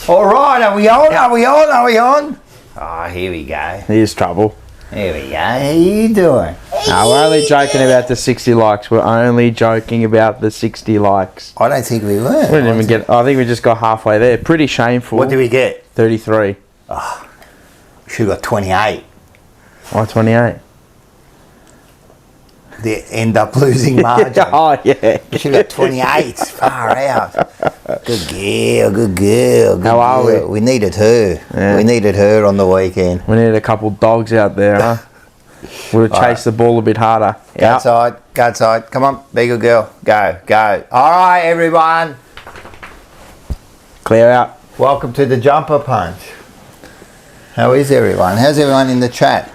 All right, are we on? Are we on? Are we on? Oh, here we go. Here's trouble. Here we go. How you doing? No, we're only joking about the 60 likes. We're only joking about the 60 likes. I don't think we were. We didn't even get. I think we just got halfway there. Pretty shameful. What did we get? 33. Oh, we should have got 28. Why 28? They end up losing margin. Oh, yeah. We should have got 28. Far out. Good girl, good girl. Good How are girl. We needed her. Yeah. We needed her on the weekend. We need a couple dogs out there, huh? Would have chased the ball a bit harder. Go outside. Go outside. Come on, be a good girl. Go, go. All right, everyone. Clear out. Welcome to the Jumper Punch. How is everyone? How's everyone in the chat?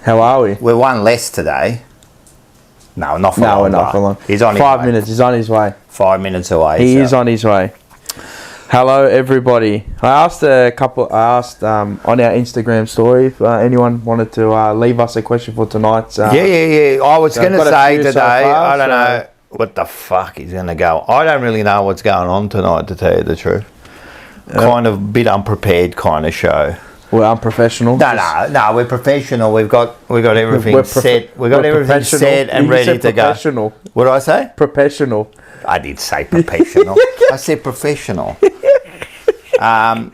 How are we? We're one less today. No, not for long. No, we're not for long. He's on 5 minutes. He's on his way. 5 minutes away. He is on his way. Hello, everybody. I asked on our Instagram story if anyone wanted to leave us a question for tonight's. Yeah. I was going to say today, so far, I don't know what the fuck he's going to go. I don't really know what's going on tonight, to tell you the truth. Kind of a bit unprepared kind of show. We're unprofessional. No, we're professional. We've got everything set. We've got everything set and ready to go. Professional. What did I say? Professional. I did say professional. I said professional. Yeah,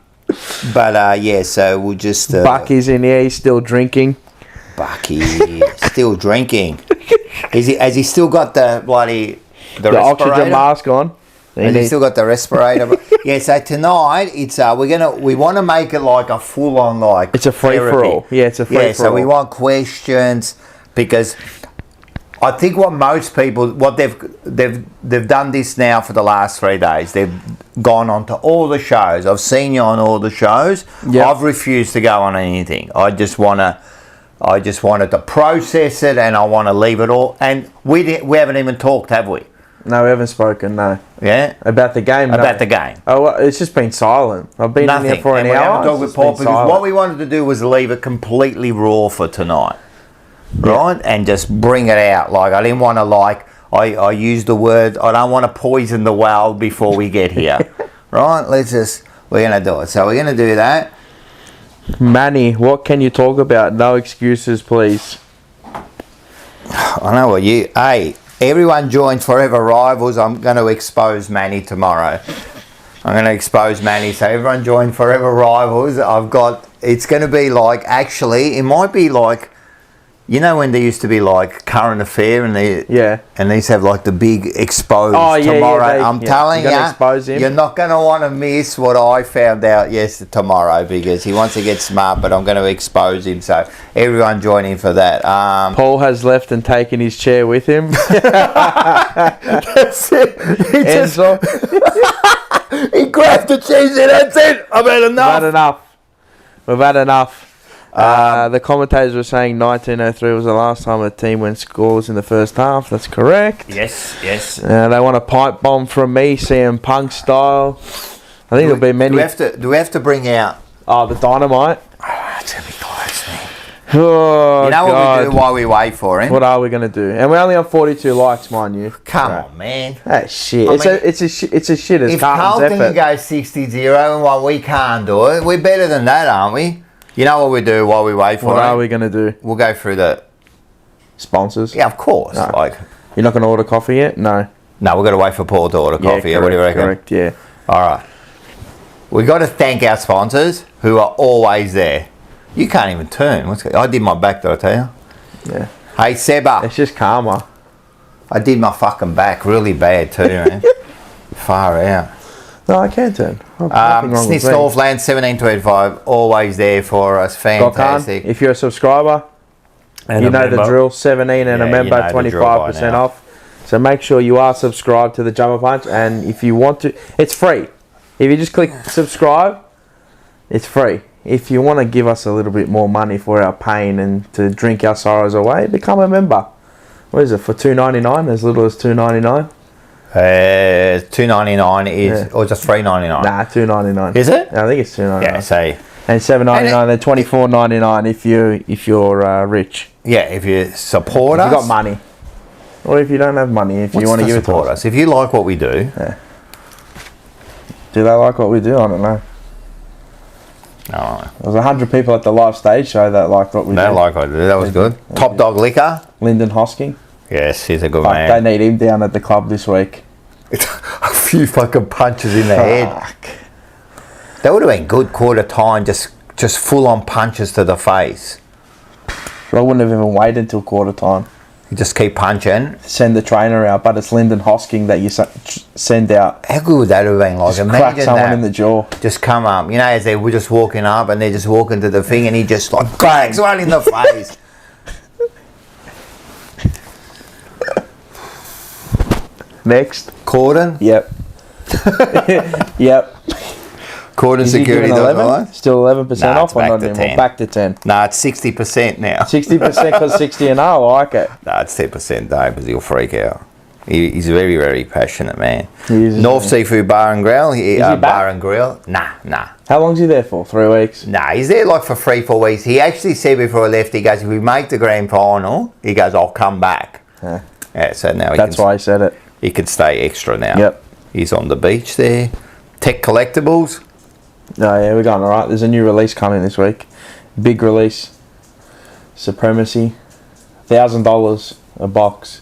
so we'll just... Bucky's in here. He's still drinking. Bucky, still drinking. Has he still got the bloody... The oxygen mask on? Has he still got the respirator? Yeah, so tonight, it's we want to make it like a full-on, like... It's a free-for-all. Yeah, it's a free-for-all. Yeah, so we want questions, because... I think what most people, they've done this now for the last 3 days. They've gone on to all the shows. I've seen you on all the shows. Yep. I've refused to go on anything. I just wanted to process it, and I want to leave it all. And we haven't even talked, have we? No, we haven't spoken. No. Yeah. About the game. About the game. Oh, well, it's just been silent. I've been in here for an hour. We haven't talked with Paul because what we wanted to do was leave it completely raw for tonight. Right, yeah. And just bring it out. Like, I didn't want to, I used the word, I don't want to poison the well before we get here. Right, we're going to do it. So we're going to do that. Manny, what can you talk about? No excuses, please. I know what hey, everyone join Forever Rivals. I'm going to expose Manny tomorrow. I'm going to expose Manny. So everyone join Forever Rivals. It's going to be like, actually, it might be like, you know when there used to be like Current Affair and they used to have like the big expose tomorrow. I'm telling you, you're not going to want to miss what I found out tomorrow, because he wants to get smart, but I'm going to expose him. So everyone join in for that. Paul has left and taken his chair with him. That's it. He grabbed the cheese and that's it. I've had enough. We've had enough. The commentators were saying 1903 was the last time a team went scoreless in the first half. That's correct. Yes. They want a pipe bomb from me, CM Punk style. I think there'll be many. Do we have to bring out? Oh, the dynamite. It's gonna be close, man. Oh, you know God. what we do while we wait for him? What are we gonna do? And we're only on 42 likes, mind you. Come on, man. That's shit. It's a shit. It's if Carlton can go 60-0 and while we can't do it, we're better than that, aren't we? You know what we do while we wait for it? What are we going to do? We'll go through the... Sponsors? Yeah, of course. No. Like, you're not going to order coffee yet? No. No, we've got to wait for Paul to order coffee. Correct, what do you reckon? Correct, yeah. All right. We've got to thank our sponsors who are always there. You can't even turn. I did my back, did I tell you? Yeah. Hey, Seba. It's just karma. I did my fucking back really bad too, man. Far out. No, I can turn. Snitch Northland 1725, always there for us. Fantastic. If you're a subscriber, and you know the drill. 17 and a member, 25% off. So make sure you are subscribed to the Jumper Punch, and if you want to, it's free. If you just click subscribe, it's free. If you want to give us a little bit more money for our pain and to drink our sorrows away, become a member. What is it, for $2.99? As little as $2.99? $2.99 is, or just $3.99? Nah, $2.99. Is it? I think it's $2.99. Yeah, say. And $7.99, then $24.99 if you're rich. Yeah, if you support us. If you got money, or if you don't have money, if you want to give it to us. If you like what we do. Yeah. Do they like what we do? I don't know. No. There was 100 people at the live stage show that liked what we did. That was good. Top Dog Liquor. Lyndon Hosking. Yes, he's a good man. They need him down at the club this week. A few fucking punches in the head. That would have been good quarter time, just full on punches to the face. I wouldn't have even waited until quarter time. You just keep punching. Send the trainer out, but it's Lyndon Hosking that you send out. How good would that have been? Like, just crack someone in the jaw. Just come up, as they were just walking up, and they're just walking to the thing, and he just like cracks one in the face. Next, Carlton. Yep. Yep. Carlton security. 11? Still 11% off or not anymore? Back to 10. No, it's 60% now. 60% because 60 and 0. I like it. No, it's 10% though, because he'll freak out. He's a very, very passionate man. North Seafood Bar and Grill. Bar and Grill. Nah. How long's he there for? 3 weeks? Nah, he's there like for 3-4 weeks. He actually said before he left, he goes, if we make the grand final, he goes, I'll come back. Yeah, so now that's why he said it. He can stay extra now. Yep. He's on the beach there. Tech Collectibles. Oh yeah, we're going alright. There's a new release coming this week. Big release. Supremacy. $1,000 a box.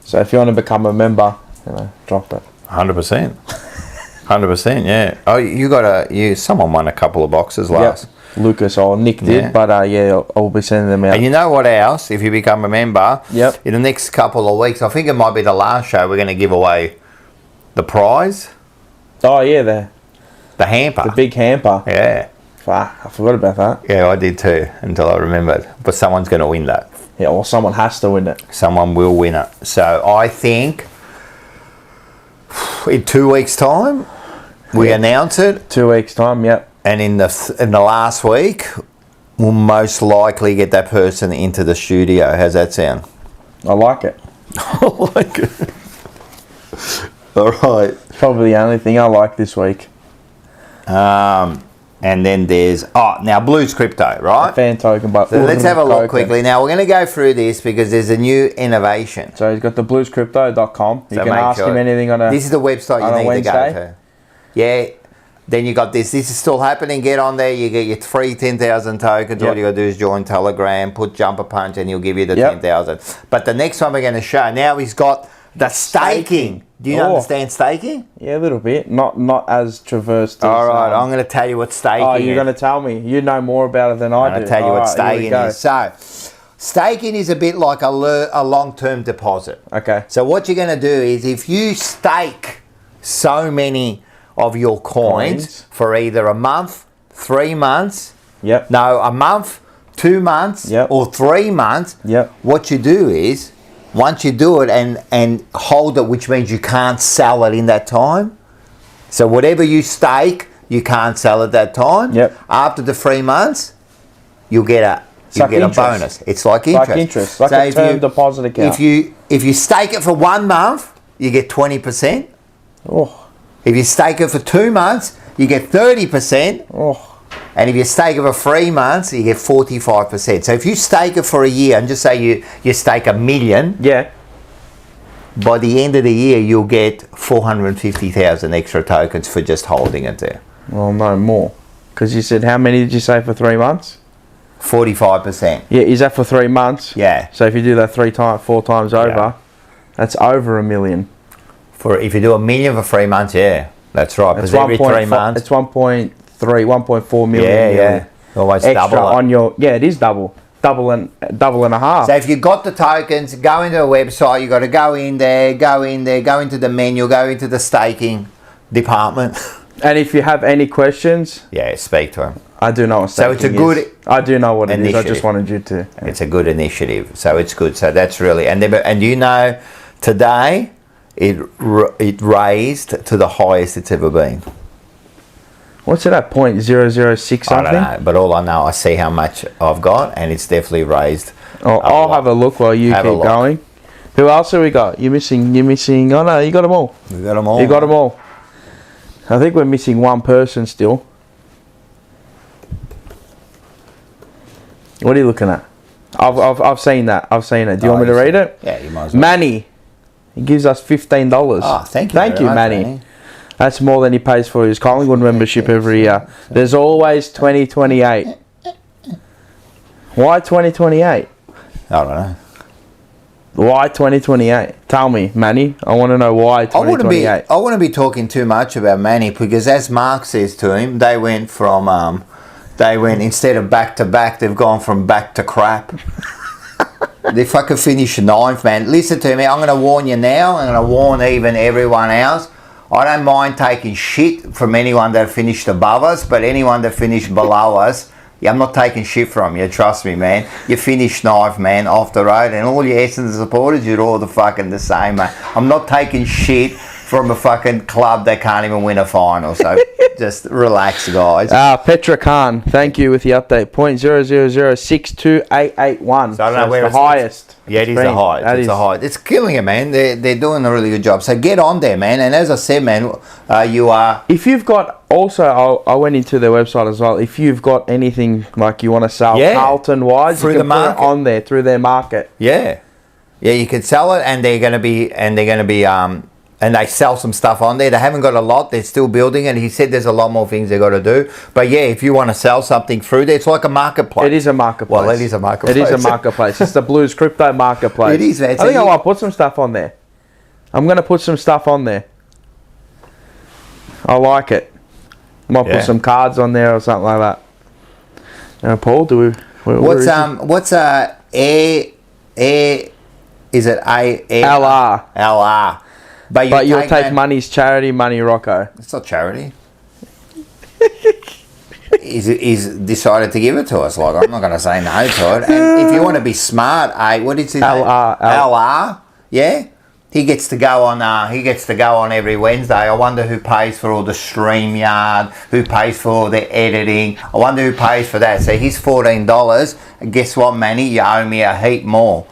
So if you want to become a member, drop it. 100%. 100%, yeah. Oh, someone won a couple of boxes last. Yep. Lucas or Nick did, but I'll be sending them out. And you know what else? If you become a member, yep. In the next couple of weeks, I think it might be the last show, we're going to give away the prize. Oh yeah, the hamper. The big hamper. Yeah. Fuck, I forgot about that. Yeah, I did too, until I remembered. But someone's going to win that. Yeah, well, someone has to win it. Someone will win it. So I think in 2 weeks' time, we announce it. 2 weeks' time, yep. And in the last week, we'll most likely get that person into the studio. How's that sound? I like it. I like it. All right. It's probably the only thing I like this week. And then there's now Blues Crypto, right? A fan token, but so let's have a look quickly. Now we're going to go through this because there's a new innovation. So he's got the bluescrypto.com. You can ask him anything on a. This is the website you need to go to. Yeah. Then you got this. This is still happening. Get on there. You get your free 10,000 tokens. All you got to do is join Telegram, put Jumper Punch, and he'll give you the 10,000. But the next one we're going to show now, he's got the staking. Do you understand staking? Yeah, a little bit. Not as traversed. All right, I'm going to tell you what staking is. Oh, you're going to tell me. You know more about it than I do. I'm going to tell you what staking is. So, staking is a bit like a long-term deposit. Okay. So what you're going to do is if you stake so many of your coins for either a month, 3 months, a month, 2 months, or 3 months, what you do is, once you do it and hold it, which means you can't sell it in that time. So whatever you stake, you can't sell at that time. After the 3 months, you'll get a bonus. It's like interest. Like a term deposit account. If you stake it for 1 month, you get 20%. Oh. If you stake it for 2 months, you get 30%. Oh. And if you stake it for 3 months, you get 45%. So if you stake it for a year, and just say you stake $1 million, by the end of the year, you'll get 450,000 extra tokens for just holding it there. Well, no more. Because you said, how many did you say for 3 months? 45%. Yeah, is that for 3 months? Yeah. So if you do that 4 times over, that's over $1 million. If you do $1 million for 3 months, that's right. Because every 3 months, it's 1.4 million. Yeah. Almost extra double on your. Yeah, it is double and a half. So if you got the tokens, go into a website. You got to go into the menu, go into the staking department. And if you have any questions, speak to him. I do know what staking is. So it's a good. I do know what it is. I just wanted you to. Yeah. It's a good initiative. So it's good. So that's really and today. It raised to the highest it's ever been. What's it at? 0.006 something? I don't know, but all I know, I see how much I've got, and it's definitely raised. I'll have a look while you keep going. Who else have we got? You're missing. Oh no, you got them all. We got them all. You got them all. I think we're missing one person still. What are you looking at? I've seen that. Do you want me to read it? Yeah, you might as well. Manny. He gives us $15. Oh, thank you. Thank you, Manny. That's more than he pays for his Collingwood membership every year. There's always 2028. Why 2028? I don't know. Why 2028? Tell me, Manny. I want to know why 2028. I wouldn't be talking too much about Manny, because as Mark says to him, they went instead of back to back, they've gone from back to crap. They fucking finished 9th, man. Listen to me, I'm going to warn you now. I'm going to warn even everyone else. I don't mind taking shit from anyone that finished above us, but anyone that finished below us, yeah, I'm not taking shit from you, trust me, man. You finished 9th, man, off the road, and all your Essendon supporters, you're all the same, man. I'm not taking shit from a fucking club that can't even win a final, so just relax, guys. Petra Khan, thank you with the update. 0.000628881. So I don't know where it's the highest. Yeah, it is the highest. It's the highest. It's killing it, man. They're doing a really good job. So get on there, man. And as I said, man, you are... If you've got... Also, I went into their website as well. If you've got anything like you want to sell Carlton-wise, you can put it on there through their market. Yeah. Yeah, you can sell it, and they're going to be... And they sell some stuff on there. They haven't got a lot. They're still building it. He said there's a lot more things they've got to do. But yeah, if you want to sell something through there, it's like a marketplace. It is a marketplace. Well, it is a marketplace. It is a marketplace. It's the Blues crypto marketplace. It is, man. I think I might put some stuff on there. I'm going to put some stuff on there. I like it. I might put some cards on there or something like that. Paul, do we... What's air... Is it LR? LR. But you'll take money's charity, money Rocco. It's not charity. He's decided to give it to us. Like, I'm not going to say no to it. And if you want to be smart, what is his name? LR. Yeah. He gets to go on. He gets to go on every Wednesday. I wonder who pays for all the StreamYard, who pays for all the editing. I wonder who pays for that. So he's $14. And guess what, Manny? You owe me a heap more.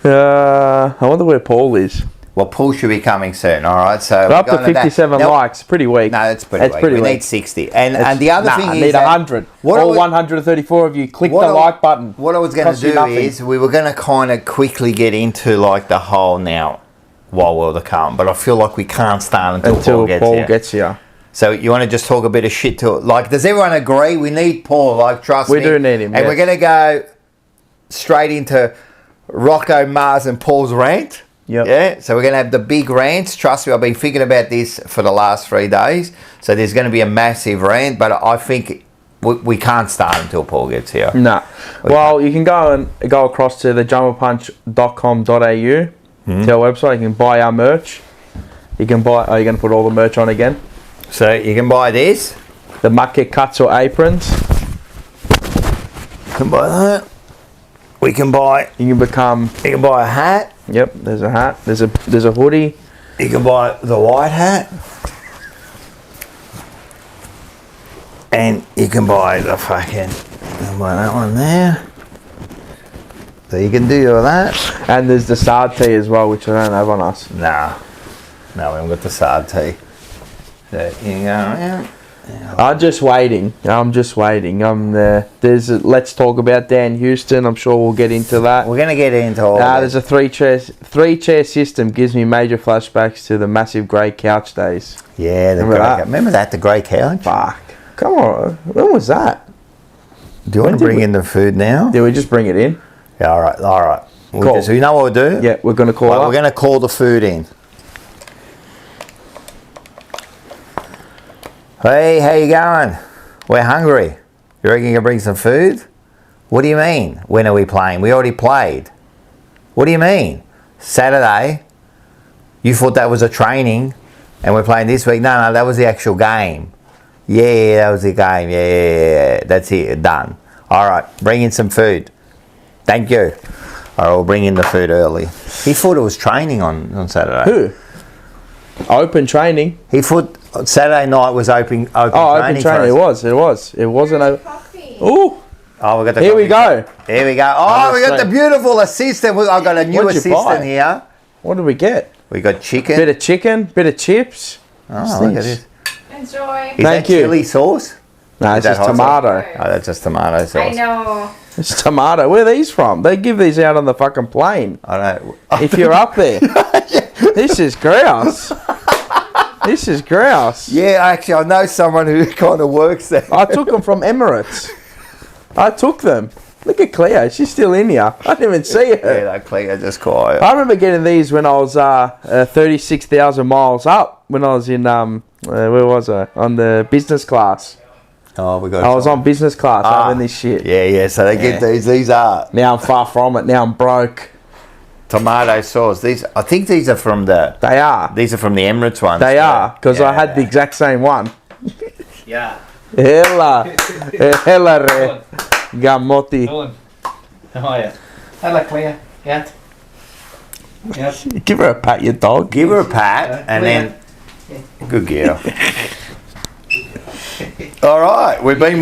I wonder where Paul is. Well, Paul should be coming soon, all right? So we're up to 57 likes. Pretty weak. No, it's pretty weak. We need 60. And the other thing is... I need 100. All 134 of you, click the like button. What I was going to do is we were going to kind of quickly get into like the whole now Wild World of Carlton, but I feel like we can't start until Paul gets here. So you want to just talk a bit of shit to it? Like, does everyone agree? We need Paul. Like, trust me. We do need him, And we're going to go straight into... Rocco, Mars and Paul's rant. Yep. Yeah. So we're going to have the big rants. Trust me, I've been thinking about this for the last 3 days. So there's going to be a massive rant, but I think we can't start until Paul gets here. No. Well, you can go across to thejumperpunch.com.au to our website. You can buy our merch. You can buy... Are you going to put all the merch on again? So you can buy this. The mucket cuts or aprons. You can buy that. You can buy a hat. Yep, there's a hat. There's a hoodie. You can buy the white hat. And you can buy the fucking... You can buy that one there. So you can do all that. And there's the Sard tee as well, which I don't have on us. No, we haven't got the Sard tee. So you can go around. I'm just waiting. I'm there. Let's talk about Dan Houston. I'm sure we'll get into that. We're going to get into all that. There's a three chair system. Gives me major flashbacks to the massive grey couch days. Yeah, remember that, the grey couch? Fuck. Come on. When was that? Do you want to bring in the food now? Yeah, we just bring it in. Yeah, all right. Cool. So you know what we'll do? Yeah, we're going to call We're going to call the food in. Hey, how you going? We're hungry. You reckon you can bring some food? What do you mean? When are we playing? We already played. What do you mean? Saturday? You thought that was a training and we're playing this week? No, that was the actual game. Yeah, that was the game. Yeah. That's it. Done. All right, bring in some food. Thank you. All right, we'll bring in the food early. He thought it was training on Saturday. Who? Open training. He thought Saturday night was open training. Open training. It was. It wasn't open. Ooh. Oh, we got the. Here we go. Here we go. Oh, we got the beautiful assistant. I've got a new assistant here. What did we get? We got chicken. Bit of chicken. Bit of chips. Oh, look at this. Enjoy. Is that chili sauce? No, it's just tomato. Oh, that's just tomato sauce. I know. It's tomato. Where are these from? They give these out on the fucking plane. I know. If you're up there. This is grouse. This is grouse. Yeah, actually, I know someone who kind of works there. I took them from Emirates. I took them. Look at Cleo. She's still in here. I didn't even see her. Yeah, that Cleo just quiet. I remember getting these when I was 36,000 miles up. When I was in where was I? On the business class. Oh, we got. I was on business class having this shit. Yeah. So they get these. These are. Now I'm far from it. Now I'm broke. Tomato sauce. These, I think these are from the. They are. These are from the Emirates ones. They are, because I had the exact same one. Yeah. Hella re. Gamoti. How are you? Hello, Cleo. Yeah. Yeah. Give her a pat, your dog. Give her a pat, and then. Good girl. All right, we've been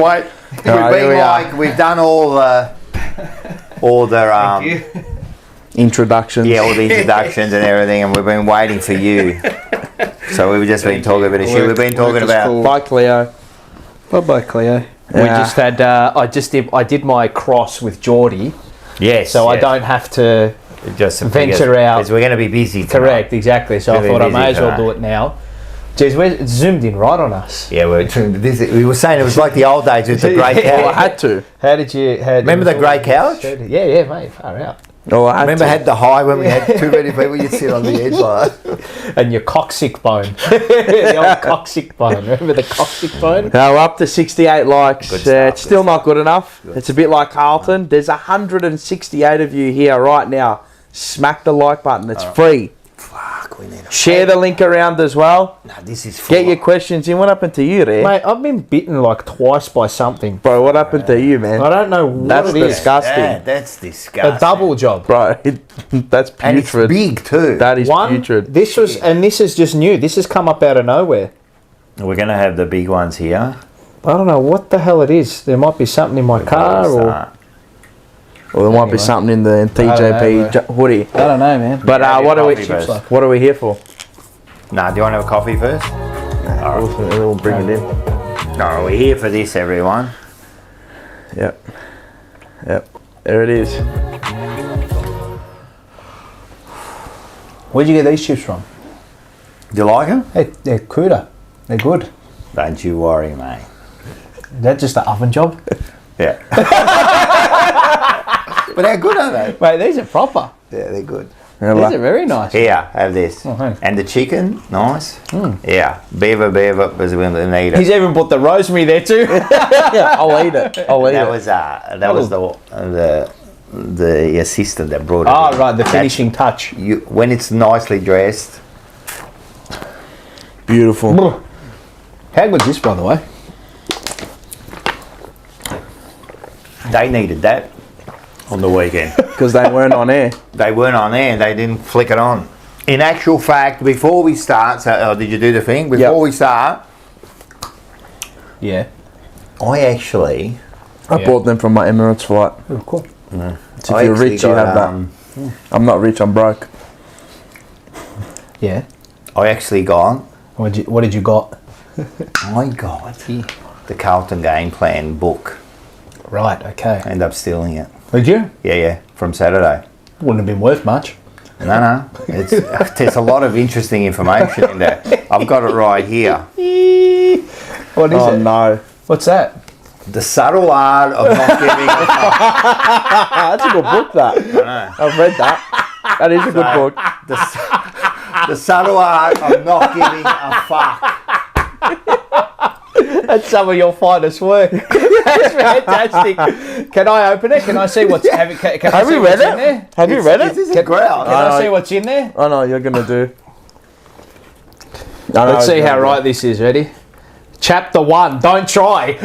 we've done all the introductions. Yeah, all the introductions and everything, and we've been waiting for you. So we've just been talking a bit of shit. We've been talking about. Cool. Bye, Cleo. Bye, Cleo. We just had. I did my cross with Geordie. Yes. So I don't have to just venture out. Because we're going to be busy tonight. Correct, exactly. So I thought I may as well do it now. Jeez, it zoomed in right on us. Yeah, we were saying it was like the old days with the grey couch. Well, I had to. How did you? Remember the grey couch? Yeah, mate, far out. Oh, I had the high when we had too many people. You'd sit on the edge like that. And your coccyx bone, the old coccyx bone. Remember the coccyx bone? Now up to 68 likes. It's still not good enough. Good it's a bit like Carlton. There's 168 of you here right now. Smack the like button. It's free. Fuck, we need Share the link around as well. No, this is full. Get your questions in. What happened to you, Ray? Mate, I've been bitten like twice by something. Bro, what happened to you, man? I don't know what That's it is. disgusting. Yeah, that's disgusting. A double job. Bro, that's putrid. And it's big too. That is putrid. This is just new. This has come up out of nowhere. We're going to have the big ones here. I don't know what the hell it is. There might be something in my car Or there might be something in the TJP hoodie. I don't know, man. But what are we here for? Nah, do you want to have a coffee first? We'll bring it in. No, we're here for this, everyone. Yep. There it is. Where'd you get these chips from? Do you like them? They're cooler. They're good. Don't you worry, mate. Is that just an oven job? Yeah. But how good are they? Mate, these are proper. Yeah, they're good. These are very nice. Here, have this. Oh, thanks. And the chicken, nice. Yeah, beaver, was when they need it. He's even put the rosemary there too. I'll eat it. That was the assistant that brought it. Oh, in. right, the finishing touch. When it's nicely dressed. Beautiful. How good's this, by the way? They needed that on the weekend. Because they weren't on air. They weren't on there and they didn't flick it on. In actual fact, before we start, did you do the thing? Before we start, Yeah. I bought them from my Emirates flight. Oh, cool. So if you're rich, you have that. I'm not rich, I'm broke. Yeah. I actually got. What did you got? I got the Carlton game plan book. Right, okay. I ended up stealing it. Did you? Yeah, from Saturday. Wouldn't have been worth much. No. There's a lot of interesting information in there. I've got it right here. What is it? No. What's that? The subtle art of not giving a fuck. That's a good book, that. I know. I've read that. That is a good book. The subtle art of not giving a fuck. That's some of your finest work. That's fantastic. Can I open it? Can I see what's have you read it? Have you read it? This is a growl. Can I see what's in there? I know you're gonna do. Let's see how right this is. Ready? Chapter 1. Don't try. It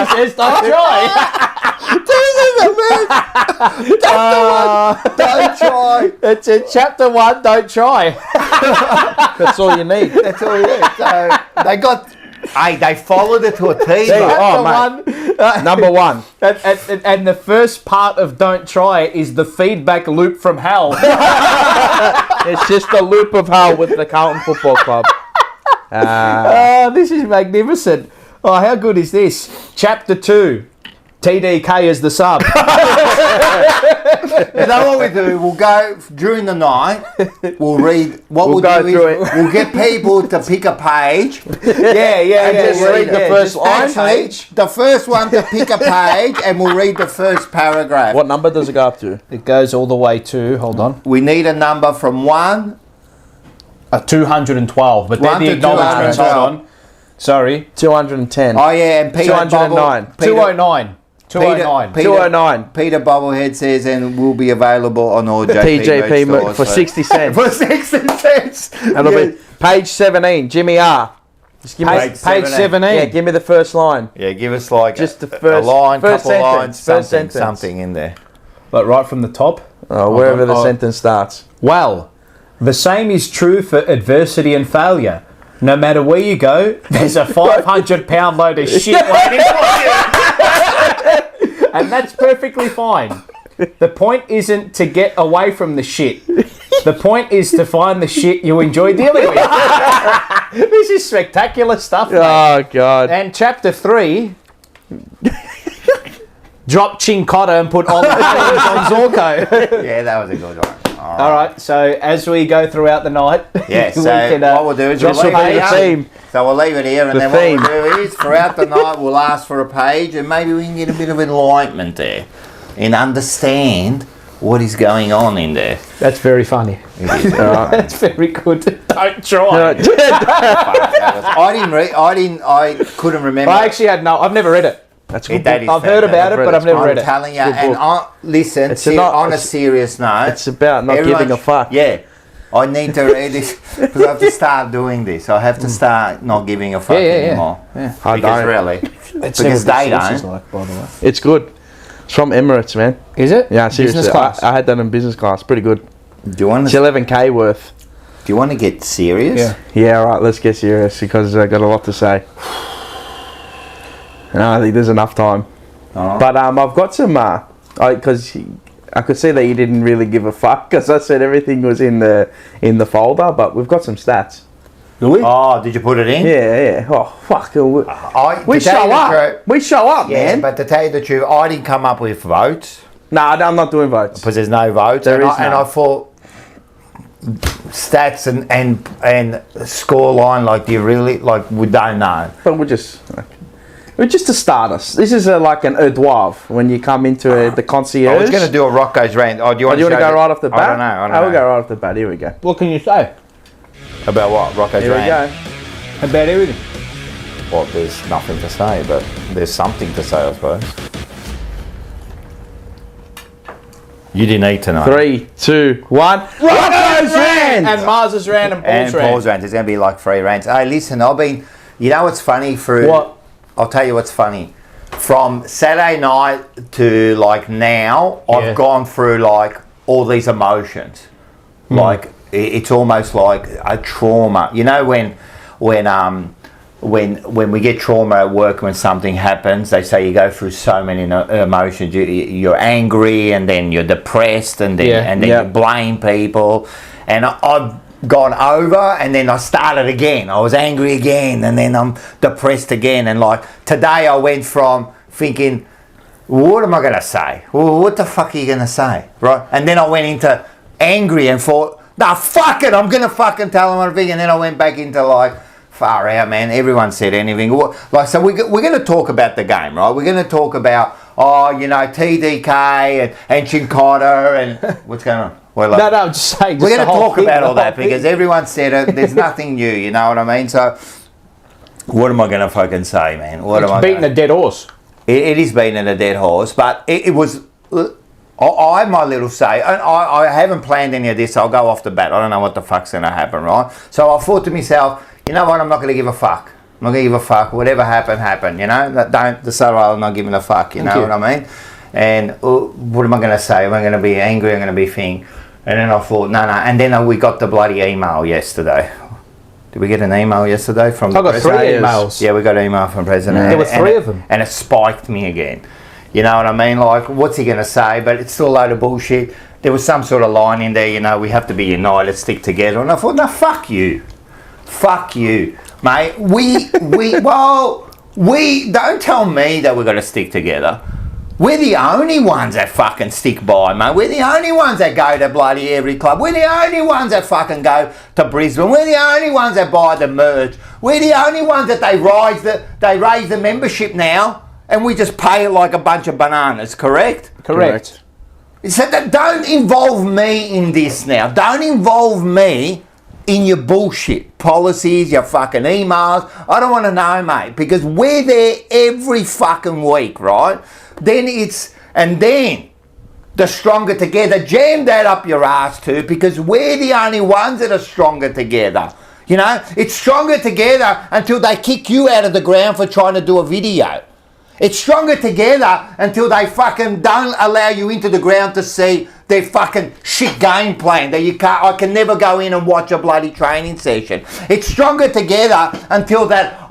says don't try. Don't try. It's in chapter 1. Don't try. That's all you need. That's all you need. So they got. Hey, they followed it to a T. Number 1. And the first part of don't try is the feedback loop from hell. It's just a loop of hell with the Carlton Football Club. This is magnificent. Oh, how good is this? Chapter 2. TDK is the sub. You know what we do? We'll go during the night. We'll read. We'll get people to pick a page. And just read the first line. Actually, the first one to pick a page, and we'll read the first paragraph. What number does it go up to? It goes all the way to. Hold on. We need a number from 1. 212, but they're the acknowledgements. Hold on. Sorry. 210. Oh yeah, and Peter 209. 209. 209. 209. Peter Bobblehead says, and will be available on all TJP stores, for 60 cents. For 60 cents. That'll be page 17. Jimmy R. Just give me Page 17. Yeah, give me the first line. Yeah, give us like just the first a line, first couple sentence, lines, first something in there. But right from the top. Wherever the sentence starts. Well, the same is true for adversity and failure. No matter where you go, there's a 500-pound load of shit waiting for you. And that's perfectly fine. The point isn't to get away from the shit. The point is to find the shit you enjoy dealing with. This is spectacular stuff, mate. Oh, God. And chapter 3, drop Chincotta and put all the things on Zorko. Yeah, that was a good one. All right, so as we go throughout the night, yeah, so what we'll do is we'll leave it here. So we'll leave it here, and then what we'll do is, throughout the night, we'll ask for a page, and maybe we can get a bit of enlightenment there and understand what is going on in there. That's very funny. That's very good. Don't try. I couldn't remember. I actually I've never read it. That's good. I've heard about it, but I've never read it. I'm telling you, and listen, on a serious note, it's about not giving a fuck. Yeah, I need to read this because I have to start doing this. I have to start not giving a fuck anymore. Yeah. Because really, because they don't. Like, by the way. It's good. It's from Emirates, man. Is it? Yeah, seriously. Business class. I had that in business class. Pretty good. Do you want It's 11K worth. Do you want to get serious? Yeah. All right. Let's get serious because I got a lot to say. And I think there's enough time. But I've got some, because I could see that you didn't really give a fuck because I said everything was in the folder, but we've got some stats. Really? Oh, did you put it in? Yeah. Oh, fuck. We show up. We show up, yeah, man. but to tell you the truth, I didn't come up with votes. No, I'm not doing votes. Because there's no votes. And I thought stats and score line, like, do you really, like, we don't know. But we're just to start us. This is like an oeuvre when you come into the concierge. I was going to do a Rocco's rant. Oh, do you want to go right off the bat? I don't know. I will go right off the bat. Here we go. What can you say? About what? Rocco's rant? Here we go. About everything. Well, there's nothing to say, but there's something to say, I suppose. You didn't need to know. 3, 2, 1. Rocco's rant! And Mars's rant and Paul's rant. Paul's rant. There's going to be like 3 rants. Hey, listen, I've been... You know what's funny? What? I'll tell you what's funny. From Saturday night to like now, I've gone through like all these emotions. Like it's almost like a trauma. You know when we get trauma at work when something happens, they say you go through so many emotions. You're angry, and then you're depressed, and then you blame people. And I've gone over, and then I started again. I was angry again, and then I'm depressed again. And like today, I went from thinking, what am I going to say? Well, what the fuck are you going to say? Right? And then I went into angry and thought, nah, fuck it, I'm going to fucking tell them what I think. And then I went back into like, far out, man. Everyone said anything. Like, so we're going to talk about the game, right? We're going to talk about, TDK and Chincotta and what's going on? No, I'm just saying. We're going to talk about all that because everyone said it. There's nothing new, you know what I mean? So, what am I going to fucking say, man? It's beating a dead horse. It is beating a dead horse, but it was... I have my little say, and I haven't planned any of this, so I'll go off the bat. I don't know what the fuck's going to happen, right? So I thought to myself, you know what, I'm not going to give a fuck. I'm not going to give a fuck. Whatever happened, you know? I'm not giving a fuck, you know what I mean? And what am I going to say? Am I going to be angry? I'm going to be thinking... And then I thought, no. And then we got the bloody email yesterday. Did we get an email yesterday from the president? I got 3 emails. Yeah, we got an email from the president. There were 3 of them. And it spiked me again. You know what I mean? Like, what's he going to say? But it's still a load of bullshit. There was some sort of line in there, you know, we have to be united, stick together. And I thought, no, fuck you. Fuck you. Mate, we don't tell me that we're going to stick together. We're the only ones that fucking stick by, mate. We're the only ones that go to bloody every club. We're the only ones that fucking go to Brisbane. We're the only ones that buy the merch. We're the only ones that they raise the membership now, and we just pay it like a bunch of bananas, correct? Correct. So don't involve me in this now. Don't involve me in your bullshit policies, your fucking emails. I don't want to know, mate, because we're there every fucking week, right? Then the stronger together, jam that up your ass too, because we're the only ones that are stronger together. You know, it's stronger together until they kick you out of the ground for trying to do a video. It's stronger together until they fucking don't allow you into the ground to see their fucking shit game plan that I can never go in and watch a bloody training session. It's stronger together until that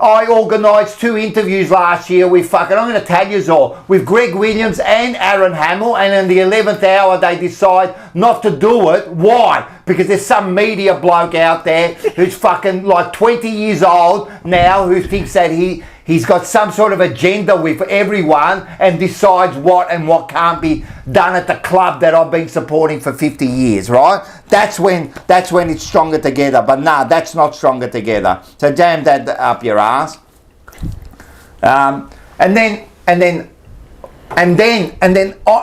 I organised 2 interviews last year with I'm going to tell you all, with Greg Williams and Aaron Hamill, and in the 11th hour they decide not to do it. Why? Because there's some media bloke out there who's fucking like 20 years old now who thinks that he's got some sort of agenda with everyone and decides what and what can't be done at the club that I've been supporting for 50 years, right? That's when it's stronger together. But nah, that's not stronger together. So jam that up your ass. And then,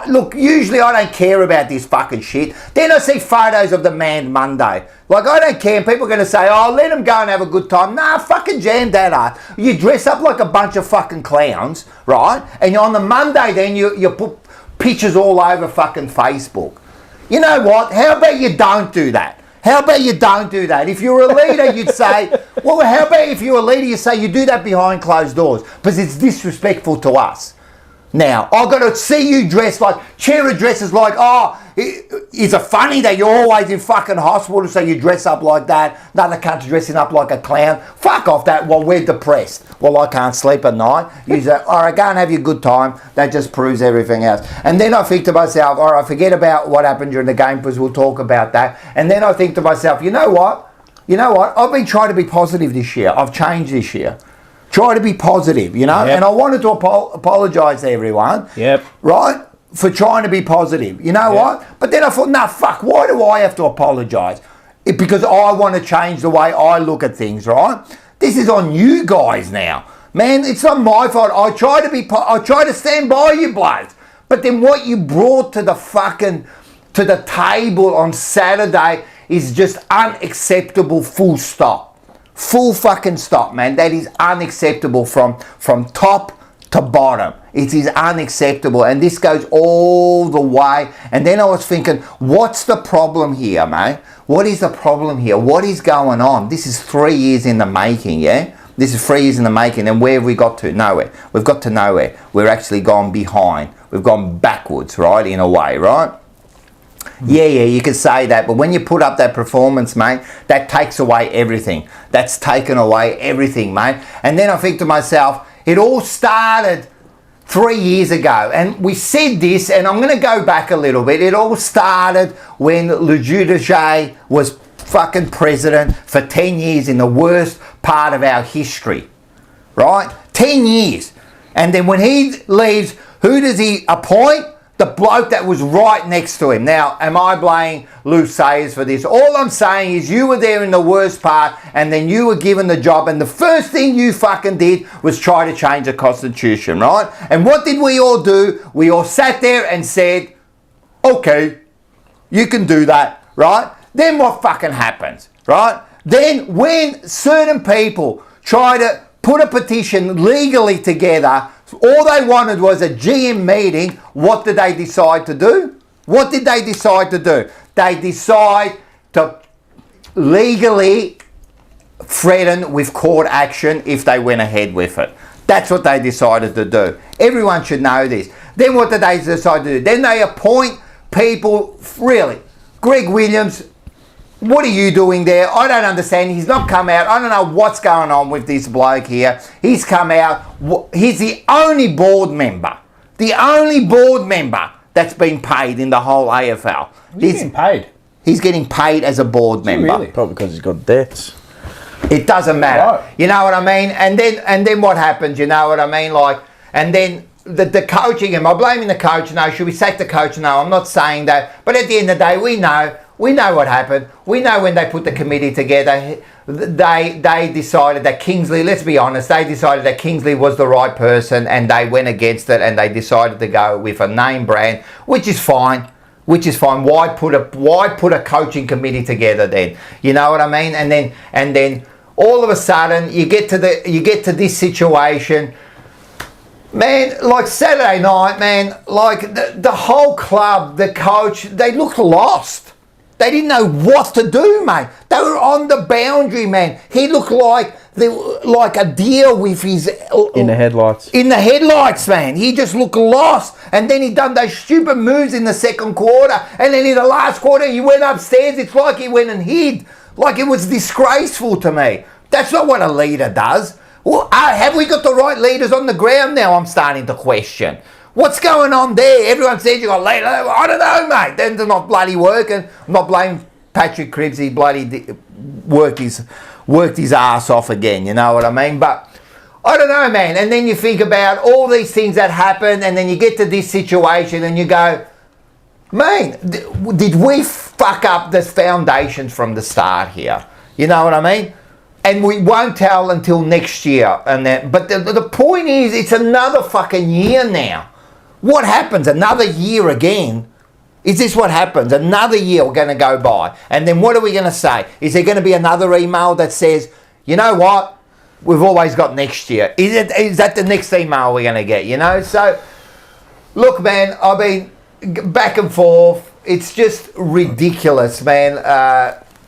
look, usually I don't care about this fucking shit. Then I see photos of the Man Monday. Like, I don't care. And people are going to say, oh, let them go and have a good time. Nah, fucking jam that up. You dress up like a bunch of fucking clowns, right? And on the Monday then you put pictures all over fucking Facebook. You know what? How about you don't do that? How about you don't do that? If you're a leader, you'd say, well, how about if you're a leader, you say you do that behind closed doors because it's disrespectful to us. Now, I've got to see you dressed like, Chera dresses like, oh, is it funny that you're always in fucking hospital so you dress up like that? Another cunt's dressing up like a clown. Fuck off that. Well, we're depressed. Well, I can't sleep at night. You say, all right, go and have your good time. That just proves everything else. And then I think to myself, all right, forget about what happened during the game because we'll talk about that. And then I think to myself, you know what? I've been trying to be positive this year. I've changed this year. Try to be positive, you know? Yep. And I wanted to apologise to everyone. Yep. Right? For trying to be positive. You know what? But then I thought, nah, fuck, why do I have to apologise? Because I want to change the way I look at things, right? This is on you guys now. Man, it's not my fault. I try to stand by you blokes. But then what you brought to the table on Saturday is just unacceptable, full stop. Full fucking stop, man. That is unacceptable from top to bottom. It is unacceptable. And this goes all the way. And then I was thinking, what's the problem here, mate? What is the problem here? What is going on? This is 3 years in the making, yeah? This is 3 years in the making. And where have we got to? Nowhere. We've got to nowhere. We're actually gone behind. We've gone backwards, right? In a way, right? Yeah, you could say that, but when you put up that performance, mate, that takes away everything. That's taken away everything, mate. And then I think to myself, it all started 3 years ago, and we said this, and I'm going to go back a little bit. It all started when Le Dudaget was fucking president for 10 years in the worst part of our history, right? 10 years. And then when he leaves, who does he appoint? The bloke that was right next to him. Now, am I blaming Lou Sayers for this? All I'm saying is you were there in the worst part and then you were given the job and the first thing you fucking did was try to change the Constitution, right? And what did we all do? We all sat there and said, okay, you can do that, right? Then what fucking happens, right? Then when certain people try to put a petition legally together, all they wanted was a GM meeting. What did they decide to do? What did they decide to do? They decide to legally threaten with court action if they went ahead with it. That's what they decided to do. Everyone should know this. Then what did they decide to do? Then they appoint people, really. Greg Williams, what are you doing there? I don't understand. He's not come out. I don't know what's going on with this bloke here. He's come out. He's the only board member. The only board member that's been paid in the whole AFL. He's getting paid. He's getting paid as a board member. Really? Probably because he's got debts. It doesn't matter. Right. You know what I mean? And then what happens? You know what I mean? Like, and then the coaching, am I blaming the coach? No. Should we sack the coach? No, I'm not saying that. But at the end of the day, we know what happened. We know when they put the committee together, they decided that Kingsley, let's be honest, they decided that Kingsley was the right person and they went against it and they decided to go with a name brand, which is fine. Why put a coaching committee together then? You know what I mean? And then all of a sudden you get to this situation. Man, like Saturday night, man, like the whole club, the coach, they looked lost. They didn't know what to do, mate. They were on the boundary, man. He looked like a deer with his... in the headlights. In the headlights, man. He just looked lost. And then he done those stupid moves in the second quarter. And then in the last quarter, he went upstairs. It's like he went and hid. Like, it was disgraceful to me. That's not what a leader does. Well, have we got the right leaders on the ground now? I'm starting to question. What's going on there? Everyone says you got leaders. I don't know, mate. They're not bloody working. I'm not blaming Patrick Cripps. He bloody worked his ass off again. You know what I mean? But I don't know, man. And then you think about all these things that happen, and then you get to this situation, and you go, man, did we fuck up the foundations from the start here? You know what I mean? And we won't tell until next year. But the point is, it's another fucking year now. What happens? Another year again? Is this what happens? Another year we're going to go by. And then what are we going to say? Is there going to be another email that says, you know what? We've always got next year. Is that the next email we're going to get? You know? So, look, man, I've been back and forth. It's just ridiculous, man.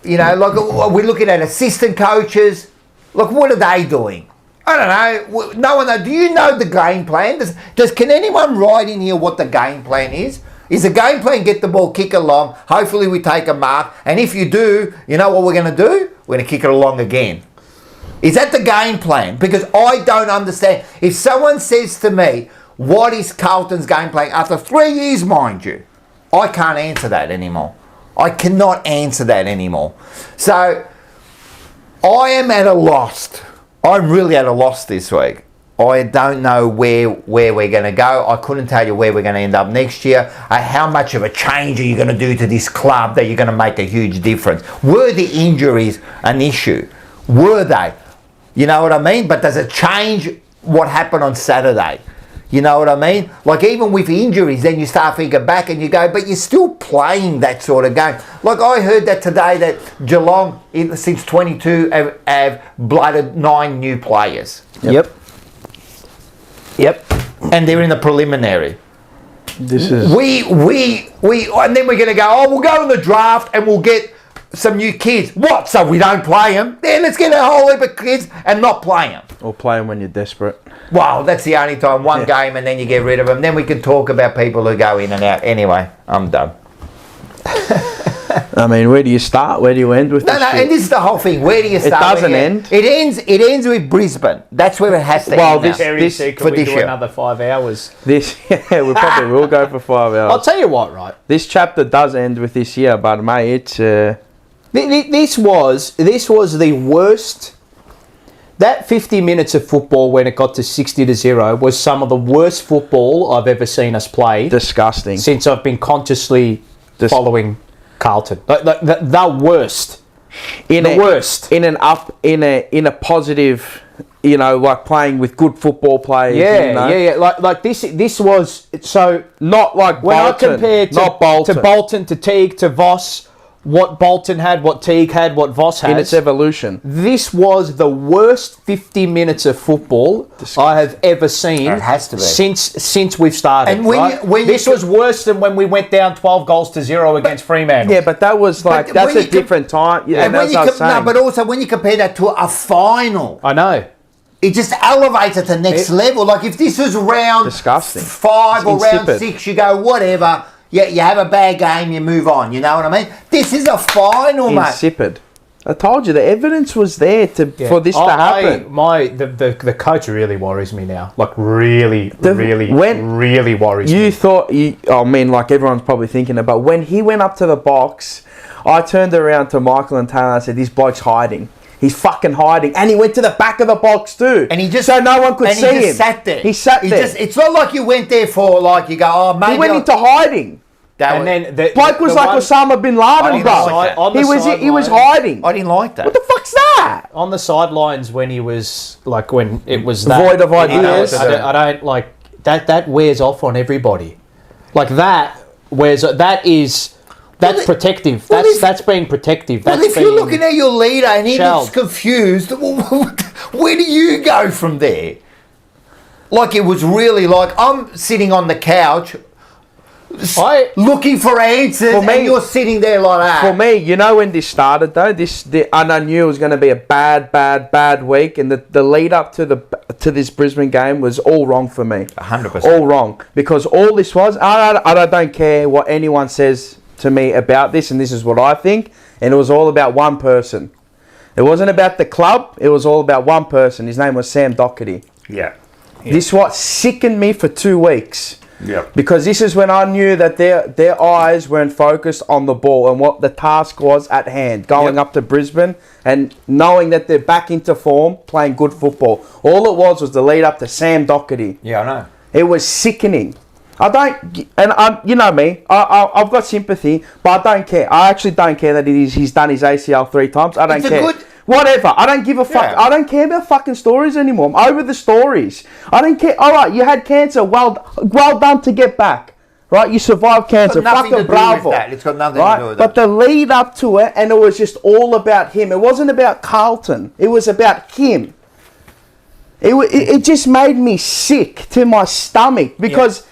You know, like we're looking at assistant coaches. Look, what are they doing? I don't know. No one knows. Do you know the game plan? Can anyone write in here what the game plan is? Is the game plan get the ball, kick along, hopefully we take a mark, and if you do, you know what we're going to do? We're going to kick it along again. Is that the game plan? Because I don't understand. If someone says to me, what is Carlton's game plan after 3 years, mind you, I can't answer that anymore. I cannot answer that anymore. So, I am at a loss. I'm really at a loss this week. I don't know where we're going to go. I couldn't tell you where we're going to end up next year. How much of a change are you going to do to this club that you're going to make a huge difference? Were the injuries an issue? Were they? You know what I mean? But does it change what happened on Saturday? You know what I mean? Like, even with injuries, then you start thinking back and you go, but you're still playing that sort of game. Like, I heard that today that Geelong, since 22, have blooded 9 new players. Yep. And they're in the preliminary. This is... We and then we're going to go, we'll go in the draft and we'll get some new kids. What? So we don't play them? Then let's get a whole heap of kids and not play them. Or play them when you're desperate. Well, that's the only time. One game and then you get rid of them. Then we can talk about people who go in and out. Anyway, I'm done. I mean, where do you start? Where do you end with this? No, and this is the whole thing. Where do you start? It doesn't end. It ends with Brisbane. That's where it has to end. Well, this for this year. Another 5 hours. We probably will go for 5 hours. I'll tell you what, right? This chapter does end with this year, but mate, it's... This was the worst. That 50 minutes of football when it got to 60-0 was some of the worst football I've ever seen us play. Disgusting. Since I've been consciously following Carlton. The worst. In a positive, you know, like playing with good football players. Yeah. Like this was so not like when Bolton, I compared to Bolton, to Teague, to Voss. What Bolton had, what Teague had, what Voss had. In its evolution. This was the worst 50 minutes of football I have ever seen. It has to be. Since we've started. And this was worse than when we went down 12-0 against Fremantle. Yeah, but that was like, that's a different time. Yeah, that's what I was saying. No, but also when you compare that to a final. I know. It just elevates it to next level. Like if this was round 5 or round 6, you go, whatever. Yeah, you have a bad game, you move on. You know what I mean? This is a final, mate. Insipid. I told you the evidence was there for this to happen. The coach really worries me now. Like really worries me. You thought like everyone's probably thinking about when he went up to the box, I turned around to Michael and Taylor and I said, "This bloke's hiding. He's fucking hiding. And he went to the back of the box too. And he just... So no one could see him. And he just sat there. He sat there. It's not like you went there for, like, you go, oh, maybe... He went into hiding. Then Bloke was like Osama bin Laden, bro. He was hiding. I didn't like that. What the fuck's that? On the sidelines when he was, like, when it was void of ideas. I don't like... That wears off on everybody. Like, that's protective. That's being protective. Well, if you're looking at your leader and he looks confused, where do you go from there? Like, it was really like, I'm sitting on the couch looking for answers, and you're sitting there like that. For me, you know when this started though, and I knew it was going to be a bad week, and the lead up to this Brisbane game was all wrong for me. 100%. All wrong, because all this was, I don't care what anyone says to me about this, and this is what I think, and it was all about one person. It wasn't about the club, it was all about one person. His name was Sam Doherty. Yeah. This what sickened me for 2 weeks. Yeah. Because this is when I knew that their eyes weren't focused on the ball and what the task was at hand, going up to Brisbane and knowing that they're back into form, playing good football. All it was the lead up to Sam Doherty. Yeah, I know. It was sickening. You know me, I've got sympathy, but I don't care. I actually don't care that he's done his ACL 3 times. I don't care. Whatever. I don't give a fuck. Yeah. I don't care about fucking stories anymore. I'm over the stories. I don't care. All right, you had cancer. Well done to get back. Right? You survived cancer. Fucking bravo. It's got nothing to do with that. But the lead up to it, and it was just all about him. It wasn't about Carlton. It was about him. It just made me sick to my stomach because...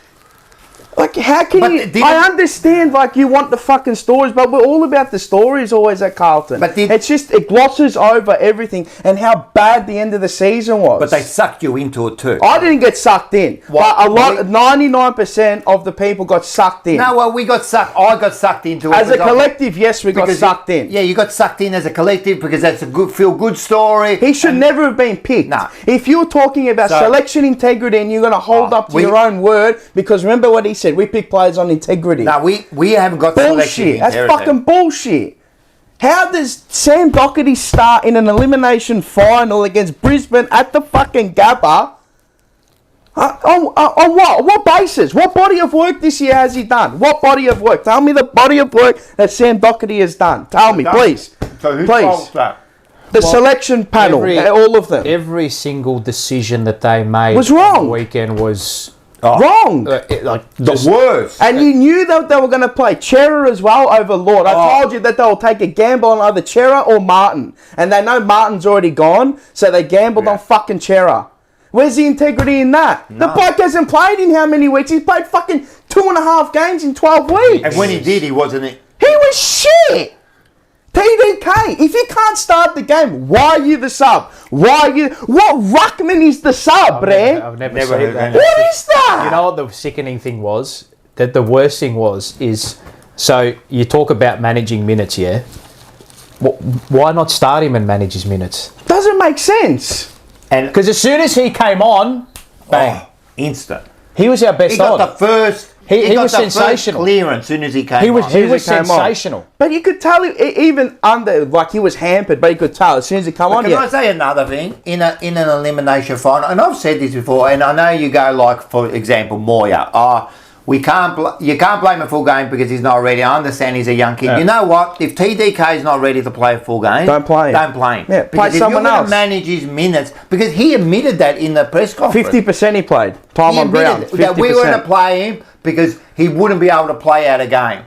Like, how can you... I understand, like, you want the fucking stories, but we're all about the stories always at Carlton. But it glosses over everything and how bad the end of the season was. But they sucked you into it too. I didn't get sucked in. But 99% of the people got sucked in. No, well, we got sucked... I got sucked into it. As a collective, yes, we got sucked in. Yeah, you got sucked in as a collective because that's a feel-good story. He should never have been picked. No. If you're talking about selection integrity and you're going to hold up to your own word, because remember what he said, we pick players on integrity. No, we haven't got bullshit. That's fucking bullshit. How does Sam Doherty start in an elimination final against Brisbane at the fucking Gabba? On what? What basis? What body of work this year has he done? What body of work? Tell me the body of work that Sam Doherty has done. Tell me, please. So who calls that? The selection panel, all of them. Every single decision that they made was wrong. On the weekend was... wrong. The worst. And you knew that they were going to play Chera as well over Lord. I told you that they'll take a gamble on either Chera or Martin. And they know Martin's already gone, so they gambled on fucking Chera. Where's the integrity in that? No. The bloke hasn't played in how many weeks? He's played fucking 2.5 games in 12 weeks. And when he did, he wasn't... He was shit. TDK, if you can't start the game, why are you the sub? What ruckman is the sub, Bre? I've never heard that. What is that? You know what the sickening thing was? That the worst thing is, so you talk about managing minutes, yeah? Why not start him and manage his minutes? Doesn't make sense. And because as soon as he came on, bang. Instant. He was our best He got the first... He was got the sensational. First clearance as soon as he came He was on. sensational. But you could tell, even under, like he was hampered, but you could tell as soon as he came on. Can I say another thing? In an elimination final, and I've said this before, and I know you go like, for example, Moya. You can't blame a full game because he's not ready. I understand he's a young kid. Yeah. You know what? If TDK is not ready to play a full game, don't play him. Yeah, play someone else. If you're going to manage his minutes, because he admitted that in the press conference. 50% he played. Time on ground. That we were going to play him because he wouldn't be able to play out a game.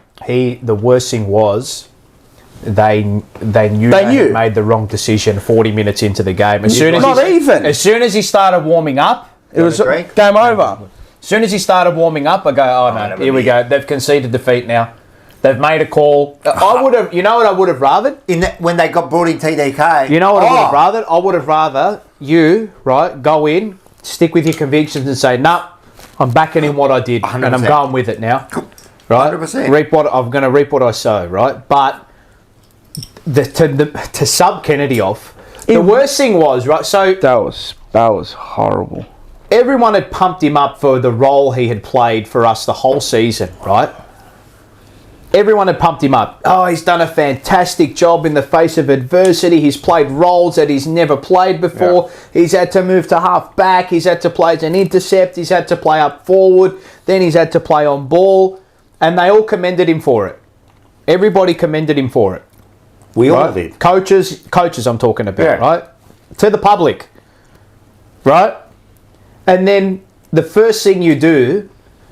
The worst thing was they knew they had made the wrong decision 40 minutes into the game. As soon as he started warming up, it was game over. As soon as he started warming up, I go, oh no, here we go. They've conceded defeat now. They've made a call. I would have, you know what I would have rathered? When they got brought in TDK. You know what I would have rathered? I would have rather you, right, go in, stick with your convictions and say, nah, I'm backing in what I did 100%. And I'm going with it now. Right? 100%. I'm going to reap what I sow, right? But to sub Kennedy off, the worst thing was, right, so... That was horrible. Everyone had pumped him up for the role he had played for us the whole season, right? everyone had pumped him up. Oh, he's done a fantastic job in the face of adversity. He's played roles that he's never played before. Yeah. He's had to move to half back. He's had to play as an intercept. He's had to play up forward. Then he's had to play on ball. And they all commended him for it. Everybody commended him for it. We all did. Coaches I'm talking about, right? To the public, right? And then the first thing you do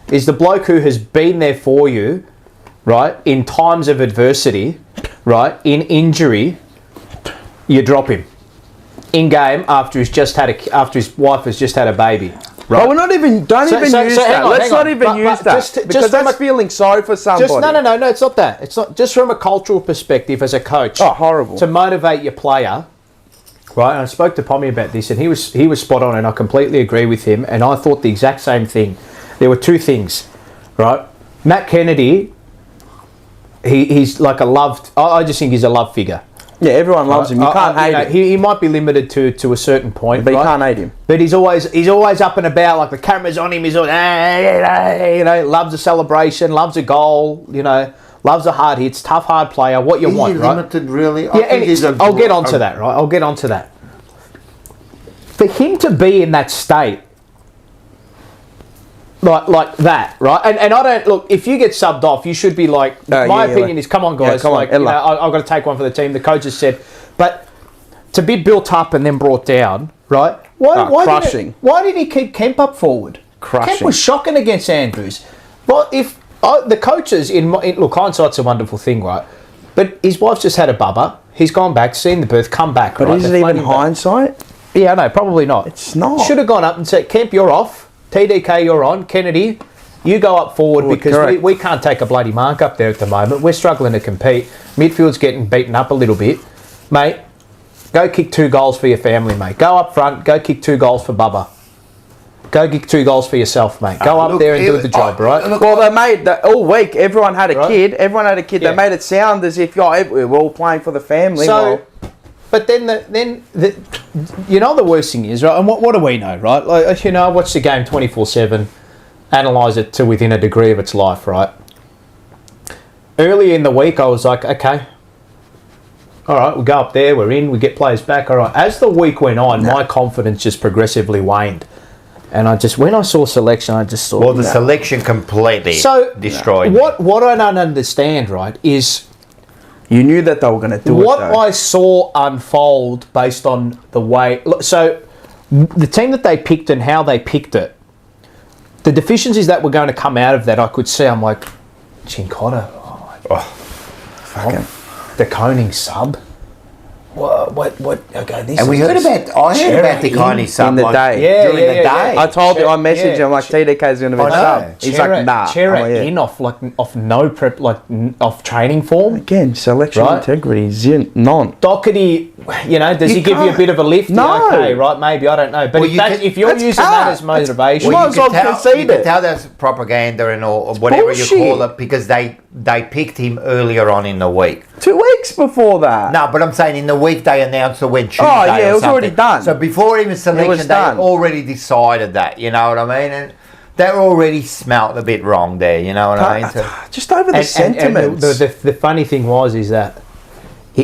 is the bloke who has been there for you, right, in times of adversity, right, in injury, you drop him in game after his wife has just had a baby. Right. Oh, we're not even. Don't even use that. Let's not even use that because that's feeling sorry for somebody. No. It's not that. It's not just from a cultural perspective as a coach. Oh, horrible! To motivate your player, right? And I spoke to Pommy about this, and he was spot on, and I completely agree with him. And I thought the exact same thing. There were two things, right? Matt Kennedy, he's like a loved. I just think he's a love figure. Yeah, everyone loves him. You can't hate him. He might be limited to a certain point, but you can't hate him. But he's always up and about. Like the camera's on him. He's always, loves a celebration, loves a goal. Loves a hard hits, tough hard player. What you want, right? Limited, really? Yeah, I'll get onto that, right? I'll get onto that. For him to be in that state, like that, right? And I don't look. If you get subbed off, you should be like. My opinion is, come on, guys. Yeah, I've got to take one for the team. The coach has said, but to be built up and then brought down, right? Crushing. Why did he keep Kemp up forward? Crushing. Kemp was shocking against Andrews. Well, if the coaches look, hindsight's a wonderful thing, right? But his wife's just had a bubba. He's gone back, seen the birth, come back. But is it even hindsight? Yeah, no, probably not. It's not. Should have gone up and said, Kemp, you're off. TDK, you're on. Kennedy, you go up forward because we can't take a bloody mark up there at the moment. We're struggling to compete. Midfield's getting beaten up a little bit. Mate, go kick 2 goals for your family, mate. Go up front, go kick 2 goals for Bubba. Go kick 2 goals for yourself, mate. Go up there and do the job, right? Well, they made that all week. Everyone had a kid. Yeah. They made it sound as if we're all playing for the family. So, but then the worst thing is, right? And what do we know, right? Like, I watch the game 24/7, analyse it to within a degree of its life, right? Early in the week, I was like, okay, all right, we go up there, we're in, we get players back, all right. As the week went on, my confidence just progressively waned. And when I saw selection, I just saw... Well, the selection completely destroyed me. What I don't understand, right, is... You knew that they were going to do what I saw unfold based on the way... So, the team that they picked and how they picked it, the deficiencies that were going to come out of that, I could see, I'm like, Chincotta, the Koning sub. What? Okay, this. And we heard about. I heard about the Koning sub in the day. During the day. I told you. I messaged him like TDK is going to be sub. He's like, nah. In off no prep, off training form. Again, selection integrity none. Doherty, does he give you a bit of a lift? No. Okay, right? Maybe I don't know. But if you're using that as motivation, you can tell that's propaganda and or whatever you call it because they picked him earlier on in the week. 2 weeks before that. No, but I'm saying in the week they announced the win Tuesday. Oh yeah, it was already done. So before even selection, they already decided that. You know what I mean? And they already smelt a bit wrong there. You know what I mean? So, just over the sentiments. And the funny thing is that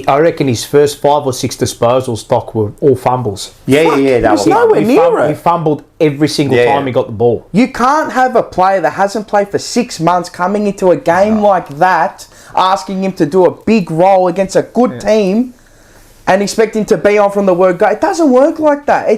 I reckon his first 5 or 6 disposals, Doc, were all fumbles. Yeah. He was nowhere near it. He fumbled every single time he got the ball. You can't have a player that hasn't played for 6 months coming into a game like that, asking him to do a big role against a good team and expecting to be on from the word go. It doesn't work like that.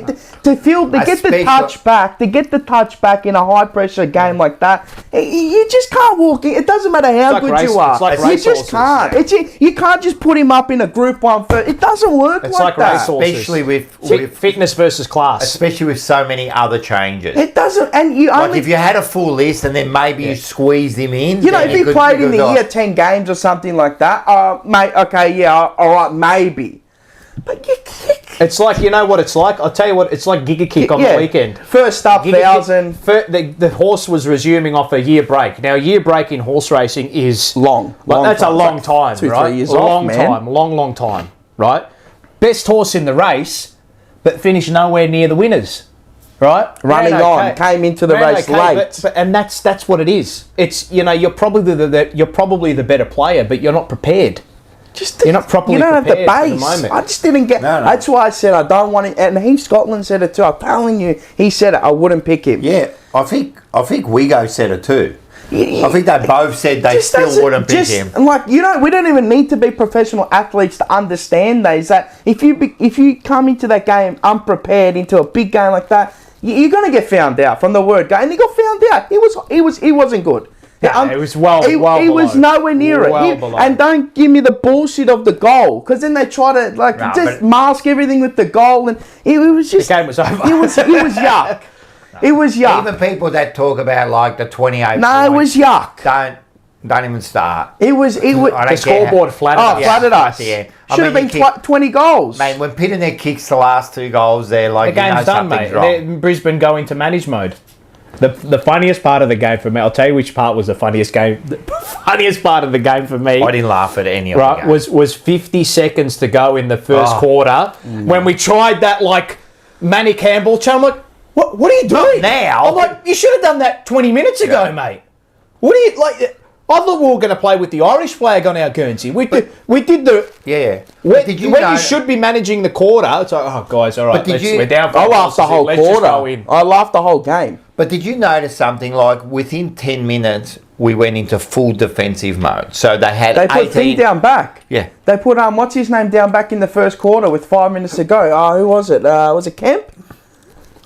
To get the touch back in a high pressure game like that, you just can't walk in. It doesn't matter how good you are. You just can't. You can't just put him up in a Group 1 first. It doesn't work like that. Especially with fitness versus class. Especially with so many other changes. It doesn't. And if you had a full list and then maybe you squeezed him in. If he played in the year 10 games or something like that, mate, okay, yeah, all right, maybe. But it's like, you know what it's like? I'll tell you what, it's like Giga Kick on the weekend. First up, 1,000. The horse was resuming off a year break. Now, a year break in horse racing is... long. That's a long time, 2-3 years long time, right? Best horse in the race, but finished nowhere near the winners, right? Running on, came into the race late. And that's what it is. It's, you know, you're probably the better player, but you're not prepared. You're not properly prepared have the base. for the moment. I just didn't get. No. That's why I said I don't want it. And Scotland said it too. I'm telling you, he said it. I wouldn't pick him. Yeah, I think Wigo said it too. I think they both said they still wouldn't pick him. Like, you know, we don't even need to be professional athletes to understand that. Is that if you come into that game unprepared, into a big game like that, you're going to get found out from the word go. And he got found out. He wasn't good. Yeah, it was he was nowhere near it. And don't give me the bullshit of the goal, because then they try to mask everything with the goal, and it was just the game was over. It was yuck. It was yuck. Even people that talk about like the 28. No, it was yuck. Don't even start. It was. The scoreboard flattered us. Yeah. Should have been 20 goals. Man, when Pitterneck kicks the last 2 goals, they're like, the game's done, mate. Wrong. Brisbane go into manage mode. The funniest part of the game for me, I'll tell you which part was the funniest game. The funniest part of the game for me. I didn't laugh at any of the game. Was 50 seconds to go in the first quarter when we tried that like Manny Campbell. I'm like, what are you doing? Not now. I'm like, you should have done that 20 minutes ago, mate. What are you like? I thought we were going to play with the Irish flag on our Guernsey. We did the... Yeah. When you should be managing the quarter, it's like, oh, guys, all right, we're down. I laughed the whole quarter. I laughed the whole game. But did you notice something like within 10 minutes, we went into full defensive mode? So they had 18... They put Finn down back. Yeah. They put, what's his name, down back in the first quarter with 5 minutes to go. Who was it? Was it Kemp?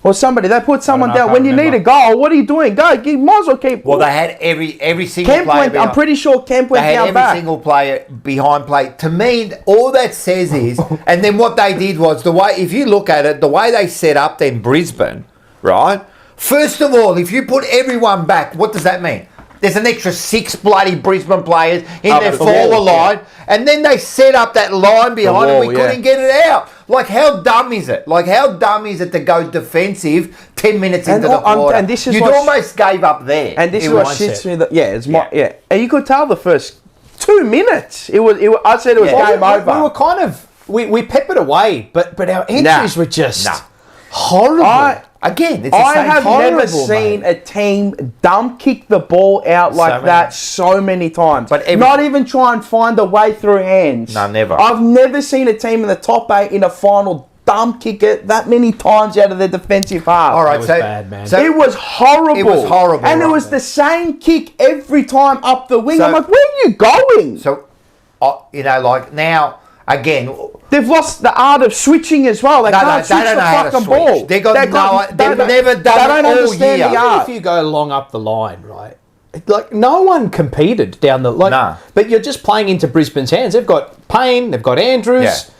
Or somebody, they put someone down. When you need a goal, what are you doing? Go, you might as well keep... Well, they had every single player... I'm pretty sure Kemp went down back. They had every single player behind play. To me, all that says is... And then what they did was, the way, if you look at it, the way they set up then Brisbane, right? First of all, if you put everyone back, what does that mean? There's an extra 6 bloody Brisbane players in their forward line, and then they set up that line behind and we couldn't get it out. Like, how dumb is it? Like, how dumb is it to go defensive 10 minutes into the quarter? And this is You'd almost gave up there. And this is what shits me. And you could tell the first 2 minutes. I said it was game over. We were kind of we peppered away, but our entries were just horrible. Again, it's the I same have never seen a team dump kick the ball out like that so many times. But not even try and find a way through hands. No, never. I've never seen a team in the top 8 in a final dump kick it that many times out of their defensive half. All right, it was bad, man. It was horrible. It was horrible. And it was the same kick every time up the wing. I'm like, where are you going? So, like now, again... They've lost the art of switching as well. They can't switch the fucking ball. They've never done it all year. Even if you go long up the line, right? Like, no one competed down the line. No. But you're just playing into Brisbane's hands. They've got Payne, they've got Andrews. Yeah.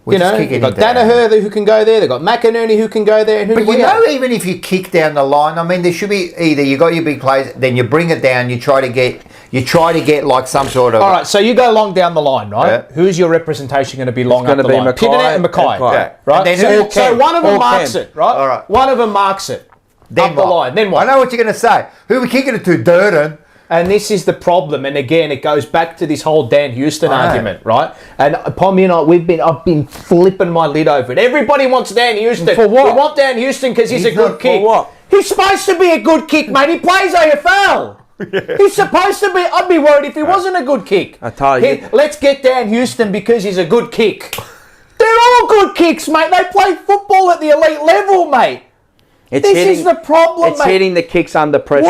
They've got Danaher who can go there. They've got McInerney who can go there. And even if you kick down the line, I mean, there should be either you got your big players, then you bring it down. You try to get like some sort of. All right, so you go long down the line, right? Yeah. Who's your representation going to be long up the line? Pitterneck and Mackay, right? And then so one of them marks it, right? All right. One of them marks it up the line. Then what? I know what you're going to say. Who are we kicking it to? Durden. And this is the problem, and again, it goes back to this whole Dan Houston argument, right? And Pommy and I, I've been flipping my lid over it. Everybody wants Dan Houston. For what? We want Dan Houston because he's a good kick. For what? He's supposed to be a good kick, mate. He plays AFL. Yeah. He's supposed to be. I'd be worried if he wasn't a good kick. I tell you. Let's get Dan Houston because he's a good kick. They're all good kicks, mate. They play football at the elite level, mate. This is the problem, It's hitting the kicks under pressure.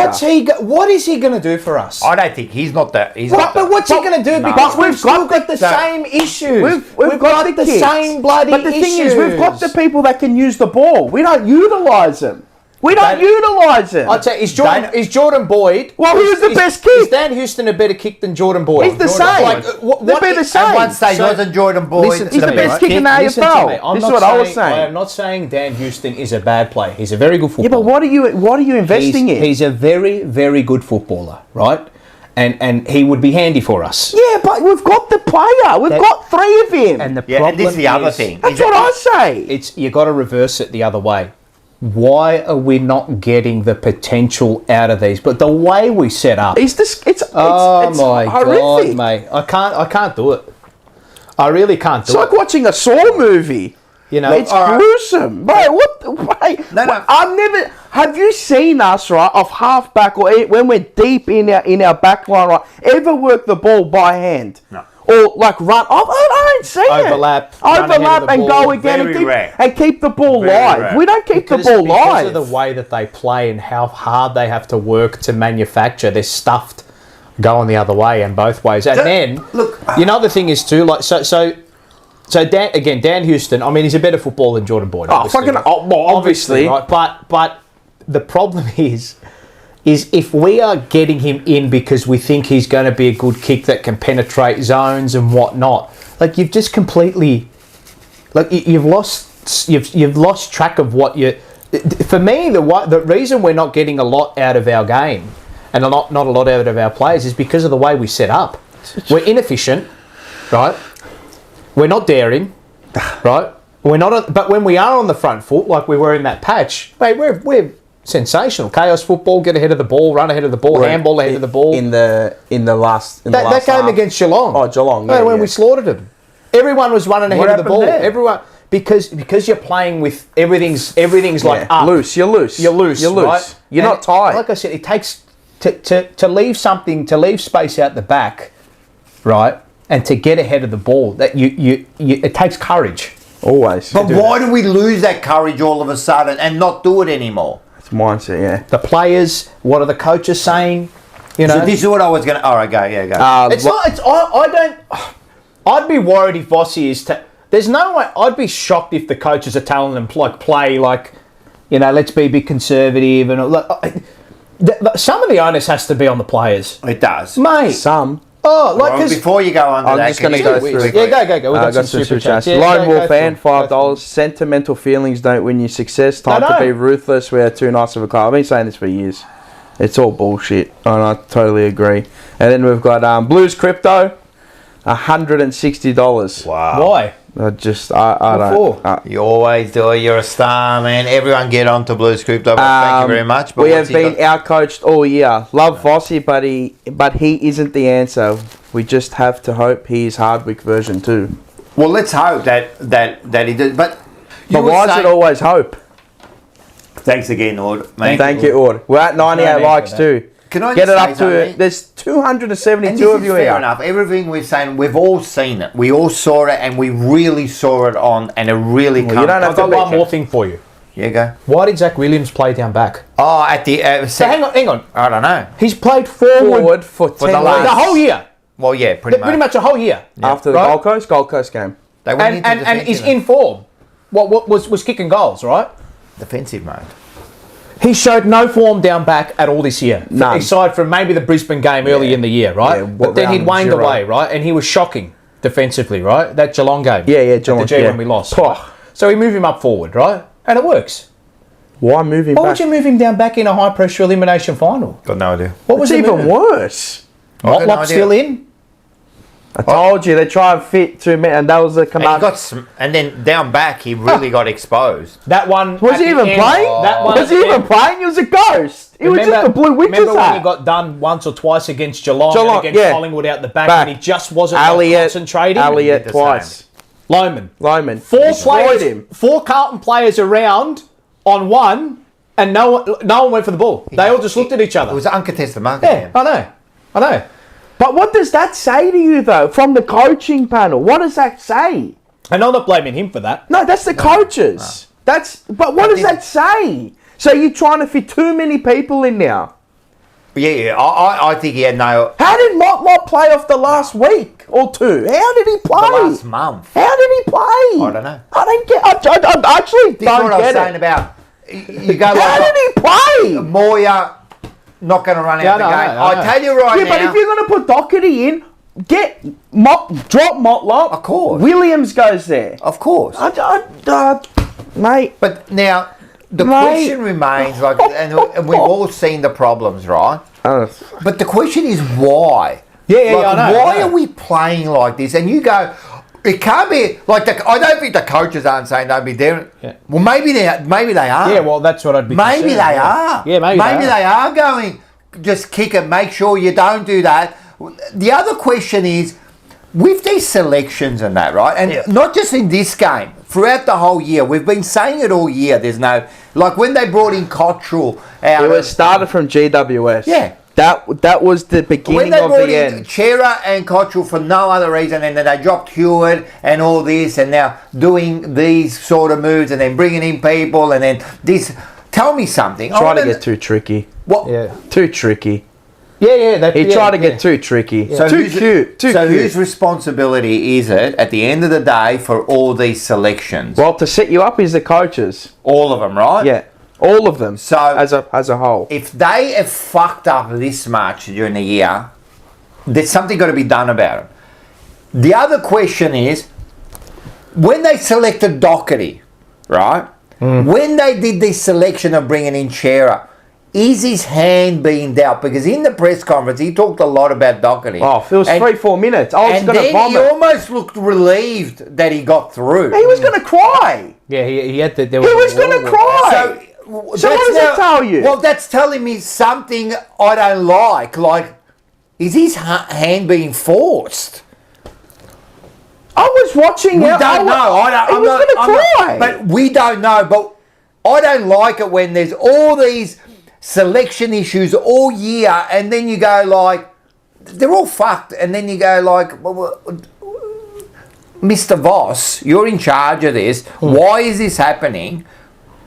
What is he going to do for us? I don't think he's not that. But what's he going to do? Because we've still got the same issues. We've got the same bloody issues. But the thing is, we've got the people that can use the ball. We don't utilise them. I'd say, is Jordan Boyd... Well, who's the best kick? Is Dan Houston a better kick than Jordan Boyd? He's the same. They'll be the same. At one stage, wasn't Jordan Boyd... He's the best kick in the AFL. This is what I was saying. I am not saying Dan Houston is a bad player. He's a very good footballer. Yeah, but what are you investing in? He's a very, very good footballer, right? And he would be handy for us. Yeah, but we've got the player. We've got 3 of him. And the problem this is the other thing. That's what I say. You got to reverse it the other way. Why are we not getting the potential out of these? But the way we set up, it's horrific. God, mate! I can't do it. I really can't do it. It's like watching a Saw movie. You know, it's gruesome. Mate, No. I've never. Have you seen us, right, off half-back or when we're deep in our back line, right, ever work the ball by hand? No. Or like run. I don't see Overlap, it. run ahead Overlap of the and ball. go again Very rare. and keep the ball Very live. rare. We don't keep the ball live. Because of the way that they play and how hard they have to work to manufacture, they're stuffed going the other way and both ways. And then, look, the thing is too, like, so Dan Houston, I mean, he's a better footballer than Jordan Boyd. Obviously, Obviously. right? But the problem is if we are getting him in because we think he's going to be a good kick that can penetrate zones and whatnot, like you've just completely, like you've lost track of what you. For me, the reason we're not getting a lot out of our game and not a lot out of our players is because of the way we set up. We're inefficient, right? We're not daring, right? We're not. But when we are on the front foot, like we were in that patch, mate, we're sensational. Chaos football, get ahead of the ball, run ahead of the ball, handball ahead of the ball. In the last That game half. against Geelong. Oh, Geelong. Yeah, when we slaughtered them, everyone was running ahead of the ball. there? Everyone because you're playing with everything's like up. Loose. You're loose. Right? You're And not tight. Like I said, it takes to leave space out the back, right, and to get ahead of the ball. That it takes courage. Always. But why do we lose that courage all of a sudden and not do it anymore? It's mindset, yeah. The players, what are the coaches saying? You know, So this is what I was going to... All right, go. it's not. It's I don't. I'd be worried if Vossi is. There's no way. I'd be shocked if the coaches are telling them play like, let's be a bit conservative and some of the onus has to be on the players, It does. mate. Some. Oh, like Well, 'cause- before you go on to I'm that... just gonna can go you- through it. yeah, go. We got some super chats. Yeah, Lone go Wolf fan, through 'em. $5. Sentimental feelings don't win you success. Time No. to be ruthless. We are too nice of a club. I've been saying this for years. It's all bullshit, and I totally agree. And then we've got Blues Crypto, $160. Wow. Why? I don't. for? You always do it. You're a star, man. Everyone get on to Blues Crypto. Thank you very much. But We what's have been outcoached all year. Love Vossi, but he isn't the answer. We just have to hope he is Hardwick version 2. Well, let's hope that he does. But Why is it always hope? Thanks again, Ord. Thank you, Ord. We're at 98 likes too. Can I Get just it say up something? to... There's 272 And of this is you fair here. enough. Everything we're saying, we've all seen it. We all saw it, and we really saw it on, and it really Well, you don't have I've to got be one more thing for you. Yeah, go. Why did Zach Williams play down back? Oh, at the... So hang on. I don't know. He's played forward For 10 the last- the whole year. Well, yeah, pretty much. A whole year. After the Right? Gold Coast game. They went into And he's defensive in form. What was kicking goals, right? defensive mode. He showed no form down back at all this year. None. Aside from maybe the Brisbane game early in the year, right? Yeah, but then he'd round waned 0. away, right? And he was shocking defensively, right? That Geelong game. Yeah, Geelong. At the G yeah. when we lost. Poh. So we move him up forward, right? And it works. Why move him Why back? would you move him down back in a high pressure elimination final? Got no idea. What was It's the even move? worse. I've got no Motlop idea. still in? I told you, they try and fit 2 men, and that was the And, command. and then down back, he really got exposed. That one. Was at he the even end- playing? That one. Was he even playing? He was a ghost. He was just a blue witch's Remember when hat. he got done once or twice against Geelong Geelong, and against yeah. Collingwood out the back, Back. and he just wasn't like, Elliott concentrating? Elliott the twice. Loman. Loman. Destroyed him. 4 Carlton players around on one, and no one went for the ball. They all just looked at each other. It was an uncontested market. Yeah, I know. But what does that say to you, though, from the coaching panel? What does that say? And I'm not blaming him for that. No, that's the coaches. But what does that say? So you're trying to fit too many people in now. Yeah. I think he had no... How did Mott play off the last week or two? How did he play? The last month. How did he play? I don't know. I don't get. I actually This is don't what I was get saying it. about... You go How like... did he play? Moya not going to run out the game. I know. I tell you right Yeah, now... but if you're going to put Doherty in, drop Motlop. Of course. Williams goes there. Of course. Mate. But now, the Mate. question remains, like, and we've all seen the problems, right? But the question is why? Yeah, Like, I know. why are we playing like this? And you go, it can't be like I don't think the coaches aren't saying don't be there. Yeah. Well, maybe they are. Yeah, well, that's what I'd be Maybe concerned, they yeah. are. Yeah, maybe they are going. Just kick it. Make sure you don't do that. The other question is, with these selections and that, right? And not just in this game. throughout the whole year, we've been saying it all year. There's no, like when they brought in Cottrell out. It was started from GWS. Yeah. That was the beginning when they of brought the in end. Chera and Cottrell for no other reason, and then they dropped Hewitt and all this, and now doing these sort of moves, and then bringing in people, and then this. Tell me something. Trying to get too tricky. What? Yeah. Too tricky. Yeah. He tried to get too tricky. So Too cute. So whose responsibility is it at the end of the day for all these selections? Well, to set you up is the coaches. All of them, right? Yeah, all of them. So as a whole. if they have fucked up this much during the year, there's something got to be done about it. The other question is, when they selected Doherty, right? When they did this selection of bringing in Chera, is his hand being dealt? Because in the press conference, he talked a lot about Doherty. Oh, it was 3-4 minutes. I was and going to then vomit. he almost looked relieved that he got through. He was going to cry. Yeah, he had the. He was going to cry. So what does it tell you? Well, that's telling me something I don't like. Like, is his hand being forced? I was watching We it. don't know. He was going to cry. But we don't know. But I don't like it when there's all these selection issues all year, and then you go like, they're all fucked, and then you go like, well, Mr. Voss, you're in charge of this. Why is this happening?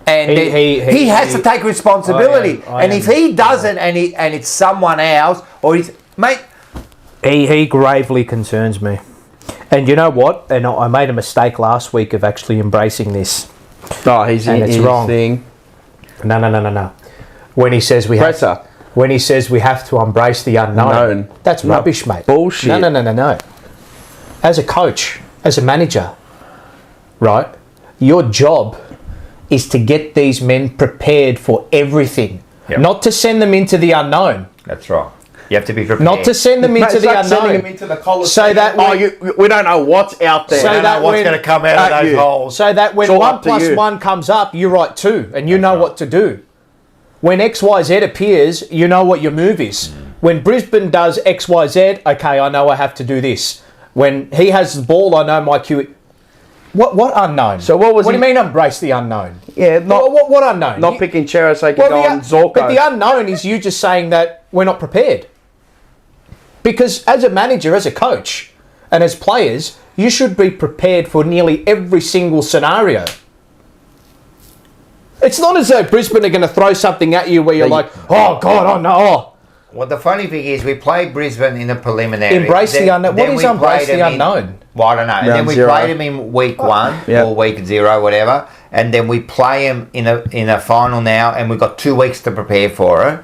And he has to take responsibility. And if he doesn't, and it's someone else, or he's mate, he gravely concerns me. And you know what? And I made a mistake last week of actually embracing this. Oh, he's And in it's his wrong. thing. No. When he says we have to embrace the unknown, that's rubbish, mate. Bullshit. No. As a coach, as a manager, right? Your job is to get these men prepared for everything, not to send them into the unknown. that's right. You have to be prepared. Not to send them into the unknown. Sending him into the So that we don't know what's out there. So I don't that know what's when- going to come out of those holes. So that when It's all 1 up to plus you. 1 comes up, you write 2, and you know what to do. When XYZ appears, you know what your move is. When Brisbane does XYZ, okay, I know I have to do this. When he has the ball, I know my cue. What unknown? So what do you mean embrace the unknown? Yeah, What unknown? not picking Chera so he can go on Zorko. But the unknown is you just saying that we're not prepared. Because as a manager, as a coach, and as players, you should be prepared for nearly every single scenario. It's not as though Brisbane are going to throw something at you where you're like, oh, God, oh, no. Well, the funny thing is, we played Brisbane in the preliminary. Embrace the unknown. What is embrace the unknown? Well, I don't know. And then we played him in week 1 or week 0, whatever. And then we play him in a final now, and we've got 2 weeks to prepare for it.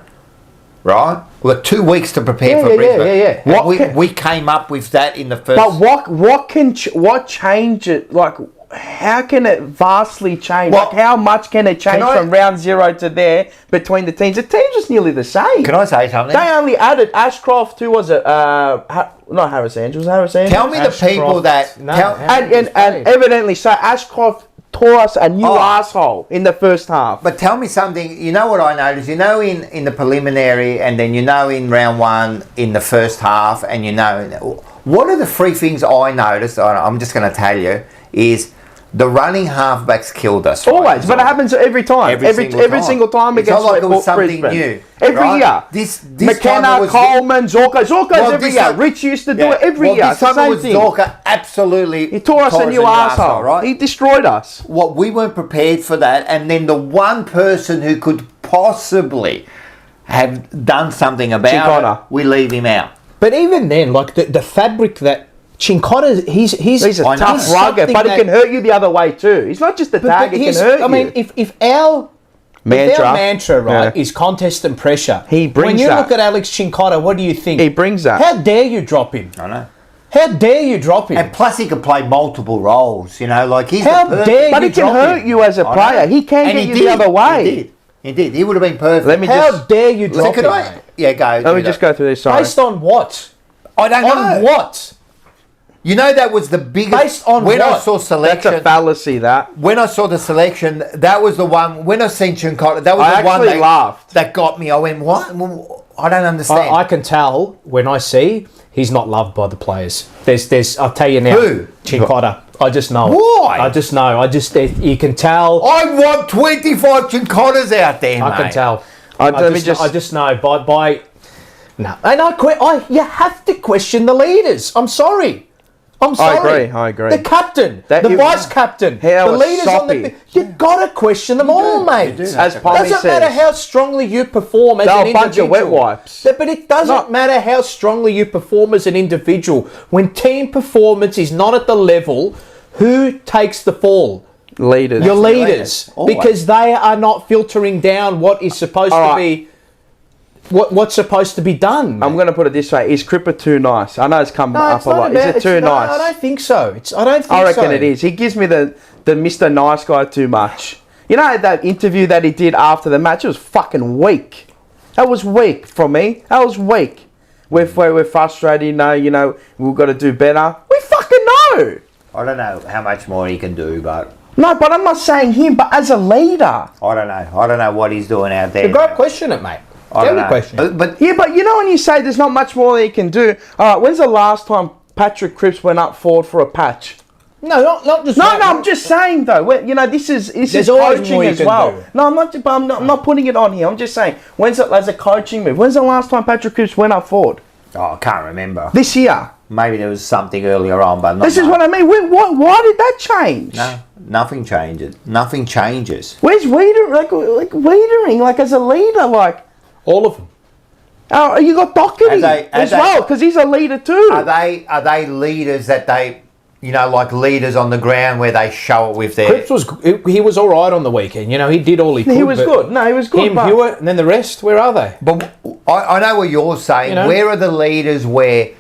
Right? We've got 2 weeks to prepare for Brisbane. Yeah. We came up with that in the first. But what change it? Like, how can it vastly change? Well, like, how much can it change from round 0 to there between the teams? The teams is nearly the same. Can I say something? They only added Ashcroft. Who was it? Not Harris Andrews. Harris Andrews. Tell me the people that. And evidently, so Ashcroft tore us a new asshole in the first half. But tell me something. You know what I noticed? You know, in the preliminary, and then you know in round 1 in the first half, and you know, what are the 3 things I noticed? I'm just going to tell you is. The running halfbacks killed us. Always, but it happens every time. Every single time it's against not like it was something Brisbane. new. Every year. This McKenna, Coleman, Zorko's every year. Rich used to do it every year. This time it was Zorko absolutely. He tore us a new arsehole, right? He destroyed us. What we weren't prepared for that, and then the one person who could possibly have done something about it, we leave him out. But even then, like the fabric that Cincotta, he's a tough rugger, but he can hurt you the other way too. He's not just a tag; he can hurt you. I mean, if our mantra is contest and pressure, he brings when you that. look at Alex Cincotta, what do you think? He brings that. How dare you drop him? I know. How dare you drop him? And plus, he can play multiple roles. You know, like he's How dare but you he can drop hurt him? you as a player. He can get you the other way. He did. He would have been perfect. How dare you drop him? Go. Let me just go through this. Sorry. Based on what? I don't know. On what? You know, that was the biggest. Based on when what? I saw selection, That's a fallacy. That when I saw the selection, that was the one. When I seen Cincotta, that was I the one actually laughed. that got me. I went, what? I don't understand. I can tell when I see he's not loved by the players. There's. I'll tell you now. Who? Chincotta. I just know. Why? I just know. You can tell. I want 25 Chincottas out there, mate. I can tell. I just know by. No, and you have to question the leaders. I'm sorry. I agree. The captain, the vice captain, the leaders on the. You got to question them all, mate. As Pommy doesn't matter how strongly you perform as an individual. They're a bunch of wet wipes. But it doesn't matter how strongly you perform as an individual. When team performance is not at the level, who takes the fall? Leaders. Your leaders, because they are not filtering down what is supposed to be. What's supposed to be done? I'm going to put it this way: is Cripper too nice? I know it's come up a lot. Is it too nice? I don't think so. I reckon it is. He gives me the Mr. Nice Guy too much. You know that interview that he did after the match? It was fucking weak. That was weak for me. That was weak. We're frustrated. You know, we've got to do better. We fucking know. I don't know how much more he can do, but... No, but I'm not saying him, but as a leader. I don't know what he's doing out there. You've got to question it, mate. But you know when you say there's not much more that he can do. All right, when's the last time Patrick Cripps went up forward for a patch? No, not just. No, I'm just saying though. This is coaching as well. Do. No, I'm not putting it on here. I'm just saying as a coaching move. When's the last time Patrick Cripps went up forward? Oh, I can't remember. This year. Maybe there was something earlier on, but not this is what I mean. Why did that change? No, nothing changes. Nothing changes. Where's Wiedering? Like Wiedering, like as a leader, like. All of them. Oh, you got Doherty as well, because he's a leader too. Are they leaders that they, like leaders on the ground where they show it with their... Cripps he was all right on the weekend. He did all he could. He was good. No, he was good. Him, Hewitt, and then the rest, where are they? But I know what you're saying. Where are the leaders where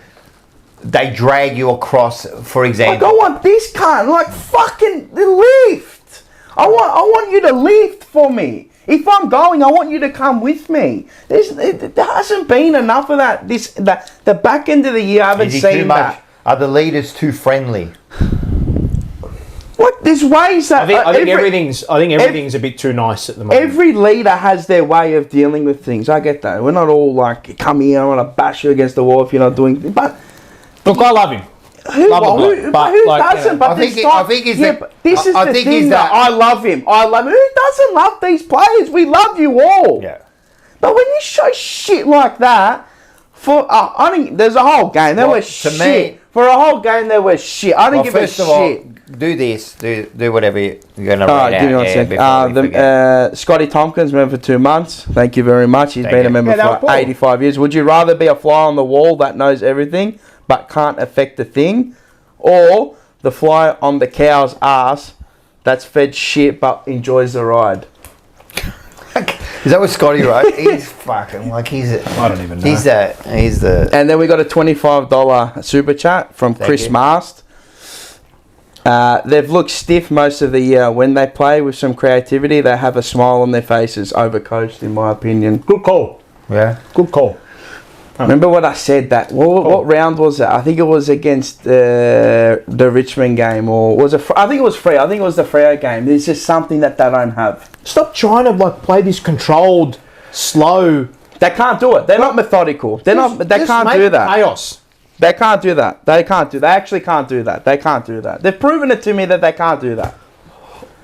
they drag you across, for example? Like, I want this kind, like fucking lift. I want you to lift for me. If I'm going, I want you to come with me. There hasn't been enough of that. The back end of the year, I haven't seen that. Are the leaders too friendly? What? There's ways that I think everything's a bit too nice at the moment. Every leader has their way of dealing with things. I get that. We're not all like, come here, I want to bash you against the wall if you're not doing things. But look, I love him. Who doesn't? But this is the thing that I love him. Who doesn't love these players? We love you all. Yeah. But when you show shit like that, I think there's a whole game. There was shit. For a whole game, there was shit. I didn't give a shit. First of all, do this. Do whatever you're going to write out. Give me 1 second. Scotty Tompkins, member for 2 months. Thank you very much. He's been a member for 85 years. Would you rather be a fly on the wall that knows everything but can't affect a thing, or the fly on the cow's ass that's fed shit but enjoys the ride? Is that what Scotty wrote? He's fucking I don't even know. He's the. And then we got a $25 super chat from Chris Mast. They've looked stiff most of the year. When they play with some creativity, they have a smile on their faces. Overcoached, in my opinion. Good call. Yeah. Good call. Remember what I said that? What round was it? I think it was against the Richmond game, or was it? I think it was Freo. I think it was the Freo game. There's just something that they don't have. Stop trying to play this controlled, slow. They can't do it. They're not methodical. They can't do that. Chaos. They can't do that. They actually can't do that. They can't do that. They've proven it to me that they can't do that.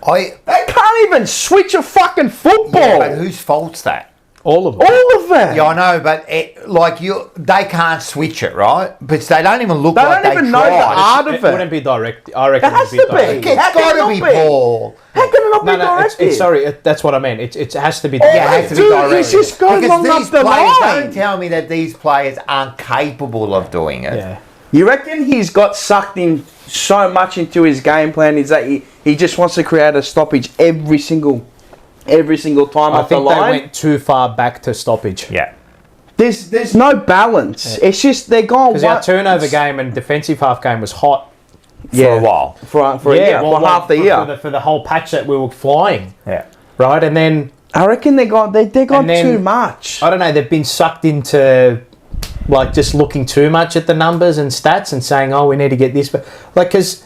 They can't even switch a fucking football. Yeah, but whose fault's that? All of them. All of them. Yeah, I know, but they can't switch it, right? But they don't even look like they tried. They don't even know the art of it. It wouldn't be direct. I reckon it has to be. It's got to be Paul. How can it not be directed? Sorry, that's what I meant. It has to be. It has to be directed. It's just going along up the line. Don't tell me that these players aren't capable of doing it. Yeah. You reckon he's got sucked in so much into his game plan is that he just wants to create a stoppage every single time off the line? I think they went too far back to stoppage. Yeah. There's no balance. Yeah. It's just they're gone. Because our turnover game and defensive half game was hot for a while. For half the year. For the whole patch that we were flying. Yeah. Right, and then... I reckon they got too much. I don't know, they've been sucked into... just looking too much at the numbers and stats and saying, we need to get this. But because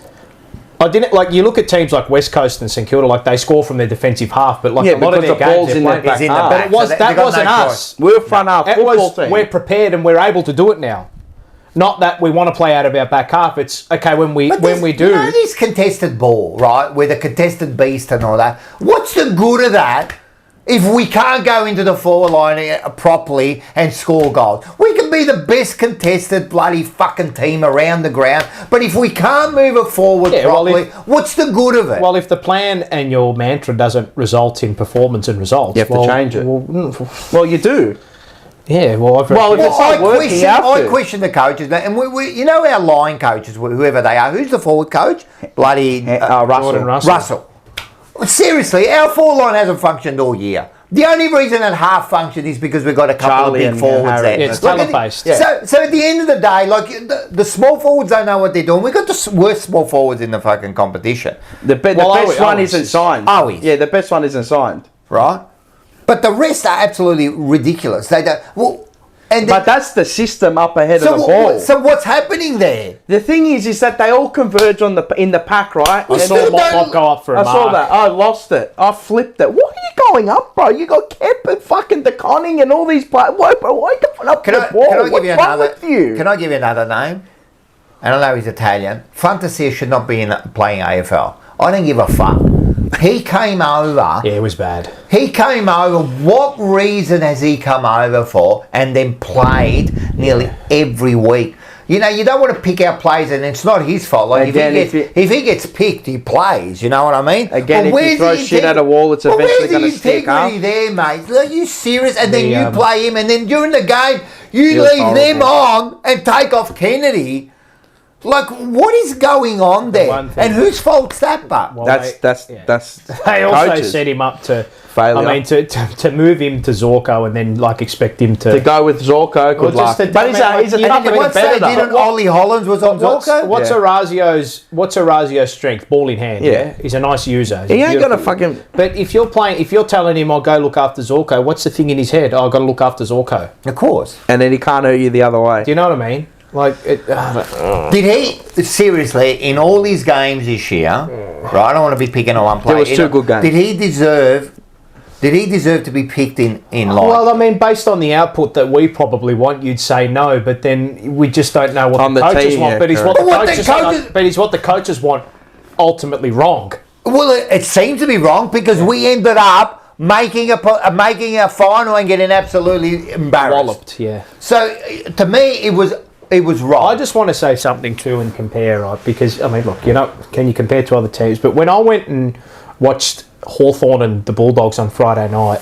I didn't like. You look at teams like West Coast and St Kilda, like they score from their defensive half, but like a lot of their games, in their back half. But it was that wasn't us. We're a front half football team. We're prepared and we're able to do it now. Not that we want to play out of our back half. It's okay when we do. You know, this contested ball, right, with a contested beast and all that. What's the good of that? If we can't go into the forward line properly and score goals, we can be the best contested bloody fucking team around the ground. But if we can't move it forward properly, what's the good of it? Well, if the plan and your mantra doesn't result in performance and results, you have to change it. Well, you do. Yeah, I question the coaches, and we you know our line coaches, whoever they are. Who's the forward coach? Bloody Russell. Seriously, our forward line hasn't functioned all year. The only reason it half functioned is because we've got a couple of big forwards there. Yeah, it's talent-based. So at the end of the day, like the small forwards don't know what they're doing. We've got the worst small forwards in the fucking competition. The best one isn't signed. Yeah, the best one isn't signed. Right? But the rest are absolutely ridiculous. They don't... But that's the system up ahead of the ball. So what's happening there? The thing is that they all converge in the pack, right? I saw Mop go up for a mark. I saw that. I lost it. I flipped it. What are you going up, bro? You got Kemp and fucking DeConning and all these players. Why, bro? Why are you going up the ball? What's wrong with you? Can I give you another name? I don't know he's Italian. Fantasia should not be playing AFL. I don't give a fuck. He came over. Yeah, it was bad. He came over. What reason has he come over for and then played nearly every week? You know, you don't want to pick out players and it's not his fault. Like again, if he gets picked, he plays. You know what I mean? Again, if you throw shit at a wall, it's eventually going to stick up. Where's the integrity there, mate? Are you serious? And then you play him and then during the game, you leave them on and take off Kennedy. Like, what is going on there? And whose fault's that, but? Well, that's they also coaches. set him up to failure. I mean, to move him to Zorko and then like expect him to go with Zorko. Good luck. But he's a better. Ollie Hollands was on Zorko. What's Orazio's strength? Ball in hand. Yeah, he's a nice user. He ain't gonna fucking. But if you're telling him, "I'll go look after Zorko," what's the thing in his head? Oh, I've got to look after Zorko. Of course. And then he can't hurt you the other way. Do you know what I mean? Like, did he seriously in all these games this year? Right, I don't want to be picking on one player. There was two good games. Did he deserve to be picked in line? Well, I mean, based on the output that we probably want, you'd say no. But then we just don't know what the coaches want. But he's what the coaches want. Ultimately, wrong. Well, it seems to be wrong because we ended up making a final and getting absolutely embarrassed. Walloped, yeah. So to me, it was wrong. I just want to say something too and compare, right? Because, I mean, look, can you compare to other teams? But when I went and watched Hawthorn and the Bulldogs on Friday night,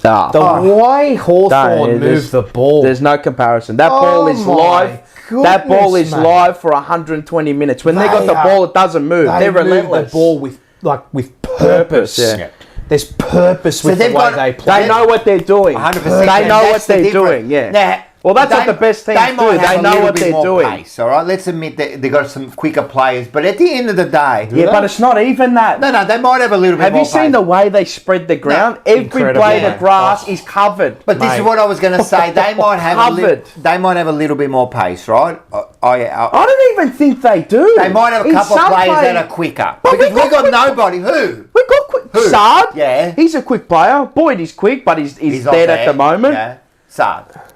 the way Hawthorn moved the ball. There's no comparison. That ball is live. That ball is live for 120 minutes. When they got the ball, it doesn't move. They're relentless. The ball with purpose. Yeah. There's purpose with the way they play. They know what they're doing. 100%. They know what they're doing, yeah. Now, well, that's what the best teams do. They know what they're doing. Pace, all right, let's admit that they got some quicker players, but at the end of the day, but it's not even that. No, they might have a little bit. Have you seen the way they spread the ground? Every blade of grass is covered. But this is what I was going to say. They might have a little bit more pace, right? I don't even think they do. They might have a couple of players that are quicker. Because we've got nobody. Who? We've got quick. Sard. Yeah. He's a quick player. Boyd is quick, but he's dead at the moment. Yeah.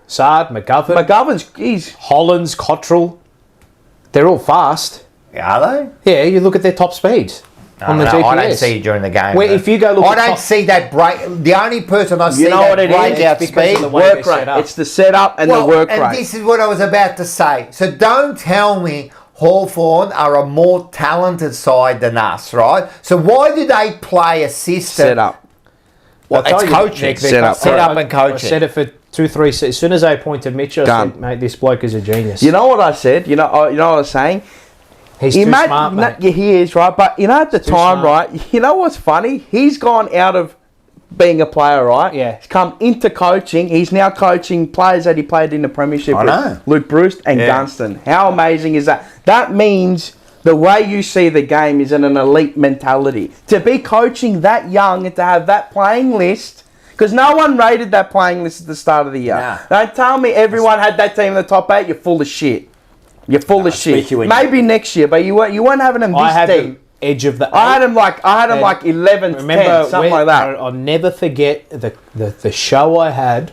Sard, he's Hollands, Cottrell. They're all fast. Are they? Yeah, you look at their top speeds on the GPS. I don't see it during the game. If you go look, I don't see that break. The only person I see that breaks out speed, work rate. It's the setup and the work rate. And this is what I was about to say. So don't tell me Hawthorn are a more talented side than us, right? So why do they play a system? Set up. Well, it's coaching. Set up and coaching. I said it for 2-3 seconds. As soon as they appointed Mitchell, I said, mate, this bloke is a genius. You know what I said? You know what I was saying? He's too smart, mate. Yeah, he is, right? But, at the time, right, you know what's funny? He's gone out of being a player, right? Yeah. He's come into coaching. He's now coaching players that he played in the Premiership with Luke Bruce and Gunston. How amazing is that? That means the way you see the game is in an elite mentality. To be coaching that young and to have that playing list, because no one rated that playing list at the start of the year. Nah. Don't tell me everyone had that team in the top 8. You're full of shit. You're full of shit. Maybe next year, but you weren't having them this deep. Edge of the 8. I had them like 11, 10, something like that. I'll never forget the show I had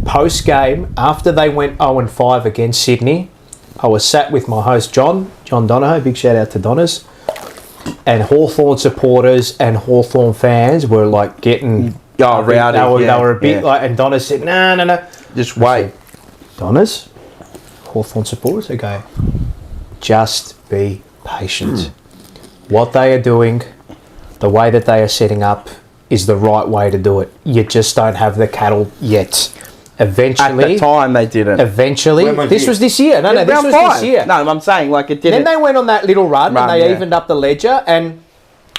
post game after they went 0-5 against Sydney. I was sat with my host John Donohoe. Big shout out to Donners. And Hawthorn supporters and Hawthorn fans were like getting rowdy. They were a bit like, and Donners said, no. Just wait. Donners, Hawthorn supporters, okay, just be patient. What they are doing, the way that they are setting up, is the right way to do it. You just don't have the cattle yet. Eventually, at the time they didn't. Eventually, this was this year. No, this was this year. No, I'm saying like it didn't. Then they went on that little run and they evened up the ledger. And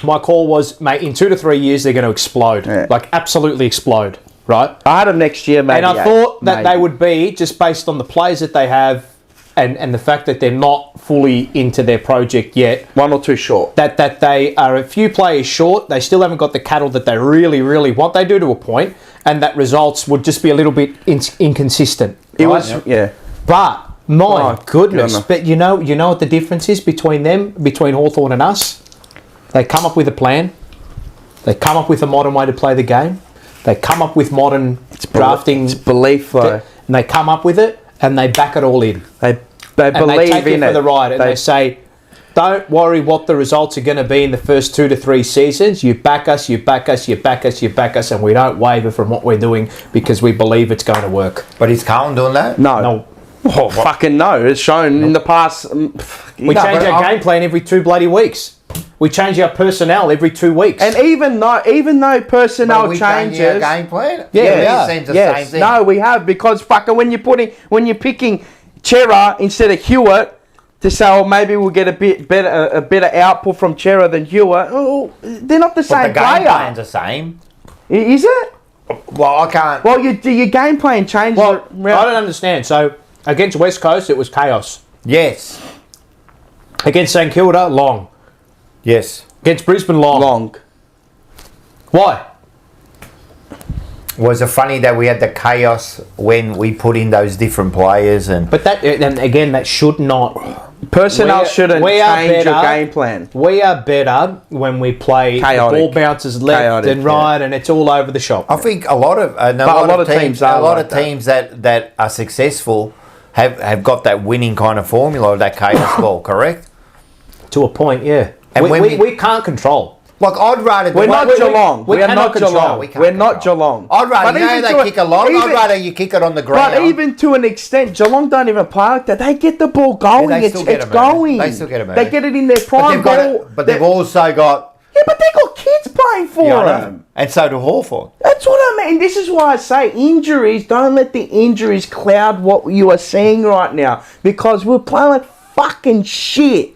my call was, mate, in 2 to 3 years they're going to explode, like absolutely explode, right? I had them next year, maybe. And I thought that they would be, just based on the players that they have and the fact that they're not fully into their project yet. 1 or 2 short. That they are a few players short. They still haven't got the cattle that they really, really want. They do to a point, and that results would just be a little bit inconsistent. It was, yeah. But, my goodness. But you know what the difference is between them, between Hawthorn and us? They come up with a plan. They come up with a modern way to play the game. They come up with modern drafting. It's belief, though. And they come up with it, and they back it all in. They believe take in it for the ride, and they say, don't worry what the results are going to be in the first 2 to 3 seasons. You back us, you back us, you back us, you back us, and we don't waver from what we're doing because we believe it's going to work. But is Carlton doing that? No. Oh, fucking no. It's shown in the past. We change our game plan every 2 bloody weeks. We change our personnel every 2 weeks. And even though personnel changes, our game plan. Same thing. No, we have, because fucking when you're picking Chera instead of Hewitt to say, oh, maybe we'll get a better output from Chera than Hewitt. Oh, they're not the same player. The game plan's the same. Is it? Well, I can't. Well, your game plan changes. Well, I don't understand. So against West Coast, it was chaos. Yes. Against St Kilda, long. Yes. Against Brisbane, long. Why? Was it funny that we had the chaos when we put in those different players But that should not. Personnel shouldn't change your game plan. We are better when we play chaotic. The ball bounces left and right, and it's all over the shop. I think a lot of teams that are successful have got that winning kind of formula, that chaos ball, correct? To a point, yeah. And we can't control. Like, I'd rather... We're not Geelong. We're not Geelong. We're not Geelong. I'd rather, they kick a lot. I'd rather you kick it on the ground. But even to an extent, Geelong don't even play like that. They get the ball going. Yeah, it's going. They still get it, man. They get it in their prime ball. But they've also got... Yeah, but they've got kids playing for them. And so do Hawthorn. That's what I mean. This is why I say injuries, don't let the injuries cloud what you are seeing right now. Because we're playing like fucking shit.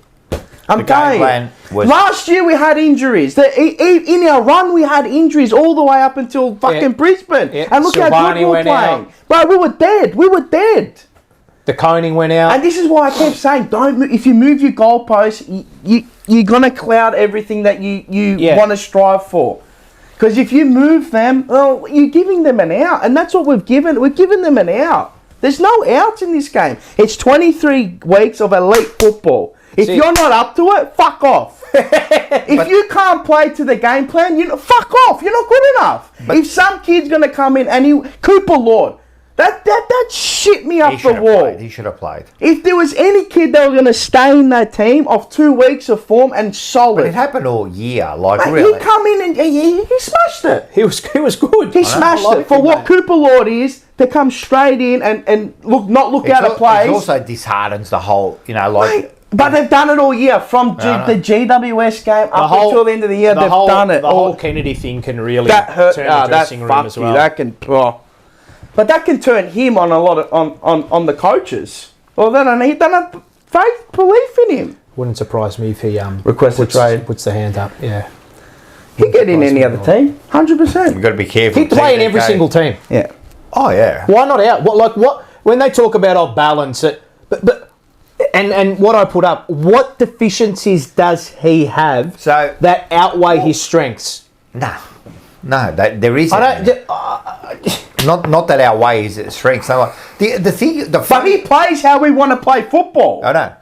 I'm telling you. Last year we had injuries. In our run we had injuries all the way up until fucking Brisbane. Yeah. And look how good we were playing. Bro, we were dead. The coning went out. And this is why I kept saying, don't move. If you move your goalposts, you're going to cloud everything that you want to strive for. Because if you move them, you're giving them an out. And that's what we've given. We've given them an out. There's no outs in this game. It's 23 weeks of elite football. If you're not up to it, fuck off. If you can't play to the game plan, fuck off. You're not good enough. If some kid's going to come in and Cooper Lord, that shit me up the wall. He should have played. If there was any kid that was going to stay in that team of 2 weeks of form and solid. But it happened all year. Really. He come in and he smashed it. He was good. He smashed it. For what Cooper Lord is, to come straight in and not look out of place. It also disheartens the whole, But they've done it all year. From the GWS game up until the end of the year, they've done it. The whole Kennedy thing can really turn the dressing room as well. But that can turn him on a lot of on the coaches. Well, they don't have faith, belief in him. Wouldn't surprise me if he requests a trade, puts the hand up. Yeah, he'd get in any other team, 100%. You've got to be careful. He'd play in every single team. Yeah. Oh yeah. Why not out? What when they talk about balance it, but. And what I put up, what deficiencies does he have that outweigh his strengths? No, there isn't. Not that our way is strength. So like, but he plays how we want to play football. I know.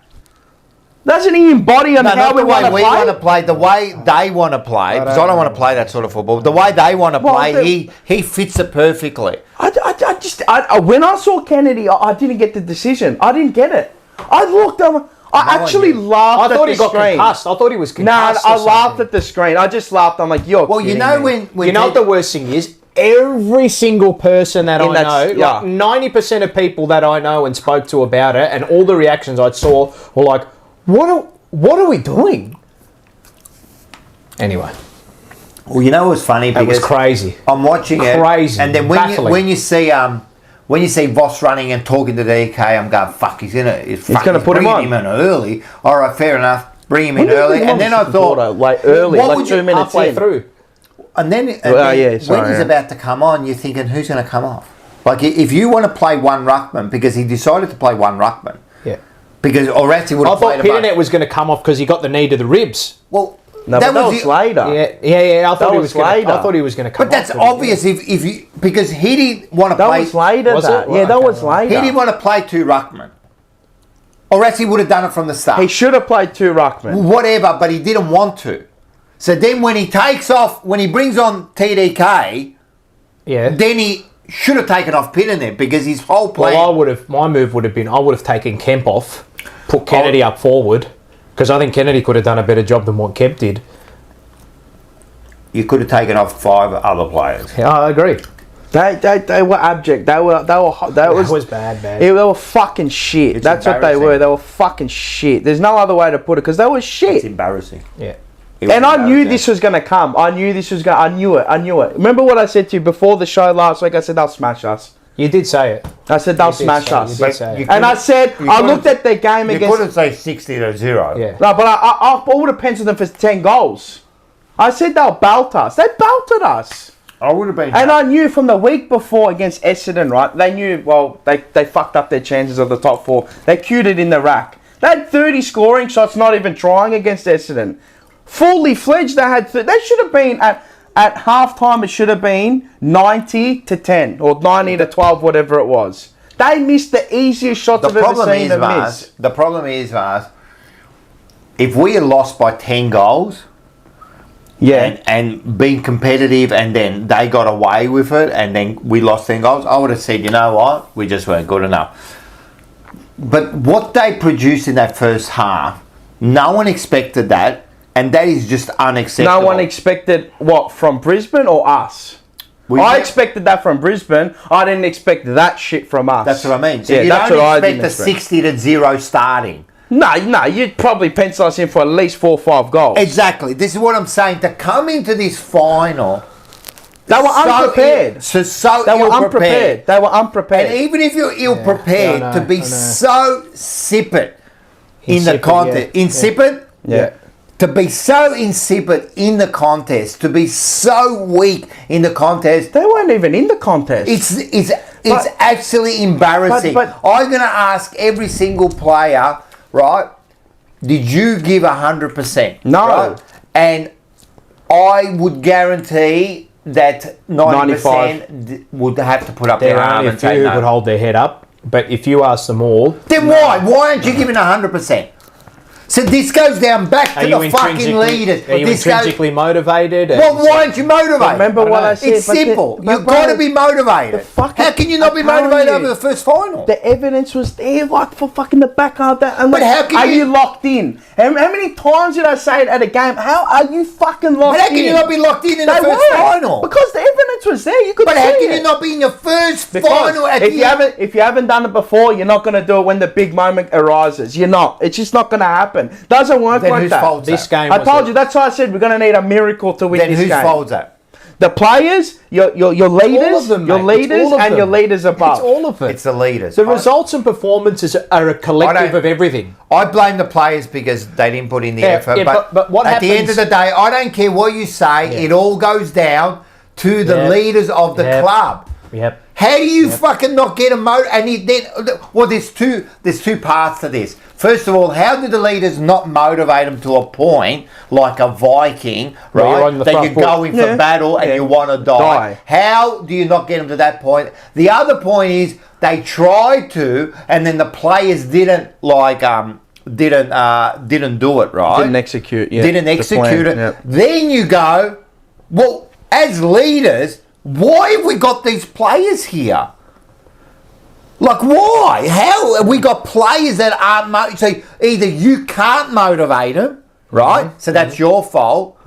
Doesn't he embody on how we want to play? Want to play, the way they want to play, because I don't want to play that sort of football. The way they want to play, he fits it perfectly. When I saw Kennedy, I didn't get the decision. I didn't get it. I looked at I actually laughed at the screen. I thought he got concussed. I thought he was concussed. I laughed at the screen. I just laughed. I'm like, you're Well, you know when you know what the worst thing is? Every single person that I know, like 90% of people that I know and spoke to about it, and all the reactions I saw were like, what are we doing? Anyway. Well, you know what's funny? Because it was crazy. I'm watching it. Crazy. And then when you see Voss running and talking to DK, I'm going, fuck, he's gonna put him in early. All right, fair enough. Bring him in early. And then I thought, like 2 minutes halfway through. And then, when he's about to come on, you're thinking, who's going to come off? Like, if you want to play one ruckman, because he decided to play one ruckman. Yeah. Because Orati would have played I thought Pitternet was going to come off because he got the knee to the ribs. Well, no, that was later. Yeah. I thought he was going to come off. But that's obvious if you... Because he didn't want to play... That was later, that was later. He didn't want to play 2 ruckman. Orati would have done it from the start. He should have played 2 ruckman. Whatever, but he didn't want to. So then when he takes off, when he brings on TDK, then he should have taken off Pitternet because his whole play... Well, my move would have been, I would have taken Kemp off, put Kennedy up forward, because I think Kennedy could have done a better job than what Kemp did. You could have taken off 5 other players. Yeah, I agree. They were abject. That was bad. They were fucking shit. That's what they were. They were fucking shit. There's no other way to put it because they were shit. It's embarrassing. Yeah. And I knew this was going to come. I knew it. Remember what I said to you before the show last week? I said they'll smash us. You did say it. I said they'll smash us. You did say it. And I said, I looked at their game against... You couldn't say 60-0. Yeah. No, but I would have penciled them for 10 goals. I said they'll belt us. They belted us. I would have been... And I knew from the week before against Essendon, right? They knew, they fucked up their chances of the top 4. They queued it in the rack. They had 30 scoring shots, not even trying against Essendon. Fully fledged, they should have been at halftime. It should have been 90-10 or 90-12, whatever it was. They missed the easiest shots I've ever seen them miss. The problem is, Vaz, if we had lost by 10 goals, and been competitive, and then they got away with it, and then we lost 10 goals, I would have said, you know what, we just weren't good enough. But what they produced in that first half, no one expected that. And that is just unacceptable. No one expected what, from Brisbane or us? I expected that from Brisbane. I didn't expect that shit from us. That's what I mean. So you don't expect the 60-0 starting. No, you'd probably pencil us in for at least 4 or 5 goals. Exactly. This is what I'm saying. To come into this final... They were unprepared. They were unprepared. They were unprepared. And even if you're ill-prepared, to be so insipid in the contest. Insipid? Yeah. To be so insipid in the contest, to be so weak in the contest. They weren't even in the contest. It's actually embarrassing. But I'm going to ask every single player, right, did you give 100%? No. Right? And I would guarantee that 90% would have to put up their arm and say no. Would hold their head up. But if you ask them all... Then why? Why aren't you giving 100%? So this goes down back to the fucking leaders. Are you intrinsically motivated? Well, why aren't you motivated? Remember what I said? It's simple. You've got to be motivated. How can you not be motivated over the first final? The evidence was there, like, for fucking the back of that. But how can are you locked in? How many times did I say it at a game? How are you fucking locked in? But how can you not be locked in the first final? Because the evidence was there. You could see it. But how can you not be in your first final? If you haven't done it before, you're not going to do it when the big moment arises. You're not. It's just not going to happen. Doesn't work then like whose that. Fault's this that? game. I told you. That's why I said we're going to need a miracle to win this game. Then whose fault's that? The players, your leaders, and your leaders above. It's all of it. It's the leaders. The results and performances are a collective of everything. I blame the players because they didn't put in the effort. Yeah, but what at the end of the day, I don't care what you say. It all goes down to the leaders of the club. Yep. How do you fucking not get a well, there's two parts to this. First of all, how do the leaders not motivate them to a point like a Viking, right? That you're going for battle and you want to die. How do you not get them to that point? The other point is they tried to, and then the players didn't do it, right? Didn't execute. Yeah, didn't execute it. Yep. Then you go, well, as leaders, why have we got these players here? Like, why? How have we got players that aren't so either you can't motivate them, right? So that's your fault.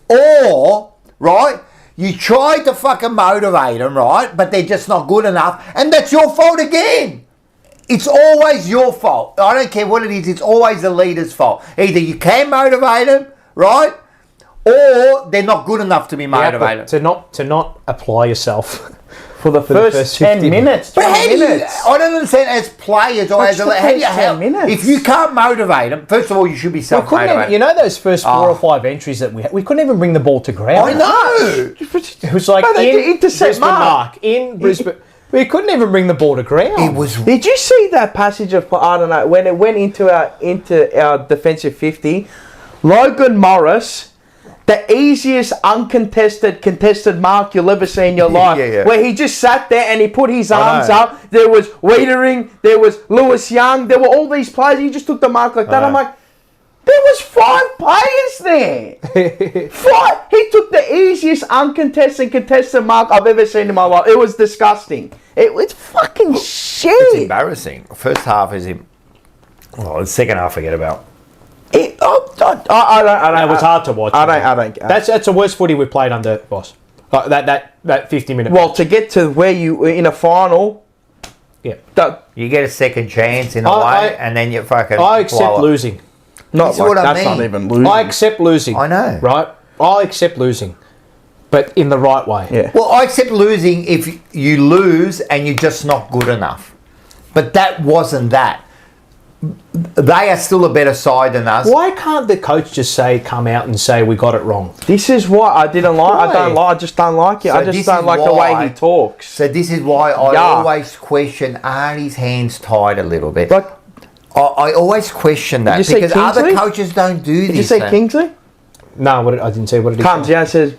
Or, right, you tried to fucking motivate them, right? But they're just not good enough. And that's your fault again. It's always your fault. I don't care what it is. It's always the leader's fault. Either you can motivate them, right? Or they're not good enough to be motivated. To not apply yourself. For the first 10 minutes, 20 minutes. I don't understand as players or as a minutes. If you can't motivate them, first of all, you should be self-motivated. You know those first 4 or 5 entries that we had? We couldn't even bring the ball to ground. I know. It was like intercept Mark. In Brisbane. We couldn't even bring the ball to ground. It was. Did you see that passage of, I don't know, when it went into our defensive 50, Logan Morris, the easiest contested mark you'll ever see in your life. Where he just sat there and he put his arms up. There was Wiedering, there was Lewis Young, there were all these players. He just took the mark like that. I'm like, there was 5 players there. 5. He took the easiest contested mark I've ever seen in my life. It was disgusting. It was fucking shit. It's embarrassing. First half is him. Well, the second half, forget about. It was hard to watch. I don't. That's the worst footy we've played under Boss. That 50-minute. Well, to get to where you in a final, you get a second chance in a way, and then you fucking. I accept losing. That's not even losing. I accept losing. I know, right? I accept losing, but in the right way. Yeah. Well, I accept losing if you lose and you're just not good enough, but that wasn't that. They are still a better side than us. Why can't the coach just come out and say we got it wrong? This is what I didn't like. I just don't like it. I just don't like the way he talks. So this is why I always question, are his hands tied a little bit? Like, I always question that because other coaches don't do this. Did you say Kingsley? No, I didn't say. What did he comes out and says,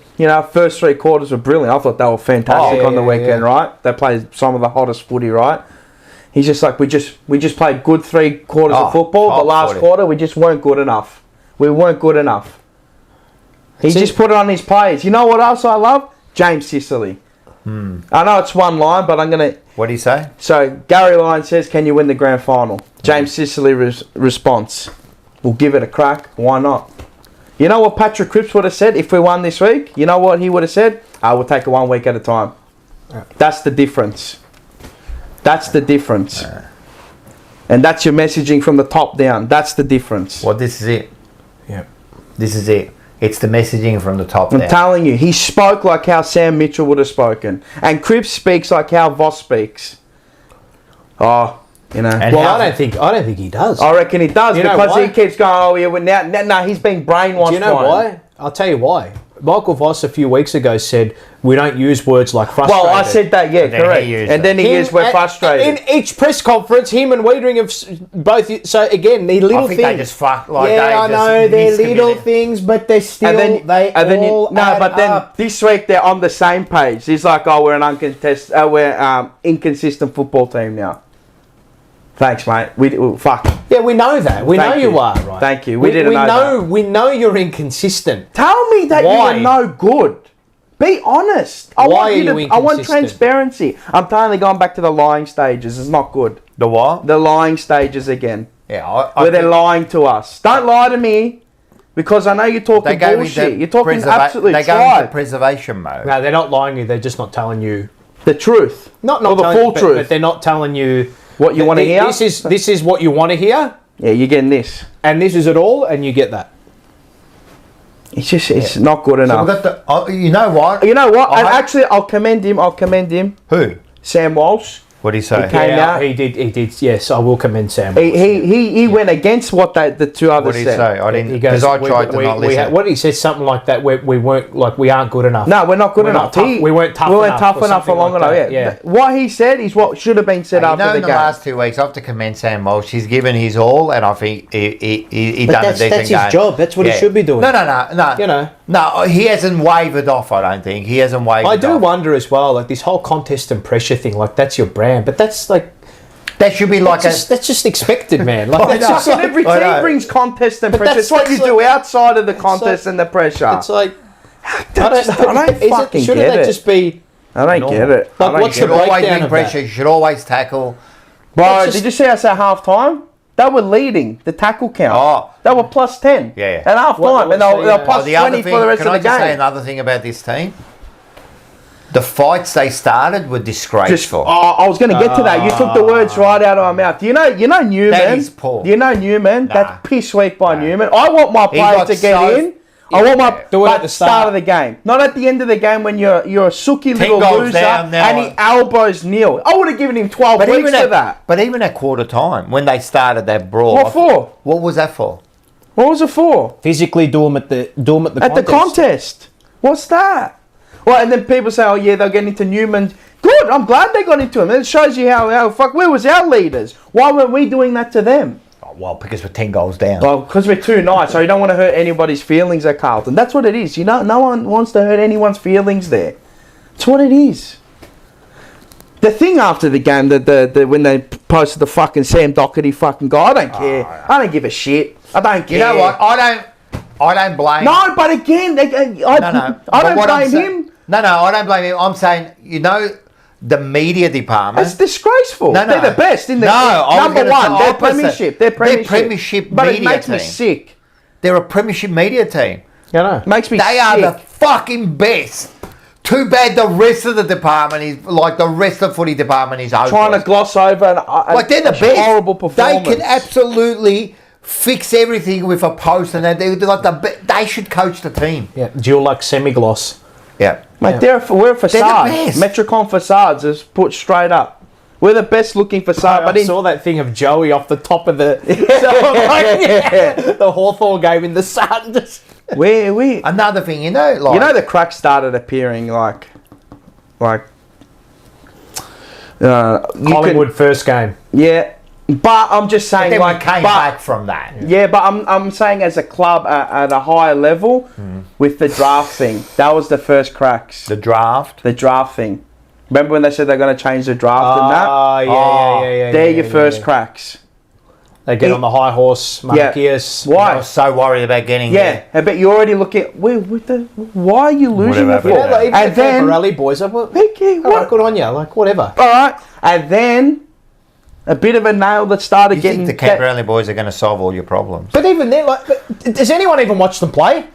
first 3 quarters were brilliant. I thought they were fantastic on the weekend, right? They played some of the hottest footy, right? He's just like, we just played good 3 quarters of football, but last quarter we just weren't good enough. We weren't good enough. He just put it on his players. You know what else I love? James Sicily. I know it's one line, but I'm going to... What do you say? So, Gary Lyon says, can you win the grand final? James Sicily response, we'll give it a crack. Why not? You know what Patrick Cripps would have said if we won this week? You know what he would have said? We'll take it 1 week at a time. That's the difference. That's the difference. And that's your messaging from the top down. That's the difference. Well, this is it. Yeah. This is it. It's the messaging from the top down. I'm telling you, he spoke like how Sam Mitchell would have spoken. And Cripps speaks like how Voss speaks. And I don't think he does. I reckon he does because he keeps going, now he's being brainwashed. Do you know why? I'll tell you why. Michael Voss a few weeks ago said we don't use words like frustrated. Well, I said that, correct. And then he used we're frustrated. In each press conference, him and Wiedering have both. So again, the little things. They just fuck like I know they're little things, but they're still then this week they're on the same page. He's like, we're an inconsistent football team now. Thanks, mate. Fuck. Yeah, we know that. We know you are, right? Thank you. We didn't know that. We know you're inconsistent. Tell me that you're no good. Be honest. I want transparency. I'm totally going back to the lying stages. It's not good. The what? The lying stages again. Yeah, where they're lying to us. Don't lie to me. Because I know you're talking bullshit. You're talking absolutely They go into preservation mode. No, they're not lying to you. They're just not telling you the truth. Not the full truth. But they're not telling you what you want to hear. This is what you want to hear. Yeah, you're getting this. And this is it all, and you get that. It's not good enough. So you know what? And actually, I'll commend him. Who? Sam Walsh. What did he say? He came out. He did. Yes, I will commend Sam. He went against what the two others What did he said. say? I didn't, because I tried to not listen. What he said, something like that. We weren't like we aren't good enough. No, we're not good enough. We weren't tough enough for long enough. Yeah. What he said is what should have been said after the game. In the last 2 weeks, I have to commend Sam Walsh. He's given his all, and I think he done a decent game. That's his job. That's what he should be doing. No. You know. No, he hasn't wavered off, I don't think. He hasn't wavered off. I do wonder as well, like this whole contest and pressure thing, like that's your brand. But that's like... That should be like that's just expected, man. Like, that's just like, every team brings contest and pressure. It's what you do outside of the contest and the pressure. It's like... I don't fucking get it. Just be... I don't get it. Like, what's the breakdown of pressure? that? You should always tackle. Bro, did you see us at half time? They were leading the tackle count. Oh. They were plus 10 at half time. And they were plus 20 for the rest of the game. Can I just say another thing about this team? The fights they started were disgraceful. I was going to get to that. You took the words right out of my mouth. You know Newman? That is poor. You know Newman? Nah. That's piss weak by Newman. I want my players to get in. I want my do it at the start of the game, not at the end of the game when you're a sooky little loser and he elbows Neil. I would have given him 12 weeks for that. But even at quarter time, when they started that brawl, what for? What was that for? What was it for? Physically do them at the contest. What's that? Well, and then people say, "Oh yeah, they'll get into Newman." Good. I'm glad they got into him. It shows you how where was our leaders? Why weren't we doing that to them? Well, because we're 10 goals down. Well, because we're too nice, so you don't want to hurt anybody's feelings at Carlton. That's what it is. You know, no one wants to hurt anyone's feelings there. It's what it is. The thing after the game, the when they posted the fucking Sam Doherty fucking guy, I don't care. I don't give a shit. I don't care. You know what? I don't blame. No, but again, I don't blame him. No, I don't blame him. I'm saying, the media department. It's disgraceful. No. They're the best in the number one. They're premiership. They're premiership. But it makes me sick. They're a premiership media team. Makes me sick. They are the fucking best. Too bad the rest of the department is like the rest of the footy department is over. Trying to gloss over and like they're the best. Horrible performance. They can absolutely fix everything with a post, and they should coach the team. Yeah, dual like semi-gloss. Yeah. Mate, we're a facade. Metricon facades is put straight up. We're the best looking facade. I saw that thing of Joey off the top of the the Hawthorn game in the sun. We another thing, the cracks started appearing Collingwood first game. Yeah. But I'm just saying, we came back from that. Yeah, but I'm saying as a club at a higher level with the draft thing, that was the first cracks. The draft thing. Remember when they said they're going to change the draft and that? Oh, yeah. They're your first cracks. They get on the high horse, Marquez. Why? I was so worried about getting there. Yeah, but you're already looking at, why are you losing it for? And then... Camperelli boys, what? Good on you, like, whatever. All right, and then... A bit of a nail that started getting... The Camperelli boys are going to solve all your problems. But even then, does anyone even watch them play?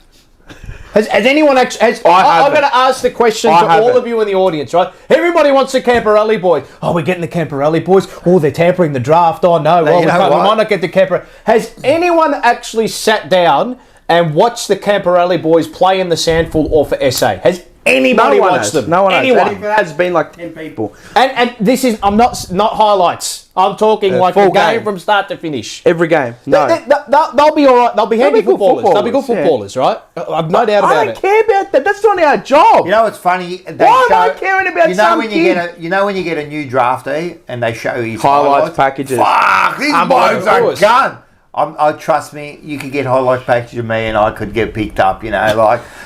Has anyone actually... I'm going to ask the question to all of you in the audience, right? Everybody wants the Camperelli boys. Oh, we're getting the Camperelli boys. Oh, they're tampering the draft. Oh, no. Well, we might not get the Camperelli. Has anyone actually sat down and watched the Camperelli boys play in the Sandful or for SA? Has anybody watched them? No one has. Anyone has been like 10 people. And this is... I'm not highlights. I'm talking like a game from start to finish. Every game. No. They'll be all right. They'll be handy footballers. They'll be good footballers, right? I've no doubt about it. I don't care about that. That's not our job. You know what's funny? Why am I caring about some kid? You know when you get a new draftee and they show you highlights packages. Fuck, these blokes are gun. Trust me, you could get highlights package of me and I could get picked up,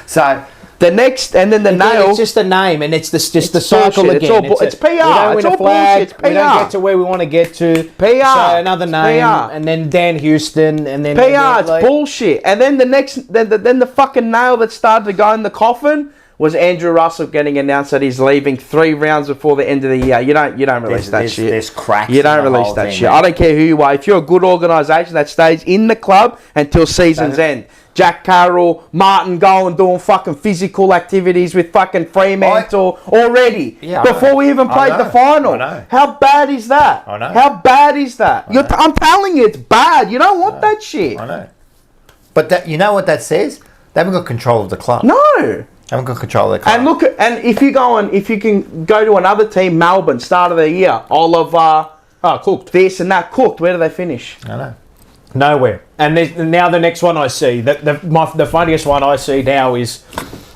so... The next, and then the nail. It's just a name, and it's just the cycle again. It's PR. We don't win a flag. It's PR. We don't get to where we want to get to. PR. So another name, and then Dan Houston, and then PR. It's bullshit. And then the next, then the fucking nail that started to go in the coffin was Andrew Russell getting announced that he's leaving 3 rounds before the end of the year. You don't release that shit. There's cracks. You don't release that shit. I don't care who you are. If you're a good organisation that stays in the club until season's end. Jack Carroll, Martin going doing fucking physical activities with fucking Fremantle already. Yeah, before we even played the final. How bad is that? I know. How bad is that? I'm telling you, it's bad. You don't want that shit. I know. But you know what that says? They haven't got control of the club. No. Haven't got control of their club. And look, and if you can go to another team, Melbourne, start of the year, Oliver, cooked. this and that, cooked. Where do they finish? I know. Nowhere. And now the next one I see, the funniest one I see now is,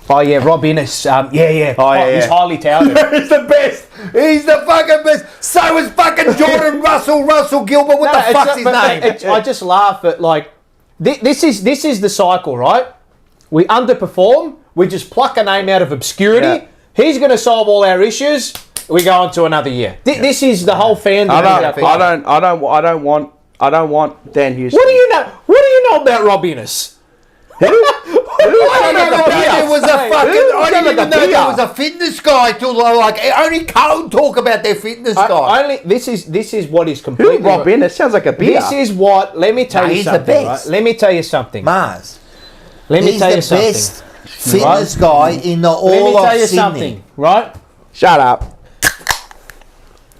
Rob Innes. He's highly touted. He's the best. He's the fucking best. So is fucking Jordan Russell Gilbert. What the fuck's his name? I just laugh at, like, this is the cycle, right? We underperform. We just pluck a name out of obscurity. Yeah. He's going to solve all our issues. We go on to another year. This is the whole fandom. I don't want Dan Houston. What do you know? What do you know about Rob Innes? I didn't even know there was a fitness guy till only Carlton talk about their fitness guy. This is what is completely. Who, Rob Innes? Sounds like a beer. This is what. Let me tell you something. Right? Let me tell you something. Mars. Let me tell you something. Best fitness guy in the all of Sydney. Let me tell you something. Right? Shut up.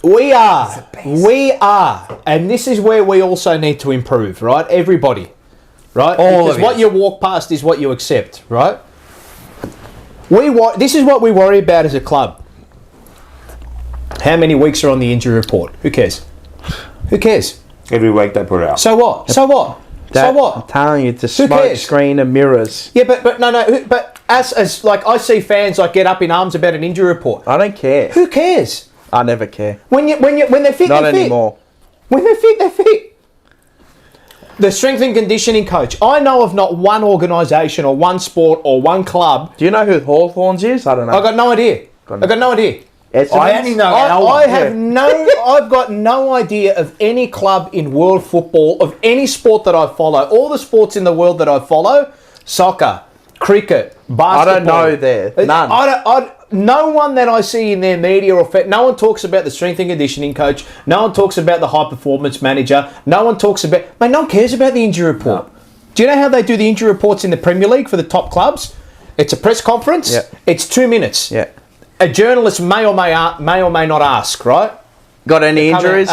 We are, and this is where we also need to improve, right? Everybody, right? Because what you walk past is what you accept, right? This is what we worry about as a club. How many weeks are on the injury report? Who cares? Who cares? Every week they put it out. So what? So what? I'm telling you, it's a smoke screen and mirrors. Yeah, but no. But as like I see fans like get up in arms about an injury report. I don't care. Who cares? I never care. When they're fit, not they're fit. Anymore. When they're fit, they're fit. The strength and conditioning coach. I know of not one organisation or one sport or one club. Do you know who Hawthorns is? I don't know. I got no idea. I got no idea. I only know I've got no idea of any club in world football, of any sport that I follow. All the sports in the world that I follow, soccer, cricket, basketball. I don't know there. None. No one that I see in their media no one talks about the strength and conditioning coach. No one talks about the high performance manager. No one talks about... Mate, no one cares about the injury report. No. Do you know how they do the injury reports in the Premier League for the top clubs? It's a press conference. Yeah. It's 2 minutes. Yeah. A journalist may or may not ask, right? Got any injuries?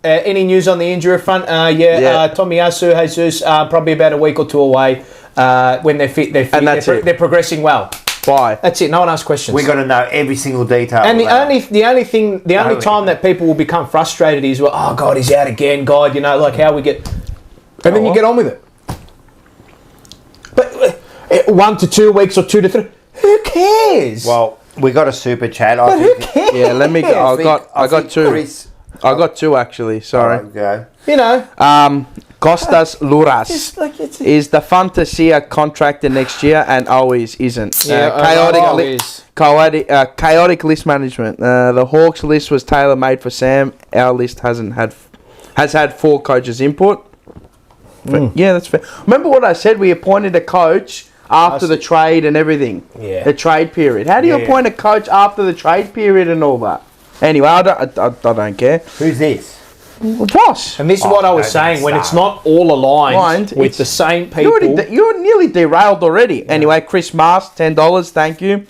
Any news on the injury front? Tomiyasu, Jesus, probably about a week or two away. When they're fit, and that's it. They're progressing well. Why? That's it. No one asks questions. We got to know every single detail. And the only time that people will become frustrated is, well, oh God, he's out again. God, like how we get, and then you get on with it. But 1 to 2 weeks or 2 to 3, who cares? Well, we got a super chat. But who cares? Yeah, let me go. I got two. I got two actually. Sorry. Okay. Costas Luras is the Fantasia contracted next year and always isn't. Chaotic list management. The Hawks list was tailor made for Sam. Our list has had 4 coaches input. But yeah, that's fair. Remember what I said? We appointed a coach after the trade and everything. Yeah. The trade period. How do you appoint a coach after the trade period and all that? Anyway, I don't care. Who's this? Voss. And this is what I was saying, when it's not all aligned with the same people. You're nearly derailed already. Yeah. Anyway, Chris Mast, $10, thank you.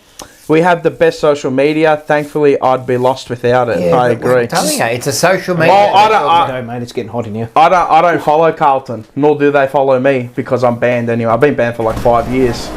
We have the best social media. Thankfully, I'd be lost without it. I agree. I'm telling you, it's a social media. Well, mate, it's getting hot in here. I don't follow Carlton, nor do they follow me, because I'm banned anyway. I've been banned for like 5 years.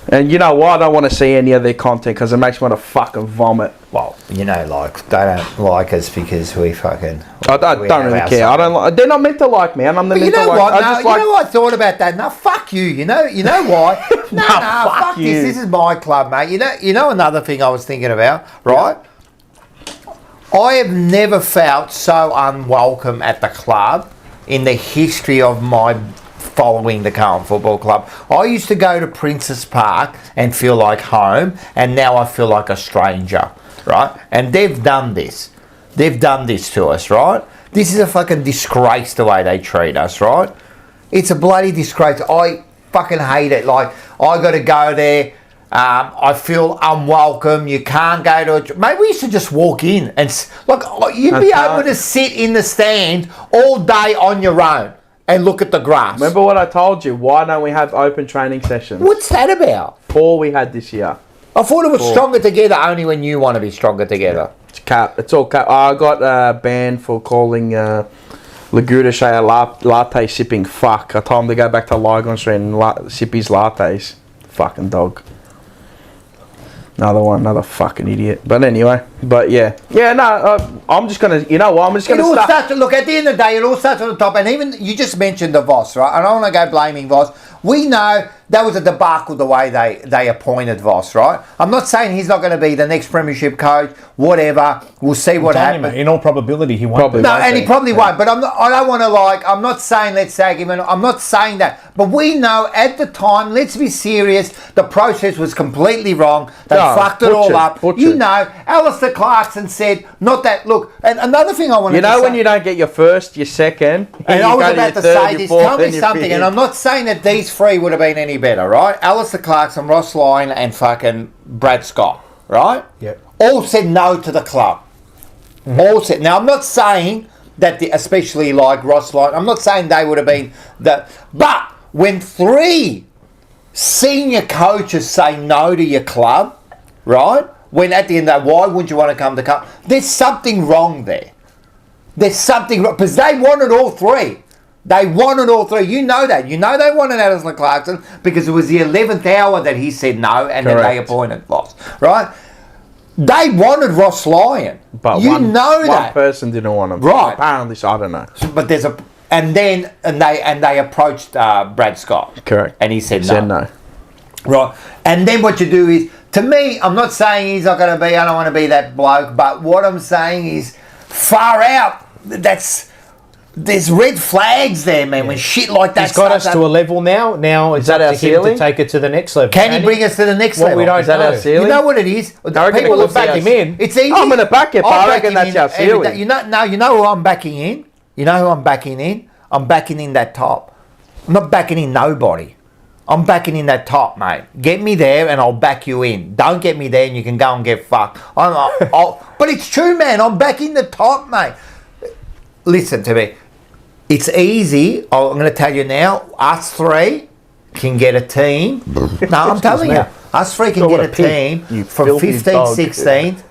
And you know what? I don't want to see any of their content because it makes me want to fucking vomit. Well, they don't like us because we fucking... I don't really care. They're not meant to like me, and I'm the meant to like... You know what I thought about that? No, fuck you. You know why? no, fuck you. This is my club, mate. You know another thing I was thinking about, right? Yeah. I have never felt so unwelcome at the club in the history of my following the Carlton Football Club. I used to go to Princess Park and feel like home, and now I feel like a stranger, right? And they've done this. They've done this to us, right? This is a fucking disgrace the way they treat us, right? It's a bloody disgrace. I fucking hate it. Like, I got to go there. I feel unwelcome. You can't go to maybe we should just walk in and you'd be able to sit in the stand all day on your own and look at the grass. Remember what I told you? Why don't we have open training sessions? What's that about? 4 we had this year. I thought it was stronger together only when you want to be stronger together. It's cap. It's all cap. I got banned for calling Laguda Shea latte sipping fuck. I told him to go back to Lygon Street and sip his lattes. Fucking dog. Another fucking idiot. But anyway, I'm just gonna, you know what? I'm just gonna start. Look, at the end of the day, it all starts at the top, and even you just mentioned the Voss, right? I don't want to go blaming Voss. We know that was a debacle the way they appointed Voss, right? I'm not saying he's not going to be the next premiership coach, whatever. We'll see what happens. In all probability, he won't. No, and he probably won't. But I don't want to I'm not saying let's sag him, and I'm not saying that. But we know at the time, let's be serious, the process was completely wrong. They fucked it all up. You know, Alistair Clarkson said, not that, look, and another thing I want to say. You know when you don't get your first, your second, and I was about to say this, tell me something, and I'm not saying that these three would have been any better, right? Alistair Clarkson, Ross Lyon, and fucking Brad Scott, right? Yeah. All said no to the club. Mm-hmm. All said. Now, I'm not saying that, especially like Ross Lyon, I'm not saying they would have been but when three senior coaches say no to your club, right? When at the end of the day, why wouldn't you want to come to club? There's something wrong there. There's something wrong, because they wanted all three. They wanted all three. You know that. You know they wanted Alistair Clarkson because it was the 11th hour that he said no, and then they appointed Voss, right? They wanted Ross Lyon. But one person didn't want him. Right. Apparently, so I don't know. But there's and they approached Brad Scott. Correct. And he said no. Said no. Right. And then what you do is, to me, I'm not saying he's not going to be, I don't want to be that bloke, but what I'm saying is, far out, there's red flags there, man, when shit like that. He's got us to a level now. Now it's up to him to take it to the next level. Can he bring us to the next level? We don't is that know. our ceiling? You know what it is? People will back him in. It's easy. I'm going to back it, but I reckon that's our ceiling. You know who I'm backing in? You know who I'm backing in? I'm backing in that top. I'm not backing in nobody. I'm backing in that top, mate. Get me there and I'll back you in. Don't get me there and you can go and get fucked. But it's true, man. I'm backing the top, mate. Listen to me. It's easy. I'm going to tell you now. Us three can get a team. No, I'm telling you. Us three can get a team from 15th, 16th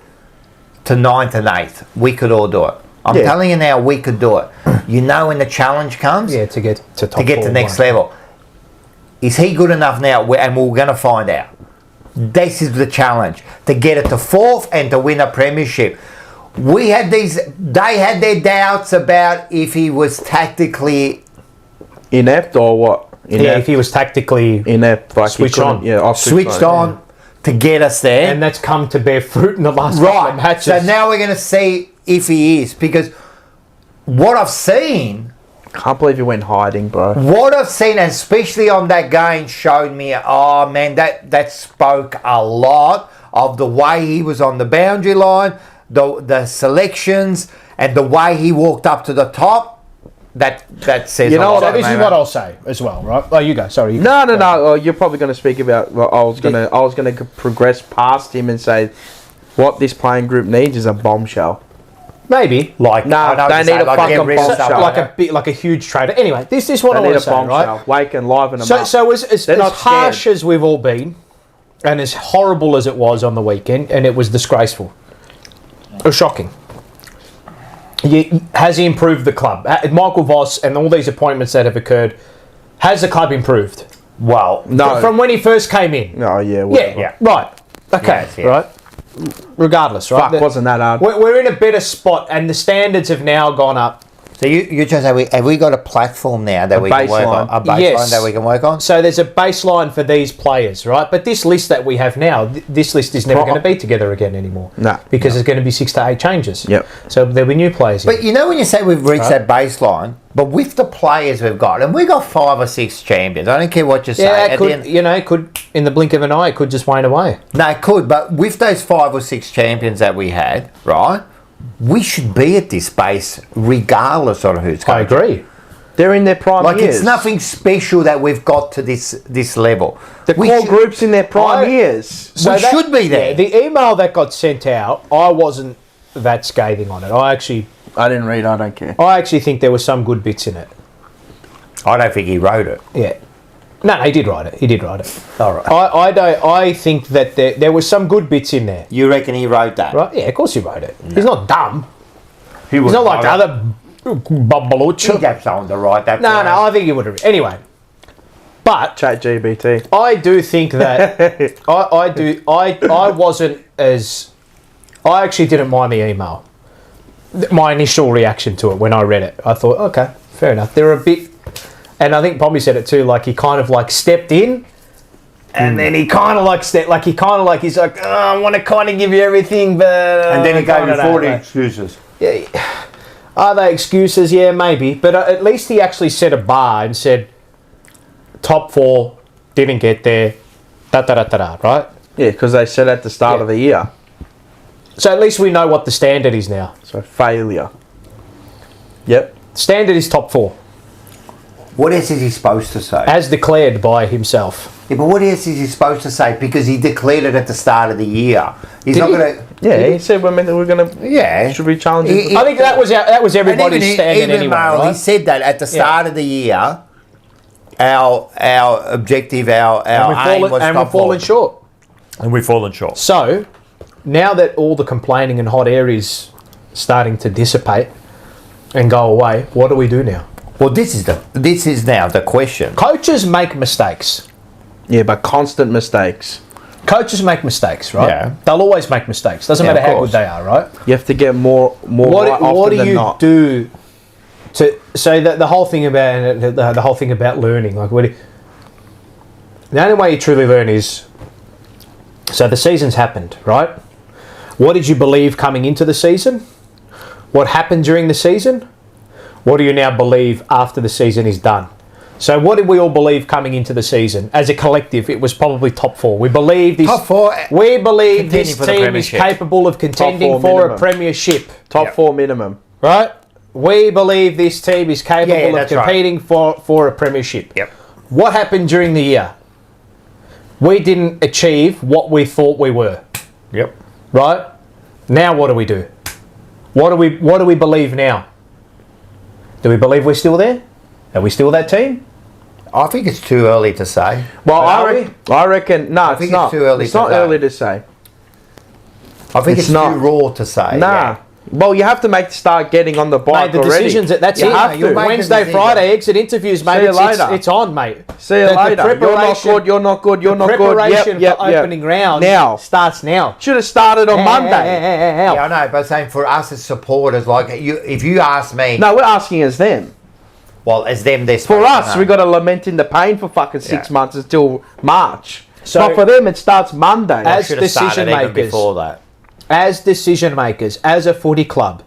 to 9th and 8th. We could all do it. I'm telling you now, we could do it. You know when the challenge comes? Yeah, to get to top to get to next level. Is he good enough now? And we're going to find out. This is the challenge. To get it to 4th and to win a premiership. They had their doubts about if he was tactically inept or what? Yeah, if he was tactically inept, like switched on. Yeah, switched on to get us there. And that's come to bear fruit in the last couple of matches. So now we're going to see if he is, because what I've seen, can't believe he went hiding, bro. What I've seen, especially on that game, showed me, oh man, that spoke a lot of the way he was on the boundary line, the selections, and the way he walked up to the top. That says, you know, this is what I'll say as well, right? Oh, you go. Sorry. No. Oh, you're probably going to speak about. Well, I was going to progress past him and say, what this playing group needs is a bombshell. Maybe. They need a fucking bombshell. Like a huge trader. Anyway, this is what I want to say, right? Wake and liven them up. So as harsh as we've all been, and as horrible as it was on the weekend, and it was disgraceful. It was shocking. Has he improved the club? Michael Voss and all these appointments that have occurred, has the club improved? Well, no. From when he first came in? Oh, yeah. Whatever. Yeah. Right. Okay. Yes. Right. Regardless, right? Fuck, wasn't that hard? We're in a better spot, and the standards have now gone up. So you're trying to say, have we got a platform now that we can work on? A baseline that we can work on? So there's a baseline for these players, right? But this list that we have now, this list is never going to be together again anymore. No. Because there's going to be 6 to 8 changes. Yep. So there'll be new players. But you know when you say we've reached that baseline, but with the players we've got, and we've got 5 or 6 champions. I don't care what you say. Yeah, it could, in the blink of an eye, it could just wane away. No, it could. But with those 5 or 6 champions that we had, right, we should be at this base regardless of who's coaching. I agree. They're in their prime years. It's nothing special that we've got to this level. The core group's in their prime years. So we should be there. Yeah, the email that got sent out, I wasn't that scathing on it. I didn't read. I don't care. I actually think there were some good bits in it. I don't think he wrote it. Yeah. No, he did write it. All right. I think that there was some good bits in there. You reckon he wrote that? Right? Yeah, of course he wrote it. No. He's not dumb. He's not like the other bumbalucha. He'd have someone to write that. No, I think he would have. Anyway, But ChatGPT. I do think that I wasn't as. I actually didn't mind the email. My initial reaction to it when I read it, I thought, okay, fair enough. They're a bit, and I think Bobby said it too. Like he kind of like stepped in. And then he kind of like he's like, oh, I want to kind of give you everything, but and then he gave you 40 excuses. Yeah, are they excuses? Yeah, maybe. But at least he actually set a bar and said, top 4 didn't get there, right? Yeah, because they said at the start of the year. So at least we know what the standard is now. So failure. Yep. Standard is top 4. What else is he supposed to say? As declared by himself. Yeah, but what else is he supposed to say? Because he declared it at the start of the year. He's not going to... Yeah, he said we're going to... Yeah. Should we challenge him? I think that was everybody's standard anyway, right? He said that at the start of the year, our objective, our aim was top 4. And we've fallen short. And we've fallen short. So, now that all the complaining and hot air is starting to dissipate and go away, what do we do now? Well, this is now the question. Coaches make mistakes. Yeah, but constant mistakes. Coaches make mistakes, right? Yeah. They'll always make mistakes. Doesn't matter how good they are, right? You have to get more What do you not. do to say that the whole thing about learning? Like, the only way you truly learn is so the season's happened, right? What did you believe coming into the season? What happened during the season? What do you now believe after the season is done? So what did we all believe coming into the season? As a collective, it was probably top 4. We believe this. Top 4. We believe this team is capable of contending for a premiership. Top 4 minimum. Right? We believe this team is capable of competing for a premiership. Yep. What happened during the year? We didn't achieve what we thought we were. Yep. Right? Now what do we do? What do we believe now? Do we believe we're still there? Are we still that team? I think it's too early to say. Well, I reckon. No, it's not. Too early. It's not early to say. I think it's too raw to say. Nah. Yeah. Well, you have to start getting on the bike mate, the already. decisions. That's you it. have to. Wednesday, Friday, exit interviews, mate. See you later. It's on, mate. See you later. You're not good. You're not good. You're not good. Preparation for opening round now starts now. Should have started on Monday. Yeah, I know, but saying for us as supporters, like if you ask me, no, we're asking as them. Well, as them, they're for us. We got to lament in the pain for fucking 6 months until March. So but for them, it starts Monday. As decision makers, before that. As decision makers, as a footy club,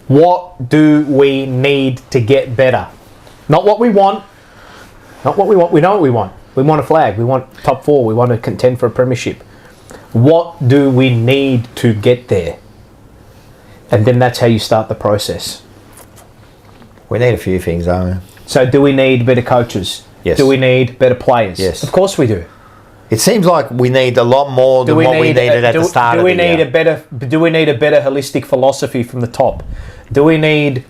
what do we need to get better? Not what we want. Not what we want. We know what we want. We want a flag. We want top 4. We want to contend for a premiership. What do we need to get there? And then that's how you start the process. We need a few things, don't we? So do we need better coaches? Yes. Do we need better players? Yes. Of course we do. It seems like we need a lot more than what we needed at the start of the year. Do we need a better holistic philosophy from the top? Do we need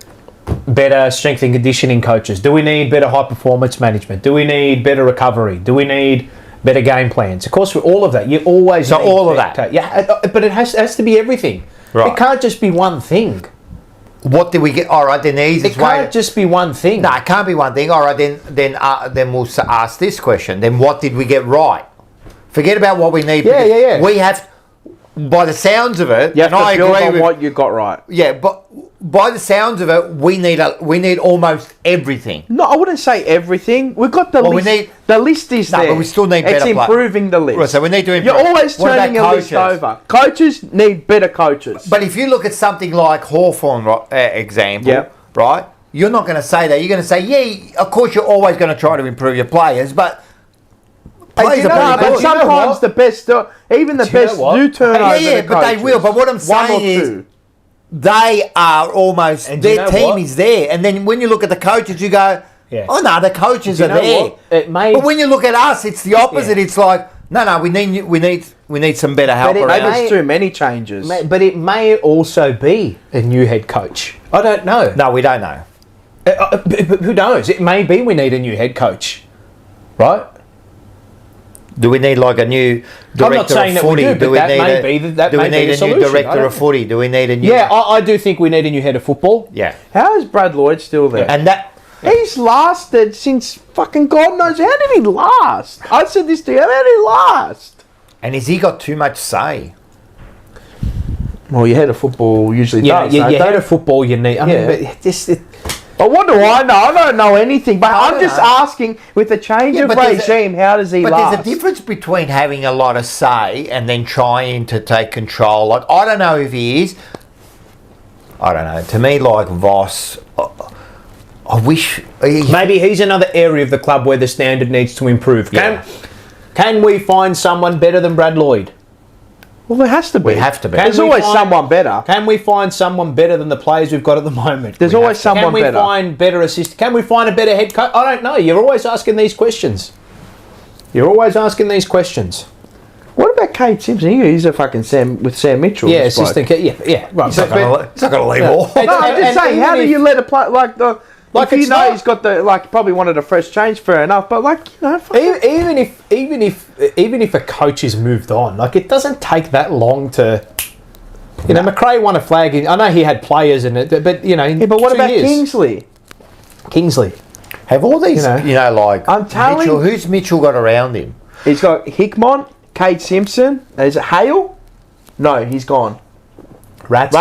better strength and conditioning coaches? Do we need better high performance management? Do we need better recovery? Do we need better game plans? Of course, all of that. You always need all of that. Yeah, but it has to be everything. Right. It can't just be one thing. What did we get? All right, then the easiest way. It can't just be one thing. No, it can't be one thing. All right, then we'll ask this question. Then what did we get right? Forget about what we need. Yeah. We have, by the sounds of it, you have and to I build agree on with what you got right. Yeah, but by the sounds of it, we need almost everything. No, I wouldn't say everything. We've got the list. The list is there. But we still need better. It's improving the list. Right, so we need to improve. You're always turning a list over. Coaches need better coaches. But if you look at something like Hawthorn, example, right? You're not going to say that. You're going to say, yeah, of course you're always going to try to improve your players, but players are pretty good. Sometimes the best, even the best do turn over. Yeah, but they will. But what I'm saying is, they are almost, their team is there. And then when you look at the coaches, you go, oh no, the coaches are there. But when you look at us, it's the opposite. It's like, no, we need some better help around. Maybe it's too many changes. But it may also be a new head coach. I don't know. No, we don't know. But who knows? It may be we need a new head coach, right? Do we need like a new director of footy? Do we need a new director of footy? Do we need a new... Yeah, I do think we need a new head of football. Yeah. How is Brad Lloyd still there? And that... He's lasted since fucking God knows. How did he last? I said this to you. How did he last? And has he got too much say? Well, your head of football usually does. Your head of football, you need. I mean, but but what do I know? I don't know anything. But I'm just asking, with the change of regime, how does he last? But there's a difference between having a lot of say and then trying to take control. Like, I don't know if he is. I don't know. To me, like Voss, I wish... Maybe he's another area of the club where the standard needs to improve. Can we find someone better than Brad Lloyd? Well, there has to be. We have to be. There's always someone better. Can we find someone better than the players we've got at the moment? There's always someone better. Can we find better assist? Can we find a better head coach? I don't know. You're always asking these questions. What about Kate Simpson? He's a fucking Sam Mitchell. Yeah, assistant. Right. He's not going to leave all. No, I'm just saying, how do you let a play if you know he's got the probably wanted a fresh change, fair enough. But even if a coach has moved on, it doesn't take that long to. McRae won a flag. I know he had players in it, but but what about Kingsley? Have all these, I'm telling Mitchell, who's Mitchell got around him? He's got Hickmont, Kate Simpson. Is it Hale? No, he's gone. Rats.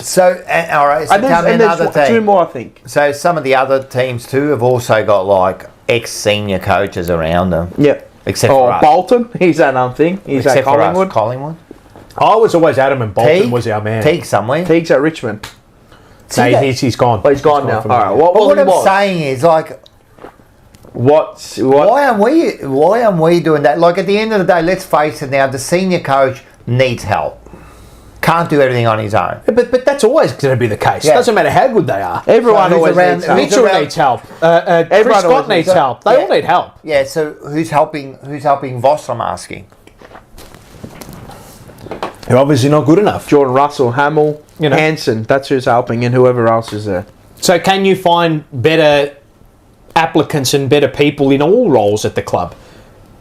So, all right. So tell me another thing. 2 more, I think. So some of the other teams too have also got ex-senior coaches around them. Yep. Except for us. Bolton. He's that thing. He's at Collingwood. Collingwood. I was always adamant Bolton was our man. Teague somewhere. Teague's at Richmond. No, he's gone. Well, he's gone now. All right. What I'm saying is what? Why aren't we doing that? At the end of the day, let's face it now, the senior coach needs help. Can't do everything on his own. But that's always going to be the case. Yeah. Doesn't matter how good they are. Everyone always needs help. Mitchell needs help. Chris Scott needs help. They all need help. Yeah, so who's helping Voss, I'm asking? They're obviously not good enough. Jordan Russell, Hamill, Hansen, that's who's helping, and whoever else is there. So can you find better applicants and better people in all roles at the club?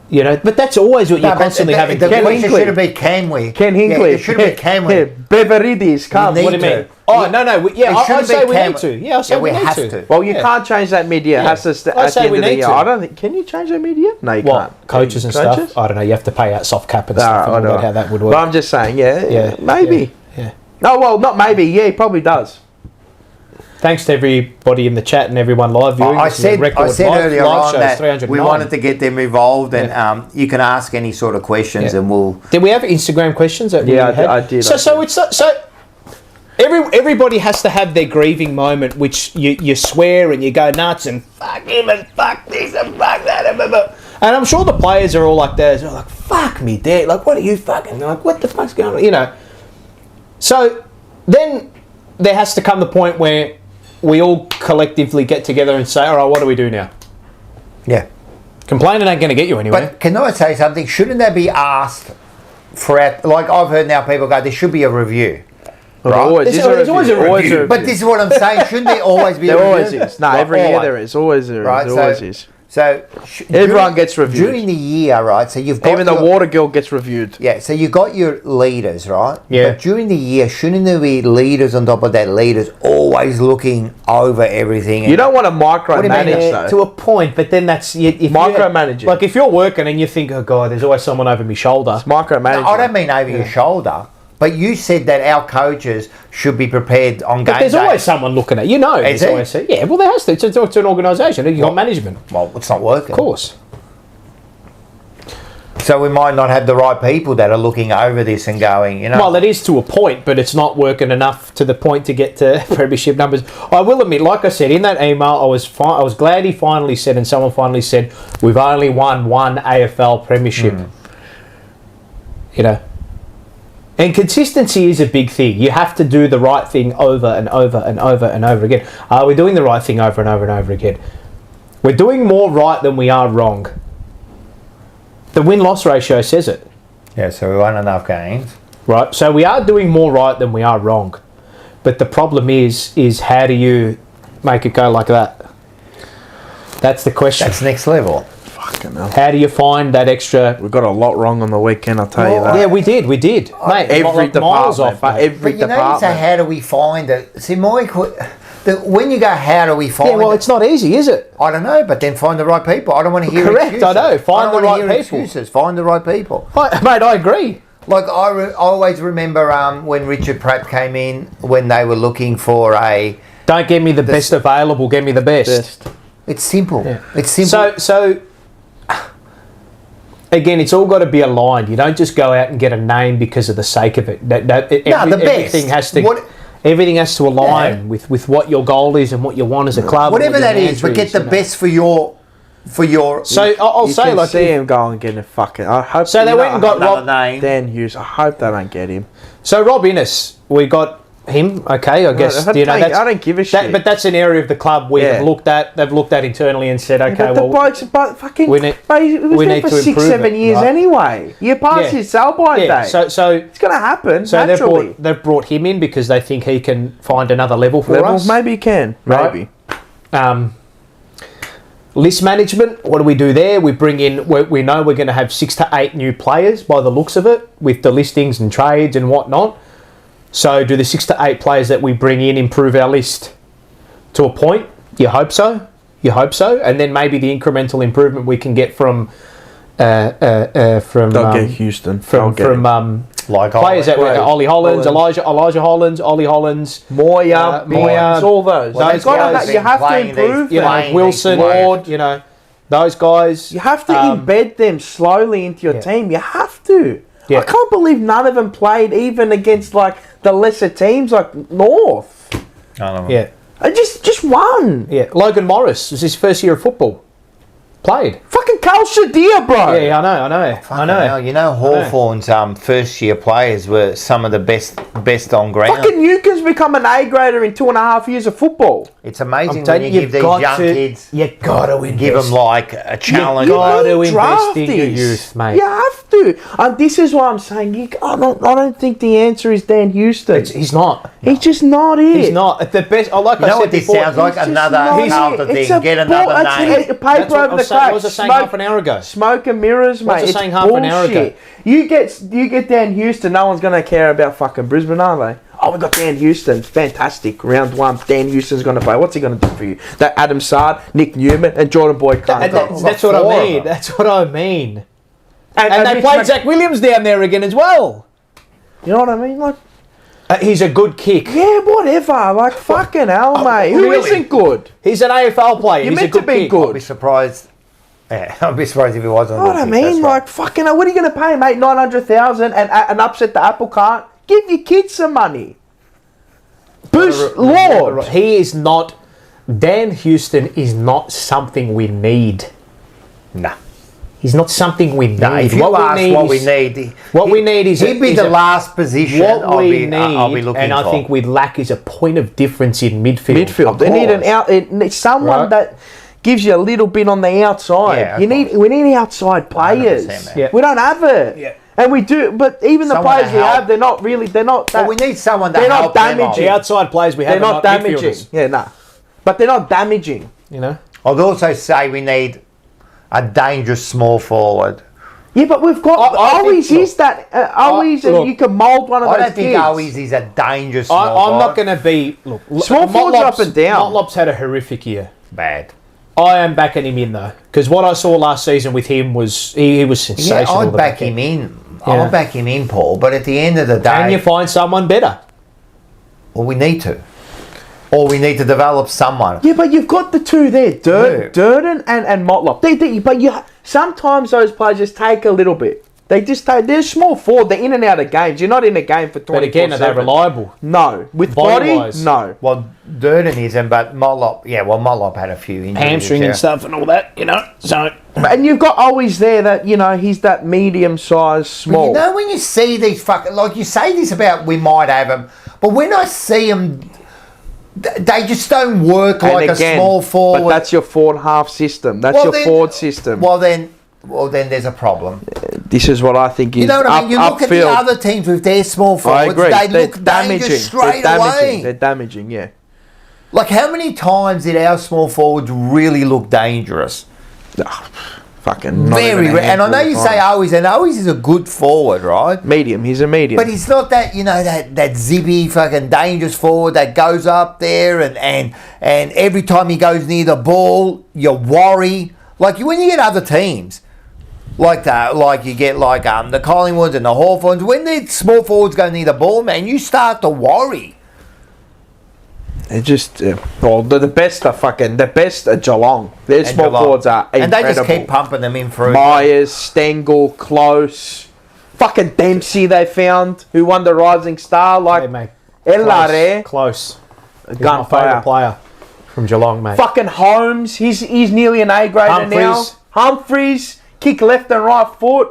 But that's always what you're constantly having. The question should have been, can we? Ken Hinkley. Yeah, it should have been, can we? Beveridis, come. What do you mean? Oh, no. I say we need to. Yeah, I say we have need to. Well, you can't change that mid-year. Yeah. Has to at the end of the year. I don't think. Can you change that mid-year? No, you can't. Coaches and stuff? I don't know. You have to pay out soft cap and stuff. I don't know how that would work. But I'm just saying, maybe. Yeah. No, well, not maybe. Yeah, he probably does. Thanks to everybody in the chat and everyone live viewing. I said earlier on that we wanted to get them involved, and you can ask any sort of questions, and we'll. Did we have Instagram questions? I did. So everybody has to have their grieving moment, which you swear and you go nuts and fuck him and fuck this and fuck that and I'm sure the players are all like that. They're like, fuck me, Dad. What are you fucking what the fuck's going on? So then there has to come the point where we all collectively get together and say, all right, what do we do now? Yeah. Complaining ain't going to get you anywhere. But can I say something? Shouldn't they be asked for... I've heard now people go, there should be a review. Right? There's always a review. But this is what I'm saying. Shouldn't there always be a review? There always is. No, every year there is. Always there is. Right, there always is. So everyone gets reviewed during the year, right? So you've got even the water girl gets reviewed. Yeah. So you got your leaders, right? Yeah. But during the year, shouldn't there be leaders on top of that? Leaders always looking over everything. You don't want to micromanage though. To a point, but then that's micromanaging. If you're working and you think, oh god, there's always someone over my shoulder. It's micromanaging. No, I don't mean over your shoulder. But you said that our coaches should be prepared on game day. But there's always someone looking at you. Is there? Yeah, well, there has to. It's an organisation. You've got management. Well, it's not working. Of course. So we might not have the right people that are looking over this and going, Well, it is to a point, but it's not working enough to the point to get to premiership numbers. I will admit, like I said, in that email, I was glad he finally said, and someone finally said, we've only won one AFL premiership. And consistency is a big thing. You have to do the right thing over and over and over and over again. Are we doing the right thing over and over and over again? We're doing more right than we are wrong. The win-loss ratio says it. Yeah, so we won enough games. Right, so we are doing more right than we are wrong. But the problem is how do you make it go like that? That's the question. That's next level. How do you find that extra? We got a lot wrong on the weekend, I'll tell you that. Yeah, we did. Mate, every department. miles off, every but department. So how do we find it? See, when you go, how do we find? Yeah, well, it's not easy, is it? I don't know, but then find the right people. I don't want to hear Correct, excuses. I know. Find the right people. Excuses. Find the right people. Mate, I agree. Like I always remember when Richard Pratt came in when they were looking for a. Don't give me the best available. Give me the best. It's simple. Yeah. It's simple. So again, it's all got to be aligned. You don't just go out and get a name because of the sake of it. Everything has to. Everything has to align with what your goal is and what you want as a club. Whatever that is, but get the best for your. So I'll say, like, see him go and get a fucking. I hope. So they went and got Rob Dan Hughes. I hope they don't get him. So Rob Innes, we got him. Okay, I guess I don't give a shit. But that's an area of the club we have looked at. They've looked at internally and said, okay, the bloke's fucking. we need for to 6-7 years right? anyway. You're past his sell-by date. So it's going to happen. So naturally. they've brought him in because they think he can find another level for us. Maybe he can. Right? Maybe. List management, what do we do there? We bring in, we know we're going to have 6 to 8 new players by the looks of it, with the listings and trades and whatnot. So do the 6 to 8 players that we bring in improve our list to a point? You hope so. And then maybe the incremental improvement we can get from They'll get Houston. Like players that were Ollie Hollands, Elijah Hollands, Ollie Hollands, Moya, all those. Those guys, you have to improve them. Wilson, Ward, those guys. You have to embed them slowly into your team. You have to. Yeah. I can't believe none of them played even against like the lesser teams like North. I don't know. Yeah. Just one. Yeah. Logan Morris was his first year of football. Played. Fucking Carl Shadir, bro. Yeah, I know. Hell, you know, Hawthorn's first year players were some of the best on ground. Fucking Newcombe's become an A grader in 2.5 years of football. It's amazing when you give these young kids. You got to give them like a challenge. You got to invest in your youth, mate. You have to. And this is why I'm saying I don't think the answer is Dan Houston. He's not. He's just not it. He's not. At the best, like you know what this sounds like? Another Carlton thing. Get another name. Paper over the cracks. What was I saying half an hour ago? Smoke and mirrors, mate. What's I saying half an hour ago? You get Dan Houston, no one's going to care about fucking Brisbane, are they? Oh, we got Dan Houston. Fantastic. Round 1. Dan Houston's going to play. What's he going to do for you? That Adam Sard, Nick Newman, and Jordan Boyd can't go. That's what I mean. That's what I mean. And they played Zach Williams down there again as well. You know what I mean? Like, he's a good kick. Yeah, whatever. Like, fucking hell, mate. Who isn't good? He's an AFL player. You're meant to be good. I'd be surprised. Yeah, I'd be surprised if he wasn't. You know what I mean? Like, fucking hell, what are you going to pay, mate? 900,000 and upset the apple cart? Give your kids some money. Boost Lord. He is not. Dan Houston is not something we need. Nah. He's not something we need. No, if you ask what we need, we need is he'd be the last position. What we need, I'll be looking and I think we lack is a point of difference in midfield. They need someone that gives you a little bit on the outside. Yeah, we need outside players. Yeah. We don't have it. Yeah. And we do, but even the players we have, they're not that. Well, we need someone that they're not help damaging. The outside players we have they're not damaging. Midfielders. Yeah, nah. But they're not damaging. You know. I'd also say we need a dangerous small forward. Yeah, but we've got always is that always, and you can mould one of those. I don't think always is a dangerous. I'm not going to be small forwards up and down. Motlop's had a horrific year. Bad. I am backing him in though, because what I saw last season with him was he was sensational. Yeah, I'd back him in. I'll back him in, Paul. But at the end of the day, can you find someone better? Well, we need to. Or we need to develop someone. Yeah, but you've got the two there, Durden and Motlop. But sometimes those players just take a little bit. They're small forward. They're in and out of games. You're not in a game for 24/7. But again, are they reliable? No. With body, no. Well, Durden isn't, but Motlop, Motlop had a few injuries. Hamstring and stuff and all that, So. And you've got always there that, he's that medium-sized, small. But when you see these like you say this about we might have them, but when I see them, they just don't work like a small forward. But that's your forward half system. That's your forward system. Well, then there's a problem. This is what I think is you know what I mean? You look at the other teams with their small forwards, they look damaging straight away. They're damaging, yeah. Like, how many times did our small forwards really look dangerous? Fucking very rare. And I know you say Owies, and Owies is a good forward, right? Medium. He's a medium. But he's not that, that zippy, fucking dangerous forward that goes up there and every time he goes near the ball, you worry. Like when you get other teams, like that, like you get the Collingwoods and the Hawthorns, when the small forwards go near the ball, man, you start to worry. It just, the best are Geelong. Their small forwards are incredible. And they just keep pumping them in through. Myers, Stengel, Close, fucking Dempsey they found, who won the Rising Star, Hey, mate. Close. He's my favourite player from Geelong, mate. Fucking Holmes, he's nearly an A-grader now. Humphries, kick left and right foot.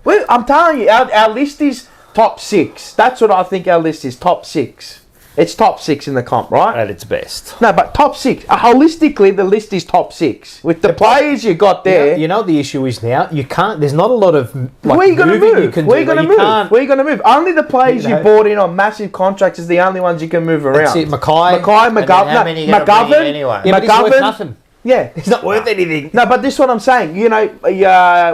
Well, I'm telling you, our list is top 6. That's what I think our list is, top 6. It's top 6 in the comp, right? At its best. No, but top 6. Holistically, the list is top 6. With the players you got there. You know the issue is now? You can't... There's not a lot of... Where are you going to move? Where are you going to move? Only the players you bought in on massive contracts is the only ones you can move around. That's it. McGovern. McGovern. Anyway. Yeah, but he's worth nothing. Yeah. He's not worth anything. No, but this is what I'm saying.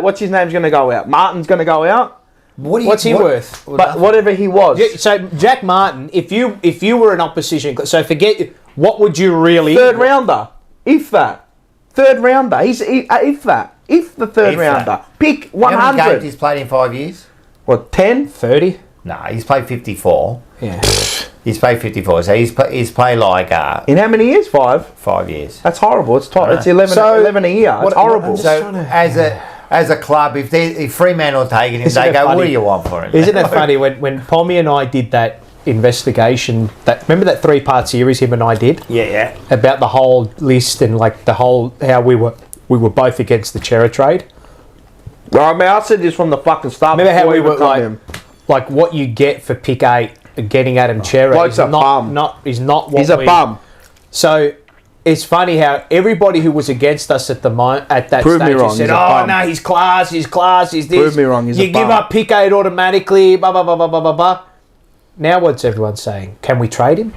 What's his name's going to go out? Martin's going to go out. What's he worth? But whatever he was. So Jack Martin, if you were an opposition, so forget what would you really third rounder, if that. Third rounder. If the third rounder. Pick 100. How many games he's played in 5 years? What, 10? 30? Nah, he's played 54. Yeah. He's played 54. So he's played in how many years? 5? 5 years. That's horrible. It's 11 a year. It's horrible. As a club, if Fremantle taking him, they go, what do you want for him? Isn't it funny when Pommy and I did that investigation, remember that 3-part series him and I did? Yeah. About the whole list and the whole, how we were both against the Chera trade. Well, I mean, I said this from the fucking start. Remember how we were like what you get for pick 8 getting Adam Chera is not what he's a bum. So it's funny how everybody who was against us at that Prove stage me wrong, said, "Oh no, he's class, he's this." Prove me wrong, he's you a give bum. up pick 8 automatically, blah blah blah blah blah blah blah. Now what's everyone saying? Can we trade him?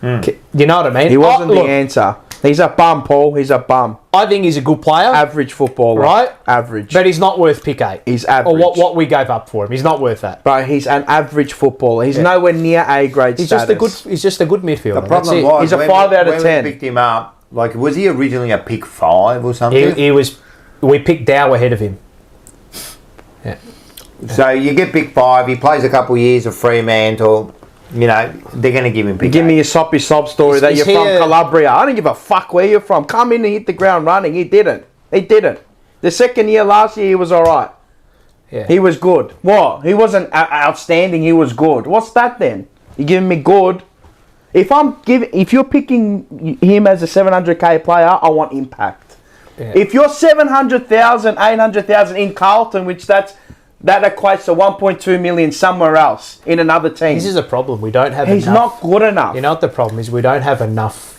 You know what I mean? He wasn't the answer. He's a bum, Paul. He's a bum. I think he's a good player. Average footballer. Right? Average. But he's not worth pick 8. He's average. Or what we gave up for him. He's not worth that. Bro, he's an average footballer. He's nowhere near A-grade status. He's just a good midfielder. The problem was, he's a 5 out of 10. We picked him up, was he originally a pick 5 or something? He was... We picked Dow ahead of him. Yeah. So you get pick 5, he plays a couple of years of Fremantle... they're going to give him pick 8. Give me a soppy sob story that you're from Calabria. I don't give a fuck where you're from. Come in and hit the ground running. He didn't. The second year last year, he was all right. Yeah. He was good. What? He wasn't outstanding. He was good. What's that then? You're giving me good. If you're picking him as a 700k player, I want impact. Yeah. If you're 700,000, 800,000 in Carlton, which that equates to 1.2 million somewhere else in another team. This is a problem. We don't have He's enough. not good enough. You know what the problem is? We don't have enough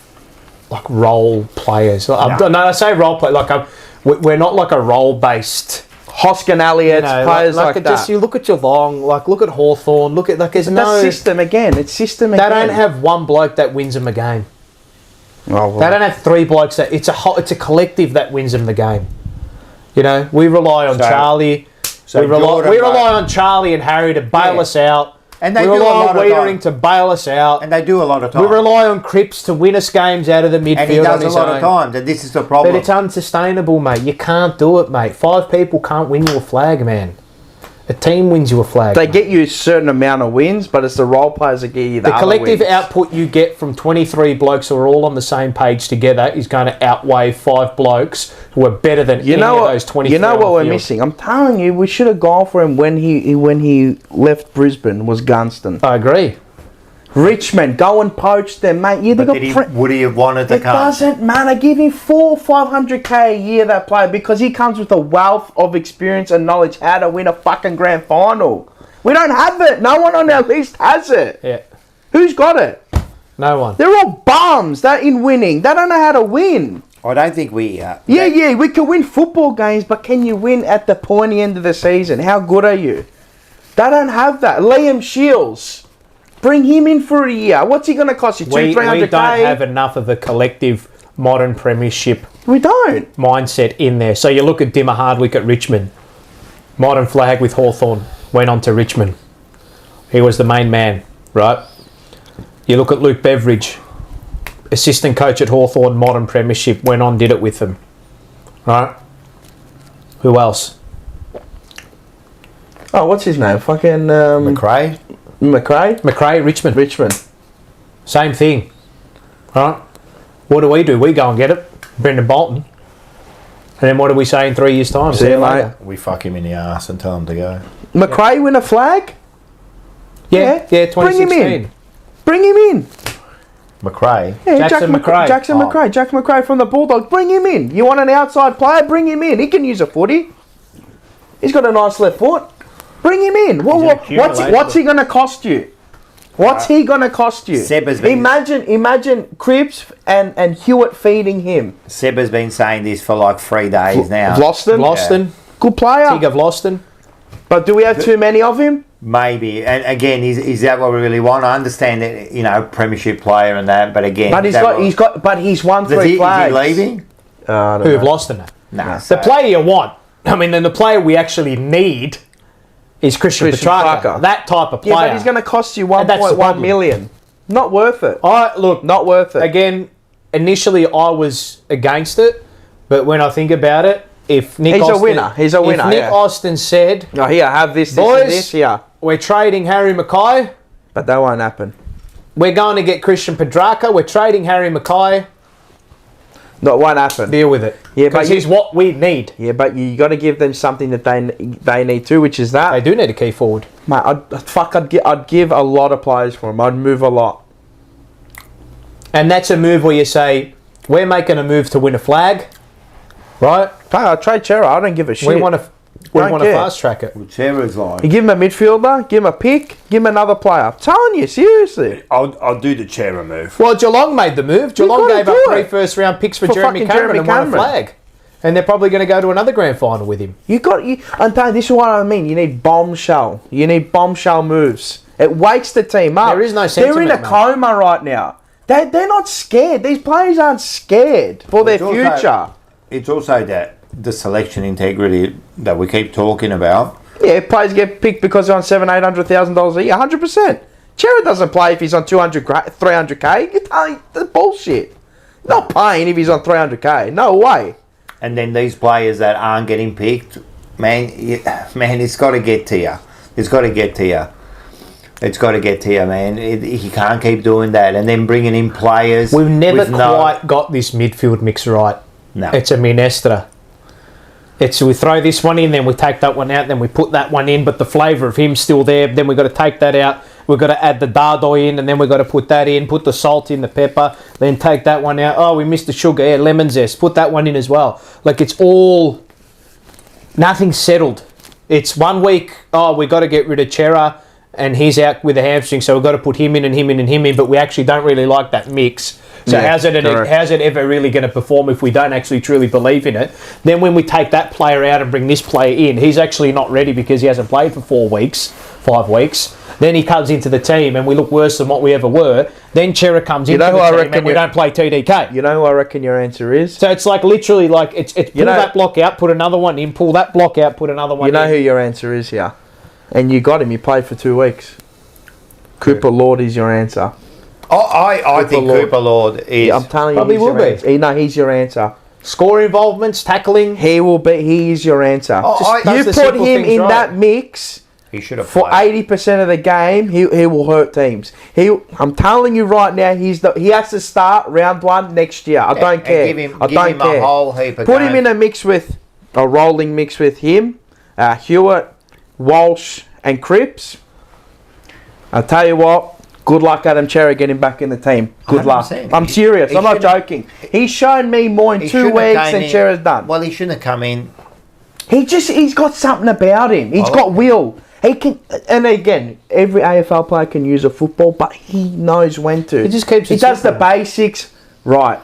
role players. I say role play we're not like a role-based Hoskin Elliott, players like that. Just, you look at Geelong, look at Hawthorn, look at there's no system again. It's system again. They don't have one bloke that wins them a game. Oh, well. They don't have 3 blokes that it's a collective that wins them the game. We rely on Charlie. We rely on Charlie and Harry to bail us out. And they we do a rely lot on of Wiedering time. to bail us out. And they do a lot of times. We rely on Cripps to win us games out of the midfield. And he does on his a lot own. of times, and this is the problem. But it's unsustainable, mate. You can't do it, mate. 5 people can't win you a flag, man. A team wins you a flag. They get you a certain amount of wins, but it's the role players that get you the collective wins. output you get from 23 blokes who are all on the same page together is going to outweigh 5 blokes who are better than any of those 23. You know what we're missing? I'm telling you, we should have gone for him when he left Brisbane. Was Gunston? I agree. Richmond, go and poach them, mate. Would he have wanted to come? It doesn't matter. Give him 400-500k a year, that player, because he comes with a wealth of experience and knowledge how to win a fucking grand final. We don't have it. No one on our list has it. Yeah. Who's got it? No one. They're all bums. They're in winning. They don't know how to win. I don't think we... we can win football games, but can you win at the pointy end of the season? How good are you? They don't have that. Liam Shields. Bring him in for a year. What's he going to cost you? $200-300K? We don't have enough of a collective modern premiership We don't. mindset in there. So you look at Dimmer Hardwick at Richmond. Modern flag with Hawthorn. Went on to Richmond. He was the main man, right? You look at Luke Beveridge. Assistant coach at Hawthorn, modern premiership. Went on, did it with them. Right? Who else? Oh, what's his name? Fucking... McRae. McRae, Richmond. Same thing. Right? What do? We go and get it. Brendan Bolton. And then what do we say in 3 years' time? See you later. We fuck him in the arse and tell him to go. McRae win a flag? Yeah, 2016. Bring him in. McRae. Yeah, Jackson McRae. Jack McRae from the Bulldogs. Bring him in. You want an outside player? Bring him in. He can use a footy. He's got a nice left foot. Bring him in. What's he going to cost you? What's he going to cost you? Seb has been, imagine Cripps and Hewitt feeding him. Seb has been saying this for like 3 days now. Vlosten. Good player. Tig of Vlosten. But do we have too many of him? Maybe. And again, is that what we really want? I understand that, premiership player and that, but again... But he's won 3 flags. Is he leaving? Who have Vlosten? No. The player you want. I mean, and the player we actually need is Christian Petrarca. That type of player. Yeah, but he's going to cost you 1.1 million. Not worth it. Not worth it. Again, initially I was against it, but when I think about it, if Nick He's Austin... a winner. If Nick Austin said... Oh, here, have this, boys, and this, here. We're trading Harry Mackay. But that won't happen. We're going to get Christian Petrarca. We're trading Harry Mackay. No, it won't happen. Deal with it. Yeah, because he's what we need. Yeah, but you got to give them something that they need too, which is that. They do need a key forward. Mate, I'd give a lot of players for him. I'd move a lot. And that's a move where you say, we're making a move to win a flag, right? I'll trade Chera. I don't give a shit. We want to fast track it. Well, Chera's like... You give him a midfielder, give him a pick, give him another player. I'm telling you, seriously. I'll do the Chera move. Well, Geelong made the move. Geelong gave up 3 first-round picks for Jeremy Cameron and won a flag. And they're probably going to go to another grand final with him. I'm telling you, this is what I mean. You need bombshell. You need bombshell moves. It wakes the team up. There is no sentiment, they're in a coma right now. They're not scared. These players aren't scared for their future. It's also that the selection integrity that we keep talking about. Yeah, players get picked because they're on $700,000-800,000 a year. 100%. Chera doesn't play if he's on 300k. You're telling that's bullshit. Not playing if he's on 300k. No way. And then these players that aren't getting picked, man, it's got to get to you. It's got to get to you. It's got to get to you, man. He can't keep doing that. And then bringing in players. We've never quite got this midfield mix right. No. It's a minestra. We throw this one in, then we take that one out, then we put that one in, but the flavour of him's still there. Then we've got to take that out. We've got to add the dado in, and then we've got to put that in, put the salt in, the pepper, then take that one out. Oh, we missed the sugar. Yeah, lemon zest. Put that one in as well. Like, it's all... Nothing's settled. It's 1 week, we've got to get rid of Chera, and he's out with a hamstring, so we've got to put him in and him in and him in, but we actually don't really like that mix. So how's it ever really going to perform if we don't actually truly believe in it? Then when we take that player out and bring this player in, he's actually not ready because he hasn't played for 5 weeks. Then he comes into the team and we look worse than what we ever were. Then Chera comes into the team and we don't play TDK. You know who I reckon your answer is? So it's like literally like it's pull that block out, put another one in, pull that block out, put another one in. You know who your answer is here? And you got him. You played for 2 weeks. Cooper Lord is your answer. I think Cooper Lord is... I'm telling you, probably will be. No, he's your answer. Score involvements, tackling. He will be. He is your answer. You put him in that mix. He should have for 80% of the game. He will hurt teams. I'm telling you right now. He has to start round 1 next year. I don't care. Give him a whole heap of Put him in a rolling mix with him, Hewitt, Walsh, and Cripps. I'll tell you what. Good luck, Adam Chera, getting back in the team. Good 100%. luck. I'm serious. I'm not joking. He's shown me more in 2 weeks than Chera's done. Well, he shouldn't have come in. He's got something about him. He's got will. He can, and again, every AFL player can use a football, but he knows when to. He just keeps. He does the basics right.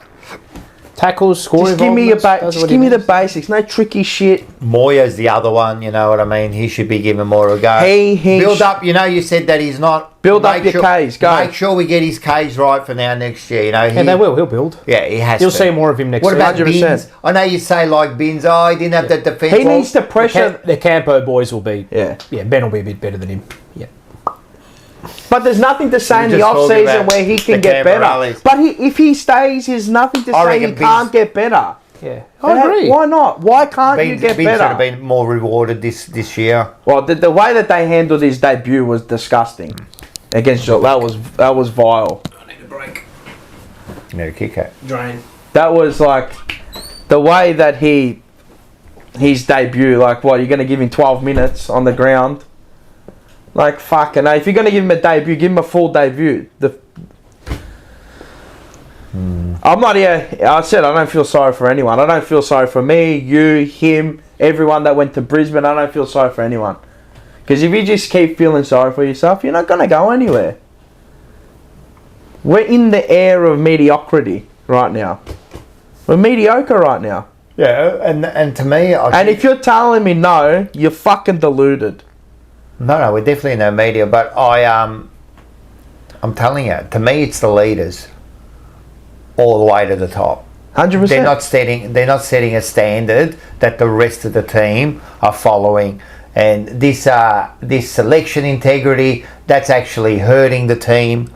Tackles, score Just give me the basics. No tricky shit. Moya's the other one, you know what I mean? He should be given more of a go. Build up, you know, you said that he's not. Build up your Ks, go. Make sure we get his Ks right for now next year, you know. And they will, he'll build. Yeah, he has You'll to. see more of him next What year. about 100%. Bins? I know you say like Bins, oh, he didn't have that defence. He needs to pressure. The Campo boys will be. Yeah. Yeah, Ben will be a bit better than him. Yeah. But there's nothing to say in the just off talking season about where he can the get Canberra better. rallies. But if he stays, there's nothing to say he reckon can't Bins- get better. Yeah. I agree. Why not? Why can't you Bins get should have better? been more rewarded this year. Well, the way that they handled his debut was disgusting against Joel. That was vile. I need a break. You need a kick out. Drain. That was like the way that his debut. Like, what, you're going to give him 12 minutes on the ground? Like, fucking hell. If you're going to give him a debut, give him a full debut. I'm not here. I said I don't feel sorry for anyone. I don't feel sorry for me, you, him, everyone that went to Brisbane. I don't feel sorry for anyone. Because if you just keep feeling sorry for yourself, you're not going to go anywhere. We're in the air of mediocrity right now. We're mediocre right now. Yeah, and to me... And if you're telling me no, you're fucking deluded. No, we're definitely no media, but I'm telling you, to me it's the leaders all the way to the top. 100%. They're not setting a standard that the rest of the team are following, and this selection integrity, that's actually hurting the team.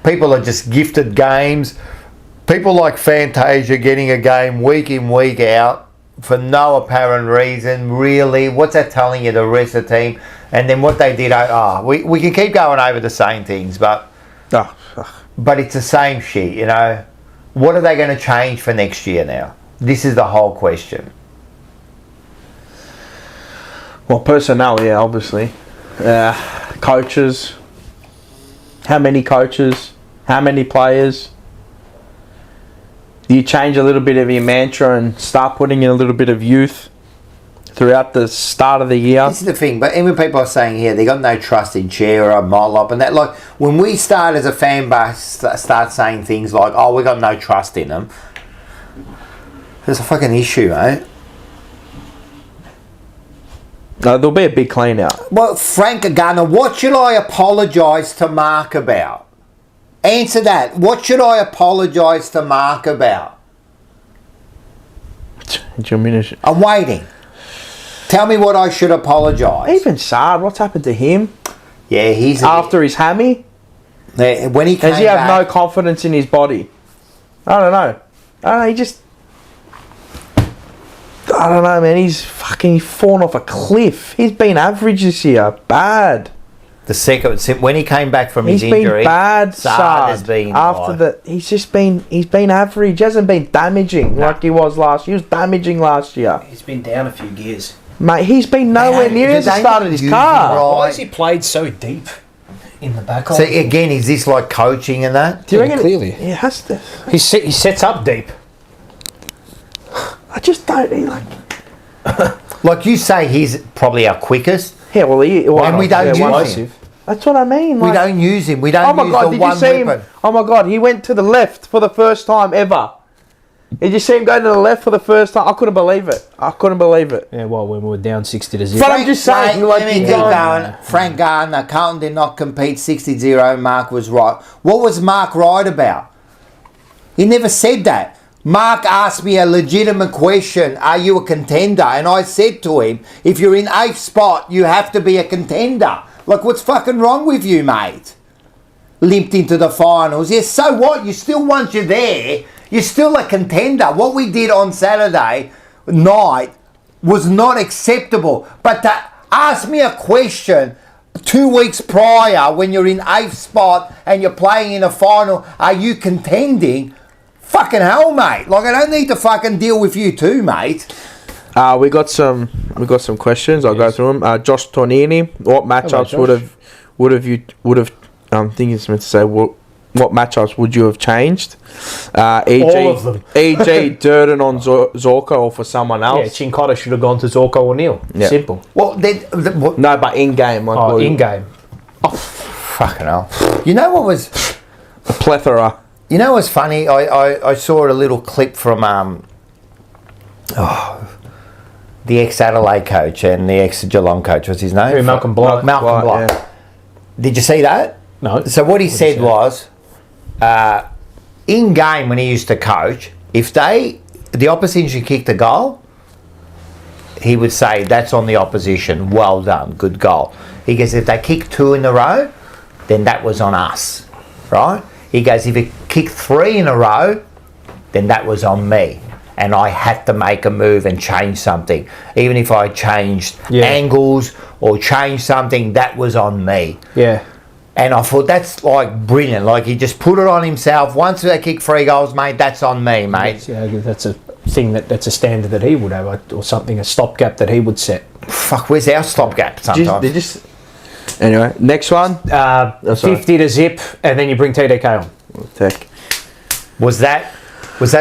People are just gifted games. People like Fantasia getting a game week in, week out for no apparent reason, really. What's that telling you, the rest of the team? And then what they did, we can keep going over the same things, but it's the same shit, you know. What are they going to change for next year now? This is the whole question. Well, personnel, yeah, obviously. Coaches. How many coaches? How many players? You change a little bit of your mantra and start putting in a little bit of youth throughout the start of the year. This is the thing, but even people are saying here they got no trust in Chair or Mollop and that. Like, when we start as a fan base, start saying things like, oh, we got no trust in them, there's a fucking issue, mate. No, there'll be a big clean out. Well, Frank Gunner, what should I apologise to Mark about? Answer that. What should I apologise to Mark about? I'm waiting. Tell me what I should apologise. Even Saad, what's happened to him? Yeah, he's... After his hammy? When he came Does he have no confidence in his body? I don't know. He just... I don't know, man. He's fallen off a cliff. He's been average this year. Bad. The second, when he came back from his injury, he's been bad. Saad has been he's been average. He hasn't been damaging like he was last year. He was damaging last year. He's been down a few gears. Mate, he's been nowhere near the start of his car. Right. Why has he played so deep in the back? So again, is this like coaching and that? Do you reckon? Clearly, he has to. He sets up deep. I just don't. Like you say, he's probably our quickest. Yeah, well, and we don't use him. That's what I mean. We don't use him. We don't oh my use God, the did one you see weapon. him? Oh my God, he went to the left for the first time ever. Did you see him go to the left for the first time? I couldn't believe it. Yeah, well, when we were down 60-0. But I'm just saying, let me keep going. Frank Gardner, Carlton did not compete 60-0. Mark was right. What was Mark right about? He never said that. Mark asked me a legitimate question, are you a contender? And I said to him, if you're in 8th spot, you have to be a contender. Like, what's fucking wrong with you, mate? Limped into the finals. Yes, so what? You still, once you're there, you're still a contender. What we did on Saturday night was not acceptable. But to ask me a question 2 weeks prior when you're in 8th spot and you're playing in a final, are you contending? Fucking hell, mate. Like, I don't need to fucking deal with you too, mate. We got some questions. I'll go through them. Josh Tornini, what matchups would have I think it's meant to say what matchups would you have changed? E.g. All of them. E.g. Durden on Zorko or for someone else. Yeah, Chincotta should have gone to Zorko or Neil. Yeah. Simple. Well, no, but in game. In game. Oh, fucking hell. You know what was... A plethora. You know what's funny? I saw a little clip from the ex-Adelaide coach and the ex-Geelong coach. What's his name? Malcolm Blight. Malcolm Blight. Yeah. Did you see that? No. So what he said was, in game when he used to coach, if the opposition kicked a goal, he would say, that's on the opposition. Well done. Good goal. He goes, if they kicked 2 in a row, then that was on us. Right? He goes, if it kicked 3 in a row, then that was on me. And I had to make a move and change something. Even if I changed angles or changed something, that was on me. Yeah. And I thought, that's like brilliant. Like, he just put it on himself. Once they kick 3 goals, mate, that's on me, mate. That's a thing that's a standard that he would have, or something, a stopgap that he would set. Fuck, where's our stopgap sometimes? Anyway, next one. 50 to zip, and then you bring TDK on. Tech. Was that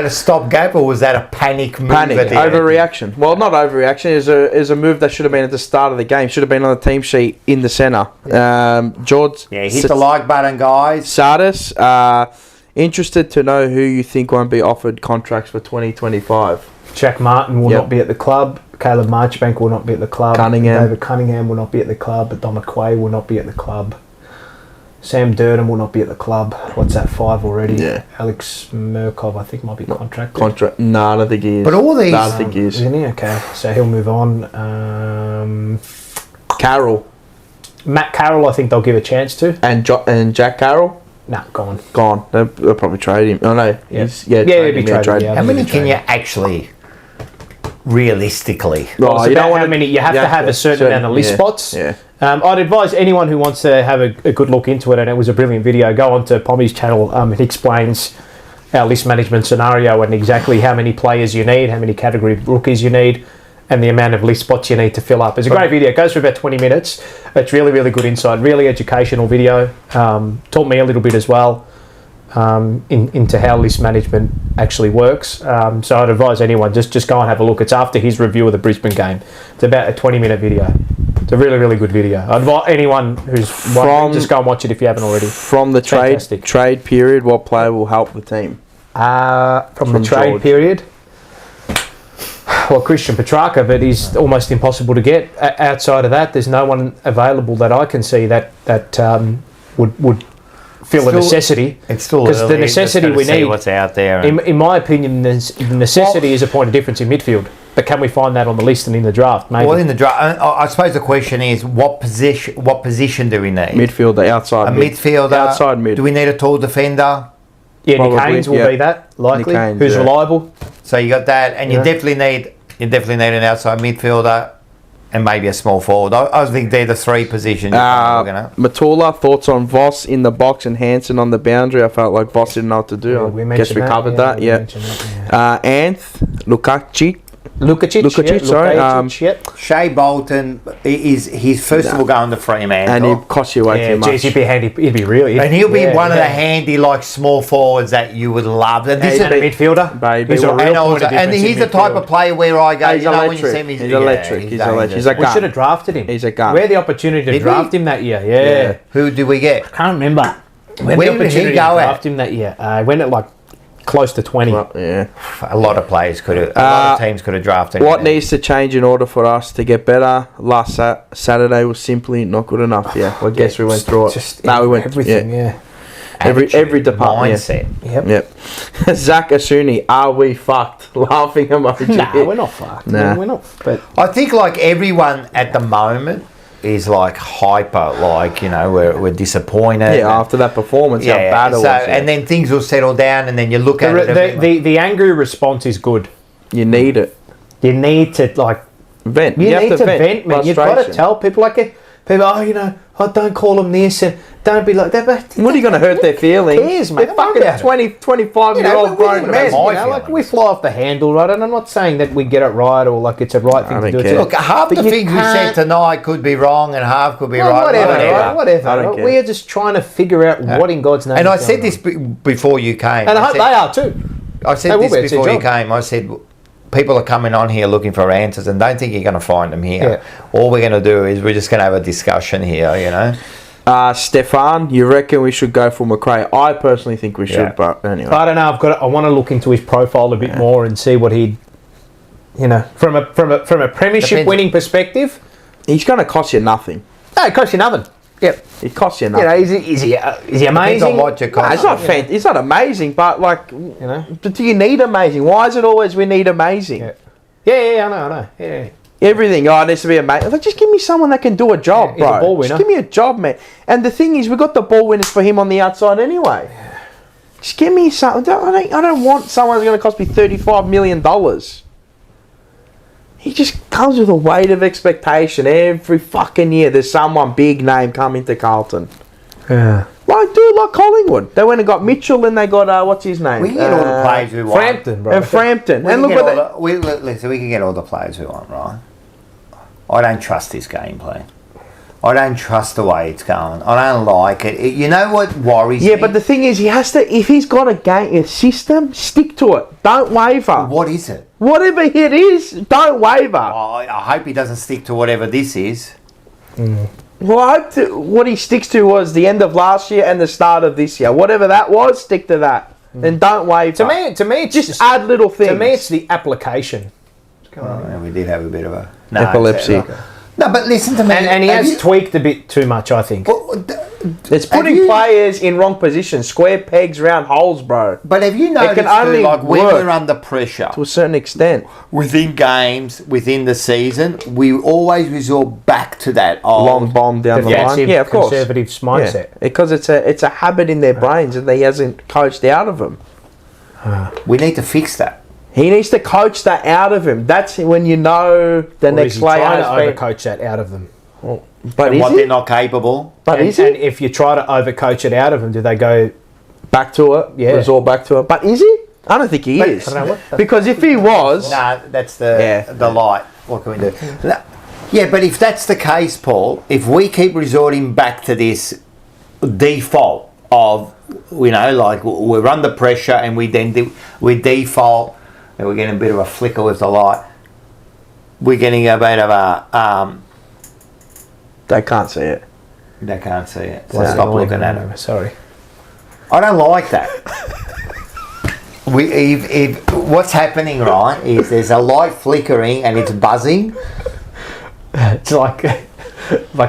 a stopgap or was that a panic move? Overreaction. Well, not overreaction. Is a move that should have been at the start of the game. Should have been on the team sheet in the centre. George. Yeah, hit the like button, guys. Sardis. Interested to know who you think won't be offered contracts for 2025. Jack Martin will not be at the club. Caleb Marchbank will not be at the club. David Cunningham will not be at the club. But Dom McQuay will not be at the club. Sam Durden will not be at the club. What's that, 5 already? Yeah. Alex Murkov, I think, might be contracted. No, I don't think he is. But all these... No, I don't think he is. Isn't he? Okay. So he'll move on. Carroll. Matt Carroll, I think they'll give a chance to. And Jack Carroll? No, gone. Gone. They'll probably trade him. Oh, no. Yeah. He'll be traded. How many can you actually... realistically? Well, you don't want how many. You have to have a certain amount of list spots. Yeah. I'd advise anyone who wants to have a good look into it, and it was a brilliant video, go on to Pommy's channel. It explains our list management scenario and exactly how many players you need, how many category rookies you need, and the amount of list spots you need to fill up. It's a great video. It goes for about 20 minutes. It's really, really good insight. Really educational video. Taught me a little bit as well. Into how list management actually works. So I'd advise anyone, just go and have a look. It's after his review of the Brisbane game. It's about a 20-minute video. It's a really, really good video. I'd advise anyone who's wondering, just go and watch it if you haven't already. From the trade period, what player will help the team? From the trade period? Well, Christian Petrarca, but he's almost impossible to get. Outside of that, there's no one available that I can see that would feel a necessity. It's still because the necessity we need. What's out there? In my opinion, the necessity is a point of difference in midfield. But can we find that on the list and in the draft? Maybe. Well, in the draft, I suppose the question is what position do we need? Midfielder, outside. Midfielder, outside mid. Do we need a tall defender? Yeah, Nick Haynes will be that likely. Haynes, who's reliable. So you got that, and you definitely need an outside midfielder. And maybe a small forward. I think they're the 3 positions you're looking at. Matula, thoughts on Voss in the box and Hansen on the boundary? I felt like Voss didn't know what to do. Yeah, I guess we covered that. Anth, Lukacic, Shea Bolton he's first of all going to Fremantle. And he'll cost you way too much. He'd be handy. He'd be really. And he'll be one of the handy small forwards that you would love. And he's a midfielder, baby. And he's the type of player where I go, he's electric. He's electric. He's electric. He's a gun. We should have drafted him. He's a gun. We had the opportunity to draft him that year. Yeah. Who did we get? I can't remember. Where did he go at? Draft him that year. I went at close to 20. Yeah. A lot of players could have. A lot of teams could have drafted him. What needs to change in order for us to get better? Last Saturday was simply not good enough. Yeah. I guess we went through it. We went everything. Yeah. Every department. Mindset. Yep. Zach Asuni, are we fucked? Laughing emoji. No, we're not fucked. Nah. We're not. But I think everyone at the moment is hyper, we're disappointed. Yeah, after that performance, how bad it was. And then things will settle down, and then you look at it. The angry response is good. You need it. You need to vent. You need to vent, man. You've got to tell people don't call them this and don't be like that. But what are you going to hurt their feelings? Who cares, mate? They're fucking 20, 25-year-old grown men. We fly off the handle, right? And I'm not saying that we get it right or it's a right thing to do. Look, half the things we said tonight could be wrong and half could be right. Whatever. We're just trying to figure out what in God's name. And I said this before you came. And I hope they are too. I said this before you came. I said, people are coming on here looking for answers and don't think you're going to find them here. Yeah. All we're going to do is we're just going to have a discussion here, Stefan, you reckon we should go for McRae? I personally think we should, but anyway. I don't know. I want to look into his profile a bit more and see what he'd, from a premiership winning perspective. He's going to cost you nothing. No, it costs you nothing. Yep. It costs you nothing. Is he amazing? It's not amazing, but but do you need amazing? Why is it always we need amazing? Yeah, I know. Yeah. Everything, it needs to be amazing. Like, just give me someone that can do a job, bro. A ball winner. Just give me a job, man. And the thing is, we got the ball winners for him on the outside anyway. Just give me something. I don't want someone who's going to cost me $35 million. He just comes with a weight of expectation every fucking year. There's someone big name coming to Carlton. Yeah. Like Collingwood. They went and got Mitchell, and they got what's his name? We can get all the players we want. Frampton, bro. And Frampton. And look at listen, we can get all the players we want, right? I don't trust this game plan. I don't trust the way it's going. I don't like it. You know what worries me? Yeah, but the thing is, he has to. If he's got a system, stick to it. Don't waver. What is it? Whatever it is, don't waver. I hope he doesn't stick to whatever this is. Well, I hope what he sticks to was the end of last year and the start of this year. Whatever that was, stick to that. And don't waver. To me, it's just add little things. To me, it's the application. We did have a bit of a epilepsy. No, but listen to me. And he has tweaked a bit too much, I think. It's putting players in wrong positions. Square pegs, round holes, bro. But have you noticed, when we're under pressure, to a certain extent, within games, within the season, we always resort back to that long bomb down the line. Yeah, of course. Conservative mindset. Yeah. Because it's a habit in their brains and he hasn't coached out of them. We need to fix that. He needs to coach that out of him. That's when you know the next player has been. Overcoach that out of them. Well, but and what they're not capable. But and if you try to overcoach it out of them, do they go back to it? Yeah. Resort back to it. But is he? I don't think he is. I don't know because if he was... Nah, that's the light. What can we do? Yeah, but if that's the case, Paul, if we keep resorting back to this default of, like we're under pressure and we default, and we're getting a bit of a flicker with the light. We're getting a bit of a... They can't see it. They can't see it. So stop looking at it. Sorry. I don't like that. What's happening, right, is there's a light flickering and it's buzzing. It's like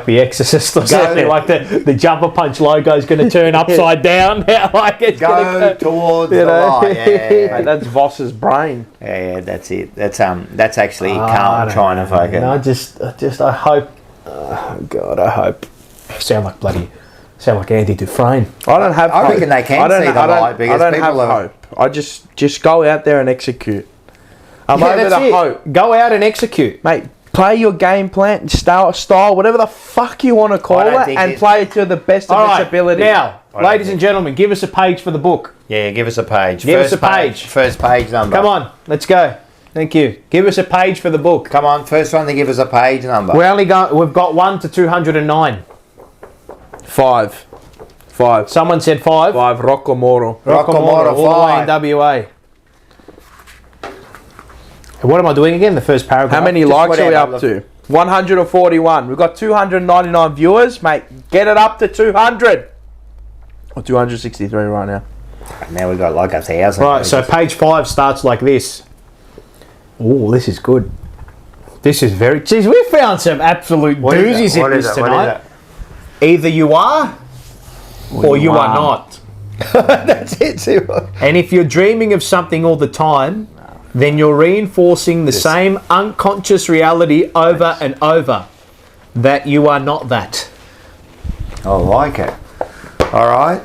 the Exorcist or something. Like the jumper punch logo is going to turn upside down. Like it's go towards the light. Yeah. Mate, that's Voss's brain. Yeah, that's it. That's actually Carlton trying to focus. I hope. Oh God, I hope. Sound like Andy Dufresne. I don't have hope. I reckon they can see the light because I don't have hope. I just go out there and execute. I'm over the hope. Go out and execute, mate. Play your game plan, style, whatever the fuck you want to call it, and play it to the best of its ability. Now, ladies and gentlemen, give us a page for the book. Yeah, give us a page. Give us a page. First page number. Come on, let's go. Thank you. Give us a page for the book. Come on, first one to give us a page number. We've got 1 to 209. 5. Someone said 5. 5. Roccamoro, all the way in WA. What am I doing again? The first paragraph. How many likes are we up to? 141. We've got 299 viewers, mate. Get it up to 200. Or 263 right now. Now we've got like 1,000. Right, so page 5 starts like this. Oh, this is good. This is very... Geez, we found some absolute doozies in this tonight. Either you are or you are not. That's it. And if you're dreaming of something all the time, then you're reinforcing the same unconscious reality over and over, that you are not that. I like it. All right,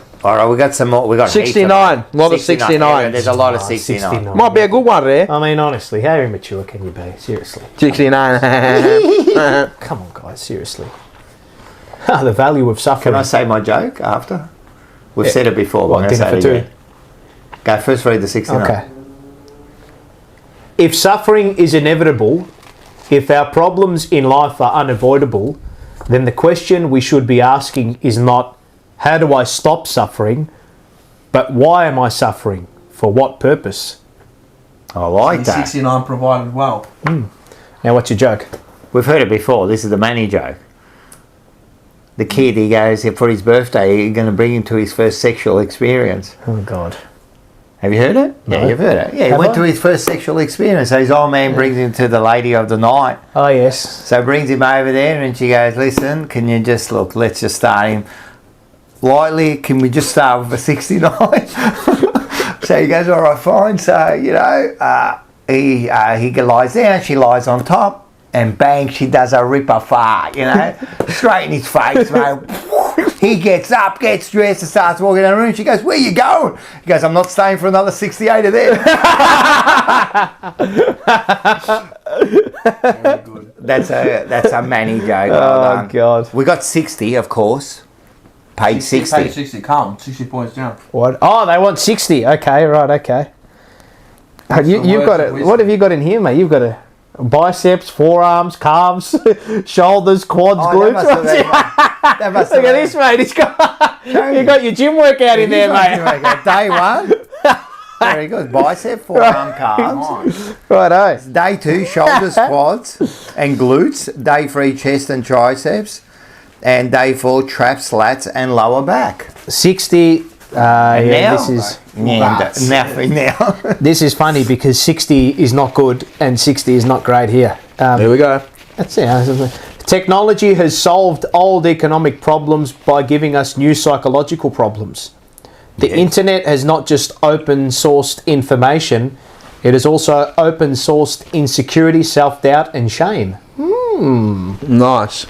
we got some more. We got 69. A lot of 69. Yeah, there's a lot of 69. Might be a good one there. I mean, honestly, how immature can you be? Seriously. 69. Come on, guys, seriously. The value of suffering. Can I say my joke after? We've said it before, but I'm going to say it again. Go first, read the 69. Okay. If suffering is inevitable, if our problems in life are unavoidable, then the question we should be asking is not, how do I stop suffering, but why am I suffering? For what purpose? I like that. 69 provided well. Now, what's your joke? We've heard it before. This is the Manny joke. The kid, he goes, for his birthday, you're going to bring him to his first sexual experience. Oh, God. Have you heard it? No. Yeah, you've heard it. Yeah, he went to his first sexual experience. So his old man brings him to the lady of the night. Oh, yes. So brings him over there and she goes, listen, can you just look, let's just start him lightly. Can we just start with a 69? So he goes, all right, fine. So, you know, he lies down, she lies on top, and bang, she does a ripper fart, you know, straight in his face, mate. He gets up, gets dressed, and starts walking down the room. She goes, where you going? He goes, I'm not staying for another 68 of them. Very good. That's a Manny joke. Oh, God. We got 60, of course. Page 60. Page 60, Carlton, 60 points down. What? Oh, they want 60. Okay, right, okay. You've got it. What have you got in here, mate? You've got a biceps, forearms, calves, shoulders, quads, glutes. That must Look at this, mate. He's got you got your gym workout in there, mate. Day one. Very good. Bicep, forearm, calves. Righto. Day two, shoulders, quads, and glutes. Day three, chest and triceps. And day four, traps, lats, and lower back. 60. Now, this is nothing now. this is funny because 60 is not good and 60 is not great here. Here we go. That's it. Technology has solved old economic problems by giving us new psychological problems. The internet has not just open sourced information, it has also open sourced insecurity, self-doubt and shame. Nice.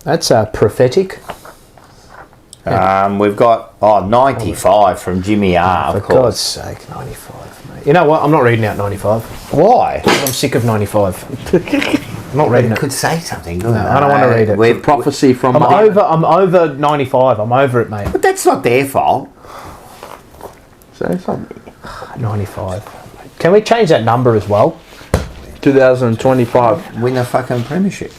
That's prophetic. We've got 95 from Jimmy R. Of For God's course. sake, 95, mate. You know what? I'm not reading out 95. Why? I'm sick of 95. I'm not reading It it. could say something. No, I don't want to read it. We're Prophecy from I'm over 95. I'm over it, mate. But that's not their fault. Say something. 95. Can we change that number as well? 2025. Win a fucking premiership.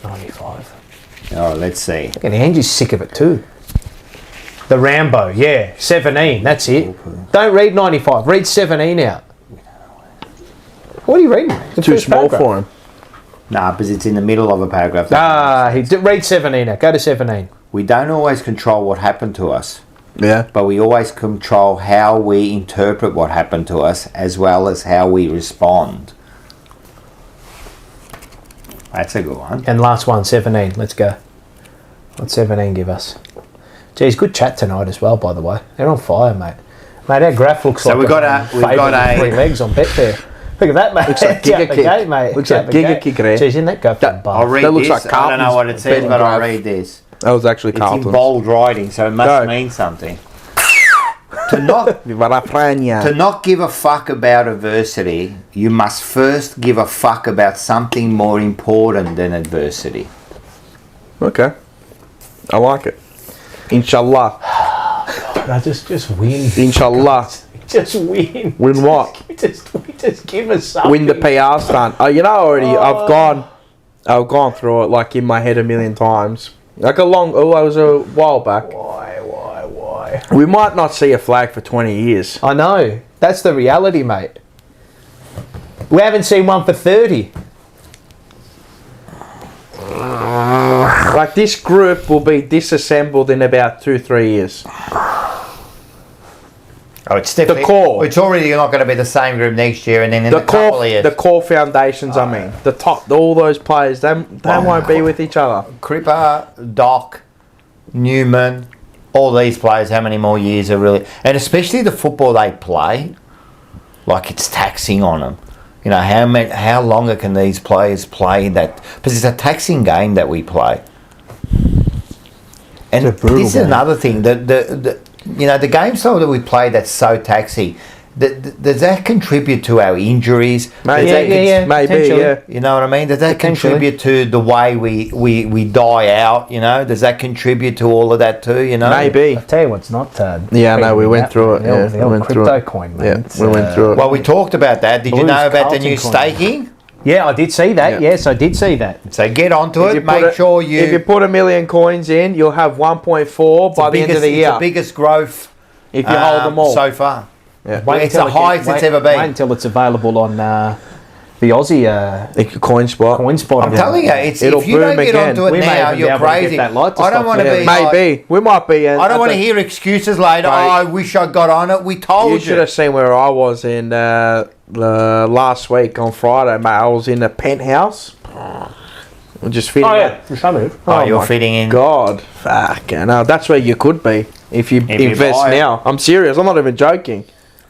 95. Oh, let's see. And Angie's sick of it too. The Rambo, yeah. 17, that's it. Don't read 95. Read 17 out. What are you reading? The Too first small paragraph. for him. Nah, because it's in the middle of a paragraph. Read 17 out. Go to 17. We don't always control what happened to us, Yeah. but we always control how we interpret what happened to us as well as how we respond. That's a good one. And last one, 17. Let's go. What's 17 give us? Geez, good chat tonight as well, by the way. They're on fire, mate. Mate, our graph looks So like we've got a 3 legs on Betfair. Look at that, mate. Looks like It's out Giga the Kick. gate, mate. Looks It's out like the Giga gate. Kick there. Geez, isn't that go for That- the I'll bar? read That looks this. like I don't know what it Carlton's says, betting but I'll graph. read this. That was actually It's in Carlton. bold writing, so it must Go. mean something. To not Varafrania. To not give a fuck about adversity, you must first give a fuck about something more important than adversity. Okay. I like it. Inshallah. I just win. Inshallah. Just win. Win what? Just give us something. Win the PR stunt. You know already. I've gone through it like in my head a million times. Like it was a while back. Why? We might not see a flag for 20 years. I know. That's the reality, mate. We haven't seen one for 30. Like this group will be disassembled in about 2-3 years. Oh, it's definitely. The core. It's already not going to be the same group next year, and then in a couple of years. The core foundations. I mean, the top, all those players, they won't be with each other. Cripper, Doc, Newman, all these players, how many more years are really... And especially the football they play, like it's taxing on them. You know, how longer can these players play that? Because it's a taxing game that we play. And It's a brutal this is game. another thing. The game style that we play that's so taxing, does that contribute to our injuries? Maybe, potentially. yeah. You know what I mean? Does that Potentially. contribute to the way we die out, you know? Does that contribute to all of that too, you know? Maybe. I'll tell you what's not. Yeah, no, we went through it. The old, Yeah, the we old went through crypto it. coin, mate. Yeah, It's, we went through it. Well, we talked about that. Did you Blues know about the Carlton new coin. staking? Yeah, I did see that. Yeah. Yes, I did see that. So get onto If it. you put Make sure you... If you put 1 million coins in, you'll have 1.4 by the end of the year. It's the biggest growth If you hold them all. so far. Yeah. It's the until highest it's ever been. Wait until it's available on The Aussie coin spot. I'm telling you, it's, It'll if you don't boom get again. onto it We may now, even be you're able to get crazy. that light to I don't stop want to there. be like, Maybe. We might be. I don't want to hear excuses later. Mate. I wish I got on it. We told You you. should have seen where I was in last week on Friday, mate. I was in a penthouse. I'm just fitting. Oh, yeah. The summit. Oh, you're my fitting in. God, fuck, no, that's where you could be if you you invest buy it. now. I'm serious. I'm not even joking.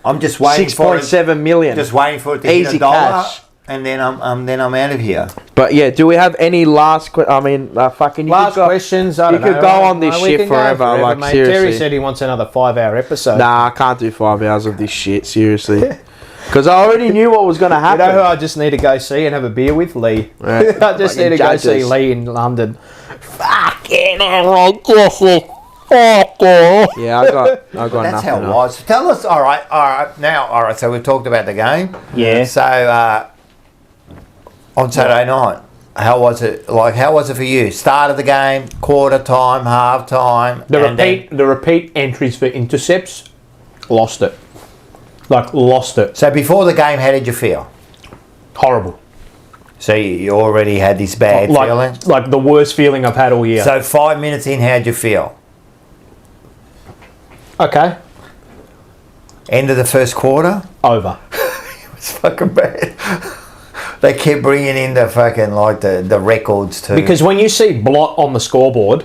I'm just waiting for it. 6.7 million. Just waiting for it to hit Easy $1, cash. and then I'm out of here. But yeah, do we have any last? Fucking you Last could go, questions. I You don't know. could go on this We shit can go forever. Like mate. seriously. Terry said he wants another 5-hour episode. Nah, I can't do 5 hours of this shit. Seriously, because I already knew what was going to You happen. know who I just need to go see and have a beer with? Lee. Right. I just need to Fucking go see judges. Lee in London. Yeah, I got That's nothing. how it else. was. Tell us. All right. So we've talked about the game. Yeah. So on Saturday night, how was it? Like, how was it for you? Start of the game, quarter time, half time. The repeat entries for intercepts, lost it. Like, lost it. So before the game, how did you feel? Horrible. So you already had this bad feeling. Like the worst feeling I've had all year. So 5 minutes in, how'd you feel? Okay. End of the first quarter. Over. It's fucking bad. They kept bringing in the fucking the records too. Because when you see blot on the scoreboard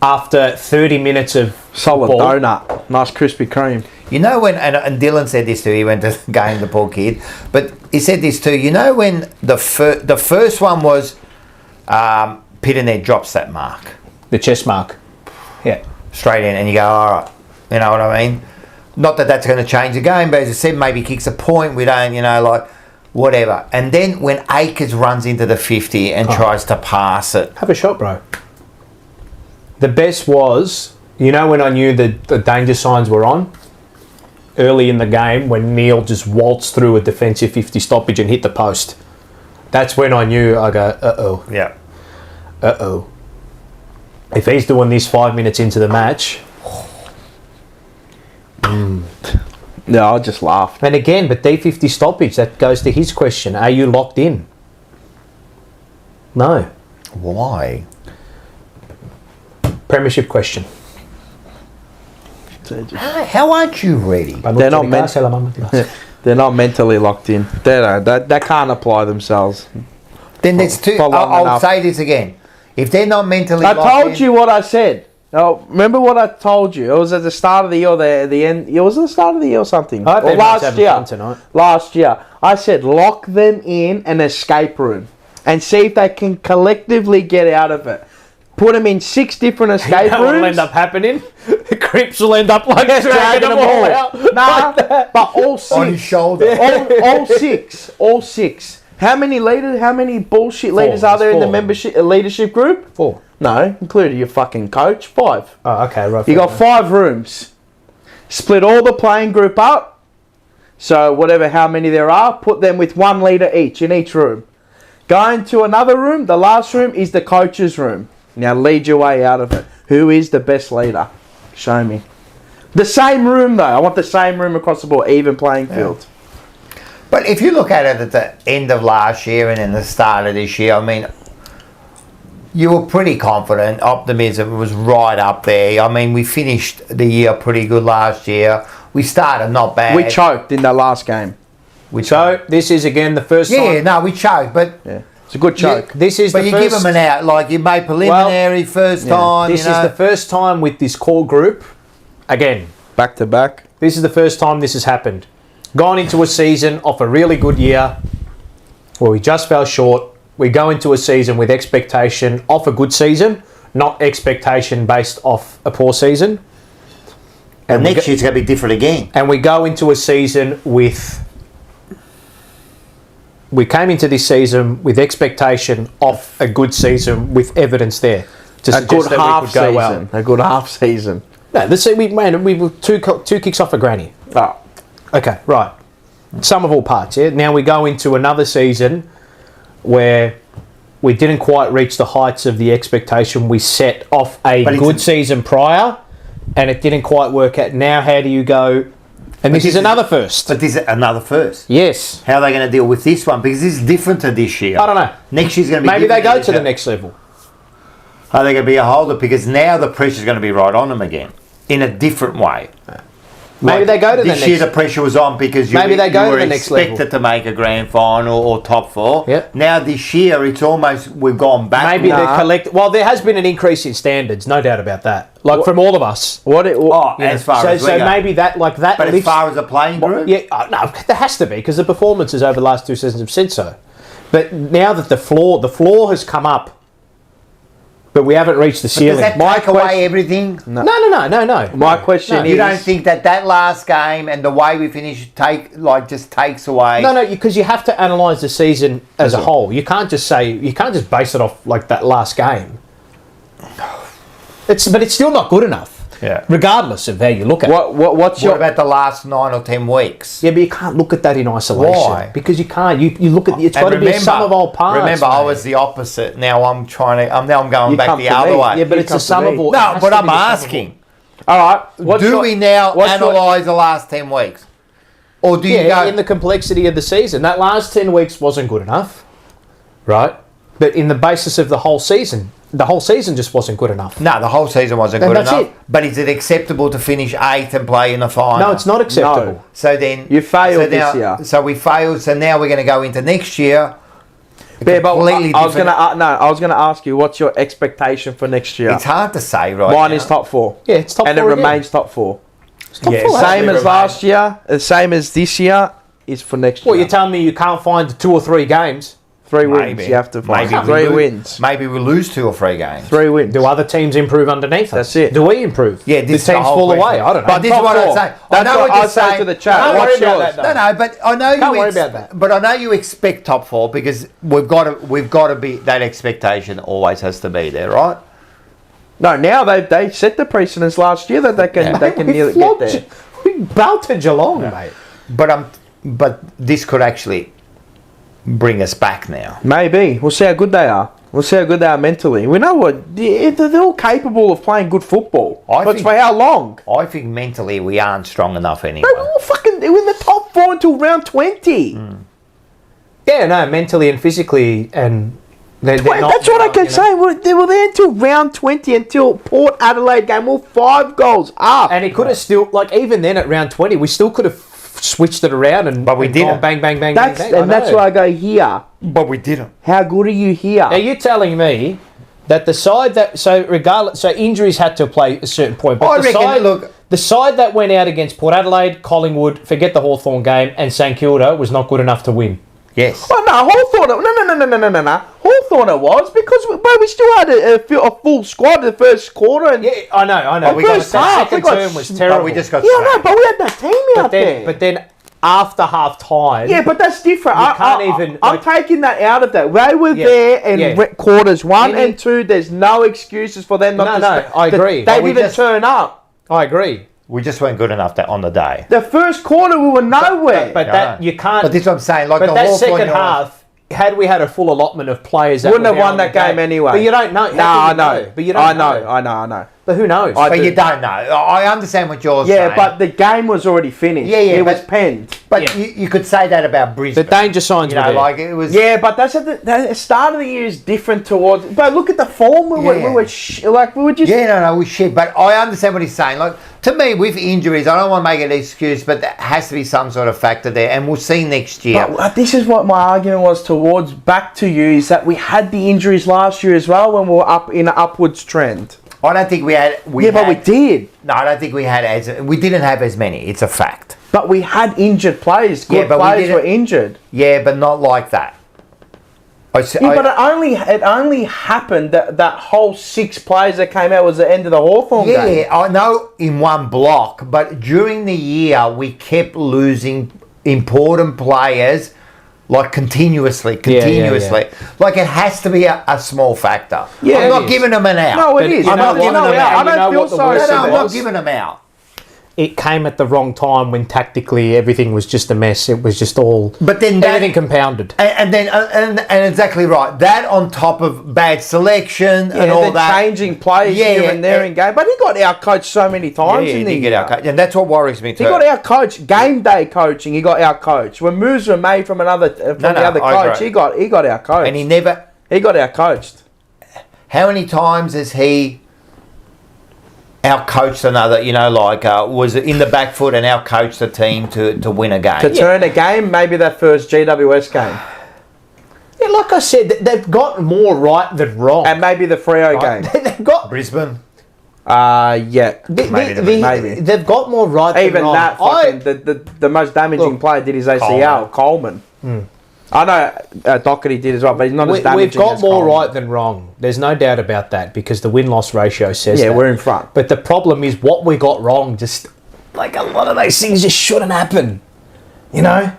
after 30 minutes of Solid football, donut, nice crispy cream. You know when, and Dylan said this too, he went to the game, the poor kid, but he said this too, you know when the first one was Pitternet drops that mark. the chest mark. Yeah. Straight in, and you go, all right, you know what I mean? Not that that's going to change the game, but as I said, maybe kicks a point, we don't, whatever. And then when Akers runs into the 50 and tries to pass it. Have a shot, bro. The best was, when I knew that the danger signs were on? Early in the game when Neil just waltzed through a defensive 50 stoppage and hit the post. That's when I knew, I go, uh-oh. Yeah. Uh-oh. If he's doing this 5 minutes into the match... No, I just laughed. And again, but D50 stoppage, that goes to his question. Are you locked in? No. Why? Premiership question. How aren't you ready? They're not They're not mentally locked in. They can't apply themselves. Then there's two. I'll say this again. If they're not mentally I locked told in, you what I said. Oh, remember what I told you? It was at the start of the year or the end. It was at the start of the year or something. I hope or everyone's last having year. fun tonight. Last year. I said lock them in an escape room and see if they can collectively get out of it. Put them in 6 different escape What rooms. will end up happening? The Crips will end up like dragging them all out. Nah, but all 6. on his shoulder. all 6. All 6. How many leaders? How many bullshit leaders are there in the membership leadership group? 4. No, including your fucking coach. 5. Oh, okay, right. You got 5 rooms. Split all the playing group up. So whatever, how many there are, put them with 1 leader each in each room. Go into another room. The last room is the coach's room. Now lead your way out of it. Who is the best leader? Show me. The same room though. I want the same room across the board, even playing field. But if you look at it at the end of last year and then the start of this year, I mean, you were pretty confident. Optimism was right up there. I mean, we finished the year pretty good last year. We started not bad. We choked in the last game. So this is again the first time. Yeah, no, we choked, but Yeah, it's a good choke. This is but the you first. give them an out. Like you made preliminary first time. This is the first time with this core group. Again, Back to back. this is the first time this has happened. Gone into a season off a really good year where we just fell short. We go into a season with expectation off a good season, not expectation based off a poor season. And next year's going to be different again. And we go into a season with... We came into this season with expectation of a good season with evidence there. To A good half season. A good half season. No, we were two kicks off a granny. Oh. Okay, right. Sum of all parts, yeah? Now we go into another season where we didn't quite reach the heights of the expectation we set off a good season prior, and it didn't quite work out. Now how do you go And this is another first. But this is another first. Yes. How are they going to deal with this one? Because this is different to this year. I don't know. Next year's going to be Maybe they different go to the year. next level. Are they going to be a holder? Because now the pressure's going to be right on them again in a different way. Maybe they go to the this next. year the pressure was on because you, Maybe they go you to were the next level. expected to make a grand final or top four. Yep. Now this year it's almost we've gone back. Maybe they Well, there has been an increase in standards, no doubt about that. Like from all of us. as far as we so go. maybe that like that. But as lifts- far as the playing group, Yeah, no, there has to be because the performances over the last 2 seasons have said so. But now that the floor has come up, but we haven't reached the ceiling. does that take away everything? No. My question is... You don't think that last game and the way we finished just takes away? No, because you have to analyse the season as a whole. You can't just base it off like that last game. But it's still not good enough. Yeah. Regardless of how you look at it. What about the last 9 or 10 weeks? Yeah, but you can't look at that in isolation. Why? Because you can't. You look at it's got to be a sum of all parts. Remember, I mate. was the opposite. Now I'm going You back come the to other me. way. Yeah, but it's a sum of all. No, but I'm asking. All right. Do we now analyse the last 10 weeks? Or do you go... in the complexity of the season, that last 10 weeks wasn't good enough, right? But in the basis of the whole season just wasn't good enough. No, the whole season wasn't And good that's enough. it. But is it acceptable to finish 8th and play in the final? No, it's not acceptable. No. So then... You failed this year. So we failed. So now we're going to go into next year... Yeah, but completely I was different. I was gonna ask you, what's your expectation for next year? It's hard to say right Mine now. is top 4. Yeah, it's top and 4 it again. remains top 4. It's top Yeah, 4. Same as remains. last year, the same as this year is for next Well, year. you're telling me you can't find 2 or 3 games? 3 wins. Maybe. You have to find Maybe 3 we wins. Maybe we lose 2 or 3 games. 3 wins. Do other teams improve underneath us? That's it. Do we improve? Yeah, this the is the teams whole fall question. away. I don't know. But this is Top what I 4. say. I That's know what what I you're say saying. to the chat. Don't What's worry about yours? that, though. No, but I know Can't you. worry about that. But I know you expect top 4 because we've got to be that expectation always has to be there, right? No, now they set the precedence last year that they can We nearly get flogged there. We belted Geelong, mate. But this could actually bring us back now. Maybe. We'll see how good they are. We'll see how good they are mentally. We know what they're all capable of playing good football. But for how long? I think mentally we aren't strong enough anyway. They were all fucking. They were in the top 4 until round 20. Yeah, no, mentally and physically, and they're not, That's what I can you know. say. They were there until round 20, until Port Adelaide game. All 5 goals up. And it could have still, like, even then at round 20, we still could have switched it around and But we and didn't. gone bang, bang, bang, That's bang, bang. and that's why I go here. But we didn't. How good are you here? Now you're telling me that the side that so injuries had to play a certain point, but I the reckon, side look- the side that went out against Port Adelaide, Collingwood, forget the Hawthorn game, and St Kilda was not good enough to win. Yes. Oh no, Hawthorn! No. Hawthorn it was because we still had a full squad in the first quarter. And Yeah, I know. we got But that half, we second got term was sm- terrible. But we just got yeah, no, smacked. but we had that team out there. But then after half time, Yeah, but that's different. You can't even, I'm like- taking that out of that. They were Yeah, there in yeah. quarters 1 You need- and 2. There's no excuses for them not No, to. I agree. They But we didn't just- turn up. I agree. We just weren't good enough on the day. The first quarter we were nowhere. But that you can't. But this is what I'm saying. Like But the that Hawthorn second yards- half, had we had a full allotment of players, that Wouldn't were have there won on that the game day. anyway. But you don't know. No, How I can you know. But you don't I know. But who knows? I But do. you don't know. I understand what you're saying. Yeah, but the game was already finished. Yeah, It was but- penned. But Yeah. you could say that about the Brisbane. danger signs You were know, there. like it was. Yeah, but that's at the start of the year is different towards. But look at the form we were. Yeah. We were we were just. Yeah, no, we shit. But I understand what he's saying. Like to me, with injuries, I don't want to make an excuse, but there has to be some sort of factor there, and we'll see next year. But this is what my argument was towards back to you is that we had the injuries last year as well when we were up in an upwards trend. I don't think we had. But we did. No, I don't think we had we didn't have as many. It's a fact. But we had injured players. Good but we players didn't- were injured. Yeah, but not like that. But it only happened that whole 6 players that came out was the end of the Hawthorn game. Yeah, I know in one block, but during the year we kept losing important players like continuously. yeah. Like it has to be a small factor. Yeah, I'm it not is. giving them an out. No, it But is. you I'm know not what? giving them And out. you know I don't feel what the sorry worst for No, thing I'm them. not was? giving them out. it came at the wrong time when tactically everything was just a mess. It was just all, but then everything compounded. And exactly right. That on top of bad selection and all that, changing players here and there in game. But he got out-coached so many times. He did get out-coached, and that's what worries me too. He got out-coached. Game day coaching, he got out-coached. When moves were made from the other coach, he got out-coached. And he got out-coached. How many times has he out-coached another, was in the back foot and out-coached the team to win a game? To turn a game, maybe that first GWS game. Yeah, like I said, they've got more right than wrong. And maybe the Freo game. They've got... Brisbane? Yeah. Maybe. They've got more right than wrong. Even that, the most damaging player did his ACL, Coleman. I know Doherty did as well, but he's not as damaging. We've got as more Coleman. right than wrong. There's no doubt about that because the win-loss ratio says that. Yeah, we're in front. But the problem is what we got wrong. Just like a lot of those things just shouldn't happen. You know?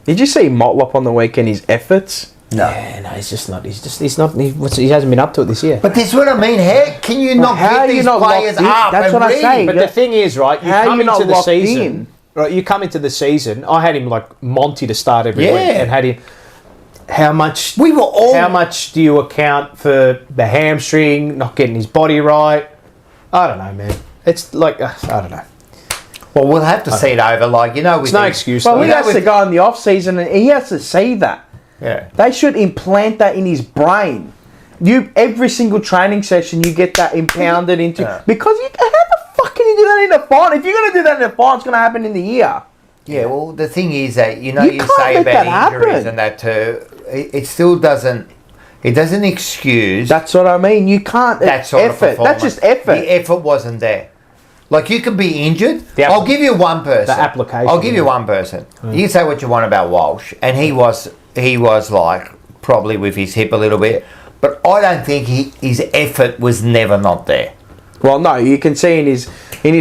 Did you see Motlop on the weekend? His efforts. No, he's not. He hasn't been up to it this year. But that's what I mean. How can you not get these players up? That's what I'm saying. But the thing is, right? You come into the season. In? Right, you come into the season. I had him like Monty to start every week, and had him. How much? How much do you account for the hamstring not getting his body right? I don't know, man. It's like I don't know. Well, we'll have to see it over. It's no excuse. Well, he has to go in the off season, and he has to see that. Yeah. They should implant that in his brain. Every single training session, you get that impounded into because how the fuck can you do that in a final? If you're going to do that in a final, it's going to happen in the year. Yeah, well, the thing is that you can't say make about that injuries happen. and that too. It still doesn't. It doesn't excuse. That's what I mean. You can't. That sort of performance. That's just effort. The effort wasn't there. Like you could be injured. I'll give you one person. The application. I'll give you one person. You can say what you want about Walsh, and he was like probably with his hip a little bit, but I don't think his effort was never not there. Well, no, you can see in his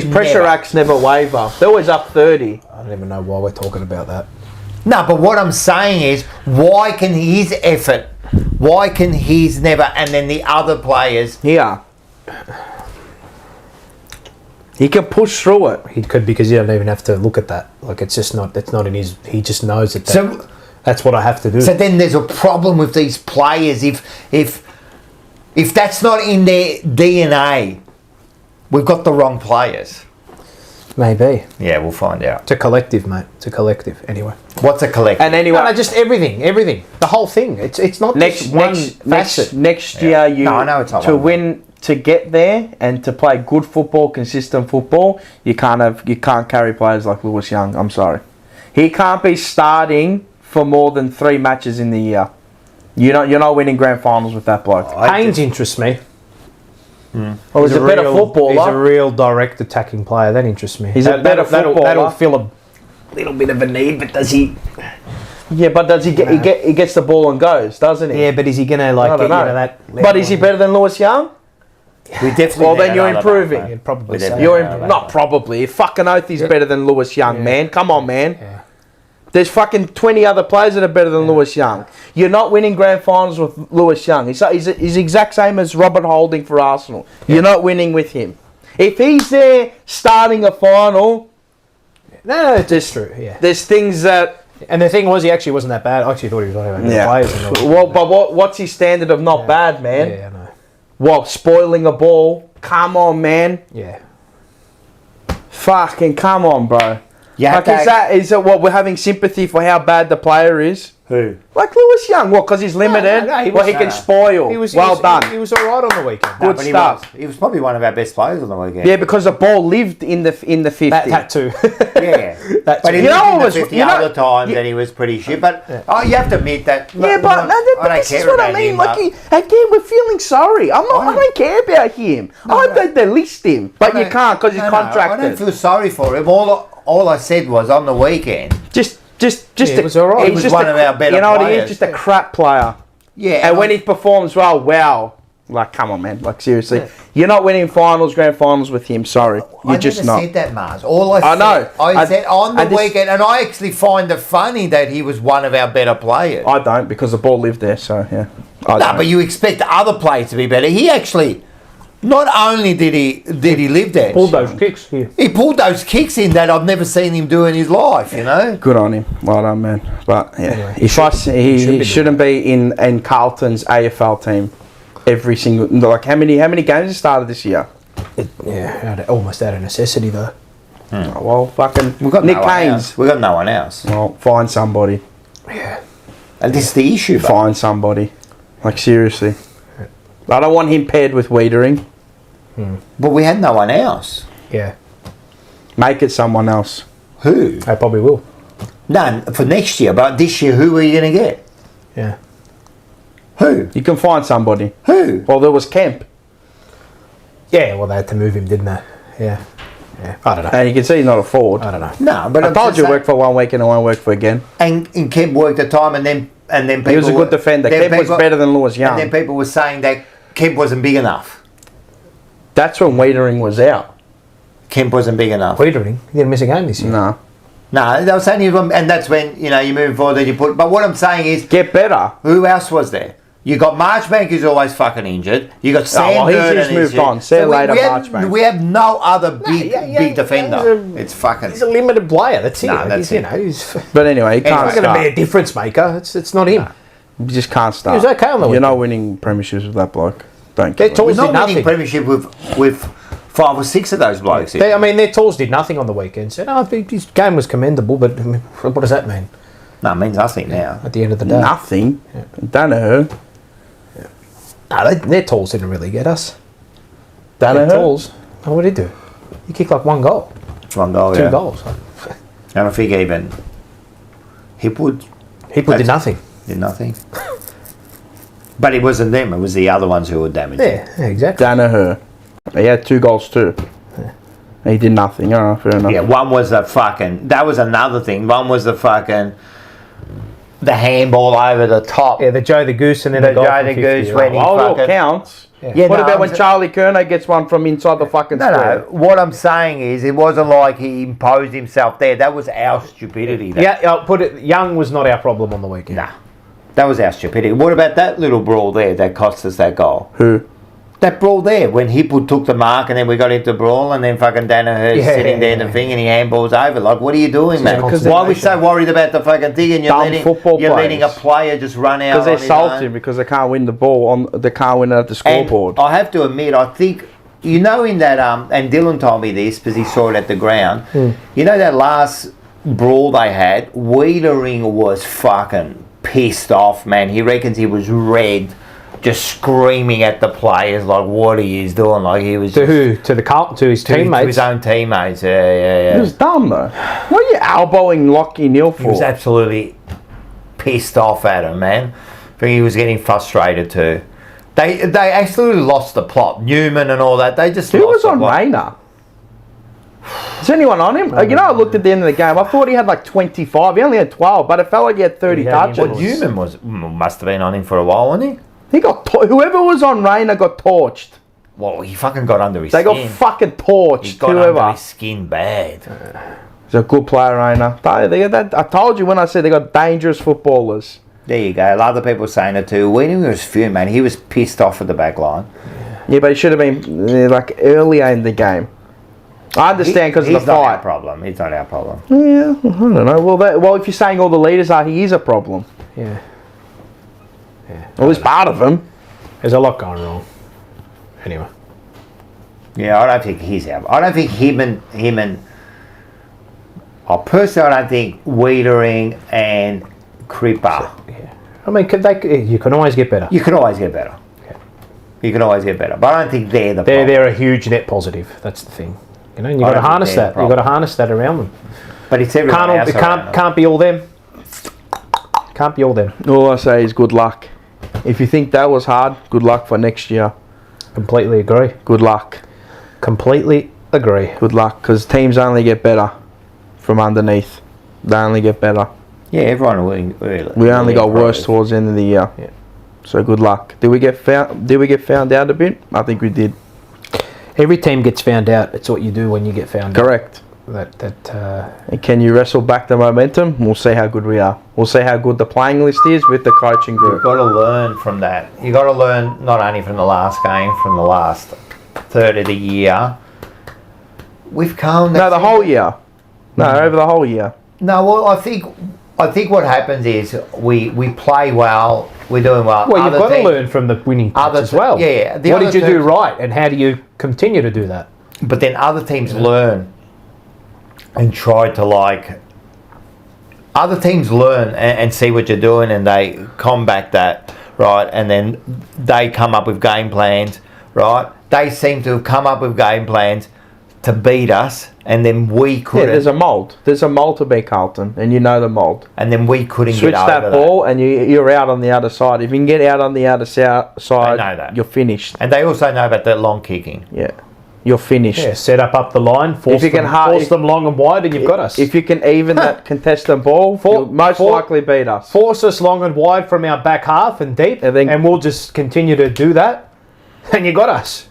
pressure acts never waver. They're always up 30. I don't even know why we're talking about that. No, but what I'm saying is, why can his never, and then the other players? Yeah. He can push through it. He could because you don't even have to look at that. Like it's just not. It's not in his. He just knows that. So that's what I have to do. So then there's a problem with these players if that's not in their DNA. We've got the wrong players. Maybe. Yeah, we'll find out. It's a collective, mate. It's a collective. Anyway. What's a collective? And anyway, no, just everything. The whole thing. It's not just one facet. Next year, I know it's not to one win, to get there, and to play good football, consistent football. You can't carry players like Lewis Young. I'm sorry, he can't be starting for more than 3 matches in the year. You're not winning grand finals with that bloke. Haynes interests me. Well, he's a better footballer. He's a real direct attacking player. That interests me. He's a better footballer. That'll fill a little bit of a need, but does he? Yeah, but does he get? He gets the ball and goes, doesn't he? Yeah, but is he gonna get you to that? But is he better than Lewis Young? We definitely. Well, then you're improving. You'd probably say. Not probably. Fucking oath, he's better than Lewis Young, man. Come on, man. Yeah. There's fucking 20 other players that are better than Lewis Young. You're not winning grand finals with Lewis Young. He's exact same as Robert Holding for Arsenal. Yeah. You're not winning with him. If he's there starting a final, no, that's true. Yeah. There's things that. And the thing was, he actually wasn't that bad. I actually thought he was one of the players. But what's his standard of not bad, man? Yeah, I know. What, spoiling a ball? Come on, man. Yeah. Fucking come on, bro. Yeah, is that what we're having sympathy for how bad the player is? Who? Like Lewis Young. What? Because he's limited. He can spoil. He was done. He was all right on the weekend. Good stuff. He was probably one of our best players on the weekend. Yeah, because the ball lived in the 50. That too. Yeah, but he lived in the 50 other times, and he was pretty shit. But you have to admit that. Yeah, but this is what I mean. Like again, we're feeling sorry. I don't care about him. I'd like to list him, but you can't because he's contracted. I don't feel sorry for him. All I said was on the weekend. He was all right. He was one of our better players. You know what he is? Just a crap player. Yeah. And when he performs well, wow. Like, come on, man. Like, seriously. You're not winning grand finals with him. Sorry. You're just not. I never said that, Mars. I know. I said on the weekend, and I actually find it funny that he was one of our better players. I don't, because the ball lived there, so, yeah. But you expect the other players to be better. He actually Not only did he live there, Pulled those kicks here. he pulled those kicks in that I've never seen him do in his life. You know. Good on him. Well done, man. But yeah, Anyway, he shouldn't be in Carlton's AFL team every single. Like how many games he started this year? Almost out of necessity though. Oh, well, fucking We've got Nick no one Keynes. else. We've got no one else. Well, find somebody. Yeah. And this is the issue. Find somebody. Like seriously. I don't want him paired with Wiedering. But we had no one else. Yeah. Make it someone else. Who? I probably will. None for next year. But this year, who are you going to get? Yeah. Who? You can find somebody. Who? Well, there was Kemp. Yeah, well, they had to move him, didn't they? Yeah. Yeah. I don't know. And you can see he's not a forward. I don't know. No, but I told you work for 1 week and I won't work for again. And Kemp worked a time, and then people He was a good defender. Kemp was better than Lewis Young. And then people were saying that Kemp wasn't big enough. That's when Wiedering was out. Kemp wasn't big enough. Wiedering, he didn't miss a game this year. No. No, they were saying, and that's when you move forward. Then you put. But what I'm saying is, Get better. who else was there? You got Marchbank, who's always fucking injured. You got Sam he's Durden, moved who's- on. See you later, we have, Marchbank. we have no other big yeah, defender. he's It's fucking. He's a limited player. That's it. No, that's he's, it. He's But anyway, he Anyway. can't not going to start. be a difference maker. It's not him. You just can't start. He was okay on the You're not weekend. winning premierships with that bloke. Don't They're get tall. We're Did not winning nothing. premiership with 5 or 6 of those blokes. I mean, their tools did nothing on the weekend. So, no, his game was commendable, but I mean, what does that mean No, it means nothing now. at the end of the day? nothing. Danaher. No, their tools didn't really get us. Their Danaher. tools. Oh, what did he do? He kicked like 1 goal, One goal, 2 yeah. goals. I don't think even Hipwood Did nothing. did nothing. But it wasn't them, it was the other ones who were damaged. Yeah, exactly. Danaher. He had 2 goals too. He did nothing. Oh, fair enough. Yeah, one was that was another thing. One was the handball over the top. Yeah, the Joe the Goose and then the goal Joe from the 50, Goose right? when he Oh, look, fucking... counts. Yeah. What no, about I'm when sa- Charlie Kerner gets one from inside the fucking No, square? what I'm saying is it wasn't like he imposed himself there. That was our stupidity. Yeah, I'll put it. Young was not our problem on the weekend. Nah, that was our stupidity. What about that little brawl there that cost us that goal? Who? That brawl there, when Hipwood took the mark and then we got into the brawl and then fucking Danaher's sitting there in the thing and he handballs over. Like, what are you doing, man? because Why are we so worried about the fucking thing and Dumb football you're letting a players. player just run out Because they're on his own? salty because they can't win the ball they can't win it at the scoreboard. And I have to admit, I think, in that, and Dylan told me this because he saw it at the ground, you know that last brawl they had, Wiedering was fucking pissed off, man. He reckons he was red, just screaming at the players like what he is doing. Like he was To who? To the Carlton? To his to teammates? his own teammates. Yeah. It was dumb though. What are you elbowing Lockie Neal He was for? absolutely pissed off at him, man. I think he was getting frustrated too. They absolutely lost the plot. Newman and all that. They just Who lost was the on plot. Rayner? Is anyone on him? I looked at the end of the game. I thought he had like 25. He only had 12, but it felt like he had 30 He had touches. Well, Newman must have been on him for a while, wasn't he? He got whoever was on Rayner got torched. Well, he fucking got under his They skin. got fucking He torched. got Whoever. under his skin bad. He's a good player, Rayner. I told you when I said they got dangerous footballers. There you go. A lot of people were saying it too. When he was fuming, man, he was pissed off at the back line. Yeah, but he should have been like earlier in the game. I understand because of the He's not our fight. problem. He's not our problem. Yeah, I don't know. Well, if you're saying all the leaders are, he is a problem. Yeah. Well, he's part of them. There's a lot going wrong. Anyway. Yeah, I don't think he's our. I don't think him and. Personally, I don't think Wiedering and Cripper. Yeah. I mean, you can always get better. You can always get better. You can always get better, but I don't think they're the problem. They're a huge net positive. That's the thing. You know, and you've got to I don't think harness they're that. the You've got to harness that around them. But it's everyone else around them. Can't be all them. Can't be all them. All I say is good luck. If you think that was hard, good luck for next year. Completely agree. Good luck. Completely agree. Good luck, because teams only get better from underneath. They only get better. Yeah, everyone We only got worse towards the end of the year. Yeah. So good luck. Did we get found out a bit? I think we did. Every team gets found out. It's what you do when you get found out. Correct. That Can you wrestle back the momentum? We'll see how good we are. We'll see how good the playing list is with the coaching You've group. got to learn from that. You've got to learn not only from the last game, from the last third of the year, we've calmed. No, the whole year. No, over the whole year. No, well, I think what happens is we play well, we're doing well. Well, you've got to learn from the winning patch as well. Yeah. What did you do right, and how do you continue to do that? But then other teams learn and try to like. Other teams learn and see what you're doing, and they combat that, right? And then they come up with game plans, right? They seem to have come up with game plans to beat us, and then we couldn't. Yeah, there's a mould. There's a mould to beat Carlton, and you know the mould. And then we couldn't Switch get over that ball, and you're out on the other side. If you can get out on the other side, know that. You're finished. And they also know about the long kicking. Yeah. You're finished. Yeah, set up the line, force them long and wide, and you've got us. If you can even that contestant ball, you'll most likely beat us. Force us long and wide from our back half and deep, and we'll just continue to do that, and you got us.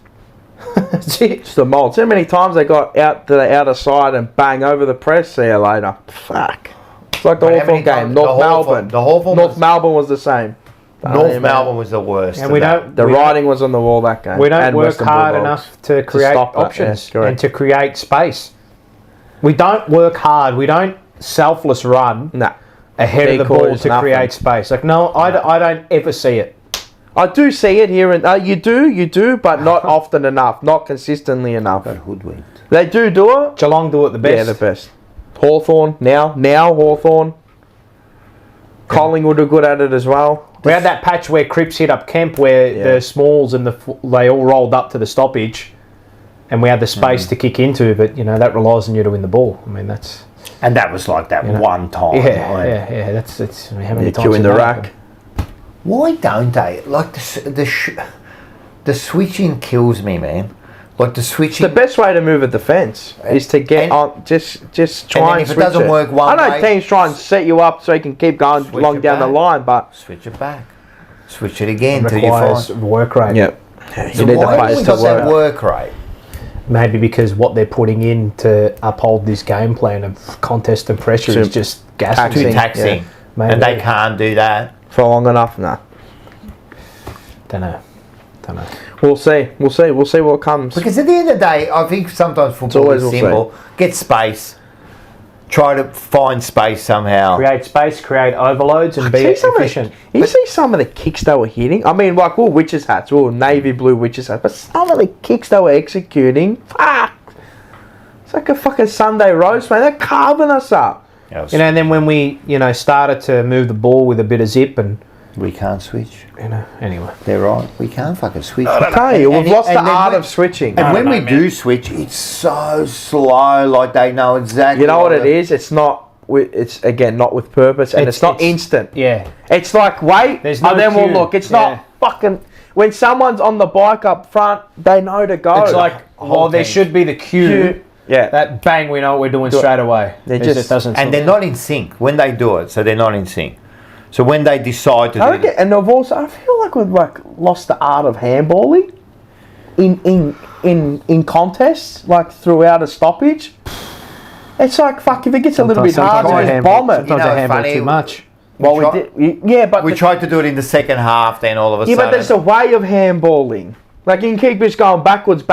That's it. It's the mould. So many times they got out to the outer side and bang over the press. See you later. Fuck. It's like the Hawthorn game. North Melbourne. North Melbourne was the same. North Melbourne was the worst. And the writing was on the wall that game. We don't work hard enough to create options and to create space. We don't work hard. We don't selfless run ahead of the ball to create space. Like, no, I don't ever see it. I do see it here, and you do, but not often enough, not consistently enough. Got hoodwinked. They do it. Geelong do it the best. Yeah, the best. Hawthorn now Hawthorn. Collingwood are good at it as well. We had that patch where Cripps hit up Kemp, where the Smalls and they all rolled up to the stoppage, and we had the space to kick into. But that relies on you to win the ball. I mean, that's and that was like that one time. Yeah. That's how many times you in the rack. Why don't they like the switching kills me, man. Like the switching. The best way to move a defence is to get on. Just try and switch it. If it doesn't work one way, I know teams try and set you up so you can keep going long down the line, but switch it back, switch it again till you find work rate. Yep. You need the players to work rate. Maybe because what they're putting in to uphold this game plan of contest and pressure is just gassing. Too taxing, and they can't do that for long enough. Nah. Don't know. We'll see what comes. Because at the end of the day, I think sometimes football is simple. Get space. Try to find space somehow. Create space, create overloads, and be efficient. You see some of the kicks they were hitting? I mean, like, witches hats, navy blue witches hats, but some of the kicks they were executing, fuck. It's like a fucking Sunday roast, man. They're carving us up. And then when we, started to move the ball with a bit of zip and... We can't switch. Anyway. They're right. We can't fucking switch. I tell you, we've lost the art of switching. And when we do switch, it's so slow. Like they know exactly. You know what it is? It's not. It's again not with purpose, and it's not instant. Yeah. It's like wait, there's no and then cue. we'll look. It's not fucking. When someone's on the bike up front, they know to go. It's like, there should be the cue. Yeah. That bang, we know what we're doing straight away. It just doesn't. And they're not in sync when they do it. So they're not in sync. So when they decide to do it. And I feel like we've lost the art of handballing in contests, like throughout a stoppage. It's like, fuck, if it gets a little bit hard, just bomb it. Sometimes they handball too much. But we tried to do it in the second half, then all of a sudden. Yeah, but there's a way of handballing. Like, you can keep just going backwards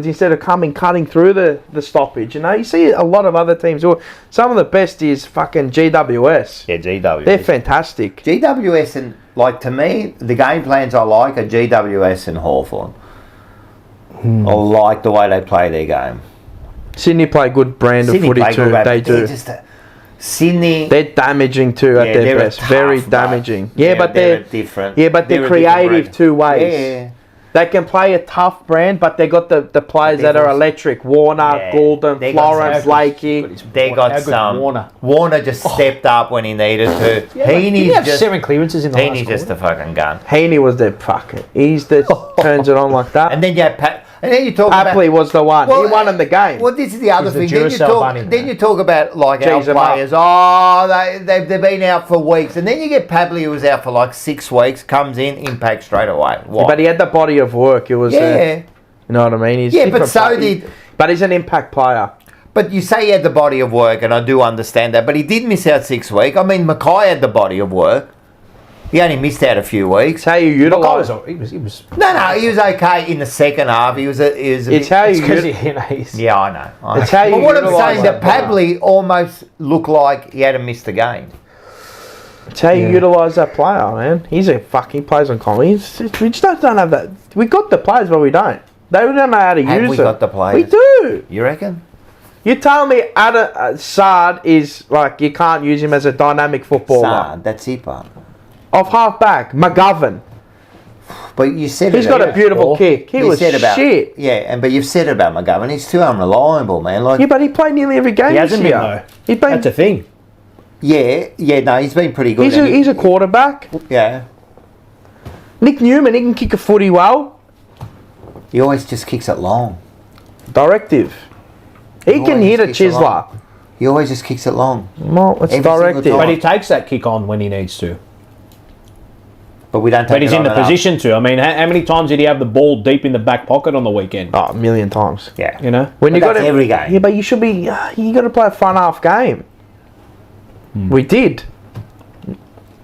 instead of cutting through the stoppage. You see a lot of other teams. Some of the best is fucking GWS. Yeah, GWS. They're fantastic. GWS and, to me, the game plans I like are GWS and Hawthorn. I like the way they play their game. Sydney play good brand of footy too. They do. Sydney. They're damaging too at their best. Very damaging. Yeah, but they're different. Yeah, but they're creative two ways. Yeah. They can play a tough brand, but they got the players that are electric. Warner, Goulden, Florence, Lakey. They got some. Warner just stepped up when he needed to. Heaney's just 7 clearances in the last Heaney's just a fucking gun. Heaney was their fucker. He's the turns it on like that. And then you have and then you talk Apley was the one. He won in the game. Well, this is the other thing. Then you talk about our players. Oh, they've been out for weeks. And then you get Papley, who was out for 6 weeks, comes in, impact straight away. Yeah, but he had the body of work. It was you know what I mean? He's but he's an impact player. But you say he had the body of work, and I do understand that. But he did miss out 6 weeks. I mean, Mackay had the body of work. He only missed out a few weeks. It's how you utilise. He was. No, he was okay in the second half. He was a It's bit, how you. Because he's. yeah, I know. It's how you But what I'm utilise saying that that player. Pabley almost looked like he hadn't missed the game. It's how you utilise that player, man. He plays on commies. We just don't have that. We got the players, but we don't. They don't know how to Have use we them. got the players? We do. You reckon? You tell me Saad is like you can't use him as a dynamic footballer. Sad, that's it, but. Off half back, McGovern. But you said He's got a beautiful kick. He You was said about, shit. Yeah, but you've said it about McGovern. He's too unreliable, man. Like, Yeah, but he played nearly every game He hasn't this been year. though. He's been. That's a thing. no, he's been pretty good. He's a quarterback. Yeah, Nick Newman, he can kick a footy well. he always just kicks it long. Directive. He can always hit a kicks it long. chiseler. He always just kicks it long. Well, it's Every single directive. time. But he takes that kick on when he needs to. But we don't take But he's it in the on enough. position to. I mean, how many times did he have the ball deep in the back pocket on the weekend? Oh, a million times. Yeah. You know? When But you got that's every game. Yeah, but you should be. You got to play a front half game. We did.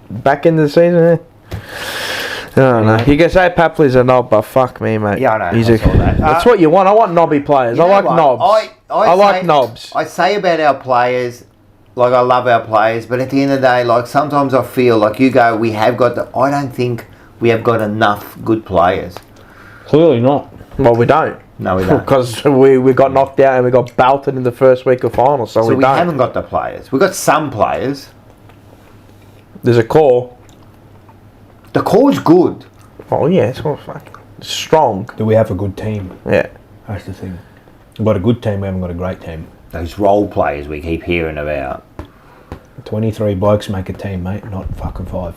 Back in the season. I don't know. You can say Papley's a knob, but fuck me, mate. Yeah, I know. He's I saw that. That's what you want. I want knobby players. You I know like what? knobs. I like knobs. I say about our players, like I love our players, but at the end of the day, like sometimes I feel like you go, we have got the. I don't think we have got enough good players. Clearly not. Well, we don't. No, we don't. Because we got knocked out and we got belted in the first week of finals, so, So we we don't. haven't got the players. We've got some players. There's a core. The core's good. Oh yeah, it's all fucking strong. Do we have a good team? Yeah. That's the thing. We've got a good team, we haven't got a great team. Those role players we keep hearing about. 23 blokes make a team, mate, not fucking 5.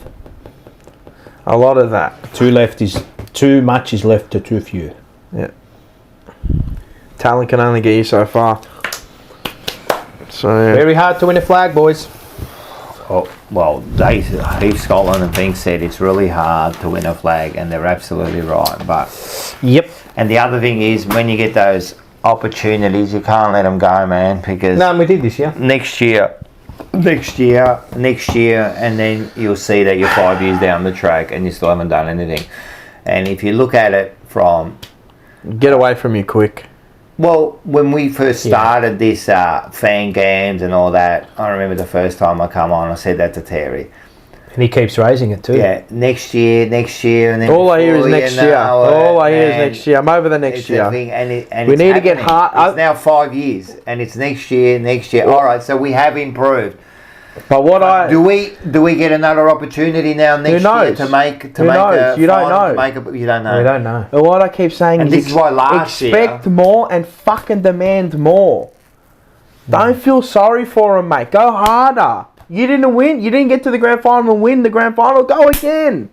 A lot of that. Too much is left to too few. Yeah. Talent can only get you so far. So yeah. Very hard to win a flag, boys. Oh, well, Heath Scotland and things said it's really hard to win a flag, and they're absolutely right. But Yep. and the other thing is, when you get those opportunities, you can't let them go, man, because No, we did this year. next year, and then you'll see that you're 5 years down the track and you still haven't done anything. And if you look at it from, Get away from you quick. well, when we first started this fan games and all that, I remember the first time I come on, I said that to Terry. And he keeps raising it too. Yeah, next year, and then All I hear is before you next year. know it, All I hear is man, next year. I'm over the next it's a year. thing, and We it's need to get happening. hard- It's now 5 years, and it's next year. All right, so we have improved. But what I Do we get another opportunity now next year knows? to make Who knows? a You don't final, know. to make a, you don't know. We don't know. But what I keep saying And is this is why last expect year- more and fucking demand more. Don't feel sorry for them, mate. Go harder. You didn't win. You didn't get to the grand final and win the grand final. Go again.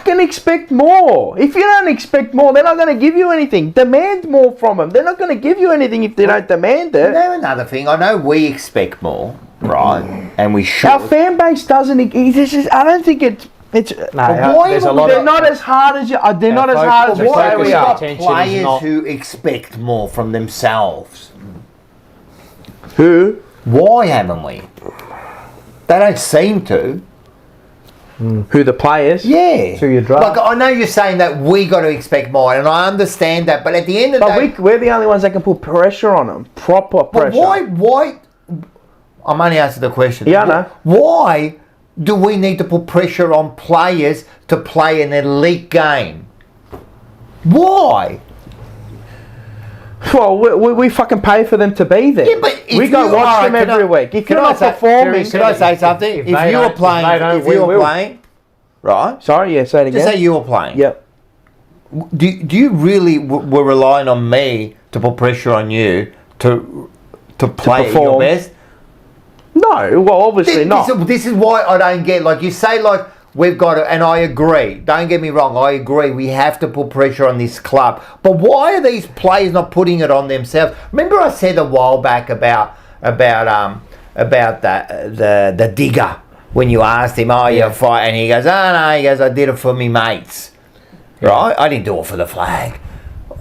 Expect more. If you don't expect more, they're not going to give you anything. Demand more from them. They're not going to give you anything if they don't demand You it. know another thing. I know we expect more, right? And we should. Our fan base doesn't. I don't think it's. why there's a would lot They're of not as hard as you. They're not as hard as the you Why say have focus we we are. got attention is players not- who expect more from themselves? Who? Why haven't we? They don't seem to. Who the players? Yeah. So you draft. Like, I know you're saying that we got to expect more, and I understand that, but at the end of the day, But we're the only ones that can put pressure on them. Proper but pressure. why? I'm only answering the question. Yeah, I know. Why do we need to put pressure on players to play an elite game? Why? Well, we fucking pay for them to be there. Yeah, but if we go you- watch alright, them can every I- week. If can you're I not say- performing, Can I say something? If they you were don't- playing, if they don't, if you we were will. playing, right? sorry, yeah, say it again. Just say you were playing. Yep. Do you really were relying on me to put pressure on you to play at your perform. best? No, well, obviously not. This is why I don't get, like you say, like we've got to, and I agree. Don't get me wrong, I agree. We have to put pressure on this club, but why are these players not putting it on themselves? Remember, I said a while back about the digger when you asked him, "Oh, you're fight," and he goes, "Oh no," he goes, "I did it for me mates." Right? I didn't do it for the flag.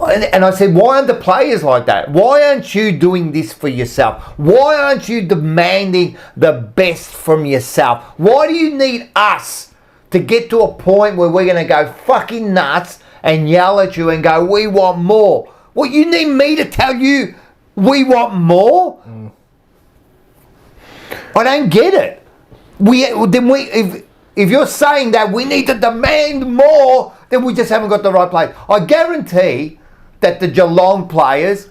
And I said, why aren't the players like that? Why aren't you doing this for yourself? Why aren't you demanding the best from yourself? Why do you need us to get to a point where we're going to go fucking nuts and yell at you and go, we want more? Well, you need me to tell you we want more? I don't get it. If you're saying that we need to demand more, then we just haven't got the right play. I guarantee that the Geelong players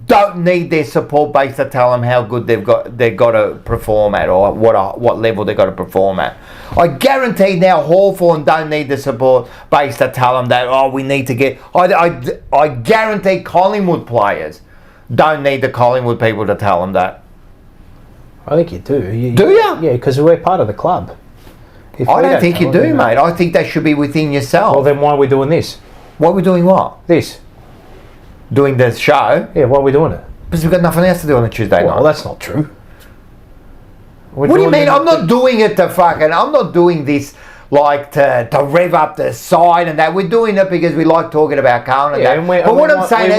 don't need their support base to tell them how good they've got to perform at, or what level they've got to perform at. I guarantee now Hawthorn don't need the support base to tell them that, we need to get... I guarantee Collingwood players don't need the Collingwood people to tell them that. I think you do. Do you? Yeah, because we're part of the club. I don't think you do, mate. I think that should be within yourself. Well, then why are we doing this? Why are we doing what? This. Doing the show? Yeah, why are we doing it? Because we've got nothing else to do on a Tuesday night. Well, that's not true. What do you mean? I'm not doing it to fucking... I'm not doing this like to rev up the side and that. We're doing it because we like talking about Carlton and that. But what I'm saying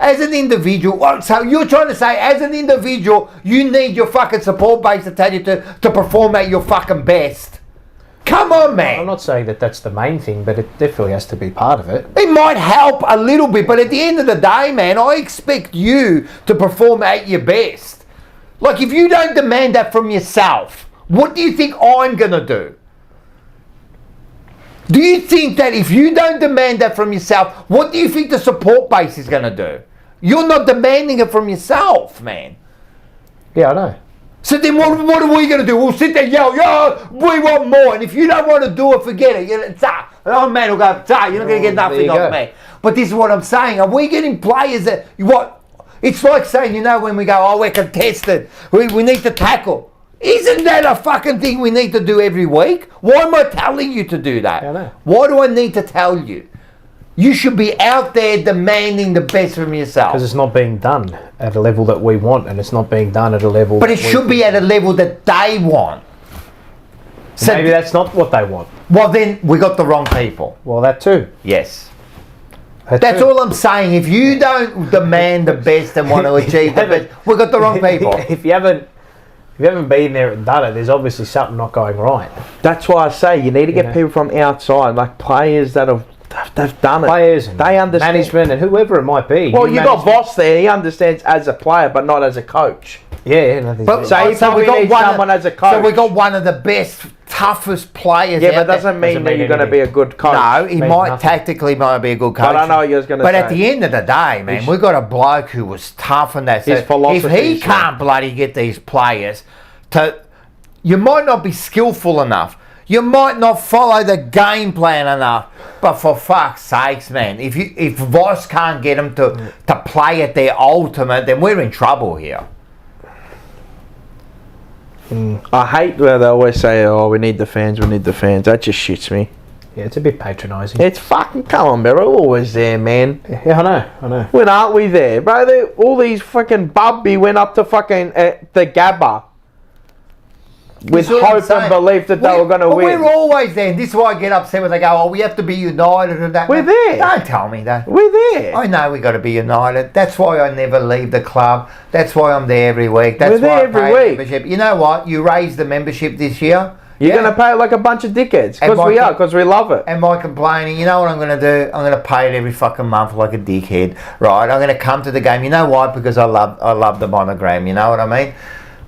as an individual... So you're trying to say as an individual, you need your fucking support base to tell you to perform at your fucking best. Come on, man. I'm not saying that that's the main thing, but it definitely has to be part of it. It might help a little bit, but at the end of the day, man, I expect you to perform at your best. Like, if you don't demand that from yourself, what do you think I'm going to do? Do you think that if you don't demand that from yourself, what do you think the support base is going to do? You're not demanding it from yourself, man. Yeah, I know. So then what are we going to do? We'll sit there and yell, we want more. And if you don't want to do it, forget it. Oh, man, will go, you're not going to get nothing off me. But this is what I'm saying. Are we getting players that, it's like saying, when we go, we're contested. We need to tackle. Isn't that a fucking thing we need to do every week? Why am I telling you to do that? I know. Why do I need to tell you? You should be out there demanding the best from yourself. Because it's not being done at a level that we want, and it's not being done at a level... But it should be at a level that they want. So maybe that's not what they want. Well, then we got the wrong people. Well, that too. Yes. That's all I'm saying. If you don't demand the best and want to achieve the best, we got the wrong people. If you haven't been there and done it, there's obviously something not going right. That's why I say you need to get people from outside, like players that they've done it. Players and they understand. Management and whoever it might be. Well, you got Boss there. He understands as a player, but not as a coach. Yeah, but so we got someone as a coach. So we got one of the best, toughest players. Yeah, but doesn't mean that you're going to be a good coach. No, he might tactically be a good coach. But I know you're going to. But at the end of the day, man, we got a bloke who was tough on that. So his philosophy. If he can't bloody get these players to, you might not be skillful enough. You might not follow the game plan enough. But for fuck's sakes, man, if Voss can't get them to play at their ultimate, then we're in trouble here. I hate where they always say, we need the fans, we need the fans. That just shits me. Yeah, it's a bit patronising. It's fucking, come on, bro, we're always there, man. Yeah, I know. When aren't we there? Bro, all these fucking Bubby went up to fucking the Gabba. With hope and belief that they were going to win. We're always there. And this is why I get upset when they go, we have to be united and that. We're there. Don't tell me that. We're there. I know we got to be united. That's why I never leave the club. That's why I'm there every week. That's we're there every week. Membership. You know what? You raised the membership this year. You're going to pay it like a bunch of dickheads. Because we love it. And by complaining, you know what I'm going to do? I'm going to pay it every fucking month like a dickhead. Right? I'm going to come to the game. You know why? Because I love the monogram. You know what I mean?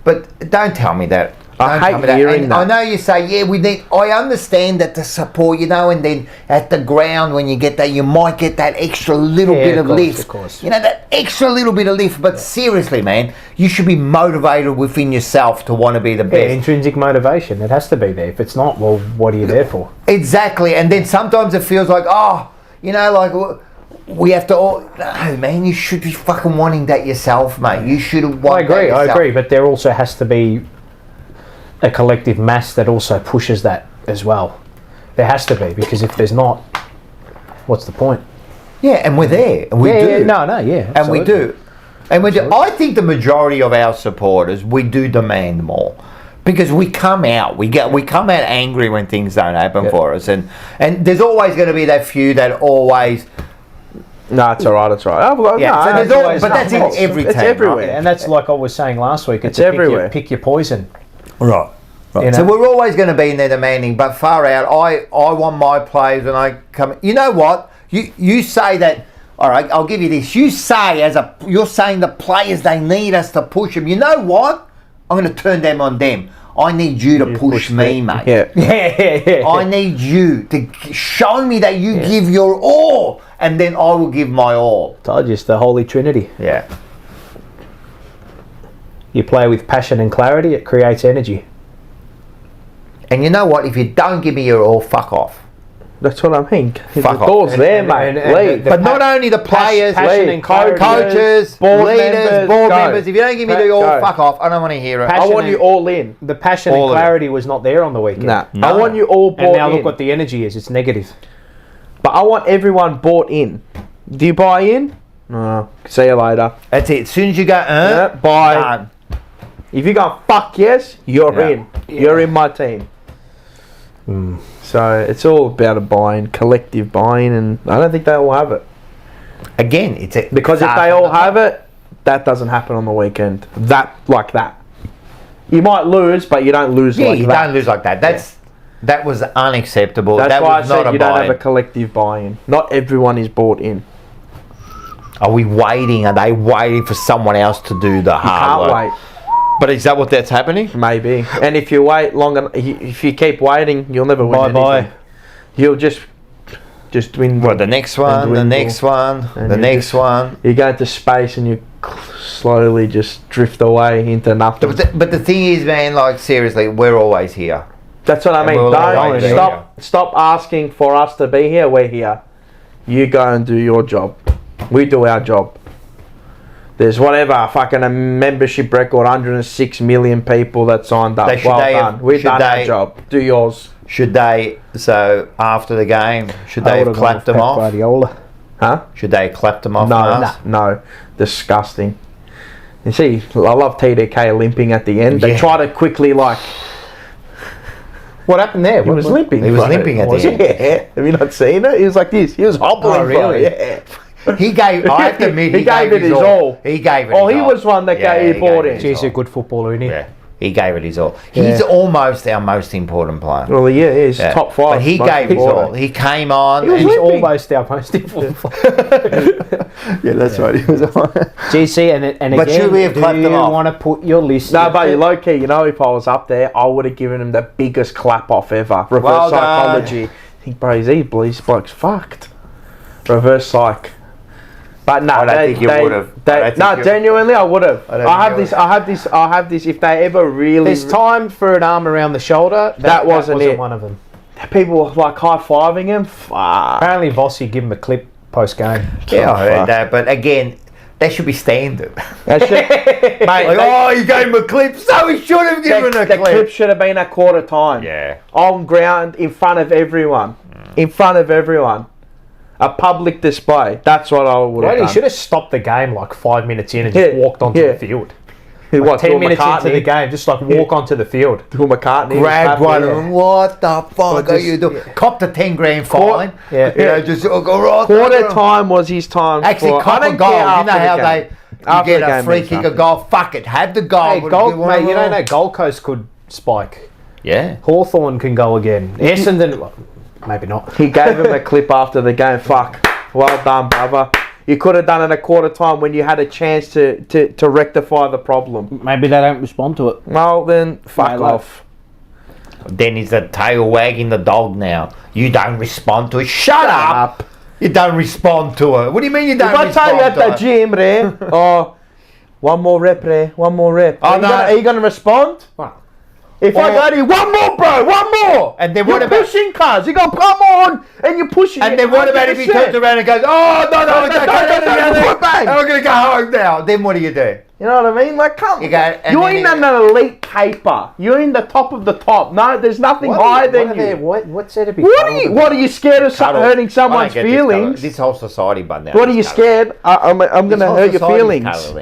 But don't tell me that. I hate hearing that. I know you say, we need... I understand that the support, and then at the ground when you get that, you might get that extra little bit of lift. Of course. That extra little bit of lift. But seriously, man, you should be motivated within yourself to want to be the best. Yeah, intrinsic motivation. It has to be there. If it's not, well, what are you there for? Exactly. And then sometimes it feels like, we have to all... No, man, you should be fucking wanting that yourself, mate. You should want that yourself. I agree. But there also has to be a collective mass that also pushes that as well. There has to be, because if there's not, what's the point? Yeah, and we're there. And we do. And we do. And we do. I think the majority of our supporters, we do demand more. Because we come out. We come out angry when things don't happen for us. And there's always going to be that few that always... No, it's all right. It's all right. But that's in every team. It's everywhere. Right? And that's like I was saying last week. It's everywhere. Pick your poison. Right. You know? So we're always going to be in there demanding, but far out, I want my players when I come. You know what? You say that. All right, I'll give you this. You say you're saying the players, they need us to push them. You know what? I'm going to turn them on them. I need you to push me, mate. Yeah. I need you to show me that you give your all, and then I will give my all. Told you, it's the Holy Trinity. Yeah. You play with passion and clarity, it creates energy. And you know what? If you don't give me your all, fuck off. That's what I mean. The Fuck off. door's there, mate. Leave. But not only the players, coaches, board leaders, board go. members. If you don't give me the all, fuck off. I don't want to hear it. I want you all in. The passion and clarity was not there on the weekend. Nah. I want you all bought in. And now look what the energy is. It's negative. But I want everyone bought in. Do you buy in? No. See you later. That's it. As soon as you go, buy. done. If you go, fuck yes, you're in. You're in my team. So it's all about a buy-in, collective buy-in, and I don't think they all have it. Again, it's a because if they all have it, that doesn't happen on the weekend. That. You might lose, but you don't lose like that. Yeah, you don't lose like that. That was unacceptable. That's why I was not said a you don't buy-in. have a collective buy-in. Not everyone is bought in. Are we waiting? Are they waiting for someone else to do the hard work? You can't wait. But is that what that's happening? Maybe. And if you wait long enough, if you keep waiting, you'll never win anything. You'll just win. What, the next one, the next one, the next one. You go into space and you slowly just drift away into nothing. But the thing is, man, like seriously, we're always here. That's what I mean. Don't stop asking for us to be here. We're here. You go and do your job. We do our job. There's whatever, fucking a membership record, 106 million people that signed up. We've done our job. Do yours. Should they, so after the game, should they have clapped them off? Guardiola. Huh? Should they have clapped them off? No. Disgusting. You see, I love TDK limping at the end. They try to quickly, like... What happened there? He was limping. He was limping at the end. Yeah. Have you not seen it? He was like this. He was hobbling. Oh, really? Yeah. He gave. I have to admit, he gave it his all. He gave it. Oh, he was one that he bought in. He's a good footballer, isn't he? Yeah, he gave it his all. He's almost our most important player. Well, he's top 5. But he gave his all. He came on. He's almost our most important player. Yeah, that's right. He was on. GC, and but again, should we have clapped them off? Do you want to put your list? No, but low key, you know, if I was up there, I would have given him the biggest clap off ever. Reverse psychology. I think, bro, these blokes fucked. Reverse psych. But no, I don't think you would have. No, genuinely, I would have. I have this. If they ever really, there's time for an arm around the shoulder. That wasn't it. One of them. People were like high fiving him. Fuck. Apparently, Vossi gave him a clip post game. Yeah, I heard that. But again, that should be standard. Mate, like, you gave him a clip, so he should have given a clip. The clip should have been a quarter time. Yeah. On ground, in front of everyone. In front of everyone. A public display. That's what I would have done. He should have stopped the game like 5 minutes in and just walked onto the field. What, 10 minutes into the game, just like walk onto the field. To McCartney. Grabbed one of them. What the fuck are you doing? Copped a 10 grand fine. Just go right. Quarter time was his time. Actually, cop a goal. You know how they get a free kick, a goal. Fuck it. Have the goal. Hey, mate, you don't know Gold Coast could spike. Yeah. Hawthorn can go again. Essendon, maybe not. He gave him a clip after the game. Fuck. Well done, brother. You could have done it a quarter time when you had a chance to rectify the problem. Maybe they don't respond to it. Well, then, fuck off. Then he's the tail wagging the dog now. You don't respond to it. Shut up. You don't respond to it. What do you mean you don't respond to it? If I tell you at the gym, Ray, one more rep, Ray, one more rep. Are you going to respond? What? If I go to you, one more, bro, one more. And then what about pushing cars? You go, come on, and you're pushing. And then what about if he turns around and goes, oh no, I'm going to go home now. Then what do? You know what I mean? Like, come. You're in an elite paper. You're in the top of the top. No, there's nothing higher than you. What's there to be? What are you scared of hurting someone's feelings? This whole society, but now. What are you scared? I'm going to hurt your feelings.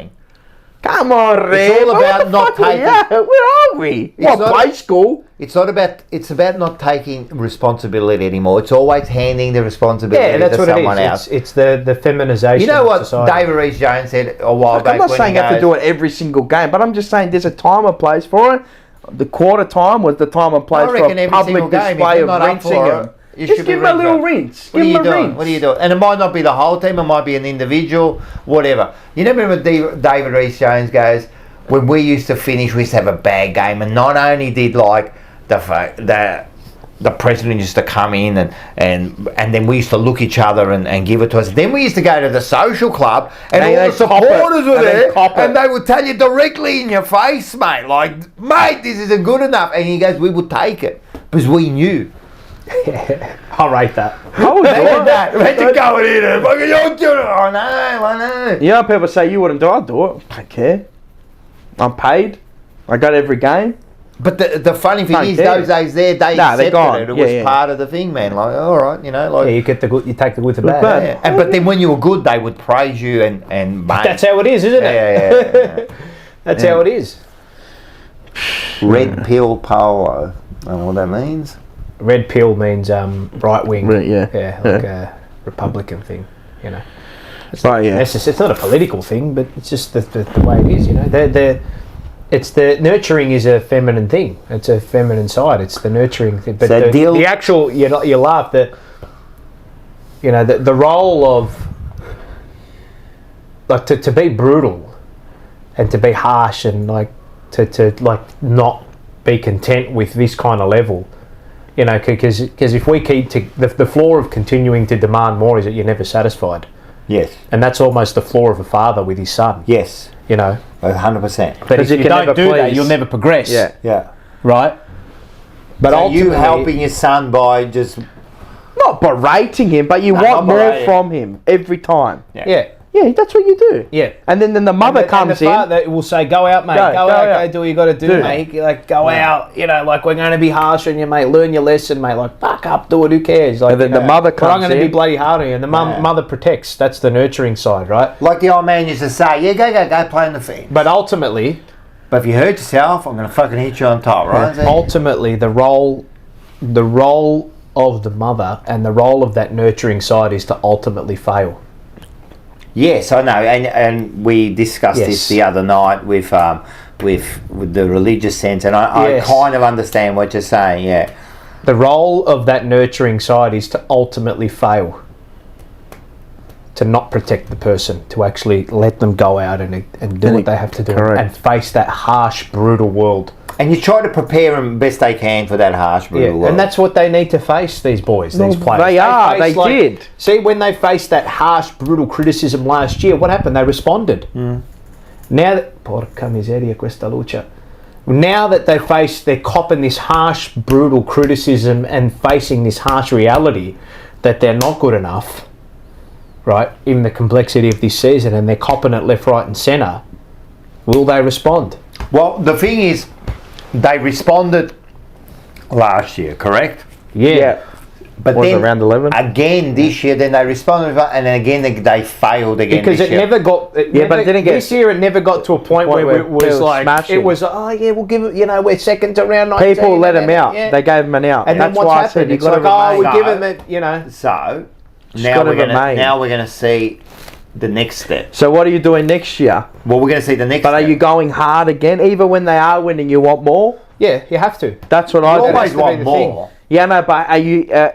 Come on, Red. It's all about not taking. Yeah, where are we? What, play school? It's not about. It's about not taking responsibility anymore. It's always handing the responsibility to someone else. It's the feminization. You know what of society. David Rees-Jones said a while back. I'm not saying you have to do it every single game, but I'm just saying there's a time and place for it. The quarter time was the time and place for a public display of rinsing them. Just give him a little rinse. Give him a rinse. What are you doing? And it might not be the whole team. It might be an individual, whatever. You know, remember David Rees-Jones goes, when we used to finish, we used to have a bad game, and not only did like the president used to come in and then we used to look each other and give it to us. Then we used to go to the social club and all the supporters were there and they would tell you directly in your face, mate, like, mate, this isn't good enough. And he goes, we would take it because we knew. I'll rate that. I would do that. Imagine going in and fucking, you're doing it. I know. You know, people say you wouldn't do it. I'd do it. I don't care. I'm paid. I go to every game. But the funny thing is, those days there, they accepted it. It was part of the thing, man. Like, all right, you know, like you get the good, you take the good with the bad. Yeah. And but then when you were good, they would praise you and mate. That's how it is, isn't it? Yeah. That's how it is. Red pill polo. I don't know what that means. Red pill means right wing. Yeah. Like a Republican thing, you know. It's like, it's not a political thing, but it's just the way it is, you know. It's the nurturing is a feminine thing. It's a feminine side. It's the nurturing thing. But so the actual, you laugh that, you know, the role of, like, to be brutal and to be harsh and like to like not be content with this kind of level, you know, because if we keep the flaw of continuing to demand more is that you're never satisfied. Yes. And that's almost the flaw of a father with his son. Yes. You know, 100%. but if you don't do that, you'll never progress. Yeah. Right. But so you helping your son by just not berating him, but you want more from him every time. Yeah. Yeah, that's what you do. Yeah. And then the mother comes in. The father will say, go out, mate. Go out. Go do what you got to do, mate. Like, go out. You know, like, we're going to be harsh on you, mate. Learn your lesson, mate. Like, fuck up, do it. Who cares? Like, and then the mother comes in. I'm going to be bloody hard on you. And the mother protects. That's the nurturing side, right? like the old man used to say, go play in the field. But ultimately, if you hurt yourself, I'm going to fucking hit you on top, right? Yeah. Ultimately, the role of the mother and the role of that nurturing side is to ultimately fail. Yes, I know, and we discussed this the other night with the religious sense, and I kind of understand what you're saying. Yeah, the role of that nurturing side is to ultimately fail, to not protect the person, to actually let them go out and do what they have to do, and face that harsh, brutal world. And you try to prepare them best they can for that harsh, brutal world. And that's what they need to face, these boys, these players. They did. See, when they faced that harsh, brutal criticism last year, what happened? They responded. Now that... Porca miseria questa luce. Now that they're copping this harsh, brutal criticism and facing this harsh reality that they're not good enough, right, in the complexity of this season, and they're copping it left, right and centre, will they respond? Well, the thing is, they responded last year, correct? Yeah. But then around 11 again this year, then they responded, and then again they failed again because this it year. never got. But it didn't get this year. It never got to a point where it was like smashing. It was. Oh yeah, we'll give it. You know, we're second to round 19. People let him out. Yeah. They gave him an out, and that's then why what's I said happened? It's like, oh, we give him it. You know. So now we're gonna see the next step. So what are you doing next year? Well, we're gonna see the next. But step. Are you going hard again? Even when they are winning, you want more. Yeah, you have to. That's what I always want more. Yeah, no, but are you?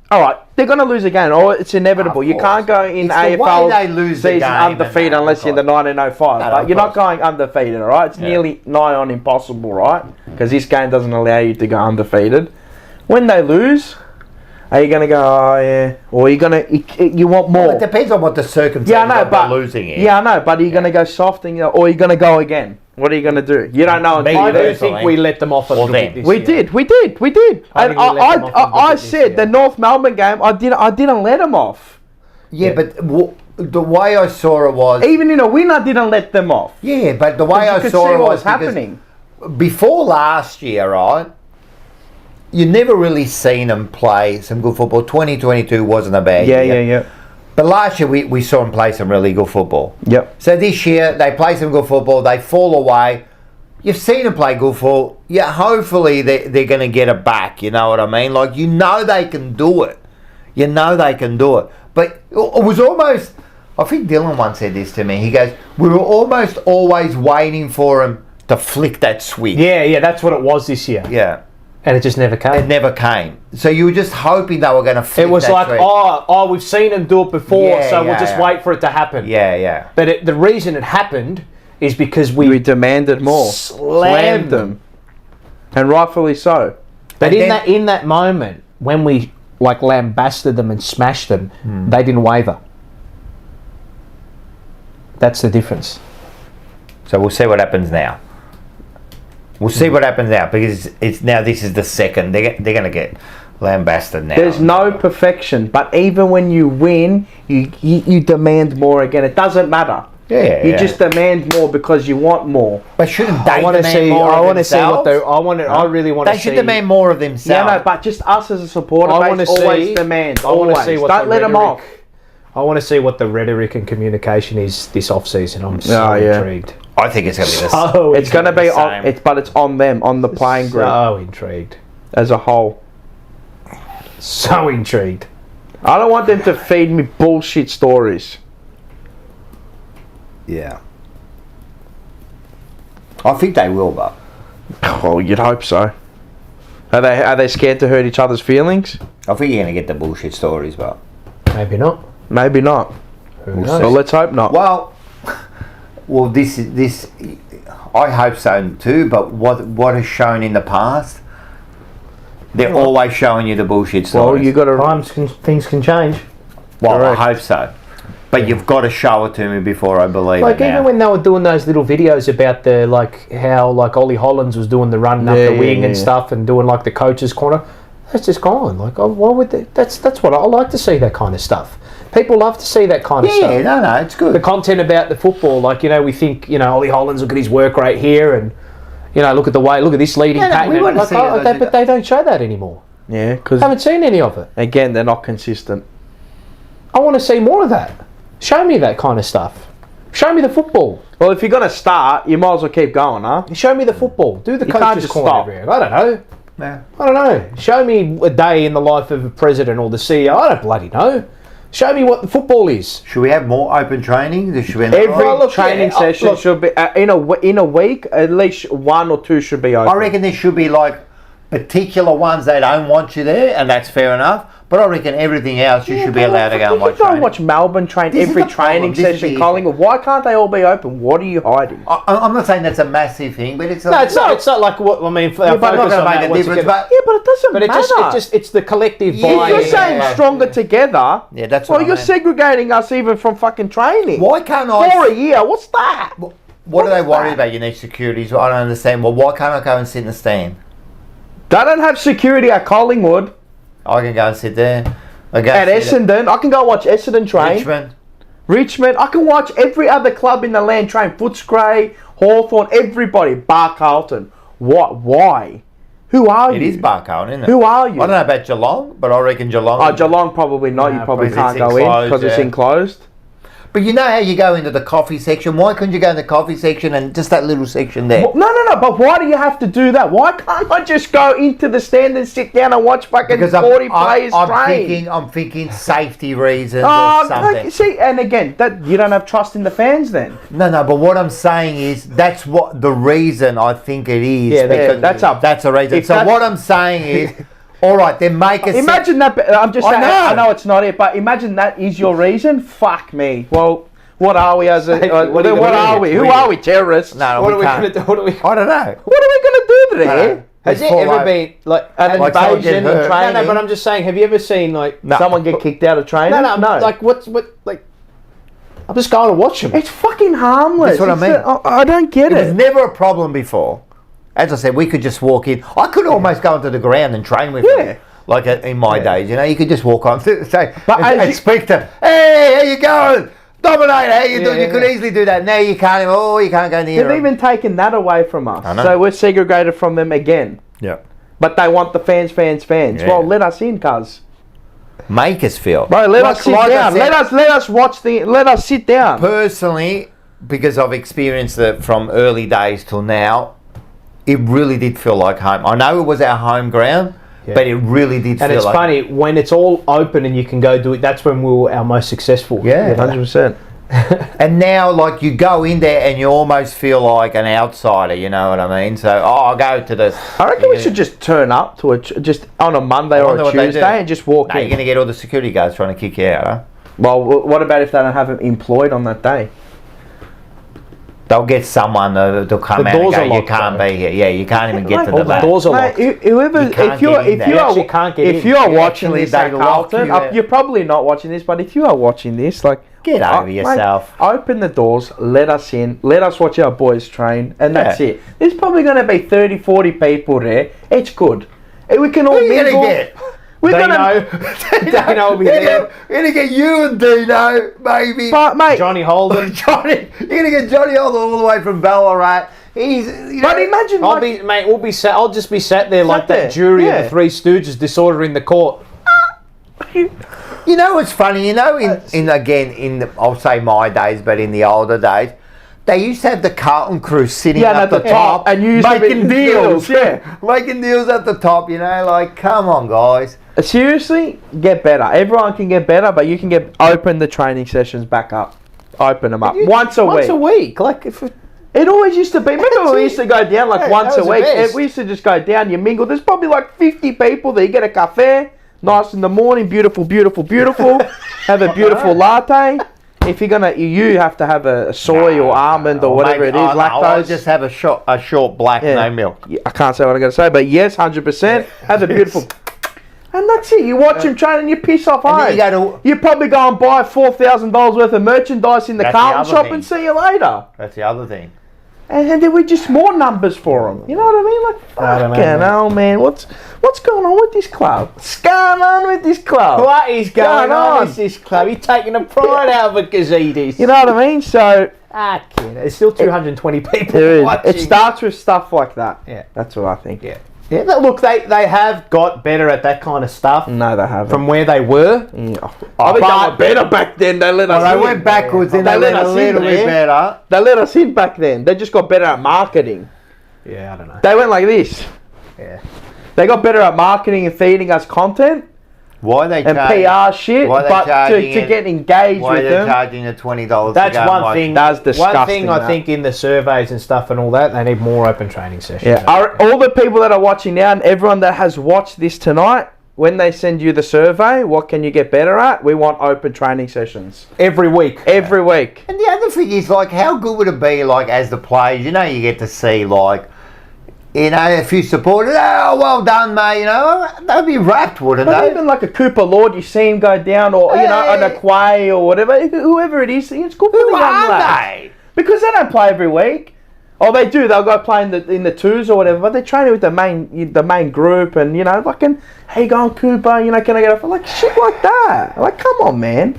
All right, they're going to lose again, or it's inevitable. You can't go in AFL season undefeated unless you're in the 1905. But you're not going undefeated, all right? It's nearly nigh on impossible, right? Because this game doesn't allow you to go undefeated. When they lose, are you going to go, oh yeah, or are you going to? You want more? Well, it depends on what the circumstances of they're losing is. Yeah, I know, but are you going to go soft or are you going to go again? What are you going to do? You don't know. I do think we let them off a little bit this year. We did. And I said the North Melbourne game, I didn't let them off. Yeah, but the way I saw it was... Even in a win, I didn't let them off. Yeah, but the way I saw it was happening. Before last year, right, you never really seen them play some good football. 2022 wasn't a bad year. Yeah. But last year we saw them play some really good football. Yep. So this year they play some good football. They fall away. You've seen them play good football. Yeah, hopefully they're going to get it back. You know what I mean? Like, you know they can do it. You know they can do it. But it was almost... I think Dylan once said this to me. He goes, we were almost always waiting for him to flick that switch. Yeah, that's what it was this year. Yeah. And it just never came. It never came. So you were just hoping they were going to flick It was that like, switch. we've seen them do it before, Yeah, so we'll yeah, just yeah. wait for it to happen. Yeah. But the reason it happened is because we demanded more. Slammed them. And rightfully so. But And in that moment, when we like lambasted them and smashed them, they didn't waver. That's the difference. So we'll see what happens now. We'll see what happens now, because it's now this is the second. They're going to get lambasted now. There's no perfection, but even when you win, you demand more again. It doesn't matter. Yeah, you just demand more because you want more. But shouldn't they I want to demand see. more I of want to see what themselves? they. I really want to They see. should demand more of themselves. Yeah, no, but just us as a supporter I base wanna always see- demand. I want to Always. see what Don't the let them rhetoric- off. I want to see what the rhetoric and communication is this off season. I'm so intrigued. I think it's going to be this. So It's going to be same. but it's on them, on the playing group So intrigued. as a whole. So intrigued. I don't want them to feed me bullshit stories. Yeah. I think they will, but Oh, you'd hope so. Are they scared to hurt each other's feelings? I think you're going to get the bullshit stories, but Maybe not. Maybe not. Who We'll knows? Well, let's hope not. well, this. I hope so too. But what is shown in the past, they're always showing you the bullshit stories. Well, you got to. Things can change. Well, Correct. I hope so. But you've got to show it to me before I believe Like it now. even when they were doing those little videos about the how Ollie Hollands was doing the running up the wing and stuff and doing like the coach's corner, that's just gone. Like, why would they? That's what I like to see, that kind of stuff. People love to see that kind of stuff. Yeah, no, it's good. The content about the football, like, we think, Ollie Hollands, look at his work rate here, and look at this leading pattern. we want to Like, see it. but they don't show that anymore. Yeah, because Haven't seen any of it. again, they're not consistent. I want to see more of that. Show me that kind of stuff. Show me the football. Well, if you're going to start, you might as well keep going, huh? Show me the football. Do the You can't coach's just corner stop. every year. I don't know. Yeah. I don't know. Show me a day in the life of a president or the CEO. I don't bloody know. Show me what the football is. Should we have more open training? Should we Every training session should be in a week. At least 1 or 2 should be open. I reckon there should be like particular ones they don't want you there, and that's fair enough. But I reckon everything else you should be allowed to go and watch. You can go watch Melbourne train This is every the problem. training This is session. the- Collingwood. Why can't they all be open? What are you hiding? I'm not saying that's a massive thing, but it's No, it's not. It's not like what I mean. Yeah, but not going to make a difference. But Yeah, but it doesn't But matter. it's the collective Yeah, If buy-in. you're saying stronger together, yeah, that's well, what I you're mean. segregating us even from fucking training. Why can't For I? a year, what's that? What are they is worried that? about? You need securities. I don't understand. Well, why can't I go and sit in the stand? They don't have security at Collingwood. I can go and sit there. I go At and sit Essendon, I can go watch Essendon at train. Richmond. Richmond, I can watch every other club in the land train. Footscray, Hawthorn, everybody. Bar Carlton. What? Why? Who are you? It is Barcone, isn't it? Who are you? I don't know about Geelong, but I reckon Geelong. Oh, Geelong probably not. No, You probably because can't it's go in enclosed, because it's yeah. enclosed. But you know how you go into the coffee section? Why couldn't you go in the coffee section and just that little section there? Well, no. But why do you have to do that? Why can't I just go into the stand and sit down and watch fucking 40 players train? I'm thinking safety reasons Oh, or something. see, and again, that you don't have trust in the fans then. No, but what I'm saying is that's what the reason I think it is. Yeah, because that's a reason. if So that's- what I'm saying is, all right, then make a Imagine that. I'm just I saying. know. I know it's not it, but imagine that is your reason. Fuck me. Well, what are we as a? What are you what gonna are do? we? Who are we? Terrorists? No, What are we we can't. going to do? What are we? I don't know. What are we going to do there? Has It's it full ever of- been like An Like someone invasion get of hurt. training? No, but I'm just saying. Have you ever seen like? No. Someone get kicked out of training? No. Like what? Like, I'm just going to watch them. It's fucking harmless. That's what I It's mean. I don't get It was it. never a problem before. As I said, we could just walk in. I could almost go into the ground and train with Yeah. them. Like in my days, you could just walk on, say, But and, as and you- speak to them. Hey, how you going? Dominate, how you doing? Yeah, You could yeah. easily do that. Now you can't. Oh, you can't go near They've them. even taken that away from us. I know. So we're segregated from them again. Yeah. But they want the fans. Yeah. Well, let us in, cuz. make us feel. Bro, let us sit I down. said, Let us sit down. Personally, because I've experienced it from early days till now, it really did feel like home. I know it was our home ground, but it really did feel like... And it's funny, when it's all open and you can go do it, that's when we were our most successful. Yeah. 100%. And now, like, you go in there and you almost feel like an outsider, you know what I mean? So, I'll go to this. I reckon we should just turn up to just on a Monday or a Tuesday and just walk in. You're going to get all the security guards trying to kick you out, huh? Well, what about if they don't have them employed on that day? They'll get someone to come out and go, you can't be here. Yeah, you can't even get to the back. Doors are locked. If you are watching this at Carlton, you're probably not watching this, but if you are watching this, like, get over yourself. Open the doors, let us in, let us watch our boys train, and that's it. There's probably going to be 30, 40 people there. It's good. And we can all mingle. We're Dino will be there. We're going to get you and Dino, maybe. But, mate, Johnny Holden. You're going to get Johnny Holden all the way from Ballarat. But imagine, I'll just be sat there like that jury of the Three Stooges disordering the court. You know what's funny? You know, I'll say my days, but in the older days, they used to have the Carlton crew sitting at the top and making deals. Making deals at the top, you know, like, come on, guys. Seriously, get better. Everyone can get better, but you can open the training sessions back up. Open them up. Once a week. Like, it always used to be. Remember we used to go down like once a week? We used to just go down, you mingle. There's probably like 50 people there. You get a cafe. Nice in the morning, beautiful. Have a beautiful latte. If you're gonna, you have to have a soy or almond or whatever it is, lactose. I'll just have a short black, no milk. I can't say what I'm gonna say, but yes, 100%. Have a beautiful, and that's it. You watch him train and you piss off home. You probably go and buy $4,000 worth of merchandise in the Carlton shop and see you later. That's the other thing. And then we're just more numbers for them. You know what I mean? Like, fucking hell, man. What's going on with this club? What's going on with this club? What is going on with this club? You're taking the pride out of a gazidis. You know what I mean? So... there's still 220 people watching. It starts with stuff like that. Yeah. That's what I think. Yeah. Yeah, look, they have got better at that kind of stuff. No, they haven't. From where they were. I think they were better back then. They let us in. They went backwards and they let us in a little bit better. They let us in back then. They just got better at marketing. Yeah, I don't know. They went like this. Yeah. They got better at marketing and feeding us content. Why they and PR shit, but to get engaged with them. Why they're charging the $20? That's one thing. That's disgusting. One thing I think in the surveys and stuff and all that, they need more open training sessions. Yeah, all the people that are watching now and everyone that has watched this tonight, when they send you the survey, what can you get better at? We want open training sessions every week. Every week. And the other thing is, like, how good would it be, like, as the players? You know, you get to see, like, you know, if you supported, oh, well done, mate, you know, they'd be wrapped, wouldn't they? Even like a Cooper Lord, you see him go down, or, you know, an Aquay or whatever, whoever it is, it's good for the young lads. Because they don't play every week. Oh, they do, they'll go play in the twos or whatever, but they're training with the main group and, you know, fucking, hey, go on, Cooper, you know, can I get off? Like, shit like that. Like, come on, man.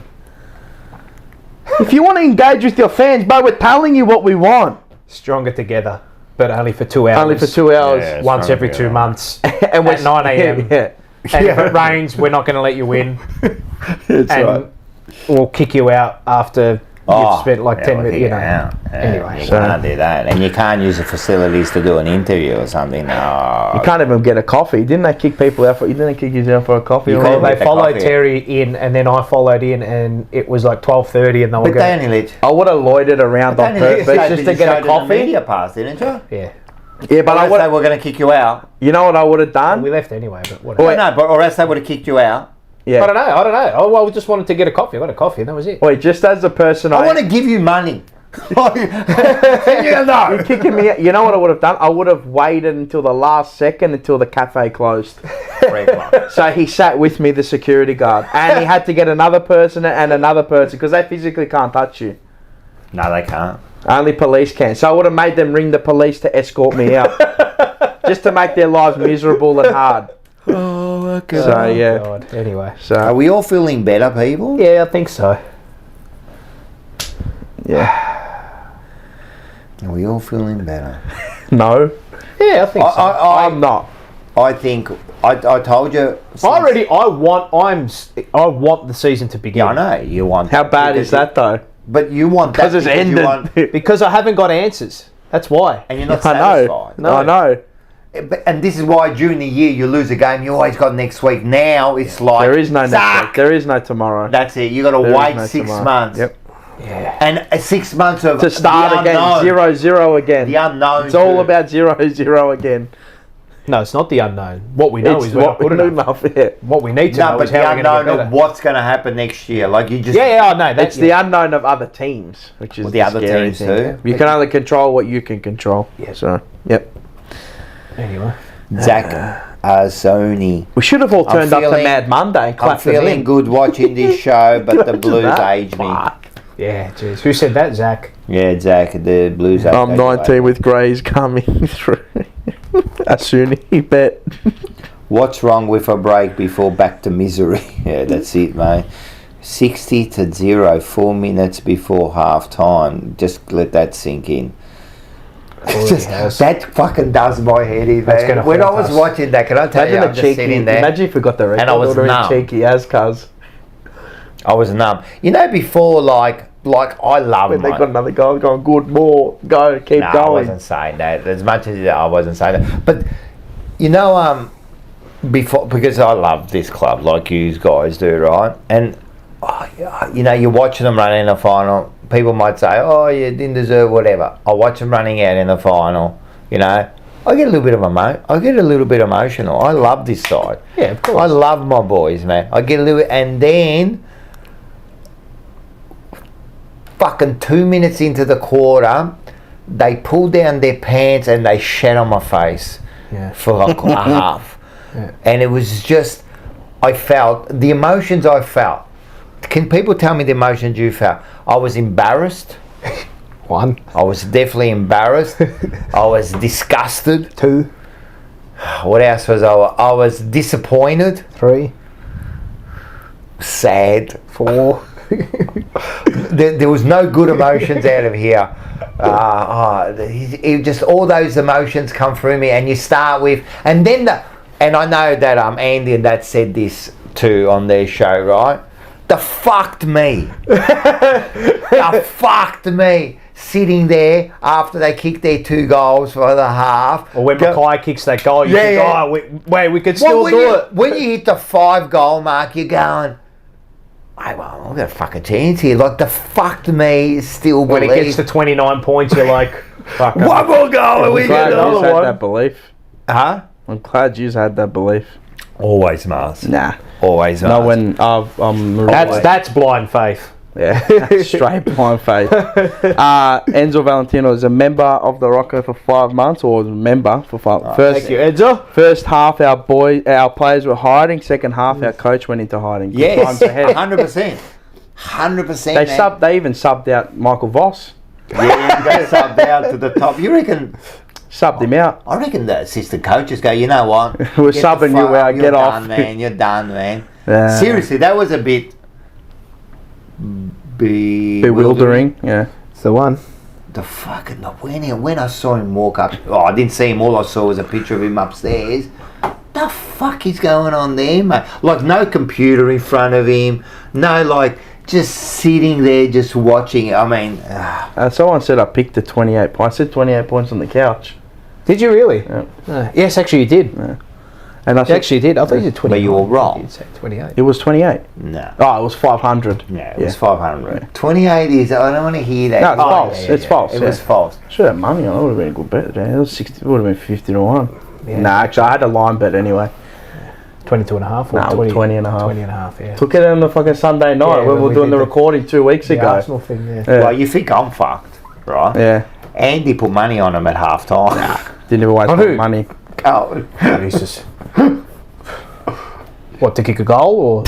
If you want to engage with your fans, but we're telling you what we want. Stronger together. But only for 2 hours. Only for 2 hours. Yeah, once every 2 months. And at 9 a.m. Yeah. And if it rains, we're not going to let you in. That's right. We'll kick you out after you've spent like 10 minutes. You know. Anyway. You can't do that. And you can't use the facilities to do an interview or something. No. You can't even get a coffee. Didn't they kick people out for... You didn't kick you down for a coffee? Well, they followed Terry in and then I followed in and it was like 12:30 and they were going... I would have loitered around on purpose just to get a coffee. Media pass, didn't you? Yeah. Yeah, but they were going to kick you out. You know what I would have done? Well, we left anyway, but whatever. Or else they would have kicked you out. Yeah. I don't know. Oh, well, we just wanted to get a coffee. I got a coffee and that was it. Wait, just as a person... I want to give you money. You're kicking me out. You know what I would have done? I would have waited until the last second until the cafe closed. So he sat with me, the security guard, and he had to get another person and another person because they physically can't touch you. No, they can't. Only police can. So I would have made them ring the police to escort me out. Just to make their lives miserable and hard. Oh, my God. So, yeah. God. Anyway. So, are we all feeling better, people? Yeah, I think so. Yeah. Are we all feeling better? No. Yeah, I think so. I'm not. I think I told you. I want the season to begin. Yeah, I know you want. How bad is that though? But you want that because it's ended. Because I haven't got answers. That's why. And you're not satisfied. No. I know. And this is why during the year you lose a game, you always got next week. Now it's like there is no next week. There is no tomorrow. That's it. You got to wait 6 months. Yep. Yeah. And 6 months of to start again, 0-0 again. The unknown. It's all about 0-0 again. No, it's not the unknown. What we know is what we need enough. Yeah. What we need to know is how we're going to get better. Of what's going to happen next year. Like you just I know. It's the unknown of other teams, which is the other teams thing. too. You can only control what you can control. Yeah. So, yep. Anyway, Zach Arzoni. We should have all turned up to Mad Monday and clapped I'm feeling good watching this show, but the Blues age me. Yeah, jeez. Who said that, Zach? Yeah, Zach. The Blues age. I'm 19 with Greys coming through. Arzoni bet. What's wrong with a break before back to misery? Yeah, that's it, mate. 60-0, 4 minutes before half time. Just let that sink in. That fucking does my head in, man. When I was watching that, can I tell you, I'm just sitting there. Imagine if we got the record. And I was numb. Cheeky as cuz. I was numb. You know, before, like I love when they got another guy, I was going, good, more, go, keep going. I wasn't saying that. As much as I wasn't saying that. But, you know, before, because I love this club, like you guys do, right? And, you know, you're watching them run in the final. People might say, oh, you didn't deserve whatever. I watch them running out in the final, you know. I get a little bit emotional. I love this side. Yeah, of course. I love my boys, man. I get a little, and then fucking 2 minutes into the quarter, they pull down their pants and they shat on my face for like a half. Yeah. And it was just, I felt, the emotions I felt. Can people tell me the emotions you felt? I was embarrassed. 1. I was definitely embarrassed. I was disgusted. 2. What else was I? I was disappointed. 3. Sad. 4. There was no good emotions out of here. It just all those emotions come through me, and you start with, and then and I know that Andy and Dad said this too on their show, right? The fucked me. The fucked me. Sitting there after they kicked their 2 goals for the half. Or when Mackay kicks that goal, you think, oh, we could still do it. When you hit the 5 goal mark, you're going, I've got a fucking chance here. Like, the fucked me still when it gets to 29 points, you're like, fuck. One more goal and we get another one. Had that belief. Huh? I'm glad you had that belief. Always, Mars. Nah. Always, Mars. No, when that's blind faith. Yeah, straight blind faith. Enzo Valentino is a member of the Rocco for 5 months, or was a member for 5 months. Thank you, Enzo. First half, our players were hiding. Second half, our coach went into hiding. Yes, 100%. 100%. They even subbed out Michael Voss. Yeah, they subbed out to the top. You reckon? Subbed him out. I reckon the assistant coaches go, you know what? We're subbing you out. Get off. Done, man. You're done, man. Seriously, that was a bit bewildering. Yeah, it's the one. The fucking when I saw him walk up, I didn't see him. All I saw was a picture of him upstairs. The fuck is going on there, mate? Like, no computer in front of him, no, like, just sitting there, just watching it. I mean, someone said I picked the 28 points. I said 28 points on the couch. Did you really? Yeah. Yes, actually, you did. Yeah. And I actually did. I thought you did 28. But you were wrong. You said 28. It was 28. No. Oh, it was 500. Yeah, it was 500. 28 is. I don't want to hear that. No, it's false. It's false. It was false. Should have money on it. Would have been a good bet. It was 60. It would have been 50 to 1. Yeah. Nah, actually, I had a line bet anyway. 22 and a half. Or 20 and a half. 20 and a half. Yeah. Took it on the fucking Sunday night when we were doing the recording 2 weeks ago. Arsenal thing. Yeah. Well, you think I'm fucked, right? Yeah. Andy put money on him at half time. Didn't even waste my money. Carlton. Jesus. What, to kick a goal or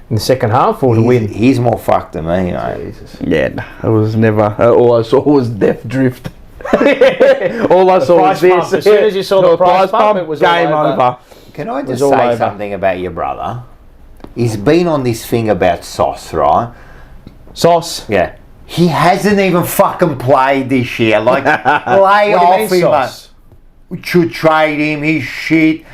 in the second half or to win? He's more fucked than me, mate. Jesus. Yeah, it was never. All I saw was death drift. All I saw was this. Pump. As soon as you saw the price pump, it was game over. Can I just say something about your brother? He's been on this thing about Sauce, right? Sauce? Yeah. He hasn't even fucking played this year. Like, lay off him, mate. We should trade him. He's shit.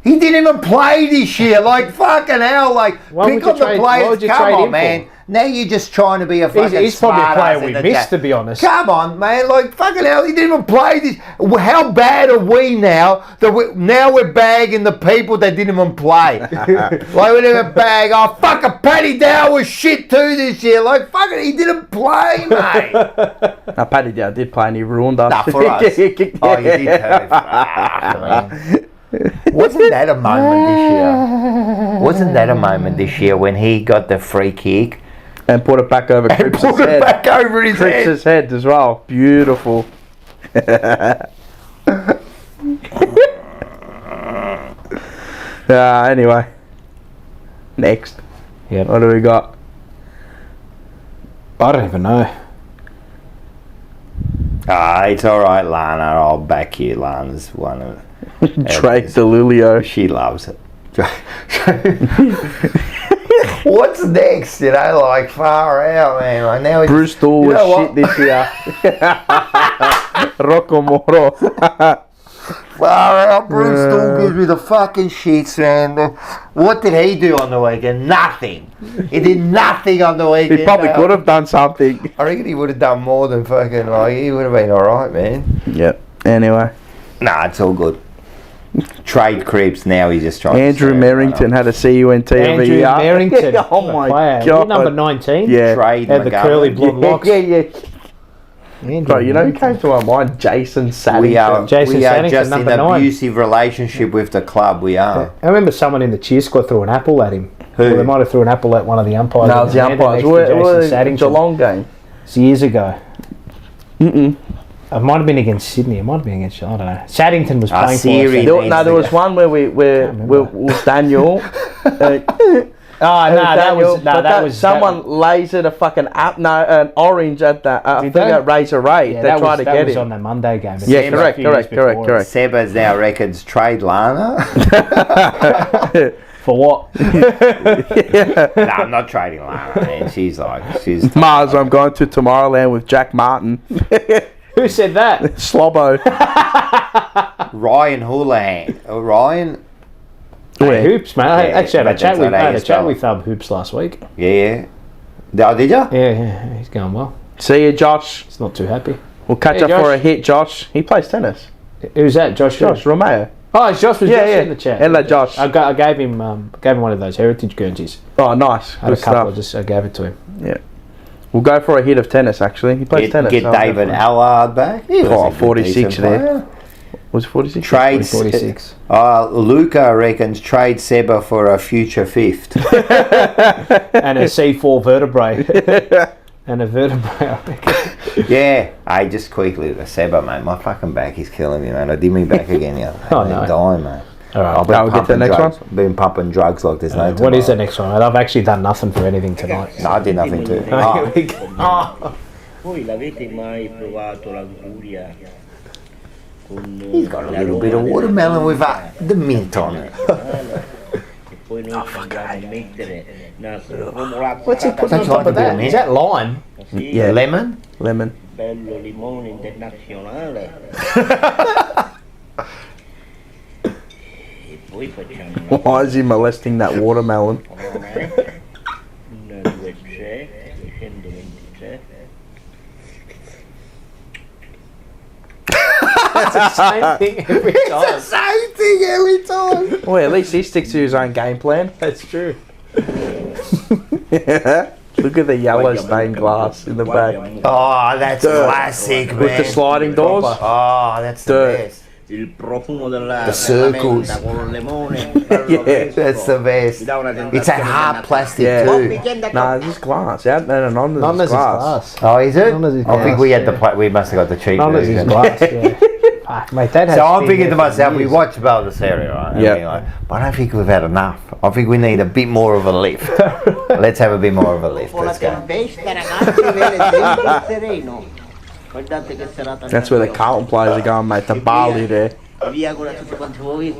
He didn't even play this year. Like, fucking hell. Like, pick on the players. Come on, man. Now you're just trying to be a fucking He's probably a player we missed, chat. to be honest. Come on, man. Like, fucking hell, he didn't even play this. How bad are we now that we're bagging the people that didn't even play? Like, we didn't bag, oh, fucking Paddy Dow was shit too this year. Like, fucking, he didn't play, mate. Now, Paddy Dow did play and he ruined us. Nah, for us. Oh, he did too. Wasn't that a moment this year? Wasn't that a moment this year when he got the free kick? And put it back over Cripps' head. Put it back over his head. Cripps' head as well. Beautiful. Anyway. Next. Yep. What do we got? I don't even know. It's alright, Lana. I'll back you. Lana's one of Drake DeLulio. She loves it. What's next? You know, like far out, man. Like now Bruce Dool was shit this year. Rocco Moro. Far out. Bruce Dool gives me the fucking shits, man. What did he do on the weekend? Nothing. He did nothing on the weekend. He probably could have done something. I reckon he would have done more than fucking, like, he would have been alright, man. Yep. Anyway. Nah, it's all good. Trade Cripps, now he's just trying Andrew to Merrington had a CUNT Andrew Merrington. Oh my God. God. Number 19. Yeah. Trade Had the McGovern. curly blonde locks. Yeah. Andrew Bro, you know who Merrington. came to my mind? Jason Saddington. We are Jason Saddington, just in number an 9. abusive relationship with the club, we are. I remember someone in the cheer squad threw an apple at him. Who? Well, they might have threw an apple at one of the umpires. No, it was the umpires. Jason Geelong game. It's years ago. It might have been against Sydney. It might have been against, I don't know. Saddington was playing for Siri. us. There was one where Daniel. That was someone lasered a fucking an orange at that. I think at Razor Ray. Yeah, they tried to get That was him. on that Monday game. Yeah, correct. Seba's now reckons trade Lana. For what? No, I'm not trading Lana, man. She's Mars, I'm going to Tomorrowland with Jack Martin. Who said that? Slobbo. Ryan Houlihan. Ryan? Hey, Hoops, man. I Yeah, actually had a chat with spell Hoops last week. Yeah. Oh, did you? Yeah, he's going well. See you, Josh. He's not too happy. We'll catch up for a hit, Josh. He plays tennis. Who's that? Josh Romeo. Oh, Josh was just in the chat. Hello, Josh. I gave him one of those heritage Guernseys. Oh, nice. I had a couple. I gave it to him. Yeah. We'll go for a hit of tennis, actually. He plays tennis. Get David Allard back. 46 there. Was it 46? Trade 46. Luca reckons trade Seba for a future fifth. And a C4 vertebrae. And a vertebrae, I reckon. Yeah. Hey, just quickly, the Seba, mate. My fucking back is killing me, man. I did me back again, yeah. I'm dying, mate. All right. I've been I'll get to the next drugs. one. Been pumping drugs like there's no tomorrow. What is the next one? I've actually done nothing for anything tonight. No, I did nothing too. Voi l'avete mai provato l'anguria? He's got a little bit of watermelon with the mint on it. E poi noi andiamo a mettere una formulata. What's he putting on top of that? Is that lime? Yeah. Lemon? Lemon. Bello limone internazionale. E poi facciamo Why is he molesting that watermelon? 1, 2, 3, 223. It's the same thing every time. Same thing every time. Well, at least he sticks to his own game plan. That's true. Look at the yellow stained glass in the back. Oh, that's classic, man. With the sliding doors. Oh, that's the Dirt. best. Il profumo della circles. menta con il limone. Yeah, That's the best. It's that hard plastic Yeah. too. No, this is glass. Yeah, no, None this is is glass. glass. Oh, is it? None is I think glass, we had the we must have got the cheap None is version. glass, yeah. Fuck, mate, that has So I'm been thinking to there for myself, we years. watched Baldessari, right? And Yeah. being like, but I don't think we've had enough. I think we need a bit more of a lift. Let's have a bit more of a lift. Con la Let's go. tempesta, ragazzi, vedete il sereno. Guardate che serata. That's where the Carlton players are going, mate. The Bali there. Via con tutti quanti voi.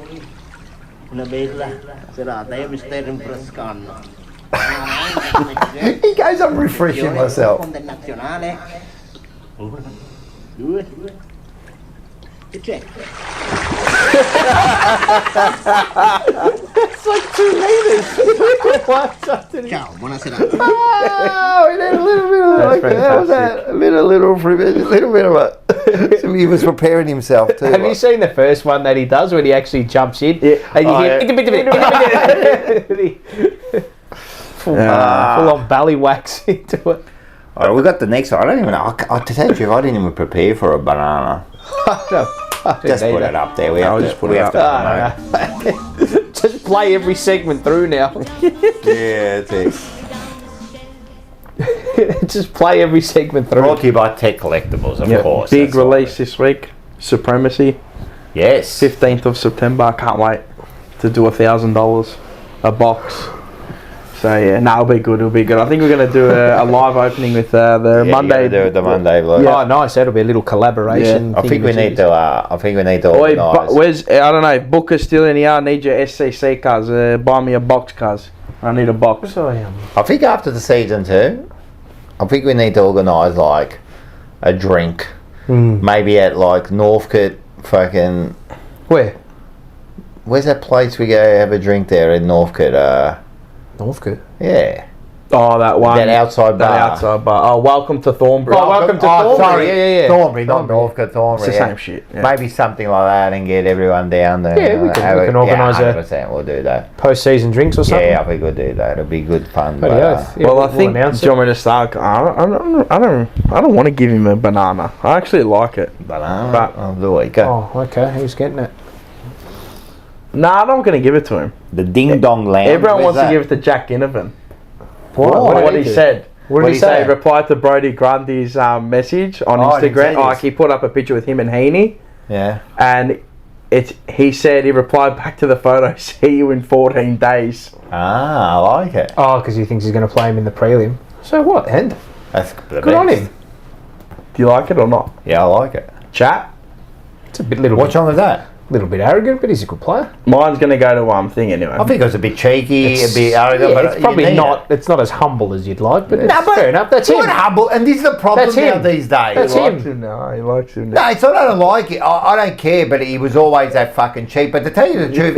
Una bella serata, io mi sto rinfrescando. He goes, I'm refreshing myself. Nazionale. 1, 2. E c'è. It's like 2 meters. Ciao, buonasera. Oh, we did a little bit of like that. Was that? A little bit of a. So he was preparing himself too. Have you seen the first one that he does when he actually jumps in? Yeah. And you hear full on ballywhacks into it. All right, we got the next one. I don't even know. To tell you the truth, I didn't even prepare for a banana. Just put it up there. We have to put it up. Just play every segment through now. Yeah, it's it. Just play every segment through. Brought to you by Tech Collectibles, of course. Big release this week. Supremacy. Yes. 15th of September. I can't wait to do $1,000 a box. So yeah, no, it'll be good. It'll be good. I think we're going to do a live opening with the Monday. Do the Monday vlog. Yeah. Oh, nice. That'll be a little collaboration. I think we need to. Organise. Where's I don't know. Booker's still in here. I need your SCC cars. Buy me a box, cars. I need a box. I think after the season 2, I think we need to organise like a drink, maybe at like Northcote. Fucking where's that place we go have a drink there in Northcote? Northcote. Yeah. Oh, that one. That outside bar. Oh, welcome to Thornbury. Oh, welcome to Thornbury. Sorry. Yeah. Thornbury, not Northcote, Thornbury. It's the same shit. Yeah. Maybe something like that and get everyone down there. Yeah, we can organise a 100%. We'll do that. Post-season drinks or something. Yeah, I think we'll do that. It'll be good fun. Bloody oath. Yeah, well, I think. Do you want me to start? I don't want to give him a banana. I actually like it. Banana. But I'll do it. Go. Oh, okay. Who's getting it? Nah, I'm not going to give it to him. The Ding Dong Lounge. Everyone wants to give it to Jack Ginnivan. What he said. What did he say? He replied to Brody Grundy's message on Instagram. Like he put up a picture with him and Heaney. Yeah. And he said he replied back to the photo, see you in 14 days. Ah, I like it. Oh, because he thinks he's going to play him in the prelim. So what, and? That's the Good on him. Do you like it or not? Yeah, I like it. Chat? It's a little What's wrong with that? little bit arrogant, but he's a good player. Mine's going to go to thing anyway. I think it was a bit cheeky, a bit arrogant. Yeah, but it's probably not. It's not as humble as you'd like, but it's fair enough. That's him. Not humble, and this is the problem That's now him. these days. That's he him. likes him now. He likes him now. No, it's not I don't like it. I don't care, but he was always that fucking cheap. But to tell you the truth,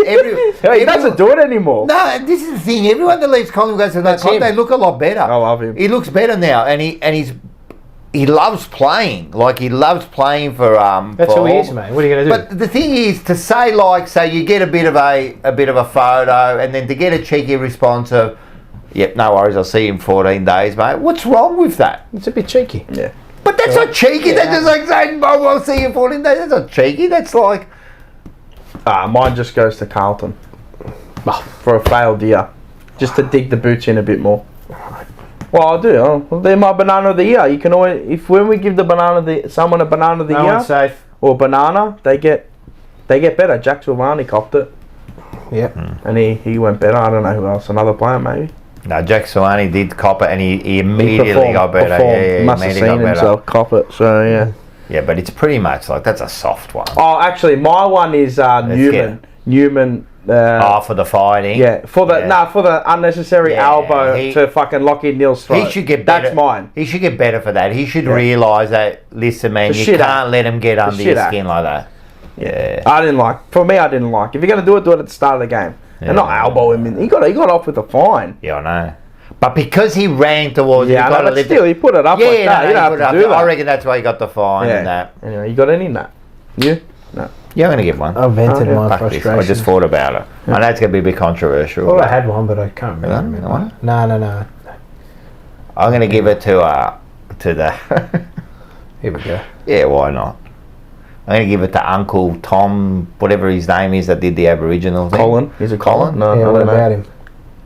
He doesn't do it anymore. No, and this is the thing. Everyone that leaves Collingwood goes to that club, they look a lot better. I love him. He looks better now, and he loves playing. Like he loves playing for That's for who he is, mate. What are you going to do? But the thing is, to say you get a bit of a photo, and then to get a cheeky response of, "Yep, no worries, I'll see you in 14 days, mate." What's wrong with that? It's a bit cheeky. Yeah. But that's not cheeky. That's just like saying, "Oh, I'll see you in 14 days." That's not cheeky. That's like, Mine just goes to Carlton for a failed year, just to dig the boots in a bit more. Well, I do. Well, they're my banana of the year. You can always, when we give someone a banana of the No year, one's safe. or banana, they get better. Jack Silvani copped it, Yeah. and he went better. I don't know who else. Another player maybe. no, Jack Sawani did cop it, and he immediately got better. Yeah, Must have immediately seen got himself cop it. So yeah. Yeah, but it's pretty much like that's a soft one. Oh, actually, my one is Newman. Newman. For the fighting. Yeah, for the unnecessary elbow to fucking Lachie Neal's throat. He should get better. That's mine. He should get better for that. He should realise that, listen, man, you can't let him get under your skin like that. Yeah. I didn't like. If you're going to do it at the start of the game. And not elbow him in. He got off with a fine. Yeah, I know. But because he ran towards he put it up like that. You don't have to do that. I reckon that's why he got the fine and that. Anyway, you got any in that? You? No. Yeah, I'm going to get one. I vented my Fuck this. frustration. I just thought about it. I know it's going to be a bit controversial. Well, I had one, but I can't remember. Really? No. I'm going to give it to the... Here we go. Yeah, why not? I'm going to give it to Uncle Tom, whatever his name is, that did the Aboriginal thing. Colin. Is it Colin? No, Yeah, what about him?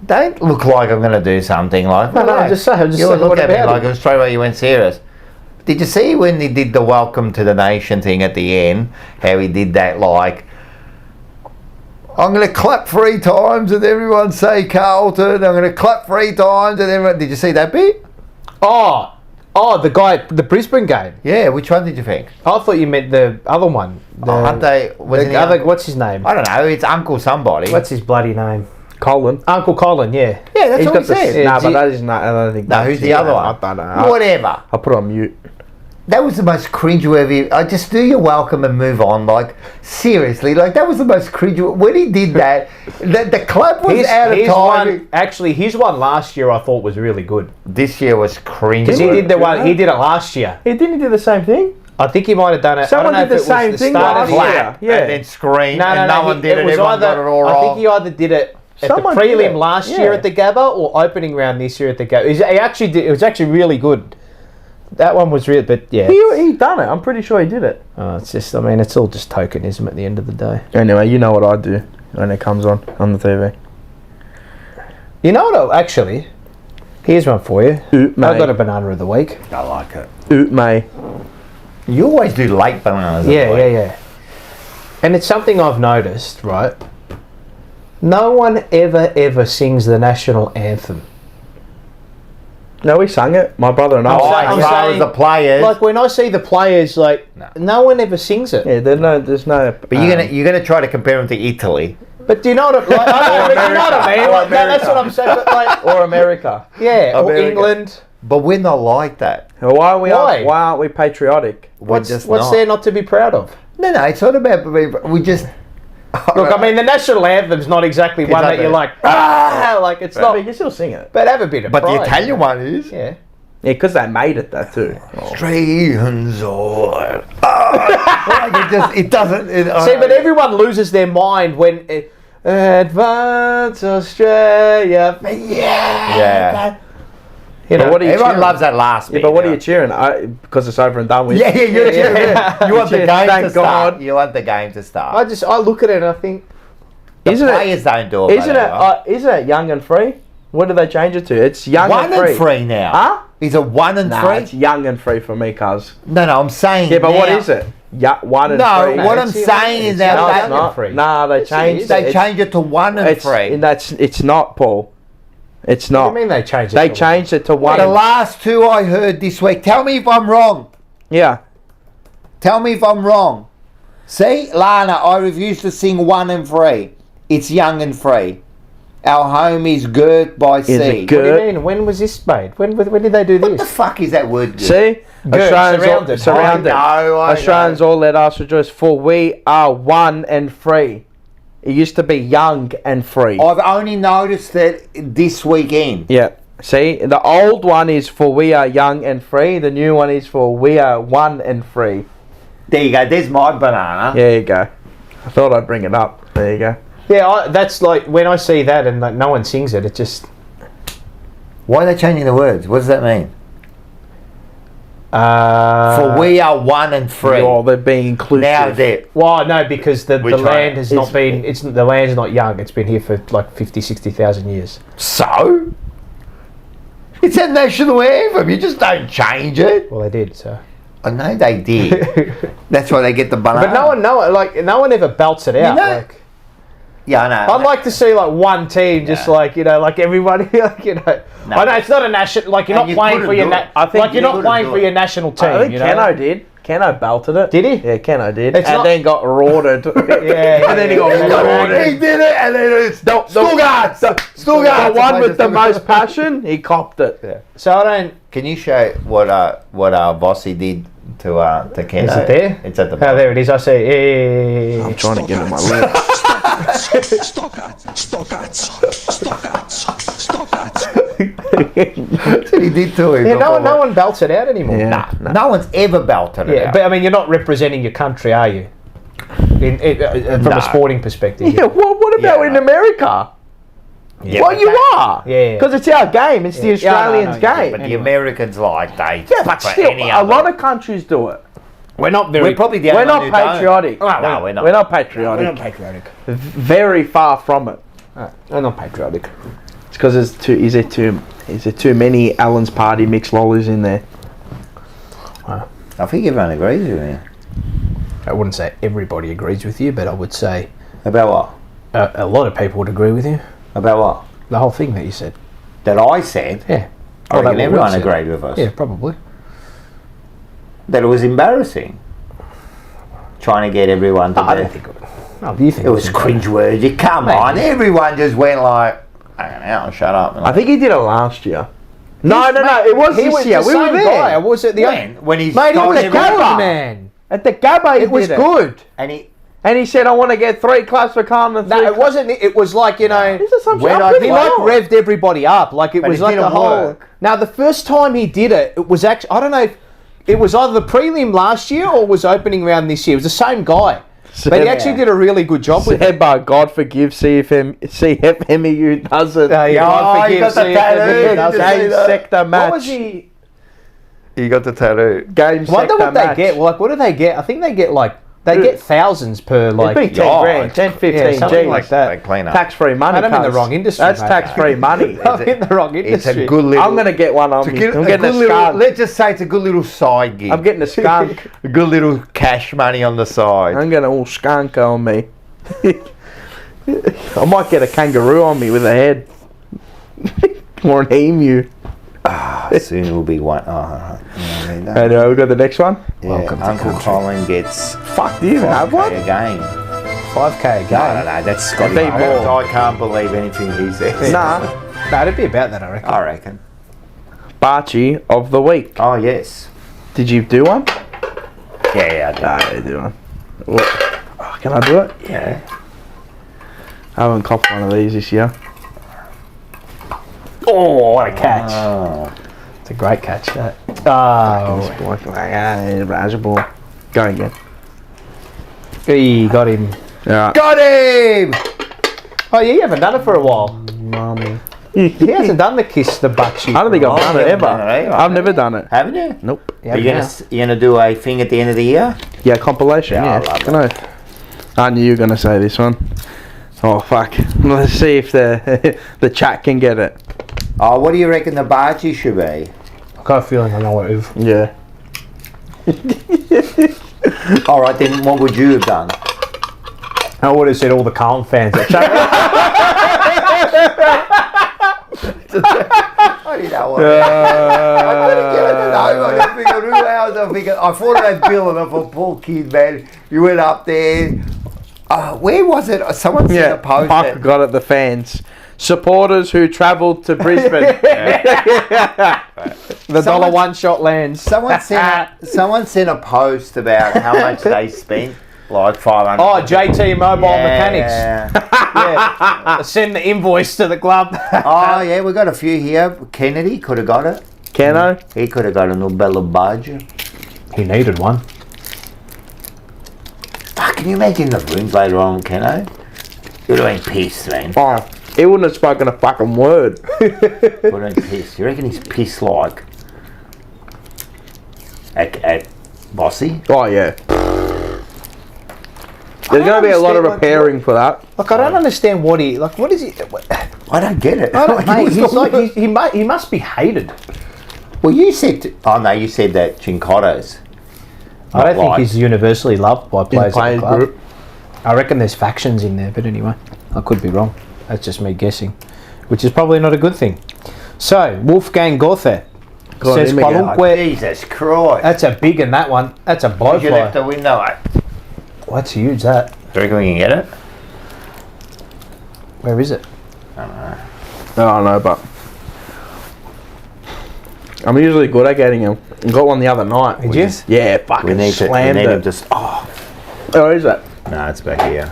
Don't look like I'm going to do something like... No, just say. You look at me like straight away you went serious. Did you see when he did the Welcome to the Nation thing at the end? How he did that like... I'm going to clap 3 times and everyone say Carlton. I'm going to clap 3 times and everyone... Did you see that bit? Oh, the guy at the Brisbane game. Yeah, which one did you think? I thought you meant the other one. Aren't they... What's his name? I don't know. It's Uncle somebody. What's his bloody name? Colin. Uncle Colin, yeah. Yeah, that's what he said. But that is not... I don't think No, who's the other one? I don't know. Whatever. I'll put it on mute. That was the most cringeworthy. I just do your welcome and move on. Like, seriously, like that was the most cringeworthy. When he did that, the club was out of time. Actually, his one last year I thought was really good. This year was cringe. Because he did the one. He did it last year. He didn't do the same thing. I think he might have done it. Someone I don't know did if the it was same the thing start of last the year. year. Yeah. And then screamed, No, and no one did it. Everyone got it all I wrong. think he either did it at Someone the did prelim it. last Yeah. year at the Gabba or opening round this year at the Gabba. He actually did. It was actually really good. That one was real, but yeah. He done it. I'm pretty sure he did it. It's just. I mean, it's all just tokenism at the end of the day. Anyway, you know what I do when it comes on the TV. You know what? Actually, here's one for you. Oot, I've got mate. a banana of the week. I like it. Oot, mate. You always do late bananas. Yeah. And it's something I've noticed, right? No one ever sings the national anthem. No, we sang it. My brother and I. I'm As far as saying, the players. Like when I see the players, like no one ever sings it. Yeah, there's no. But you're gonna try to compare them to Italy. But do you know what? Like, but you know what I mean? Like, no, that's what I'm saying. But like, or America. yeah, or America. England. But we're not like that. Why Why? aren't we patriotic? What's not. there not to be proud of? No, it's not about. We just. Look, I mean, the national anthem's not exactly one that you're like, like it's not. But you can still sing it. But have a bit of But pride. the Italian one is. Yeah. Yeah, because they made it that too. Strange. It doesn't. See, but everyone loses their mind when Advance Australia. Yeah. You know, But what are you Everyone cheering? loves that last bit. Yeah, but what are you cheering? Because it's over and done with. Yeah, you're cheering. You want the Cheers, game thank to start. God. You want the game to start. I look at it and I think, The Isn't it- players don't do it. Isn't it young and free? What do they change it to? It's young one and free. now? Huh? Is it 1 and Nah, 3? it's young and free for me, cuz. No, I'm saying. Yeah, but what now- is it? Yeah, 1 and No, 3. what I'm it's- saying is it's now young they- and not. free. Nah, they Yes, it changed is. They it. change it to 1 and 3. It's not, Paul. It's what not. do you mean they changed it? They to changed it to 1 The and last two I heard this week. Tell me if I'm wrong. Yeah. Tell me if I'm wrong. See, Lana, I refuse to sing 1 and 3. It's young and free. Our home is girt by sea. it What do good? you mean? When was this made? When did they do What the this? fuck is that word? Girt? See? surrounded. Surrounded. I know. Australians all let us rejoice, for we are 1 and free. It used to be young and free. I've only noticed it this weekend. Yeah. See, the old one is for we are young and free. The new one is for we are 1 and free. There you go. There's my banana. There you go. I thought I'd bring it up. There you go. Yeah, that's like when I see that and like, no one sings it. It just Why are they changing the words? What does that mean? For we are 1 and 3. Oh, they're being inclusive. Now there. Well, no, because the Which land one? has not been. It's the land's not young. It's been here for like 50, 60,000 years. So? It's a national anthem. You just don't change it. Well, they did. So, I know they did. That's why they get the banana. but no one ever belts it out. know- Like, Yeah, I know. I'd like to see like one team, just like like everybody, like No. I know it's not a national. Like you're And not you playing couldn't for your. do it. I think like you're you not couldn't playing do for it. your national team. I think you know? Keno did. Keno belted it. Did he? Yeah, Keno did. It's and not- then got rorted. Yeah, and then he got yeah. rorted. He did it, and then it's Stuttgart. Stuttgart. The one with the most passion, he copped it. Yeah. So I don't. Can you show what Vossi did to Ken? Is it there? It's at the Oh, bottom. there it is. I see. I'm trying to get in my lip. That's what he did to him. Yeah, no one belts it out anymore. Yeah. No one's ever belted it Yeah, out. but I mean, you're not representing your country, are you? From No. a sporting perspective. Yeah, what about Yeah. in America? Yeah, Well, but you that- are. Yeah. Because it's our game. It's the Yeah, Australians' yeah, game. But the Americans like they. Yeah, but for still, any a other- lot of countries do it. We're not very. We're probably the We're only not one who don't. patriotic. Oh, No, we're not. We're not patriotic. patriotic. Very far from it. We're not patriotic. It's because there's is there too many Allen's Party mixed lollies in there? I think everyone agrees with me. I wouldn't say everybody agrees with you, but I would say About what? a lot of people would agree with you. About what? The whole thing that you said. That I said. Yeah. I Well, that reckon what everyone we said. agreed with us. Yeah, probably. That it was embarrassing. Trying to get everyone to I do. don't think. No, do you think It was cringeworthy. Come Mate. on, everyone just went like, "Hang on, shut up." I think he did it last year. No. It was this year. We were there. Guy. Was it the when he's mate? It told was the everyone- Gabba man. At the Gabba, It was good. and he said, "I want to get 3 clubs for Carlton." No, it wasn't. It was like, you know, Is there some when shit? he like revved everybody up. Like it But was it like a didn't whole. work. Now the first time he did it, it was actually, I don't know if it was either the prelim last year or was opening round this year. It was the same guy, but he actually did a really good job with it. God forgive CFMEU doesn't. God you got the tattoo. Game sector match. What was he? You got the tattoo. Game I wonder sector what match. they get. Well, like, what do they get? I think they get like thousands per like. It'd be 10 grand, 10, 15 something G's. like that. They clean up. Tax-free money. Mate, I'm in the cunts. wrong industry, That's mate. tax-free money. I'm in the wrong industry. It's a good little. I'm going to get one on me. I'm getting a little, skunk. let's just say it's a good little side gig. I'm getting a skunk. a good little cash money on the side. I'm getting a little skunk on me. I might get a kangaroo on me with a head. Or an emu. Soon will be one. And we got the next one. Welcome Uncle Colin gets Fuck, do you even have one? a game. 5k a game. No, that's Scotty. It'd be more. I can't believe anything he says. Nah. No, it'd be about that, I reckon. I reckon. Barchie of the week. Oh yes. Did you do one? Yeah, I I do one. Oh, can I do it? do. Yeah. I haven't copped one of these this year. Oh, what a catch. Oh. It's a great catch, that. Oh, Go again. he got him. Yeah. Got him! Oh, yeah, you haven't done it for a while. Mommy. He hasn't done the kiss the butt cheek. I don't think I've done it you ever. haven't done it either. I've never done it. Haven't you? Nope. Yeah, Are you gonna do a thing at the end of the year? Yeah, compilation. Yeah, Yeah. I love Can I knew you were gonna say this one. Oh fuck. Let's see if the the chat can get it. Oh, what do you reckon the Barchi should be? I've got a feeling I know what it is. Yeah. All right, then what would you have done? I would have said all the Carlton fans. I didn't know what. I thought of that bill and I thought, poor kid, man. You went up there. Where was it? Someone sent a post. Mike got it. The fans, supporters who travelled to Brisbane. The dollar one shot lands. Someone sent a post about how much they spent, like 500. Oh, JT Mobile Mechanics. Yeah. Send the invoice to the club. Oh yeah, we got a few here. Kennedy could have got it. Keno? He could have got a Nobel badge. He needed one. Fuck, can you imagine the rooms later on, Keno? You'd have been pissed, man. Oh, he wouldn't have spoken a fucking word. Would have been pissed. You reckon he's pissed like at Bossy? Oh yeah. There's going to be a lot of repairing for that. Like, I don't understand what he... Like, what is he... I don't get it. I don't, mate, he's like... He must be hated. Well, you said... Oh, no, you said that Chincotta's. I don't think he's universally loved by players in the club. Group. I reckon there's factions in there, but anyway, I could be wrong. That's just me guessing, which is probably not a good thing. So, Wolfgang Gothe says Palunque... Jesus Christ. That's a big one, that one. That's a You left blowfly. the window up. Well, that's huge, that. Do you reckon we can get it? Where is it? I don't know, but I'm usually good at getting them. I got one the other night. Did you? Yeah, fucking We need slammed to it. just... Oh, Where is it? no, it's back here.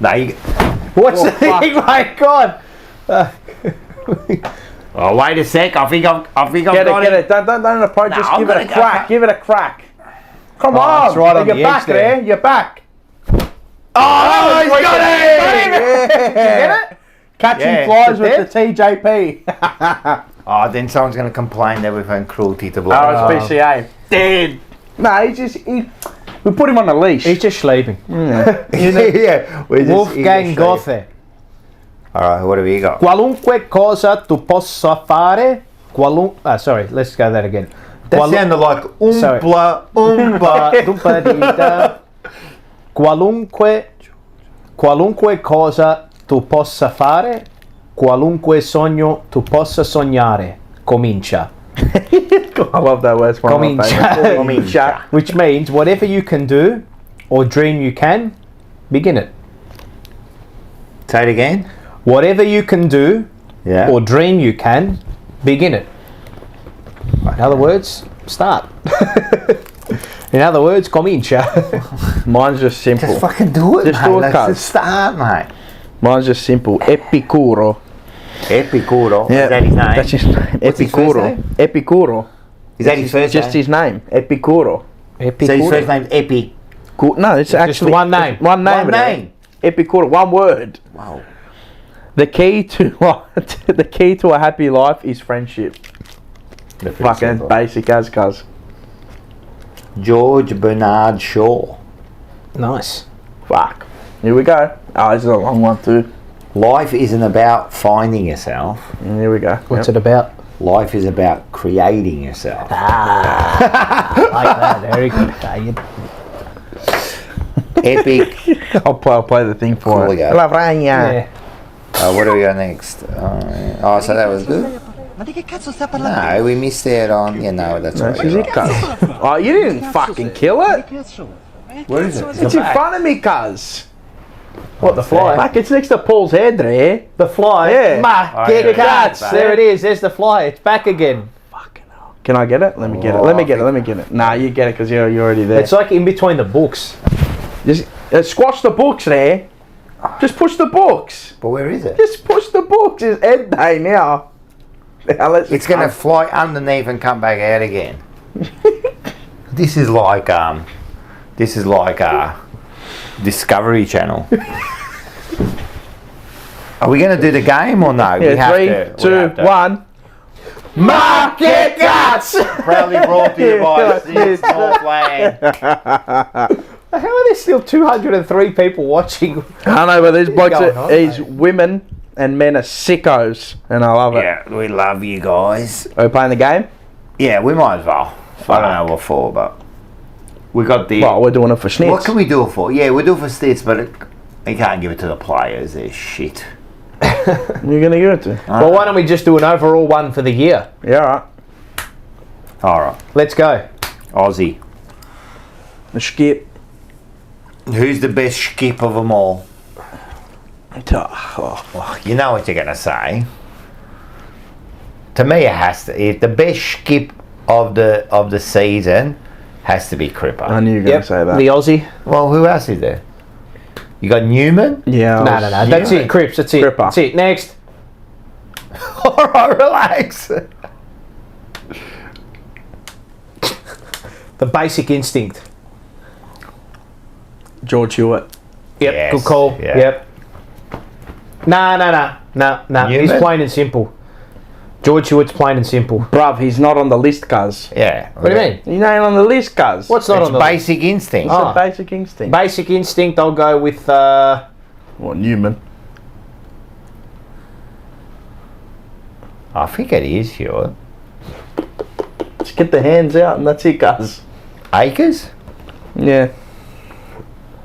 No, you... What's Oh, the fuck. thing? My God! Oh, wait a sec. I think I've Get got it. Don't approach. No, Just I'm give it a gonna go crack. back. Give it a crack. Come Oh, on. it's right on You're the back edge there. You're back. Oh, he's got it! Get it? Catching Yeah. flies with the TJP. Oh, then someone's going to complain that we've had cruelty to blood. RSPCA. Dead. No, we put him on a leash. He's just sleeping. Yeah. Wolfgang Gothe. Alright, what have you got? Qualunque cosa tu possa fare. Sorry, let's go that again. That sounded like Sorry. umpa. Qualunque cosa tu possa fare, qualunque sogno tu possa sognare, comincia. I love that word. It's one of my favourites. Comincia. Which means whatever you can do or dream you can, begin it. Say it again. Whatever you can do Yeah. or dream you can, Begin it. In other words, start. In other words, comincia. Mine's just simple. Just fucking do it, Just mate. do it, Let's cuz. just start, mate. Mine's just simple. Epicuro. Epicuro. Yeah, Is that his name? that's his name. What's his first Epicuro. name? Epicuro. Is that his first Just name? his name. Epicuro. So his first name's Epi. No, it's actually one name. One name. One name. Epicuro. One word. Wow. The key to a happy life is friendship. Fucking basic as cuz. George Bernard Shaw. Nice. Fuck. Here we go. Oh, this is a long one too. Life isn't about finding yourself. Here we go. What's it about? Life is about creating yourself. Like that. Very good. Epic. I'll play the thing for Cool, it. yeah. Lavagna. Yeah. What do we got next? Oh, so that was good? No, we missed out on... Yeah, no, that's This right. is it, cuz. Oh, you didn't fucking kill it. Where is it? It's in front of me, cuz. What, the fly? Fuck, it's next to Paul's head there. The fly? Yeah. Get yeah. guts. There it is. There's the fly. It's back again. Fucking hell. Can I get it? Let me get it. Let me get it. Let me get it. Nah, you get it because you're already there. It's like in between the books. Just squash the books there. Just push the books. But where is it? Just push the books. It's Ed Day now. Now let's It's going to fly underneath and come back out again. This is like Discovery Channel. Are we going to do the game or no? Yeah, 3, 2, 1. Market Guts! Proudly brought to you by Sydney Northland. How are there still 203 people watching? I know, but these blokes going on, these women and men are sickos, and I love it. Yeah, we love you guys. Are we playing the game? Yeah, we might as well. I don't know what for, but we got the... Well, we're doing it for schnitz. What can we do it for? Yeah, we'll do it for stits, but you can't give it to the players. They're shit. You're going to give it to? Well, why don't we just do an overall one for the year? Yeah, alright. All right. Let's go. Aussie. The skip. Who's the best skip of them all? Oh, You know what you're going to say. To me, it has to. The best skip of the season has to be Cripper. I knew you were going to say that. The Aussie. Well, who else is there? You got Newman? Yeah. No. That's it. Cripps. That's it. Cripper. That's it. Next. All right, relax. The Basic Instinct. George Hewitt. Yep. Yes, Good call. yeah. Yep. No. He's Newman? plain and simple. George Hewitt's plain and simple. Bruv, he's not on the list, cuz. Yeah. What do you mean? He ain't on the list, cuz. What's not It's on the Basic Instinct. It's Oh. a basic instinct. Basic Instinct? I'll go with. What, Newman? I think it is Hewitt. Just get the hands out and that's it, cuz. Acres? Yeah.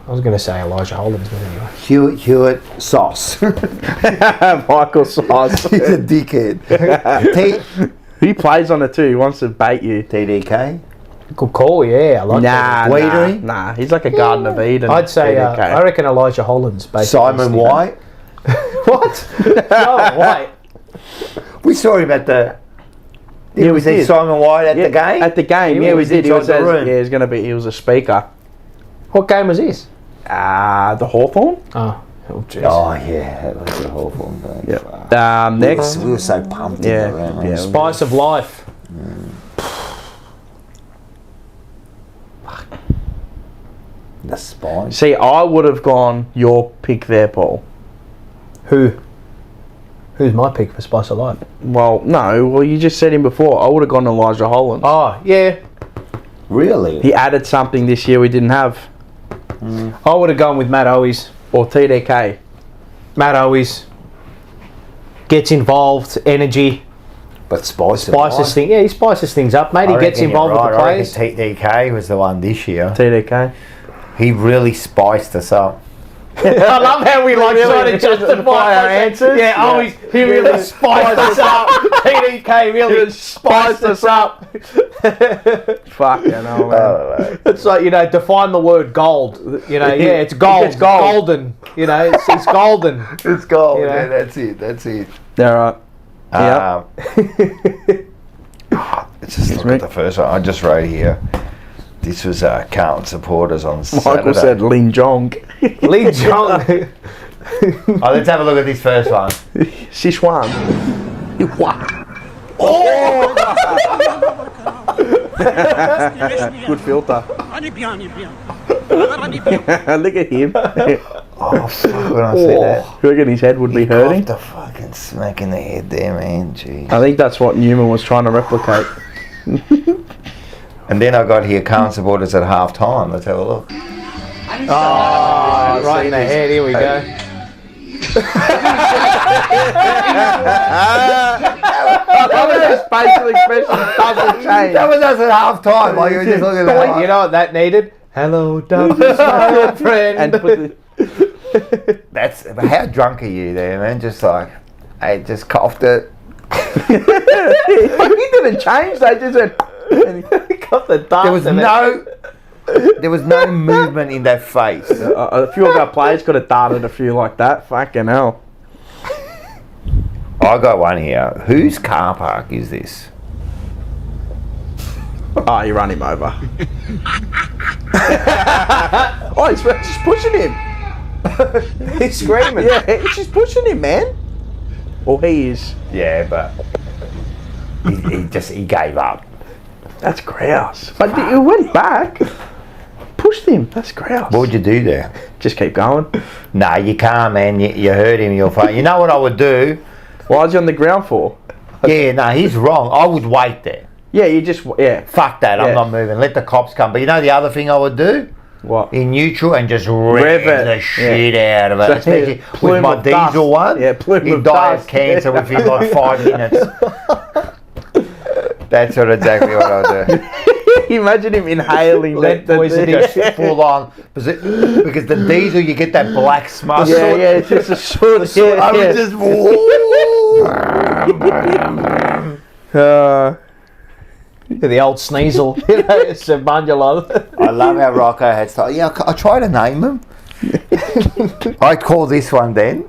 I was going to say Elijah Holmes, but anyway. Hewitt Sauce. Michael Sauce. He's a dickhead. He plays on it too. He wants to bait you. TDK? Good call. Yeah, I like that. Weedery? Nah. He's like a Garden of Eden. I'd say TDK. I reckon Elijah Hollands. Basic Simon Instinct. White? What? Simon White. We saw him at the... Yeah, Did we we see did. Simon White at the game? At the game, He yeah, we was did. He inside was the room. yeah, he was a speaker. What game was this? The Hawthorn? Oh jeez. Oh, yeah. That was the Hawthorn game. Yeah. Next. We were so pumped Yeah, in the room. yeah. Spice of Life. The Spice. See, I would have gone your pick there, Paul. Who? Who's my pick for Spice of Life? Well, no. Well, you just said him before. I would have gone Elijah Holland. Oh yeah. Really? He added something this year we didn't have. I would have gone with Matt Owies. Or TDK. Matt Owies gets involved, energy, But Spice of spices Life? things. Yeah, he spices things up, mate. He I gets reckon involved you're with the right. I reckon players. TDK was the one this year. TDK. He really spiced us up. I love how we like trying to justify our answers. Yeah, always he really spiced us up. TDK really spiced us up. Fuck, you know, man. It's like, define the word gold. Yeah, it's gold. It's gold. Golden. It's golden. It's gold. You know? Yeah, that's it. Yeah, right. Let's just look at the first one. I just wrote here. This was Carlton supporters on Saturday. Michael said Lin Jong. Lin Jong. Let's have a look at this first one. Sichuan. Good filter. Look at him. Oh, fuck, when I see that. You reckon his head would be hurting? The fucking smack in the head there, man. Jeez. I think that's what Newman was trying to replicate. And then I got here Carlton supporters at half time. Let's have a look. Oh, right in the head. Here we go. His facial expression doesn't change. That was us at half time. Like you were just looking at that. You know what that needed? Hello, Douglas, my good friend. And put That's how drunk are you there, man? Just like, I just coughed it. he didn't change. They just went. And he got the dust. There was no movement in that face. A few of our players could have darted a few like that. Fucking hell. I got one here. Whose car park is this? Oh, you run him over. Oh, he's just pushing him. He's screaming. Yeah, he's just pushing him, man. Well, he is. Yeah, but he gave up. That's grouse. But you went back. Pushed him. That's grouse. What would you do there? Just keep going. No, you can't, man. You hurt him. You'll fight. You know what I would do? Why was he on the ground for? Yeah, no, he's wrong. I would wait there. Yeah, you just Fuck that. Yeah. I'm not moving. Let the cops come. But you know the other thing I would do? What? In neutral and just rev the shit out of it. So, Especially plume with my of diesel dust. one. Yeah, plume he'd of die dust. of cancer within like 5 minutes. That's exactly what I'll do. Imagine him inhaling Lead that poisoning. Just full on. Because the diesel, you get that black smell. Yeah, it's just a sort of. I would just. The old sneasel. It's a bundle. I love how Rocco had style. Yeah, I try to name them. I call this one then.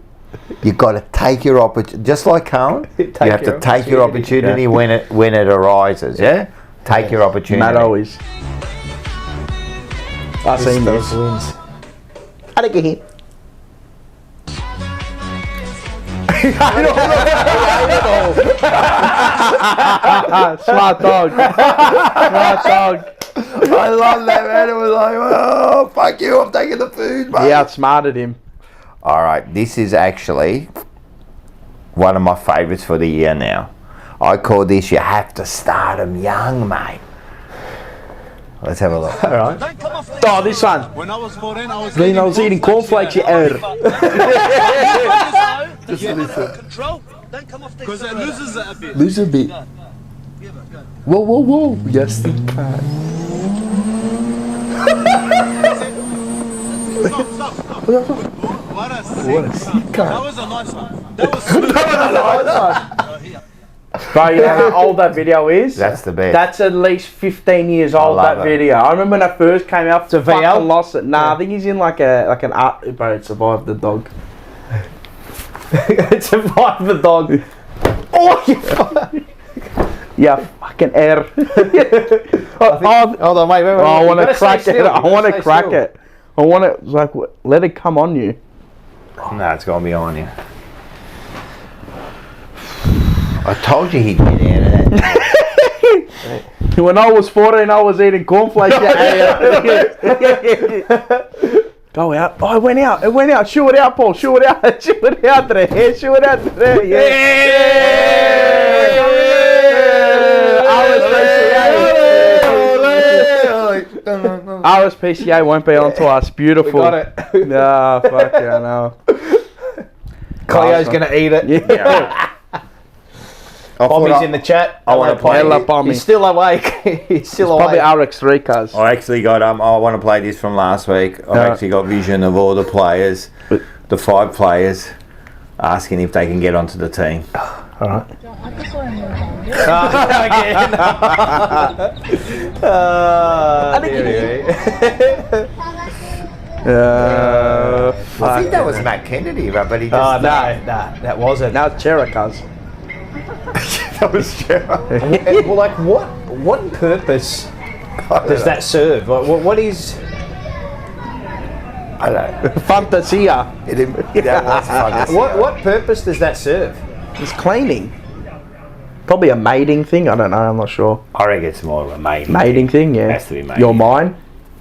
You've got to take your opportunity, just like Cohen. You have to take your opportunity when it arises. Yeah, take your opportunity. Matt always. I've seen those this. wins. How to get him? Smart dog. Smart dog. I love that, man. It was like, oh, fuck you, I'm taking the food, mate. He outsmarted him. All right, this is actually one of my favourites for the year now. I call this, you have to start them young, mate. Let's have a look. All right. Oh, this one. When I was 14, I was eating cornflakes, you err. Just control. Don't come off because it loses it a bit. Lose a bit. Whoa. Yes, he can. Stop. What a sick. That was a nice one. That was smooth. Bro, you know how old that video is? That's the best. That's at least 15 years old, love that it. video. I remember when I first came out to VL? fucking lost it. Nah, I think he's in like an art. Bro, it survived the dog. It survived the dog. Oh, you fucking air. Hold on, wait. I want to crack it. I want to crack it. I want to let it come on you. No, it's going to be on you. I told you he'd get out of that. When I was 14, I was eating cornflakes. Go out. Oh, it went out. Shoo it out, Paul. Shoo it out. Shoo it out there. Shoo it out there. RSPCA won't be on to us. Beautiful. We got it. Nah, fuck yeah, no. Cleo's going to eat it. Yeah. Bommy's in the chat. I want to play. Hello, Bommy. He's still awake. He's still Probably awake. RX3 cars. I actually got I want to play this from last week. I've actually got vision of all the players, the 5 players, asking if they can get onto the team. All right. I think that was Matt Kennedy, but he just... Oh, no, that wasn't. Now it's Cherikas. That was true. Well, like what purpose does that serve? Like, what is? I don't know. Fantasia. That was fantasy. What purpose does that serve? It's cleaning. Probably a mating thing. I don't know. I'm not sure. I reckon it's more of a mating. Mating thing, yeah. Has to be mating. You're mine.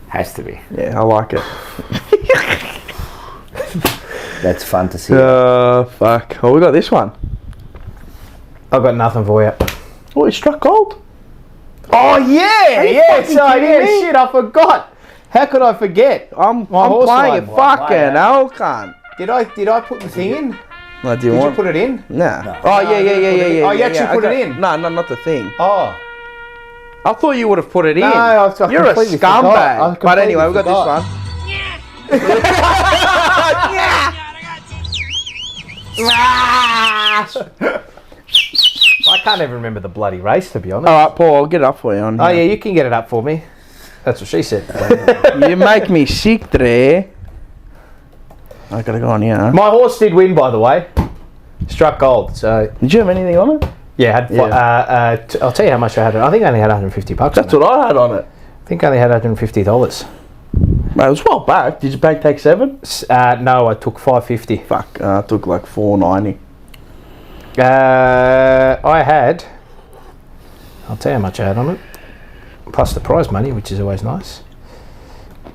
Has to be. Yeah, I like it. That's fantasy. Fuck. Oh, we got this one. I've got nothing for you. Oh, he struck gold. Oh yeah, fucking kidding me? Shit, I forgot. How could I forget? I'm horse playing it. line. Fucking hell, cunt. Did I put the thing in? No, Did you put it in? Nah. Oh, yeah. Oh, you actually put it in? No, not the thing. Oh. I thought you would have put it in. No, I You're a completely forgot. I scumbag. But anyway, we got forgot. this one. I can't even remember the bloody race, to be honest. All right, Paul, I'll get it up for you. On Oh, here. yeah, you can get it up for me. That's what she said. You make me sick, Dre. I gotta go on here. Huh? My horse did win, by the way. Struck gold, so... Did you have anything on it? Yeah, I'll tell you how much I had. I think I only had $150. That's what I had on it. I think I only had $150. Mate, it was well back. Did you bank take 7? No, I took $550. Fuck, I took like $4.90. I had... I'll tell you how much I had on it. Plus the prize money, which is always nice.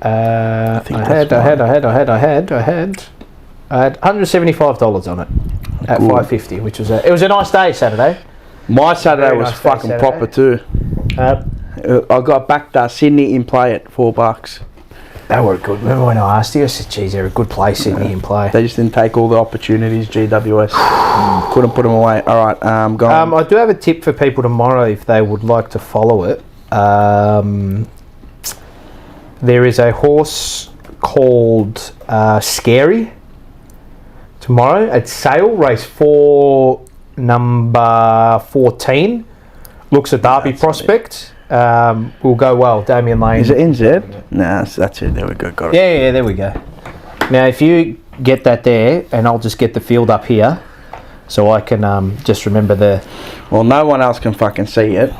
I had $175 on it at $550, which was it was a nice day Saturday. My Saturday Very was nice day fucking Saturday. proper too. I got back to Sydney in play at $4. They were good. Remember when I asked you? I said, "Geez, they're a good place, Sydney in play." They just didn't take all the opportunities. GWS couldn't put them away. All right, go on. I do have a tip for people tomorrow if they would like to follow it. There is a horse called Scary tomorrow at Sale, race 4, number 14. Looks a Derby prospect. Will go well. Damien Lane. Is it NZ? Nah, that's it. There we go. Got it. Yeah, there we go. Now, if you get that there, and I'll just get the field up here, so I can just remember the... Well, no one else can fucking see it,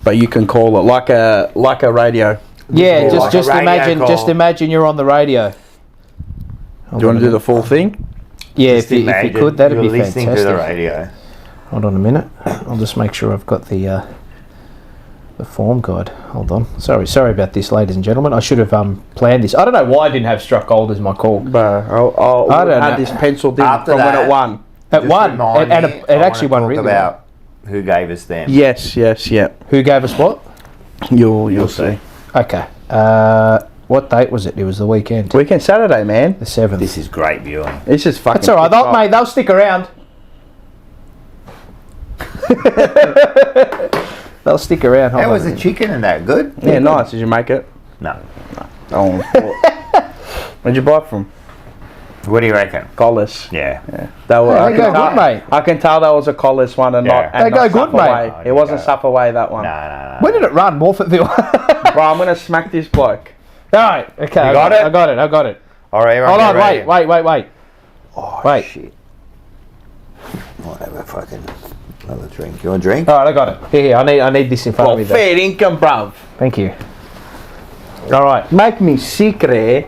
but you can call it like a radio. Yeah, just a radio call. imagine you're on the radio. Do you want to do the full thing? Yeah, if you could, that'd be listening fantastic. to the radio. Hold on a minute. I'll just make sure I've got the form guide. Hold on. Sorry about this, ladies and gentlemen. I should have planned this. I don't know why I didn't have struck gold as my call. Bro, I don't had know. this penciled in After from when that- it won. It won, and it actually won really well. About who gave us them. Yes, yeah. Who gave us what? You'll see. Okay. What date was it? It was the weekend. Weekend Saturday, man. The 7th. This is great viewing. This is fucking. That's all right, mate. They'll stick around. They'll stick around. How was the chicken and that? Good? Yeah, nice. Did you make it? No. Oh. Where'd you buy it from? What do you reckon? Collis. Yeah. They were. They go good, mate. I can tell that was a Collis one and Yeah. not. And They not go good, Suffolk mate. Way. It wasn't Suffolk Way, that one. No. When did it run? Morphettville. Bro, I'm gonna smack this bloke. All right. Okay. You got it? I got it. All right, Hold on. ready? Wait. Oh, Wait. shit. Whatever, fucking another drink. You want a drink? All right, I got it. Here. I need this in front of me. Though. Fair income, bruv. Thank you. All right. Make me sick, Ray.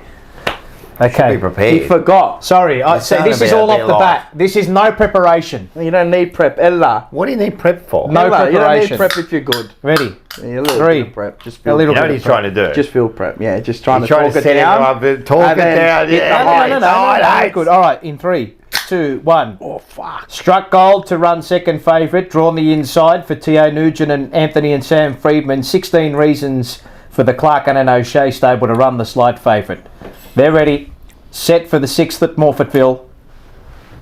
Okay. Be prepared. He forgot. Sorry. So sounded this is a all bit off the light. bat. This is no preparation. You don't need prep, Ella. What do you need prep for? No Ella, you don't need preparation. prep if you're good. Ready? Yeah, a little 3. bit of prep. Just A feel little You know bit what of he's trying to do? Just feel prep. Yeah, just trying He's to trying talk to it set down. him up, talk and it then down. hit the Yeah. heights. No, good. All right, in 3, 2, 1. Oh fuck. Struck gold to run second favourite, drawn the inside for T.O. Nugent and Anthony and Sam Friedman. 16 reasons for the Clark and O'Shea stable to run the slight favourite. They're ready. Set for the 6th at Morphettville.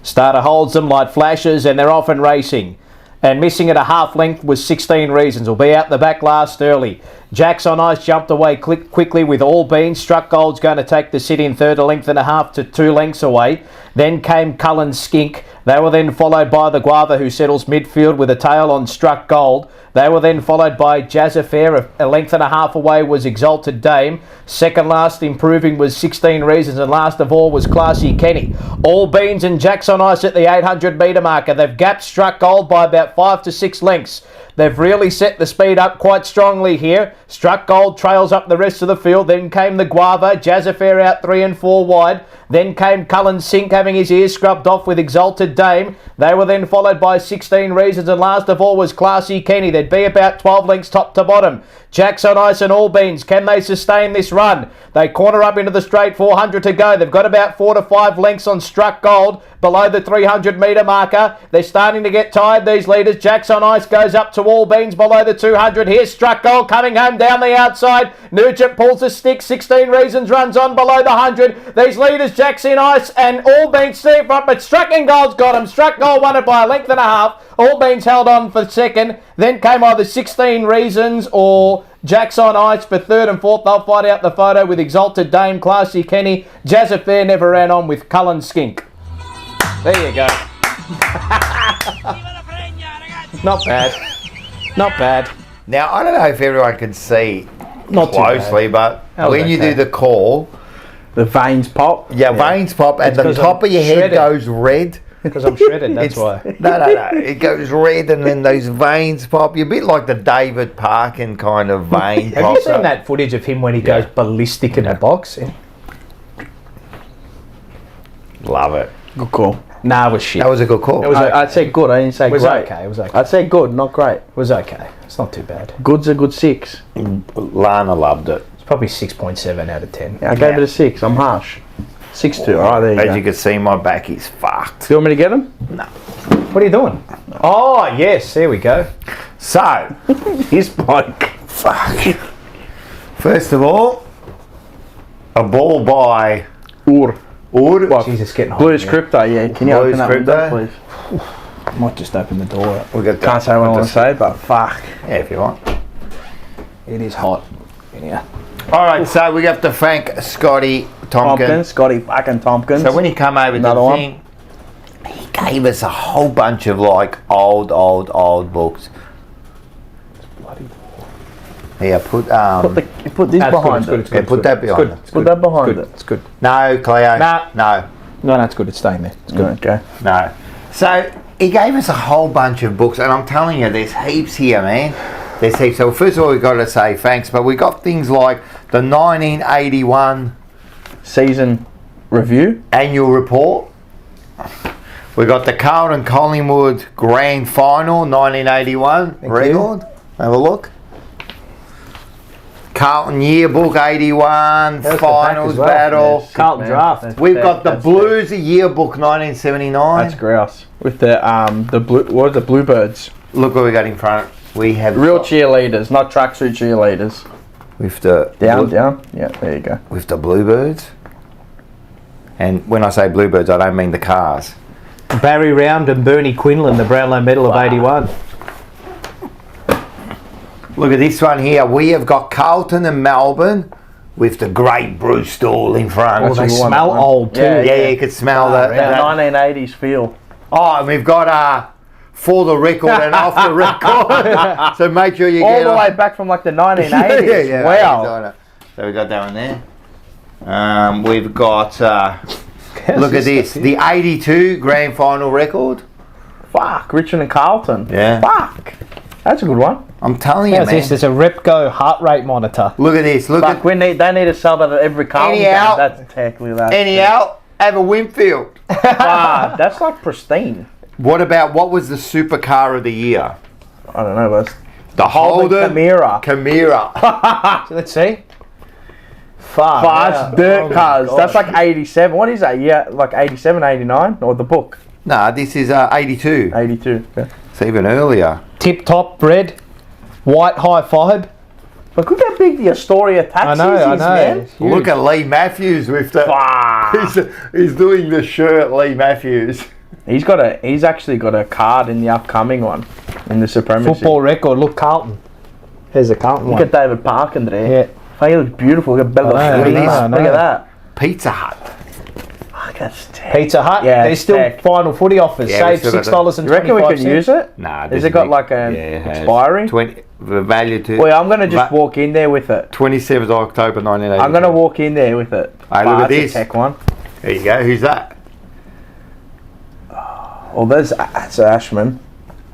Starter holds them, light flashes, and they're off and racing. And missing at a half length was 16 reasons. Will be out the back last early. Jacks on Ice jumped away quickly with All Beans. Struck Gold's going to take the sit in third, a length and a half to 2 lengths away. Then came Cullen Skink. They were then followed by the Guava, who settles midfield with a tail on Struck Gold. They were then followed by Jazz Affair. A length and a half away was Exalted Dame. Second last improving was 16 Reasons, and last of all was Classy Kenny. All Beans and Jacks on Ice at the 800 metre marker. They've gapped Struck Gold by about 5 to 6 lengths. They've really set the speed up quite strongly here. Struck Gold trails up the rest of the field. Then came the Guava. Jazz Affair out 3 and 4 wide. Then came Cullen Sink having his ears scrubbed off with Exalted Dame. They were then followed by 16 Reasons, and last of all was Classy Kenny. There'd be about 12 lengths top to bottom. Jacks on Ice and All Beans, can they sustain this run? They corner up into the straight, 400 to go. They've got about 4 to 5 lengths on Struck Gold below the 300 metre marker. They're starting to get tired, these leaders. Jacks on Ice goes up to All Beans below the 200. Here's Struck Gold coming home down the outside. Nugent pulls the stick. 16 Reasons runs on below the 100. These leaders, Jacks on Ice and All Beans, stay in front, but Struck Gold's got him. Struck Gold won it by a length and a half. All Beans held on for second. Then came either 16 Reasons or Jacks on Ice for third and fourth. They'll fight out the photo with Exalted Dame, Classy Kenny. Jazz Affair never ran on with Cullen Skink. There you go. Not bad. Not bad. Now, I don't know if everyone can see Not closely, but when you do the call, the veins pop. Yeah, veins pop, and the top of your head goes red. Because I'm shredded, that's why. No. It goes red, and then those veins pop. You're a bit like the David Parkin kind of vein. Have you seen that footage of him when he goes ballistic in the box? Love it. Good call. Nah, it was shit. That was a good call. I'd say good. I didn't say It was great. okay. It was okay. I'd say good, not great. It was okay. It's not too bad. Good's a good 6. Lana loved it. It's probably 6.7 out of 10. Yeah, I gave it a 6. I'm harsh. 6-2. All right, there you go. As you can see, my back is fucked. Do you want me to get him? No. What are you doing? Oh, yes. There we go. So, His bloke. fuck. First of all, a ball by Ur. Ur. Jesus, getting hot. Blues Crypto, yeah. Can you Blues open that Crypto? window, please? I might just open the door. We got Can't say what I want to say, but fuck. Yeah, if you want. It is hot in here. All right, so we got the Frank Scotty Tompkins. Scotty fucking Tompkins. So when he come over Another the one. thing, he gave us a whole bunch of like old books. Bloody. Here, put put this That's behind good, it. it's good, yeah, put that behind it. Put that behind it. It's good. No, Cleo. Nah. No, No, that's good. It's staying there. It's good. Okay. no. So he gave us a whole bunch of books, and I'm telling you, there's heaps here, man. There's heaps. So first of all, we've got to say thanks, but we got things like the 1981 Season review. annual report. We got the Carlton Collingwood Grand Final 1981 record. Have a look. Carlton Yearbook 81 That's the back Finals as well. Battle. Yes. Carlton Man, Draft. that's- We've got the that's Blues Yearbook 1979. That's grouse. With the blue, what are the Bluebirds? Look what we got in front. We have Real got cheerleaders, not tracksuit cheerleaders. with the Down. Yeah, there you go. with the Bluebirds. And when I say Bluebirds, I don't mean the cars. Barry Round and Bernie Quinlan, the Brownlow Medal of 81. Look at this one here. We have got Carlton and Melbourne with the great Bruce Stall in front. Oh, they a good one, smell that one. old too. yeah, you could smell that. The that- 1980s feel. Oh, and we've got for the record and off the record. So make sure you All get the on. way back from like the 1980s. yeah, Wow. So we got that one there. We've got. Look at this. The 82 Grand Final record. Fuck, Richmond and Carlton. Yeah. Fuck. That's a good one. I'm telling you, How's man. this? There's a Repco heart rate monitor. Look at this. Look Fuck, at they need to sell that at every Carlton game. Anyhow- That's technically that. anyhow. Have a Winfield. Wow, that's like pristine. What about what was the supercar of the year? I don't know, but The Holden Chimera. Chimera. So let's see. Fuck. Fast dirt cars. That's like 87. What is that? Yeah, like 87, 89? Or the book? No, this is 82. 82. Okay. It's even earlier. Tip top bread. White high five. But look how big the Astoria taxi I is, know. man. It's huge. Look at Lee Matthews with the. He's doing the shirt, Lee Matthews. He's actually got a card in the upcoming one, in the Supremacy. Football record. Look, Carlton. There's a Carlton Look one. at David Parkin there. Yeah. Fuck, he looks beautiful. Look at Bella. I know, Look I know. at that. Pizza Hut. Fuck, that's tech. Pizza Hut. Yeah, There's still tech. final footy offers. Yeah, we Save still got $6.25. You reckon we could use it? Nah. Has it got like an expiry? 20 the value to. Well, I'm gonna just walk in there with it. 27th October 1980. I'm gonna walk in there with it. Hey, look at that's this. a tech one. There you go. Who's that? Oh, that's Ashman.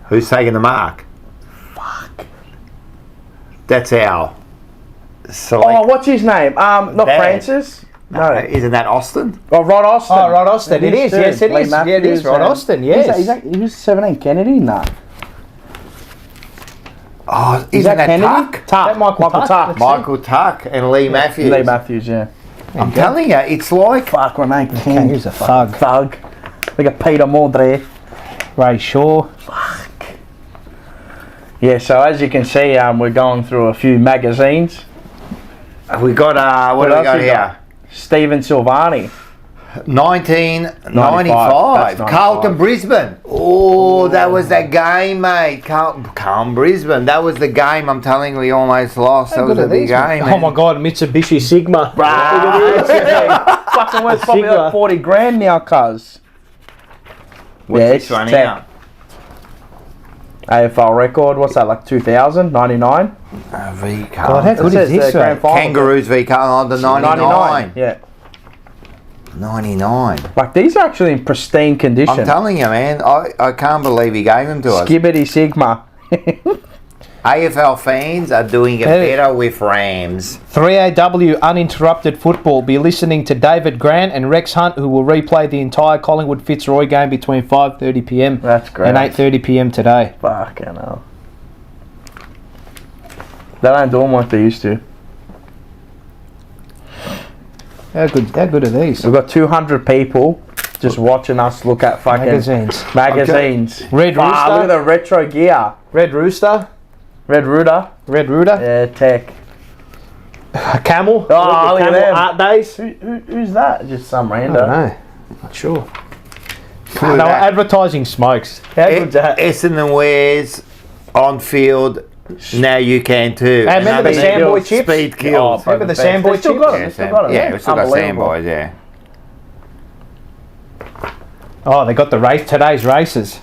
Who's taking the mark? Fuck. That's our. Oh, what's his name? Not Dad. Francis. No. Isn't that Austin? Oh, Rod Austin. Oh, Rod Austin. It is. too. Yes, it Lee is. Yeah, it is. Matthews Rod and- Austin. Yes. He was 17. Kennedy? Nah. Oh, Is isn't that Kennedy? Tuck? That Michael Tuck. Tuck. Michael Tuck and Lee Matthews. Lee Matthews, yeah. I'm telling you, it's like. Fuck, Renee King. He's a thug. Thug. Look at Peter Mordre. Ray Shaw. Yeah, so as you can see, we're going through a few magazines. We got, what do we else got we here? got? Stephen Silvani. 1995. That's Carlton 95. Brisbane. Oh, that was that game, mate. Carlton Brisbane. That was the game. I'm telling you, we almost lost. That was a big game. Oh my God, Mitsubishi Sigma. Fucking worth probably like 40 grand now, cuz. What's this one here? AFL record, what's that, like 2000, 99? V God, how Carlton. good is this? grand final. Kangaroos v Carlton under 99. Yeah. 99. Like, these are actually in pristine condition. I'm telling you, man. I can't believe he gave them to us. Skibbity Sigma. AFL fans are doing it Hey. better with Rams. 3AW Uninterrupted Football. Be listening to David Grant and Rex Hunt, who will replay the entire Collingwood Fitzroy game between 5:30 p.m. That's great. and 8:30 p.m. today. Fucking hell. They don't do them like they used to. How good are these? We've got 200 people just watching us look at fucking Magazines. magazines. Red Wow, Rooster. look at the retro gear. Red Rooster. Red Rooter. Red Rooter. Yeah, tech. A Camel. Oh, look at Camel them. Art Days. Who's that? Just some I rando. don't know. Not sure. Look They at were that. advertising smokes. How good's that? Essendon wears on field. Now you can too. Hey, remember the Another Sandboy chips? Speed kills. Remember the Sandboy They still chips? got them. They still got them. Yeah, we still got Unbelievable. Sandboys, yeah. Oh, they got the race. Today's races.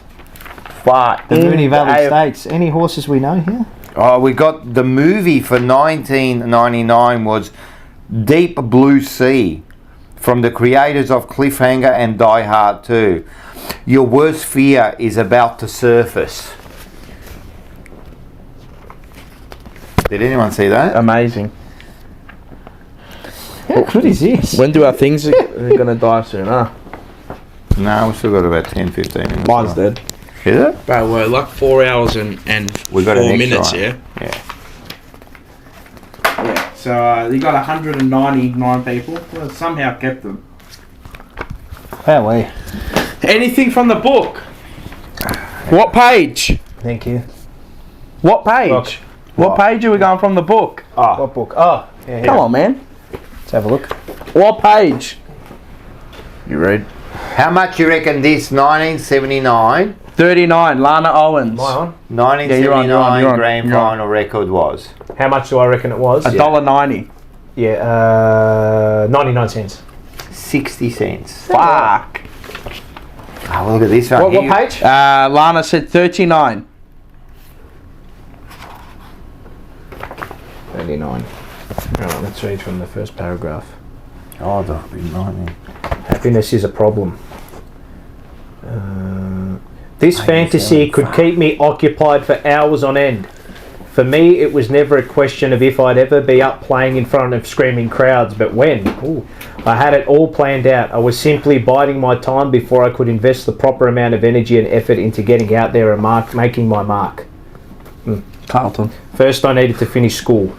Fuck. The Moonee Valley Stakes. Any horses we know here? Oh, we got the movie for 1999 was Deep Blue Sea from the creators of Cliffhanger and Die Hard 2. Your worst fear is about to surface. Did anyone see that? Amazing. How good is this? When do our things they're gonna die soon, huh? No, we've still got about 10, 15 minutes. Mine's dead. Is it? Bro, we're like 4 hours and We got 4 an minutes, extra yeah? one. Yeah. Yeah. So you got 199 people. Well, somehow kept them. How we? Anything from the book? What page? Thank you. What page? Look. What page are we going from the book? What book? Oh, yeah. Come on, man. Let's have a look. What page? You read? How much you reckon this 1979 39, Lana Owens. Am I on? 1979 you're on. grand You're on. final record was? How much do I reckon it was? $1.90. Yeah, 99 cents. 60 cents. Fuck. Oh, look at this one. What here. page? Lana said 39. 39. Alright, let's read from the first paragraph. Oh, that'll be 90. Happiness is a problem. This fantasy could keep me occupied for hours on end. For me, it was never a question of if I'd ever be up playing in front of screaming crowds, but when. Ooh. I had it all planned out. I was simply biding my time before I could invest the proper amount of energy and effort into getting out there and making my mark. Carlton. First, I needed to finish school.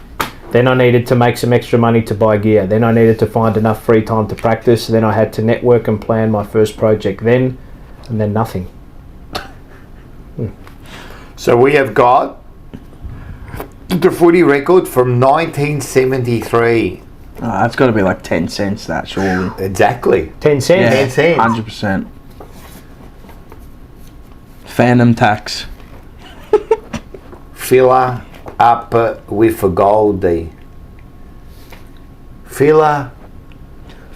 Then I needed to make some extra money to buy gear. Then I needed to find enough free time to practice. Then I had to network and plan my first project. And then nothing. So we have got the footy record from 1973. Oh, that's got to be like 10 cents, that, surely. Exactly. 10 cents? 10 cents. 100%. Phantom tax. Filler. up with a Goldie. Fill her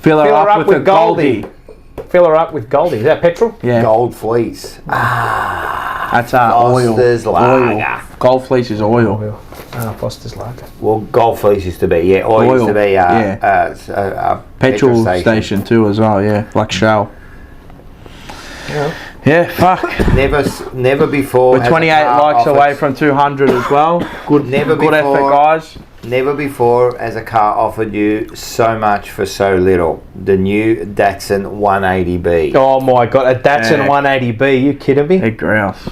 up with Goldie. Fill her up with Goldie. Is that petrol? Yeah. Gold Fleece. That's oil. Foster's Lager. Gold Fleece is oil. Foster's Lager. Well, Gold Fleece used to be, yeah. Oil used to be a petrol station too as well, yeah. Like Shell. Yeah, fuck. Never before. We're 28 likes away from 200 as well. Good effort, guys. Never before has a car offered you so much for so little. The new Datsun 180B. Oh my god, a Datsun 180B, you kidding me? A grouse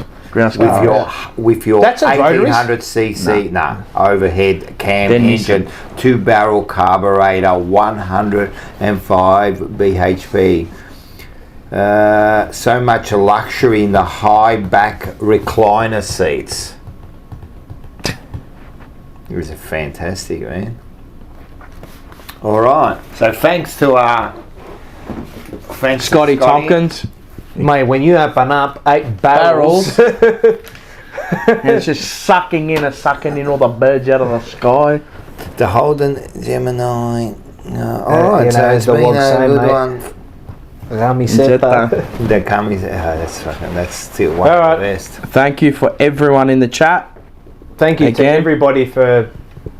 with your That's 1800cc overhead cam engine, 2-barrel carburetor, 105 bhp. So much luxury in the high back recliner seats. It was fantastic, man. All right. So thanks to Scotty Tompkins. Mate, when you open up 8 barrels and it's just sucking in all the birds out of the sky. The Holden Gemini. All right, so it's been a good one. Camiseta. The camiseta. That's still one of the best. Thank you for everyone in the chat. Thank you to everybody for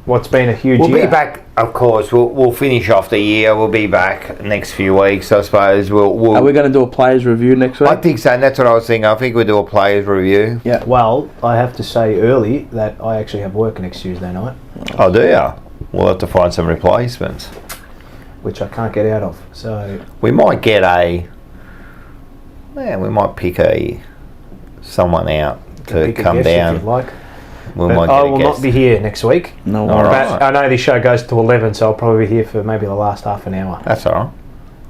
what's been a huge year. We'll be back, of course. We'll finish off the year. We'll be back next few weeks, I suppose. Are we going to do a players review next week? I think so. And that's what I was thinking. I think we'll do a players review. Yeah. Well, I have to say early that I actually have work next Tuesday night. Oh, do you? We'll have to find some replacements, which I can't get out of. So we might get we might pick someone out to come down. If you'd like. I will not be here next week. No, right. I know this show goes to 11, so I'll probably be here for maybe the last half an hour. That's all right.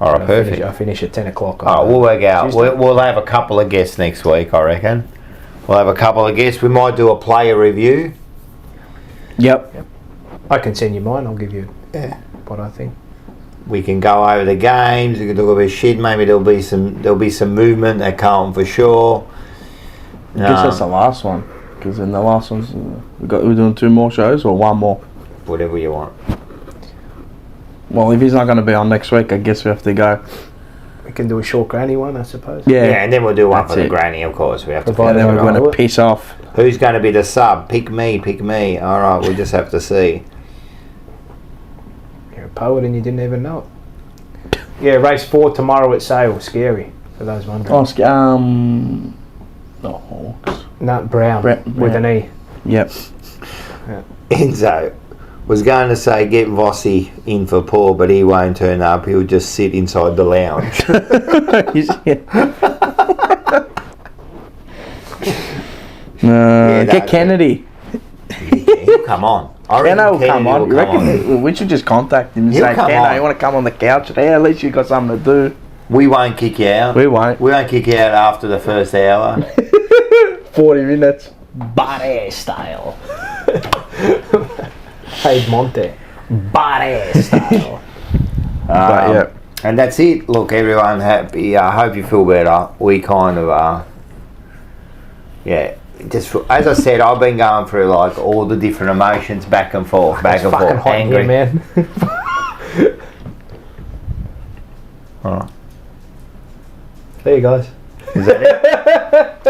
All right, perfect. I'll finish at 10 o'clock. Oh, we'll work out. We'll have a couple of guests next week, I reckon. We'll have a couple of guests. We might do a player review. Yep. I can send you mine. I'll give you what I think. We can go over the games. We can talk about shit. Maybe there'll be some movement at Carlton for sure. I guess that's the last one. Because in the last ones, we're doing 2 more shows or 1 more? Whatever you want. Well, if he's not going to be on next week, I guess we have to go. We can do a short granny one, I suppose. Yeah, and then we'll do one for the granny, of course. We have to. And then we're going to piss off. Who's going to be the sub? Pick me. All right, we'll just have to see. You're a poet and you didn't even know it. Yeah, race 4 tomorrow at Sale. Scary, for those wondering. The Hawks. No, Brown with an E. Yep. Yeah. Enzo was going to say get Vossi in for Paul, but he won't turn up. He'll just sit inside the lounge. Get Kennedy. He'll come on. Kennedy will come on. You reckon we should just contact him and say, Kennedy, you want to come on the couch? Yeah, at least you got something to do. We won't kick you out. We won't. We won't kick you out after the first hour. 40 minutes. Body style. Hey Monte. Body style. And that's it. Look, everyone happy. I hope you feel better. We kind of just as I said, I've been going through like all the different emotions back and forth. Angry, man. All right. There you guys. Is that it?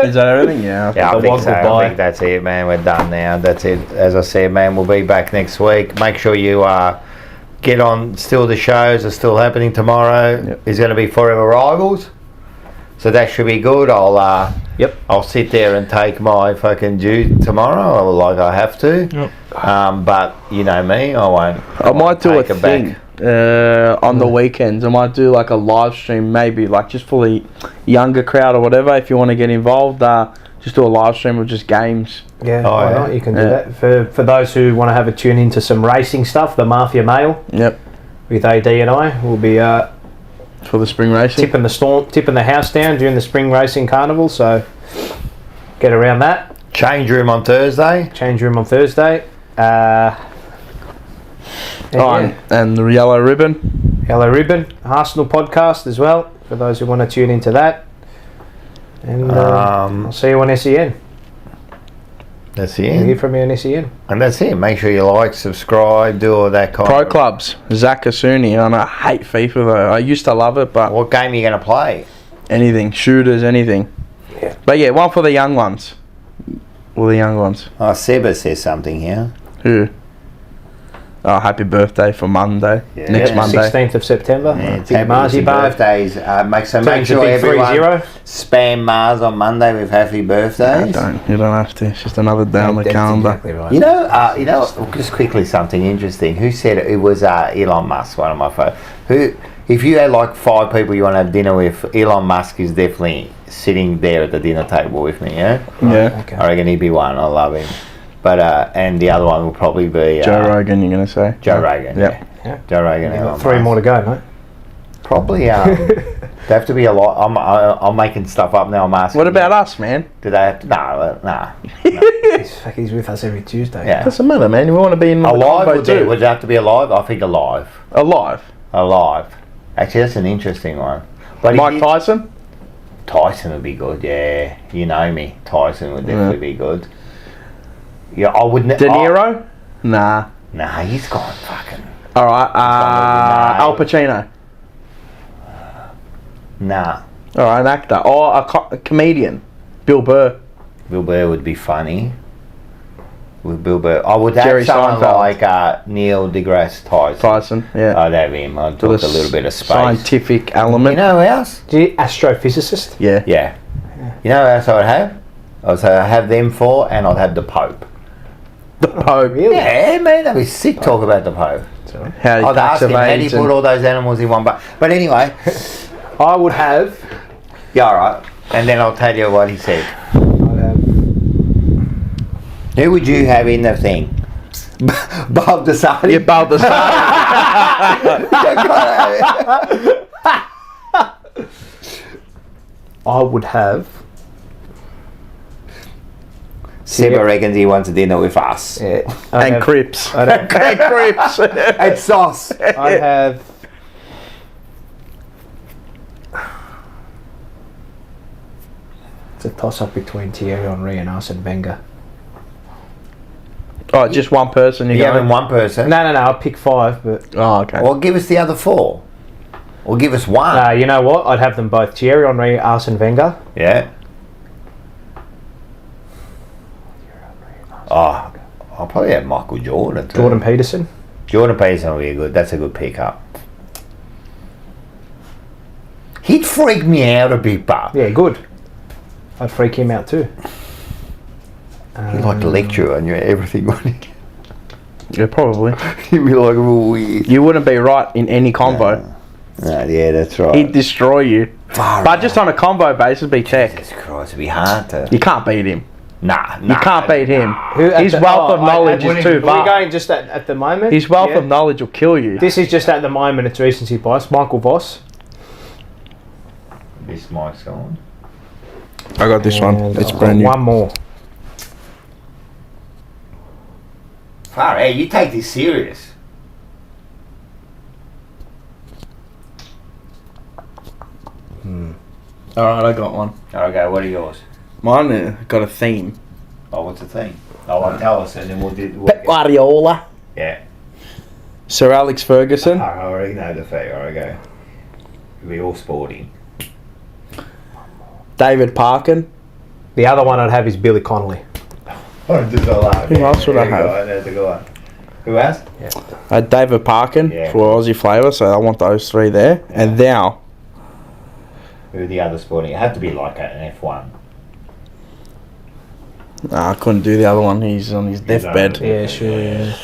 Is that everything? Yeah. Yeah, I think so. I think that's it, man. We're done now. That's it. As I said, man, we'll be back next week. Make sure you get on. Still, the shows are still happening tomorrow. Yep. Is going to be Forever Rivals, so that should be good. I'll sit there and take my fucking due tomorrow, like I have to. Yep. But you know me, I won't. I might do a thing. On the weekends, I might do like a live stream, maybe like just for the younger crowd or whatever. If you want to get involved, just do a live stream of just games. Yeah, why not? You can do that. For those who want to have a tune into some racing stuff, the Mafia Mail. Yep. With AD and I, will be for the spring racing, tipping the house down during the spring racing carnival. So get around that. Change room on Thursday. And the Yellow Ribbon Arsenal podcast as well, for those who want to tune into that. And I'll see you on SEN. That's We'll hear it. from you on SEN. And that's it. Make sure you like, subscribe, do all that kind Pro of... clubs. Zach Asuni. And I hate FIFA though. I used to love it, but What game are you going to play? anything. Shooters, anything. Yeah. But yeah, one for the young ones. All the young ones. Oh, Seba says something here. Who? Oh, happy birthday for Monday. Yeah. Next Yeah, Monday. 16th of September. Yeah, it's Big happy Marzi bar. birthdays. Make Turns sure a big everyone 3-0. spam Mars on Monday with happy birthdays. You don't have to. It's just another day on the That's calendar. exactly right. You know, just quickly something interesting. Who said it? It was Elon Musk, one of my favourites. If you had like 5 people you want to have dinner with, Elon Musk is definitely sitting there at the dinner table with me. Yeah, Yeah. Okay. I reckon he'd be one. I love him. But and the other one will probably be Joe Rogan, you're going to say? Joe Rogan. Yep. Yeah. Joe Rogan. You've Elon got 3 Musk. more to go, mate. Probably. They have to be a lot. I'm making stuff up now. I'm asking. What about us, man? Do they have to? No. He's with us every Tuesday. Yeah. Doesn't matter, man. We want to be in the Alive combo would it? too. Would it have to be alive? I think alive. Alive. Alive. Actually, that's an interesting one. But Mike Tyson? Tyson would be good. Yeah, you know me. Tyson would definitely be good. Yeah, I wouldn't. De Niro? Nah. Nah, he's gone fucking. All right. Nah. Al Pacino. Nah. All right, an actor or a comedian. Bill Burr. Bill Burr would be funny. With Bill Burr, I would have Jerry someone Seinfeld. like Neil deGrasse Tyson. Tyson. Yeah. I'd have him. I'd For talk the a little bit of space. Scientific element. You know who else? Astrophysicist. Yeah. Yeah. You know who else I would have? I'd have them 4, and I'd have the Pope. The Pope. Really? Yeah, man, that'd be sick. Talk about the Pope. How he I'd ask him how do you activates. put all those animals in one bucket. But anyway, I would have. yeah, all right. And then I'll tell you what he said. Who would you have in the thing? Bob Desani? Yeah, Baldassare. I would have. Seba reckons he wants a dinner with us. Yeah. and Crips. I'd have, And Crips. And sauce. I'd have. It's a toss up between Thierry Henry and Arsene Wenger. Oh, just one person You're you having go. one person. No, I'll pick 5, but. Oh, okay. Or give us the other 4. Or give us one. You know what? I'd have them both. Thierry Henry, Arsene Wenger. Yeah. Oh, I'll probably have Michael Jordan too. Jordan Peterson. Jordan Peterson will be good. That's a good pickup. He'd freak me out a bit, but Yeah, good. I'd freak him out too. he'd like to lecture on you everything. Wouldn't he? Yeah, probably. He'd be like real weird. You wouldn't be right in any combo. No, yeah, that's right. He'd destroy you. Far But out. just on a combo basis, be tech. Jesus Christ, it'd be hard to. You can't beat him. Nah, You can't beat him. At His the- wealth of knowledge Are is too we vast. going just at the moment? His wealth Yeah. of knowledge will kill you. This is just at the moment. It's recency bias. Michael Voss. This mic's on. I got this one. And It's I've brand got new. one more. Far out, you take this serious. Alright, I got one. Okay, what are yours? Mine got a theme. Oh, what's the thing? Oh, well, tell us and then we'll do. Pep Guardiola. Yeah. Sir Alex Ferguson. I already know the thing. Alright, go. We all sporting. David Parkin. The other one I'd have is Billy Connolly. Who else would I have? That's a good one. Who else? David Parkin Yeah. for Aussie flavour, so I want those 3 there. And now, Who are the other sporting? It had to be like an F1. I couldn't do the other one. He's on his deathbed. Yeah, sure. Yeah.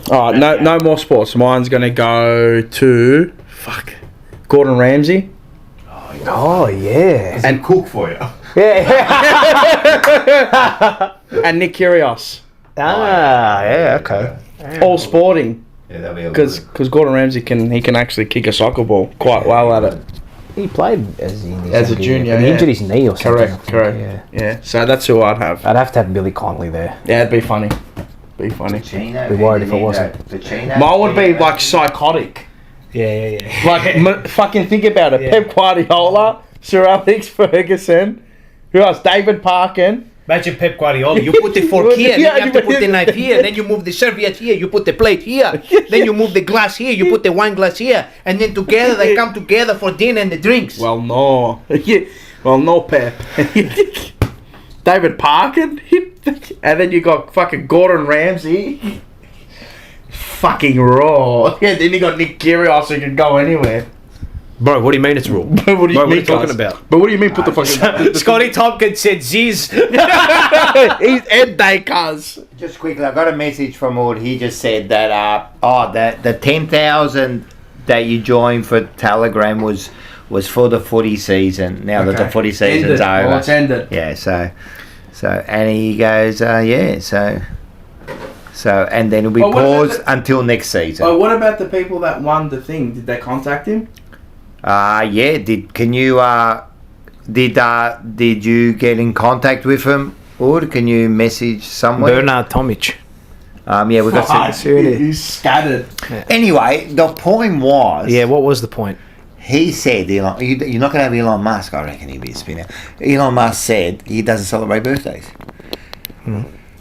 Alright, no more sports. Mine's going to go to... Gordon Ramsay. Oh yeah. And cook for you. Yeah. And Nick Kyrgios. Yeah. Okay. All sporting. Yeah, that'll be a Because Gordon Ramsay can actually kick a soccer ball quite well at it. He played as in his As a younger junior, years, but he yeah. injured his knee or something. I think, Correct. Yeah, so that's who I'd have. I'd have to have Billy Connolly there. Yeah, it'd be funny. Be funny. Be worried if it wasn't. Mine would be like psychotic. Yeah. Like, fucking think about it. Yeah. Pep Guardiola, Sir Alex Ferguson, who else? David Parkin, Imagine Pep Guardiola. You put the fork here, then you have to put the knife here, then you move the serviette here, you put the plate here, then you move the glass here, you put the wine glass here, and then together they come together for dinner and the drinks. Well, no. Well, no, Pep. David Parkin, and then you got fucking Gordon Ramsay. Fucking raw. Yeah, then you got Nick Kyrgios who can go anywhere. Bro, what do you mean it's raw? What do you mean, what are you talking about? But what do you mean put the fucking... Scotty Tompkins said Ziz. He's end day, cuz. Just quickly, I got a message from Ord. He just said that the 10,000 that you joined for Telegram was for the footy season. Now that the footy season's over. Oh, it's ended. Yeah, so and he goes, so and then it'll be paused until next season. Oh, what about the people that won the thing? Did they contact him? Yeah. Did you get in contact with him, or can you message somewhere? Bernard Tomic. Yeah, we got some. He's scattered. Anyway, the point was. Yeah, what was the point? He said, Elon, you're not going to have Elon Musk. I reckon he'd be a spinner. Elon Musk said he doesn't celebrate birthdays.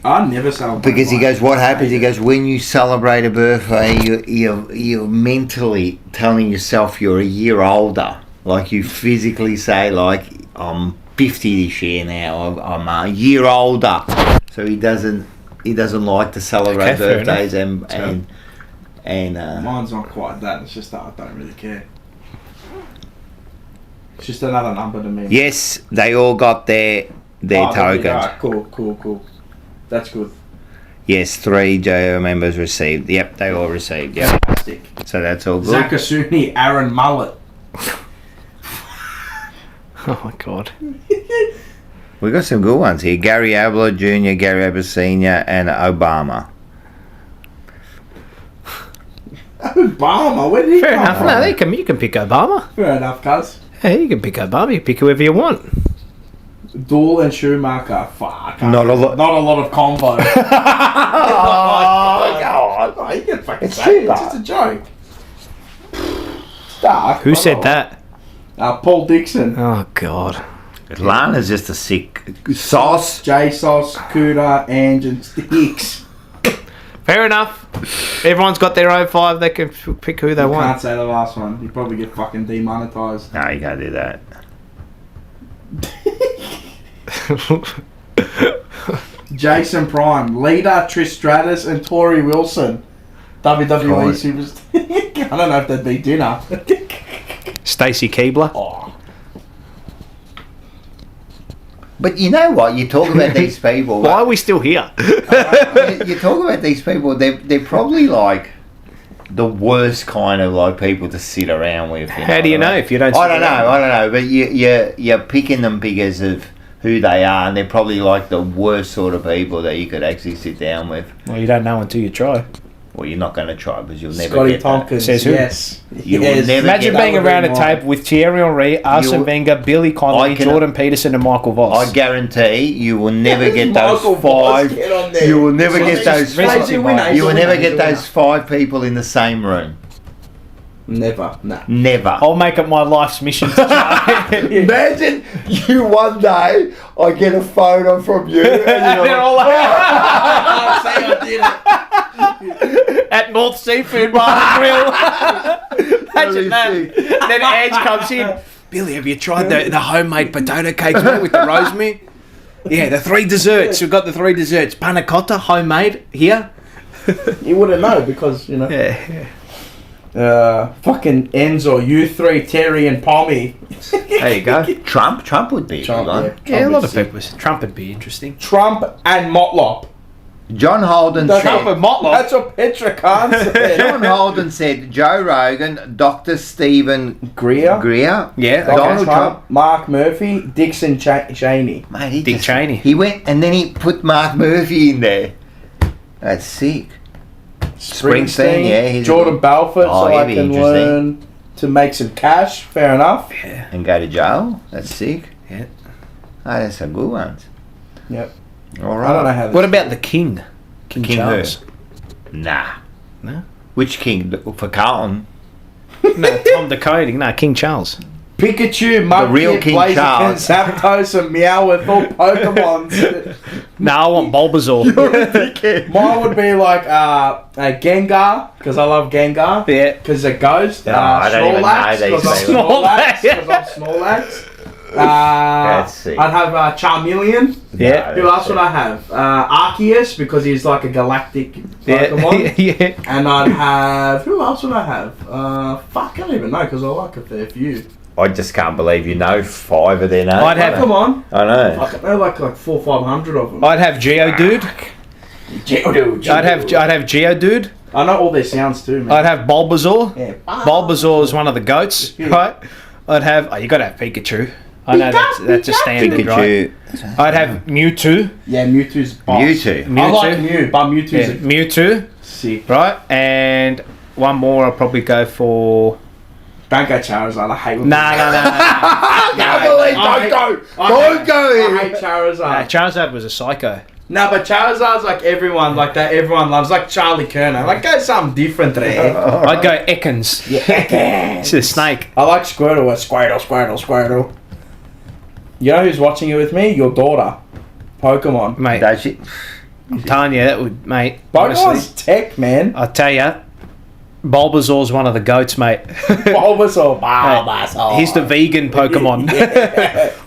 I never celebrate. Because he goes, what happens? He goes, when you celebrate a birthday, you're mentally telling yourself you're a year older. Like you physically say, like, I'm 50 this year now. I'm a year older. So he doesn't like to celebrate birthdays and mine's not quite that. It's just that I don't really care. It's just another number to me. Yes, they all got their tokens. Right, cool. That's good. Yes, 3 JO members received. Yep, they all received. Yep. Fantastic. So that's all good. Zach Asuni, Aaron Mullet. Oh my god. We got some good ones here. Gary Abler Jr., Gary Abler Sr., and Obama. Obama? Where did he Fair come enough. from? No, you can pick Obama. Fair enough, cuz. Hey, you can pick Obama. You pick whoever you want. Dool and Schumacher. Fuck. Not a lot. Not a lot of combo. Oh, God. Oh, you can fucking It's say it. cheaper. It's just a joke. Dark. Who said that? Paul Dixon. Oh god. Lana's just a sick sauce. J-Sauce, Cooter, Ange and Sticks. Fair enough. Everyone's got their own 5. They can pick who they Can't want. say the last one. You probably get fucking demonetized. No, you can't do that. Jason Prime, leader Trish Stratus and Tori Wilson. WWE Right. Superstar. I don't know if they'd be dinner. Stacey Keebler. Oh. But you know what? You talk about these people. Why are we still here? You talk about these people. They're probably like the worst kind of like people to sit around with. How do you know if you don't? I don't know. But you're picking them because of who they are, and they're probably like the worst sort of people that you could actually sit down with. Well, you don't know until you try. Well, you're not going to try because you'll never Scotty get Tompkins. Says who? Yes. You will Yes. never Imagine get being that would around be a mine. table with Thierry Henry, Arsene Wenger, Billy Connolly, I can- Jordan Peterson, and Michael that. Voss. I guarantee you will never get those Michael Voss, 5. get on there. You will never get those. He's a winner, You will never get those 5 people in the same room. Never. Nah. Never. I'll make it my life's mission to try. Imagine you one day, I get a photo from you and They're all like, Say I did it. at North Seafood Bar and Grill. Imagine that. Then Ange comes in. Billy, have you tried the homemade potato cakes mate, with the rosemary? Yeah, the 3 desserts. We've got the 3 desserts. Panna cotta, homemade, here. You wouldn't know because, you know. Yeah. Fucking Enzo, you 3, Terry and Pommy. There you go. Trump would be a good one. Yeah, a lot of people. Trump would be interesting. Trump and Motlop. John Holden Trump said, and Motlop. That's what Petra Khan said. John Holden said Joe Rogan, Dr. Stephen Greer. Yeah. Donald Trump. Mark Murphy, Dixon Cheney. Mate, he Dick just- Cheney. He went and then he put Mark Murphy in there. That's sick. Springsteen, yeah, he's Jordan a good- Belfort, Oh, so he'd I be can interesting. learn to make some cash. Fair enough. And go to jail. That's sick. Yeah. Oh, that's some good ones. Yep. All I right. don't know how. What about the King? King King Charles. Nah. No? Which king? For Carlton? No, Tom Dakota. No, King Charles. Pikachu, real Mudkip, King Blaziken, Charles. Zapdos, and Meowth, all Pokemons. No, I want Bulbasaur. Mine would be like a Gengar, because I love Gengar. Yeah. Because it goes. No, I don't even know Snorlax, these because I'm things. Snorlax. Because I'm Snorlax. That's sick. I'd have Charmeleon. Yeah. Who else would I have? Arceus, because he's like a galactic Pokemon. Yeah. And I'd have... Who else would I have? Fuck, I don't even know, because I like a fair few. I just can't believe you know 5 of their names. I'd have- Come on. I know. I know like 400 or 500 of them. I'd have Geodude. Geodude. I'd have Geodude. I know all their sounds too, man. I'd have Bulbasaur. Yeah. Bulbasaur is one of the goats, right? I'd have... Oh, you got to have Pikachu. I know that's a standard, right? Pikachu. I'd have Mewtwo. Yeah, Mewtwo's boss. Mewtwo. I like Mew, but Mewtwo's Yeah, Mewtwo, sick. right? And one more I'll probably go for... Don't go Charizard, I hate No. Don't go here. I hate Charizard. Charizard was a psycho. No, but Charizard's like everyone, like that everyone loves, like Charlie Kerner. Like, go something different there. I'd go Ekans. Yeah, It's a snake. I like Squirtle. Squirtle. You know who's watching it with me? Your daughter. Pokemon. Mate, Does she? I'm telling you, that would, mate. Pokemon's Honestly, tech, man. I'll tell you, Bulbasaur's one of the goats, mate. Bulbasaur. He's the vegan Pokemon.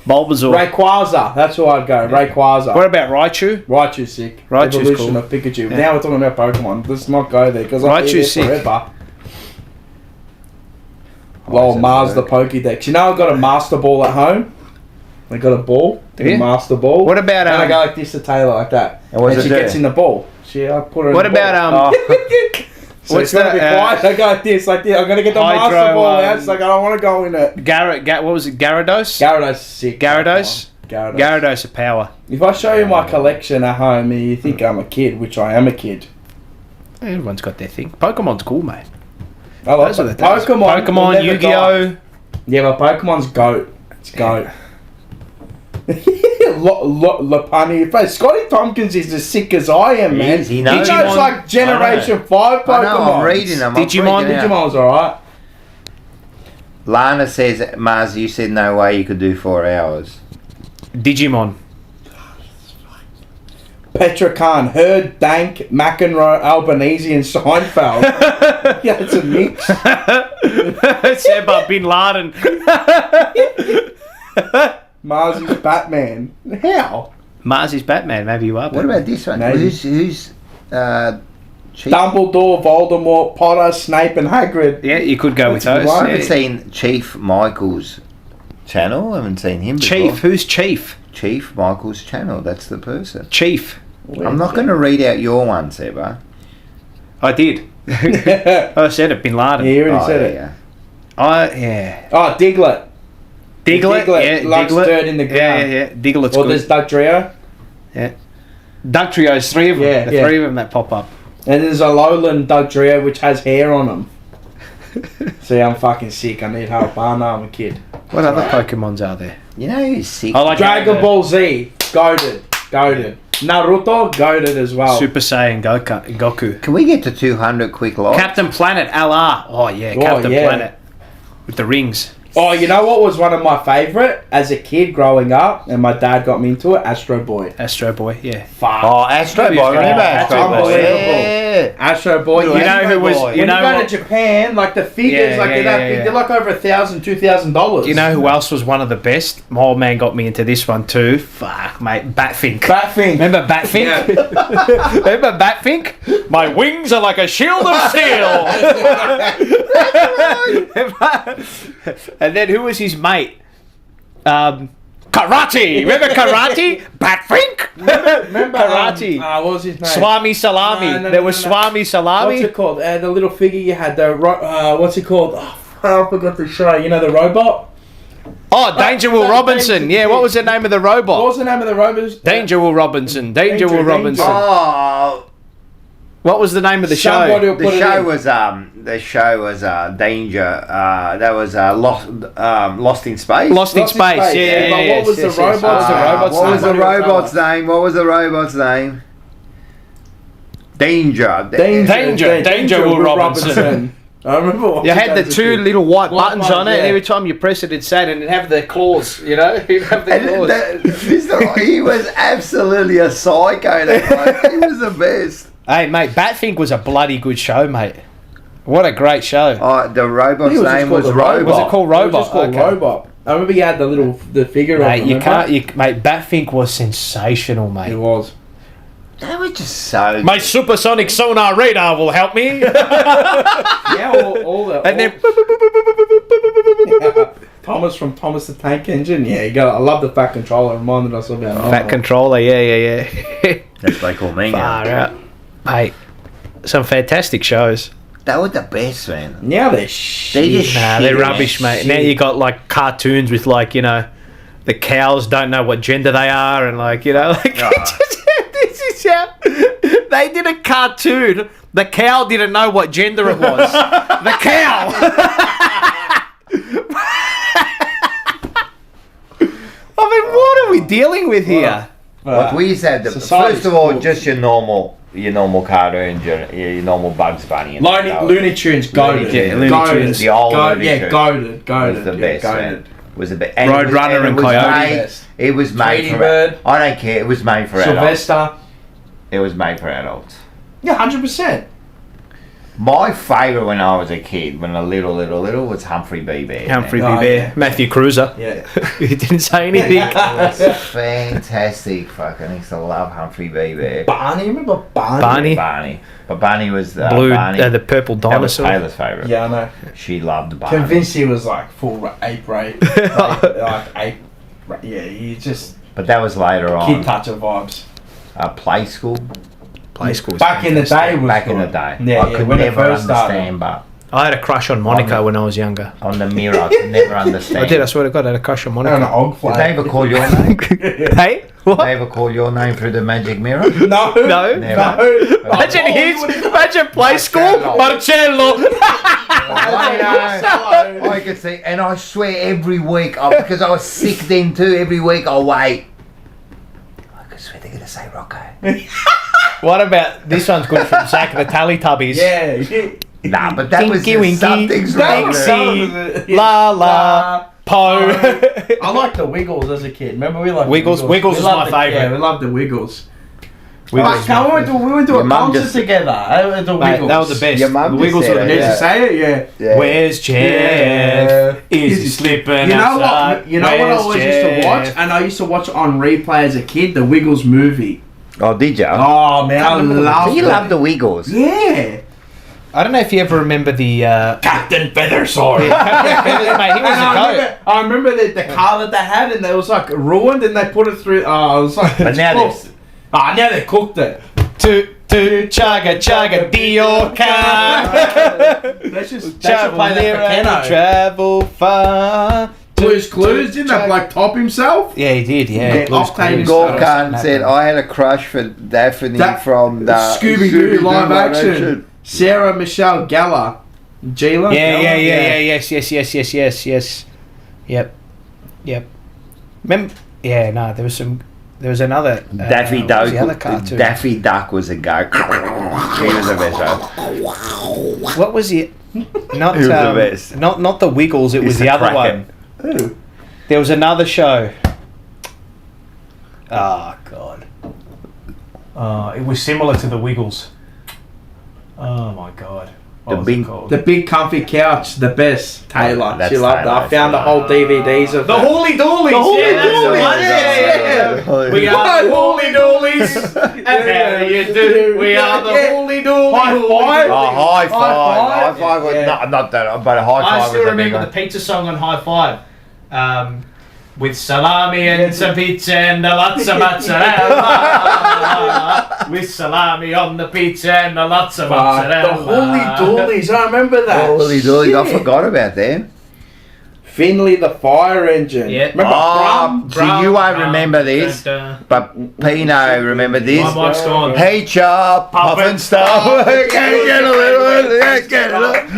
Bulbasaur. Rayquaza. That's who I'd go. Rayquaza. What about Raichu? Raichu's sick. Raichu's Evolution cool. of Pikachu. Yeah. Now we're talking about Pokemon. Let's not go there because I'll be there Raichu's sick. forever. Lol, Mars the Pokédex. You know I've got a Master Ball at home? I got a ball. Yeah. A Master Ball. What about and I go like this to Taylor like that. And what And does she it do? gets in the ball. I put her in What the about ball. So what's it's gonna be that, quiet. I go like this. I'm gonna get the Hydro, Master Ball out. It's like I don't want to go in it. what was it? Gyarados? Gyarados is sick. Gyarados? Gyarados. Gyarados of power. If I show you my collection at home and you think I'm a kid, which I am a kid. Everyone's got their thing. Pokemon's cool, mate. I like Those are the that. things. Pokemon, will never Yu-Gi-Oh. die. Yeah, but Pokemon's GOAT. It's GOAT. Lopunny. But Scotty Tompkins is as sick as I am, man. He knows. He knows like Generation 5 Pokemon. I know, I'm reading them. Digimon's alright. Lana says, Mars, you said no way you could do 4 hours. Digimon. Petra Khan, Herd, Dank, McEnroe, Albanese, and Seinfeld. Yeah, it's a mix. Seba Bin Laden. Marzy's Batman. How? Mars is Batman. Maybe you are. What about this one? Maybe. Who's Chief? Dumbledore, Voldemort, Potter, Snape, and Hagrid. Yeah, you could go with That's those. right. I haven't Yeah. seen Chief Michael's channel. I haven't seen him before. Chief. Who's Chief? Chief Michael's channel. That's the person. Chief. I'm not going to read out your one, Seba. I did. I said it. Bin Laden. Yeah, you already Oh, said it. Yeah. Oh, Diglett. Diglett. Yeah, likes Diglett. dirt in the ground. Yeah. Diglett's Or there's good. Doug Trio. Duck Trio's 3 of them. Yeah, the yeah. 3 of them that pop up. And there's a lowland Doug Trio which has hair on him. See, I'm fucking sick. I need help. I know I'm a kid. What other Pokemons are there? You know who's sick? I like Dragon Ball Z. Goated. Naruto. Goated as well. Super Saiyan Goku. Can we get to 200 quick live? Captain Planet LR. Oh yeah, Oh, Captain yeah. Planet. With the rings. Oh, you know what was one of my favourite as a kid growing up, and my dad got me into it? Astro Boy. Astro Boy, yeah. Fuck. Oh, Astro Boy. Remember That's Astro Boy? unbelievable. Yeah. Astro Boy. You know who was... When You you know go what, to Japan, like the figures, Yeah, like yeah, they're that yeah, big, yeah. they're like over $1,000, $2,000. you know who else was one of the best? My old man got me into this one too. Fuck, mate. Batfink. Batfink. Remember Batfink? Remember Batfink? My wings are like a shield of steel. And then who was his mate? Karate. Remember Karate? Batfink? Remember Karate. what was his name? Swami Salami. No, There was no. Swami Salami. What's it called? The little figure you had. What's it called? Oh, I forgot the show. You know the robot? Oh, Danger Will Robinson. Yeah, what was the name of the What robot? was the name of the robot? Danger Will Robinson. Danger Will Danger. Robinson. Oh, What was the name of the Somebody show? will put the it show in. was Danger. That was Lost in Space. Lost in Space. Yeah, But what was the yes. robot? What was the robot's name? What was the robot's name? Danger. Danger Will Robinson. I remember watching You had that the as a two kid. little white buttons on it, yeah. and every time you press it, it'd say it, and it'd have the claws, you know? It'd have the claws. Mr. He was absolutely a psycho. That bloke. He was the best. Hey, mate, Batfink was a bloody good show, mate. What a great show. Oh, the robot's He was just name called was the Robot. Robot. Was it called It was Robot? just called Okay. Robot. I remember you had the figure of Mate, him, you remember? can't, mate, Batfink was sensational, mate. It was. They were just so. My supersonic sonar radar will help me. Yeah, all the... And then- Thomas from Thomas the Tank Engine. Yeah, you got. I love the Fat Controller. It reminded us about Fat Controller, yeah. That's what they call me now. Far out. Mate, some fantastic shows. They were the best, man. Now they're shit. They just Nah, shit, they're man. rubbish, mate. Now you got like cartoons with like, you know, the cows don't know what gender they are, and like, you know, like this is how they did a cartoon. The cow didn't know what gender it was. The cow. I mean, what are we dealing with here? Like we used to have Society's first of all, cool. just your normal cartoons, your normal Bugs Bunny. And stuff. Looney Tunes, goated. Yeah, Looney Tunes. The old Looney Yeah, Tunes goated. was the yeah, best, goated. man. Was the best. Roadrunner and Coyote. It was made Tweety for. Bird. I don't care. It was made for adults. Sylvester. It was made for adults. Yeah, 100%. My favourite when I was a kid, when I little, was Humphrey B. Bear. Humphrey B. Oh, Bear, yeah. Matthew Cruiser. Yeah. He didn't say anything. It was fantastic. Fucking used to love Humphrey B. Bear. Barney, remember Barney? Barney, But Barney was blue, Barney. the purple That was dinosaur. Taylor's favourite. Yeah, I know. She loved Barney. Convinced he was like full ape rape. like ape. Yeah, he just But that was later on. kid toucher vibes. Play school. Play school. Back in the day was Back in good. the day. Yeah, I could when it never first started. understand, but I had a crush on Monica when I was younger. on the mirror, I could never understand. I did. I swear to God, I had a crush on And Monica. an og Did they ever call your name? Did Hey, what? they ever call your name through the magic mirror? No. No. Never. Imagine imagine play school, Marcello. I could see, and I swear every week, because I was sick then too, every week I wait. I could swear they're going to say Rocco. What about this one's good from Zach the Teletubbies? Yeah. Nah, but that was Tinky just Winky, something's wrong. Dixie, La La, Po. I liked the Wiggles as a kid. Remember we liked Wiggles? The Wiggles We was my loved favourite. Yeah, we loved the Wiggles. Wiggles. Like, we went to Your a mum concert just- together. The Mate, Wiggles. they were the best. Your mum The just Wiggles said were the it, Did you best. say it? Yeah. Yeah. Where's Jeff? Yeah. Is he slipping You know outside? what? You know what I Where's always used to Jeff? watch, and I used to watch it on replay as a kid. The Wiggles movie. Oh, did you? Oh man, I love. You love the Wiggles. Yeah. I don't know if you ever remember the Captain Feathersword. mate. He was a goat. I remember the car that they had, and it was like ruined, and they put it through. Oh, it was like. But now cooked. Now they cooked it. To chaga dio can. They should Travel play near that for and Keno. travel far. Blue's Clues, didn't that like top himself? Yeah, he did. Yeah, Yeah, Blue's Octane Clues. is- Gorkan said, I had a crush for Daphne from the Scooby-Doo live action. Sarah Michelle Gellar. Gila? Yeah. Gellar? Yes. Yep. Remember? Yeah, no, there was another. Daffy what was the other Duck. cartoon? Daffy Duck was a goat. He was the best. What was it? Not He was the best. Not the Wiggles. It was He's the a other Kraken. one. Who? There was another show. Oh God. It was similar to the Wiggles. Oh my God. What The was big- it called? The big comfy couch, the best. Taylor. That's She loved it. I Taylor. found the whole DVDs of The that. Holy Doolies. The Holy Yeah, that's the Doolies. one. Yeah. We are the Holy Doolies. And how do you do? We are the Yeah. Holy Doolies. High five. Oh, high five. five. High five was Yeah. not that, but a high five I was still a big remember the one. pizza song on High Five. With salami and some pizza and a lots of mozzarella. With salami on the pizza and a lots of The mozzarella. Holy Doolies, I remember that. Holy doolies, I Shit. forgot about them. Finley the fire engine. Yeah. Remember Brum? So you won't remember this, but Pino remember this. My mic's gone. Hey, chop, puff and stuff. Get a little bit. Yeah, get it.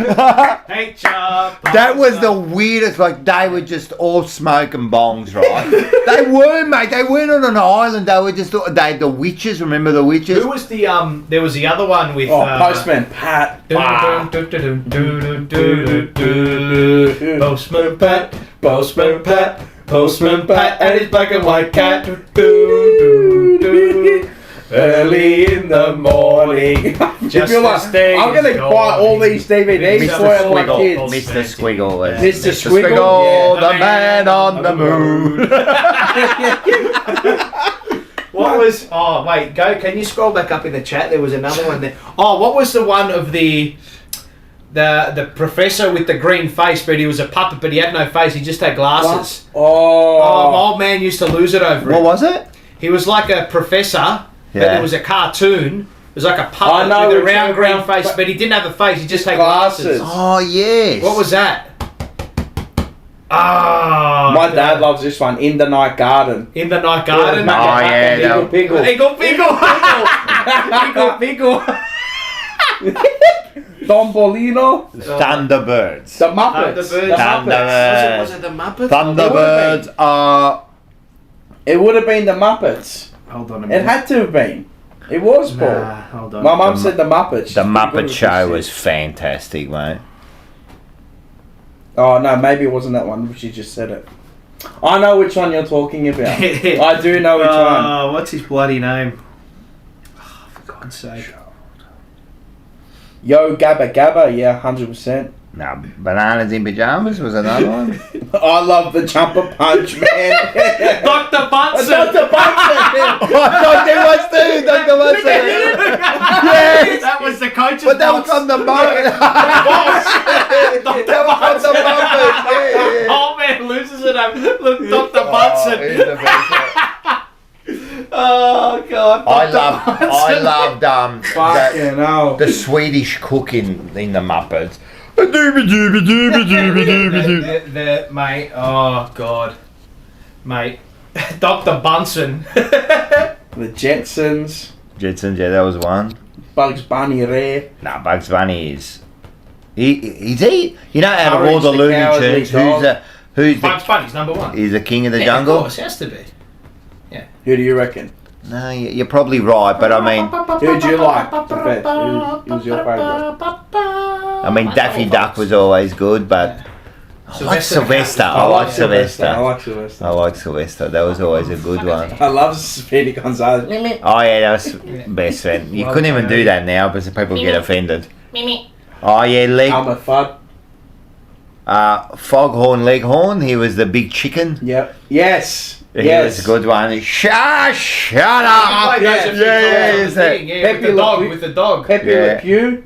Hey, chop. That was the weirdest. Like they were just all smoking bongs, right? They were, mate. They weren't on an island. They were just the witches. Remember the witches? Who was the There was the other one with Postman Pat. Postman Pat, Postman Pat, Postman Pat, and his black and white cat. Early in the morning. Just I'm gonna buy all these DVDs for my kids. Mr. Squiggle. Mr. Squiggle, yeah, the man on the moon. What was? Oh wait, go. Can you scroll back up in the chat? There was another one there. Oh, what was the one of the professor with the green face, but he was a puppet, but he had no face. He just had glasses. Oh, my old man used to lose it over it. What was it? He was like a professor, but it was a cartoon. It was like a puppet with a round green face, but he didn't have a face. He just had glasses. Oh yes. What was that? Ah, my dad loves this one. In the Night Garden. In the Night Garden. Eagle Piggle. Eagle Piggle. Eagle Piggle. Dombolino. Thunderbirds. The Muppets. Thunderbirds. Was it the Muppets? Thunderbirds are. It would have been the Muppets. Hold on a minute. It had to have been. It was, Paul. Nah, hold on. My mum said the Muppets. The Muppet Show was fantastic, mate. Oh no, maybe it wasn't that one. She just said it. I know which one you're talking about. I do know which one. What's his bloody name? Oh, for God's sake. Yo Gabba Gabba, yeah, 100%. No, Bananas in Pajamas was another one. I love the jumper punch, man. Dr. Bunsen. Dr. Bunsen. Dr. Bunsen. Dr. Bunsen. Yes. That was the coach's But that was on the Muppet. That was on the Muppet. Oh man, loses it over. Look, Dr. Bunsen. Oh God. I loved the Swedish cook in the Muppets. Mate, oh God. Mate. Dr. Bunsen. The Jetsons. Jetsons, yeah, that was one. Bugs Bunny Rare. Nah, Bugs Bunny is... Is he? You know, out of all the Looney Tunes, who's Bugs Bunny's number one. He's the king of the jungle? Of course, has to be. Yeah. Who do you reckon? No, you're probably right, but I mean... Who'd you like the best? Who was your favourite? I mean, Daffy Duck was always good, but... I like Sylvester. I like Sylvester. That was always a good one. I love Speedy Gonzales. Oh yeah, that was best friend. You couldn't even do that now because people get offended. Oh yeah, I'm a Fudd. Foghorn Leghorn. He was the big chicken. Yep. Yes. He was a good one. Shut up! Yeah. With the dog. With the dog. Pepe Le Pew.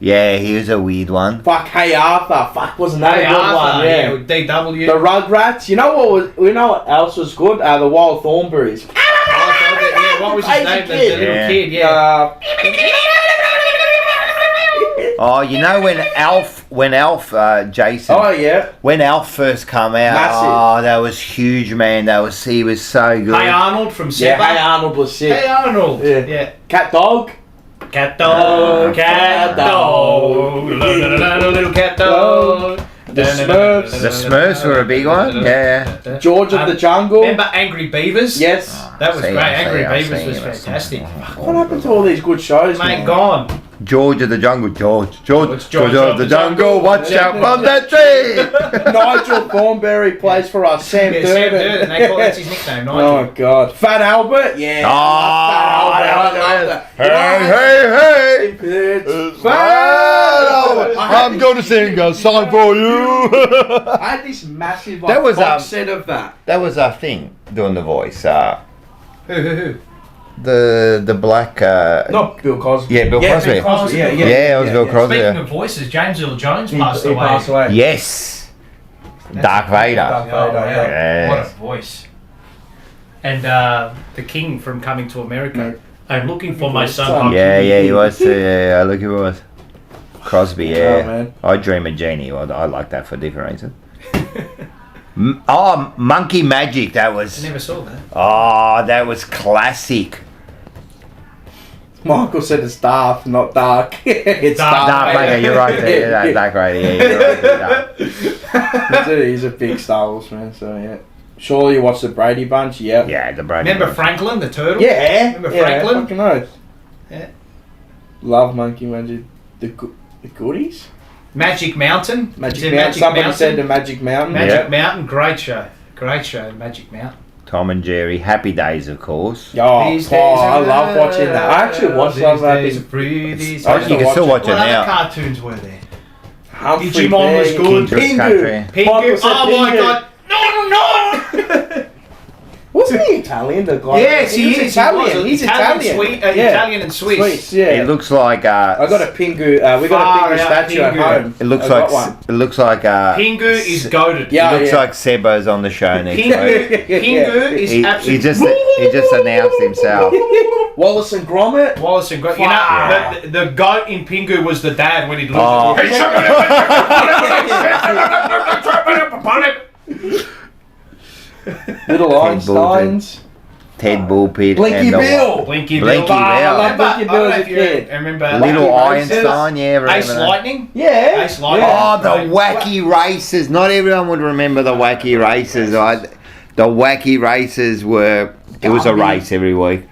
Yeah, he was a weird one. Fuck, Hey Arthur. Fuck, wasn't that a good one? Yeah, with DW. The Rugrats. You know what else was good? The Wild Thornberries. Yeah, what was his name? The little kid. Yeah. Oh, you know when Alf, Jason. Oh yeah. When Alf first come out, massive. Oh, that was huge, man. He was so good. Hey Arnold from Seba. Yeah, Hey Arnold was sick. Hey Arnold. Yeah. Cat Dog. Cat dog, cat dog, little cat dog. The Smurfs. The Smurfs were a big one. Yeah. George of the Jungle. Remember Angry Beavers? Yes. That was great. Angry Beavers was fantastic. What happened to all these good shows? Mate, gone. George of the Jungle. George of the Jungle. Watch out from that tree. Nigel Thornberry plays for us. Sam Durden. Sam Durden. That's his nickname, Nigel. Oh God. Fat Albert. Yeah. Oh, Fat Albert. Hey. Fat Albert. I'm going to sing a song for you. I had this massive box set of that. That was our thing doing the voice. Who? The black. Not Bill Cosby. Yeah, Bill Cosby. Bill Cosby. Yeah, it was Bill Cosby. Speaking of voices, James Earl Jones passed He passed away. Yes. Darth Vader. Yeah. What a voice. And the King from Coming to America. I'm looking for my son. Yeah, he was. Look, he was. Crosby, yeah. Oh, man. I Dream of Jeannie. Well, I like that for different reasons. Monkey Magic. That was. I never saw that. Oh, that was classic. Michael said it's dark, not dark. It's Darth Vader, you're right there. Yeah, Darth Vader, yeah, you're right there. He's a big Star Wars fan, so yeah. Surely you watched the Brady Bunch, yeah. Yeah, the Brady. Remember Franklin, the turtle? Yeah. Remember yeah, Franklin? fucking oath. Yeah. Love Monkey Magic. The goodies? Magic Mountain. Magic Mountain. Somebody said the Magic Mountain. Magic Mountain, great show. Great show, Magic Mountain. Tom and Jerry, Happy Days, of course. I love watching that. I actually watched some of that. You can still watch it What now. other cartoons were there? Humphrey Digimon was Bear, good. Pingu. Pingu. Oh my god. No! Wasn't he Italian? The guy. Yes, he is. Italian. He's Italian. Sweet, Yeah. Italian and Swiss. Swiss, yeah. It looks like. I got a Pingu. We got a Far Pingu out statue at Pingu. home. It looks I got like. one. It looks like. Pingu is goated. Yeah. It looks like Sebo's on the show next week. Pingu is He absolutely. just announced himself. Wallace and Gromit. Wallace and Gromit. You know, the goat in Pingu was the dad when he'd lose Oh. Little Einsteins. Ted Bullpit. Blinky and the- Bill. Blinky Blinky Bill. Bill. I love Blinky Bill as a I kid. remember Little Wacky Races. Einstein, yeah. Remember Ace that? Lightning. Yeah. Ace Lightning. Oh, the wacky races. Not everyone would remember the wacky races. The wacky races were. It was a race every week.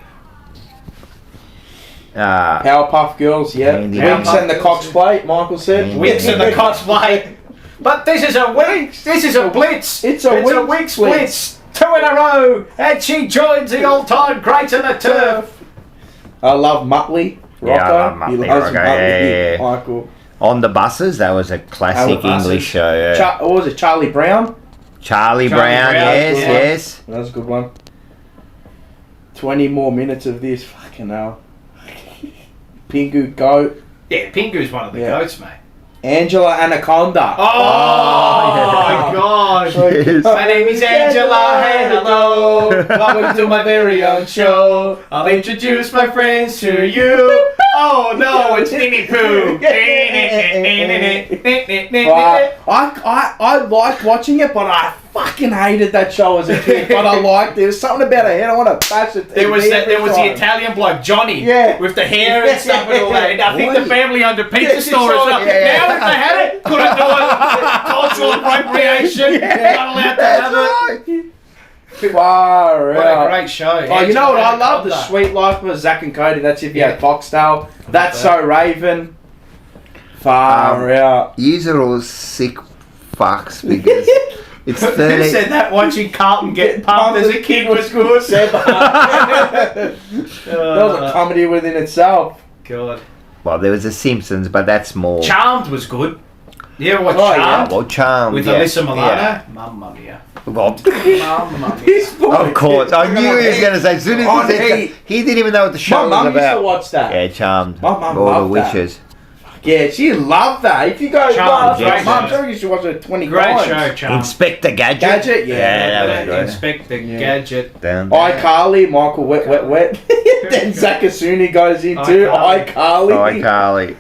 Powerpuff Girls, yeah. Andy Winks Powerpuff and the Cox Plate, Michael said. Andy. Winks and the Cox Plate. But this is a Winks. This is a Blitz. It's a Winks Blitz. 2 in a row. And she joins the all-time greats of the turf. I love Muttley. Rocco. Yeah, I love He Muttley, loves Rocco, Muttley. yeah. Michael. On the buses, that was a classic On the English Buses. show. Yeah. What was it? Charlie Brown? Charlie Brown, Brown, yes, yeah. yes. That was a good one. 20 more minutes of this. Fucking hell. Pingu Goat. Yeah, Pingu's one of the goats, mate. Angela Anaconda. Oh, my God. Yes. My name is Angela. Hey, hello. Welcome to my very own show. I'll introduce my friends to you. Oh, no, it's Winnie Pooh. I liked watching it, but I fucking hated that show as a kid. But I liked it. There's something about her head. I want to bash it. There was the Italian bloke, Johnny, Yeah. with the hair and stuff and all that. And I think the family owned a pizza store as well. Yeah. Now if they had it, couldn't do it. Cultural appropriation. Not allowed to have it. Far What out. a great show. Oh, you know what I love? The Anaconda. Sweet Life of Zach and Cody. That's if you had Foxtail. That's Okay. So Raven. Far out. Yous are all sick fucks because it's Who 30. said that watching Carlton get pumped as a kid was good? That was a comedy within itself. God. Well, there was The Simpsons, but that's more. Charmed was good. You ever watch Oh, yeah. Charmed? Well, Charmed. With yeah. Alyssa Milano? Yeah. Mamma mia. Well, Mamma mia. of course. I knew he was going to say, as soon as he said, he didn't even know what the show My was mum used to about. watch that. Yeah, Charmed. My mum All loved the that. witches. Yeah, she loved that. If you go, Charmed, great Mum, show. sure you should watch it 20 Great times. show, Charmed. Inspector Gadget. Gadget, yeah. that was good. Inspector Gadget. Down. iCarly, Michael Wet. Then Zakasuni goes in too. iCarly. Carly.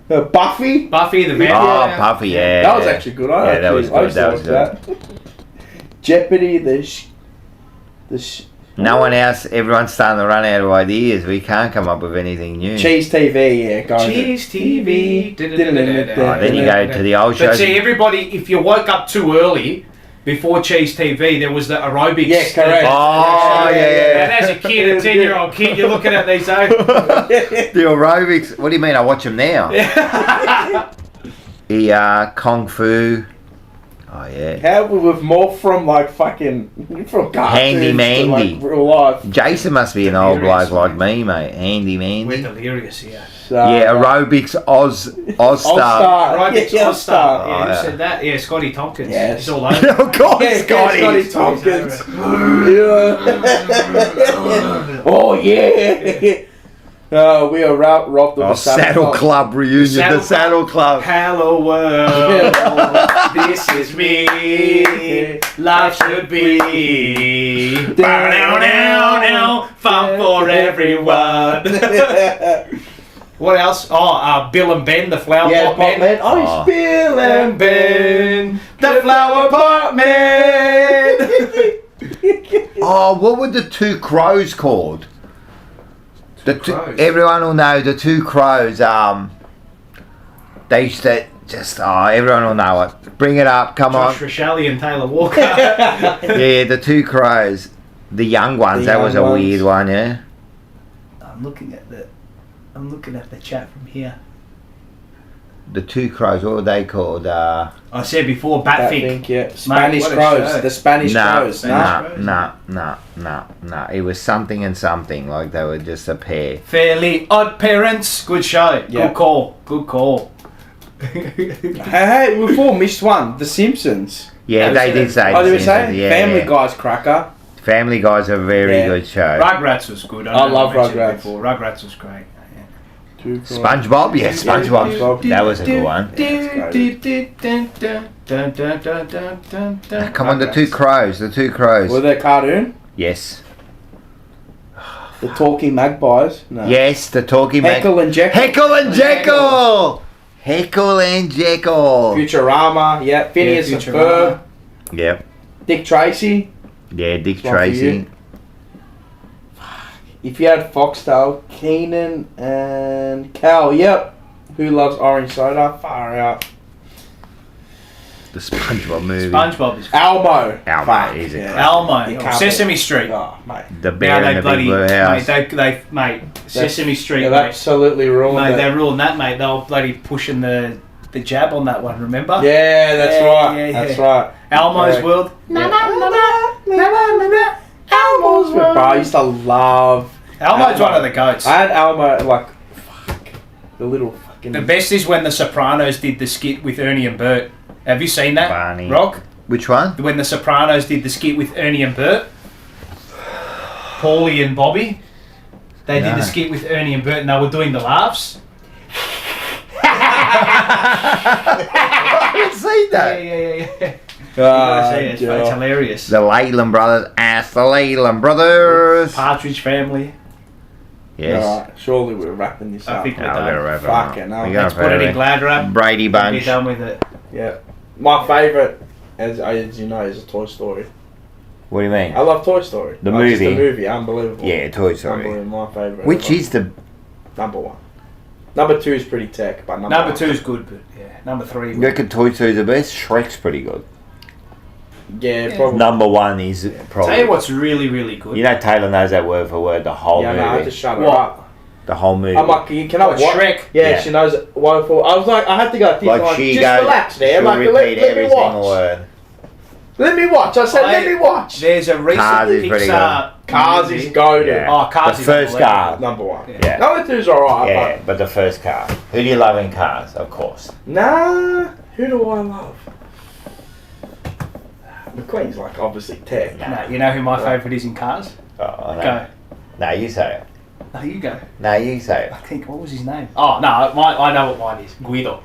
Buffy. Buffy the Oh, Vampire. Puffy, yeah. That was actually good. Yeah, that was good, that was good. Jeopardy, No one else, everyone's starting to run out of ideas. We can't come up with anything new. Cheese TV, yeah, go. Cheese TV. Oh, then you go to the old But shows. see, everybody, if you woke up too early, before Cheese TV, there was the aerobics. Yeah, correct. Oh, yeah. And as a kid, a 10-year-old kid, you're looking at these. The aerobics. What do you mean? I watch them now. The Kung Fu. Oh, yeah. How we've morphed from like fucking from cartoons Handy to Mandy. like real life. Jason must be an old Delirious, bloke like me, mate. Handy We're Mandy. delirious here. So, Yeah, aerobics Ozstar. All-Star. Aerobics Yeah, All-Star. Oh, Yeah, yeah. who said that? Yeah, Scotty Tompkins. Yes. It's all over. Oh, God, Yeah, Scotty. Scotty Tompkins. Yeah. Oh yeah. We are robbed of Oh, a Saddle Club reunion. The Saddle Club. Hello world, this is me. Life should be fun for everyone. What else? Oh, Bill and Ben, the flower Yeah, pot men. man. Oh, it's Bill and Ben The flower pot man. Oh, what were the two crows called? Crows. Everyone will know the two crows. They used to just. Oh, everyone will know it. Bring it up. Come Josh on. Rochelle and Taylor Walker. Yeah, the two crows. The young ones. The That was a young ones. weird one. Yeah. I'm looking at the chat from here. The two crows. What were they called? I said before, Batfink. yeah. Spanish what a crows. show. The Spanish No, crows. no. It was something and something. Like they were just a pair. Fairly Odd Parents. Good show. Yeah. Good call. Good call. Hey, we've all missed one. The Simpsons. Yeah, Yeah, they we did said say. Oh, did we Simpsons, say? yeah, Family yeah. Guy's cracker. Family Guy's a very Yeah. good show. Rugrats was good. I know love mentioned it Rugrats. before. Rugrats was great. SpongeBob, yeah, SpongeBob. SpongeBob. That was a good one. Come on, the two crows. The two crows. Were they cartoon? Yes. The Talking Magpies? No. Yes, the talking Heckle and Jekyll. Heckle and Jekyll. Heckle and Jekyll. Futurama. Yeah. Phineas and Futurama. Ferb. Yep. Dick Tracy. Yeah, Dick One for Tracy. you. If you had Foxtail, Keenan and Cal. Yep. Who loves orange soda? Far out. The SpongeBob movie. SpongeBob is Elmo. Elmo, Fuck, he's a yeah. Elmo. You can't Sesame beat- Street. Oh, mate. The Now bear they in the bloody big blue house. mate, Sesame Street. They've Mate, absolutely ruined mate, it. they ruined that, mate. They were bloody pushing the jab on that one. Remember? Yeah, that's Yeah, right. yeah, That's yeah. right. Elmo's Correct. World. Elmo's World. Bro, I used to love. Elmo's one of the goats. I had Elmo like, fuck, the little fucking. The best is when The Sopranos did the skit with Ernie and Bert. Have you seen that, Barney. Rock? Which one? When The Sopranos did the skit with Ernie and Bert, Paulie and Bobby, they did No. the skit with Ernie and Bert, and they were doing the laughs. I didn't see that. Yeah. Ah, You gotta see it. It's yeah. hilarious. The Leyland brothers. Ask the Leyland brothers. Partridge Family. Yes. Alright, surely we're wrapping this I up. think No, we're we're done. gonna wrap it Fucking up. hell. We're Let's gonna put it in wrap Glad Wrap. Brady Be Bunch. done with it. Yeah. My favourite, as you know, is a Toy Story. What do you mean? I love Toy Story. The Just movie? the movie, unbelievable. Yeah, Toy Story. Unbelievable, my favourite. Which ever. is the number one? Number two is pretty tech, but number Number one. 2 is good, but yeah, number 3. You reckon Toy Story's the best? Shrek's pretty good. Yeah, probably. Number one is probably. Tell you what's really, really good. You know Taylor knows that word for word. The whole Yeah, no, I movie. just shut her What? up. The whole movie. I'm like, can I What, watch? Shrek? Yeah, Yeah. she knows it. Woeful. I was like, I had to go. Like, like she just goes. relax there. She'll Like, repeat let every me single watch. word. Let me watch. I said, let me watch. There's a recent Cars is pretty Pixar Cars movie. is goaded. Yeah. Oh, Cars The is first unbelievable. car. Number one. Yeah. Number two's alright. Yeah, but the first car. Who do you love in cars? Of course. Nah. Who do I love? McQueen's like obviously tech. No, you know who my favourite is in Cars? Oh, no. Go. No, you say it. No, you go. No, you say it. I think, what was his name? Oh, no, I know what mine is. Guido.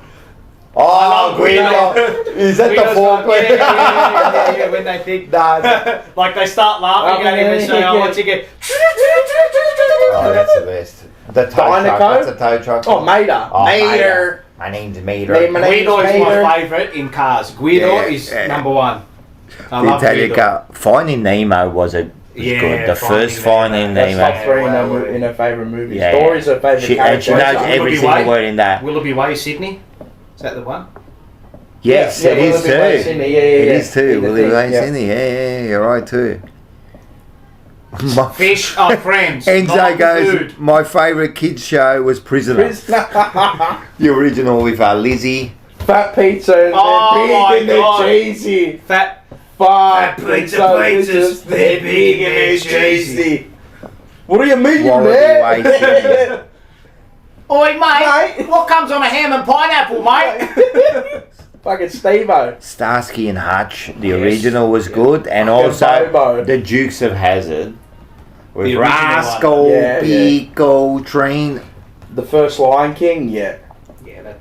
Oh, Guido. Is that the Guido's one- foreplay? yeah, when they think. Nah, Like they start laughing at him and say, oh, once you get. oh, that's the best. The tow truck. Dynaco? What's the tow truck? Oh, Mater. Oh, Mater. My name's Mater. My name- Guido is Mater. my favourite in Cars. Guido Yeah, is yeah. number one. I The love Italian Guido. car. Finding Nemo was good. The first Finding That's Nemo. top three Wow. in her favourite movies. Yeah. Dory's her favourite She, and character. she knows Willoughby every single Way. word in that. Willoughby Way, Sydney. Is that the one? Yes, Yeah, it is Willoughby Way, too. Sydney. It Yeah. is too. In the Willie thing, Way, yeah. Sydney. Yeah, you're right too. Fish are friends. Enzo not goes, food. my favourite kids show was Prisoner. Fat The original with Lizzie. pizza and Oh my they're big and God. they're cheesy. Fat. Fat pizza pizzas, they're big and they're cheesy. What do you mean, Wallaby man? Way, Oi, mate. Mate. What comes on a ham and pineapple, mate? Fucking Steve-O. Starsky and Hutch, the Yes. original was good, and Fucking also Bobo. the Dukes of Hazzard with The original Rascal, one. Yeah, Pico, Train. The first Lion King, yeah. Yeah, that.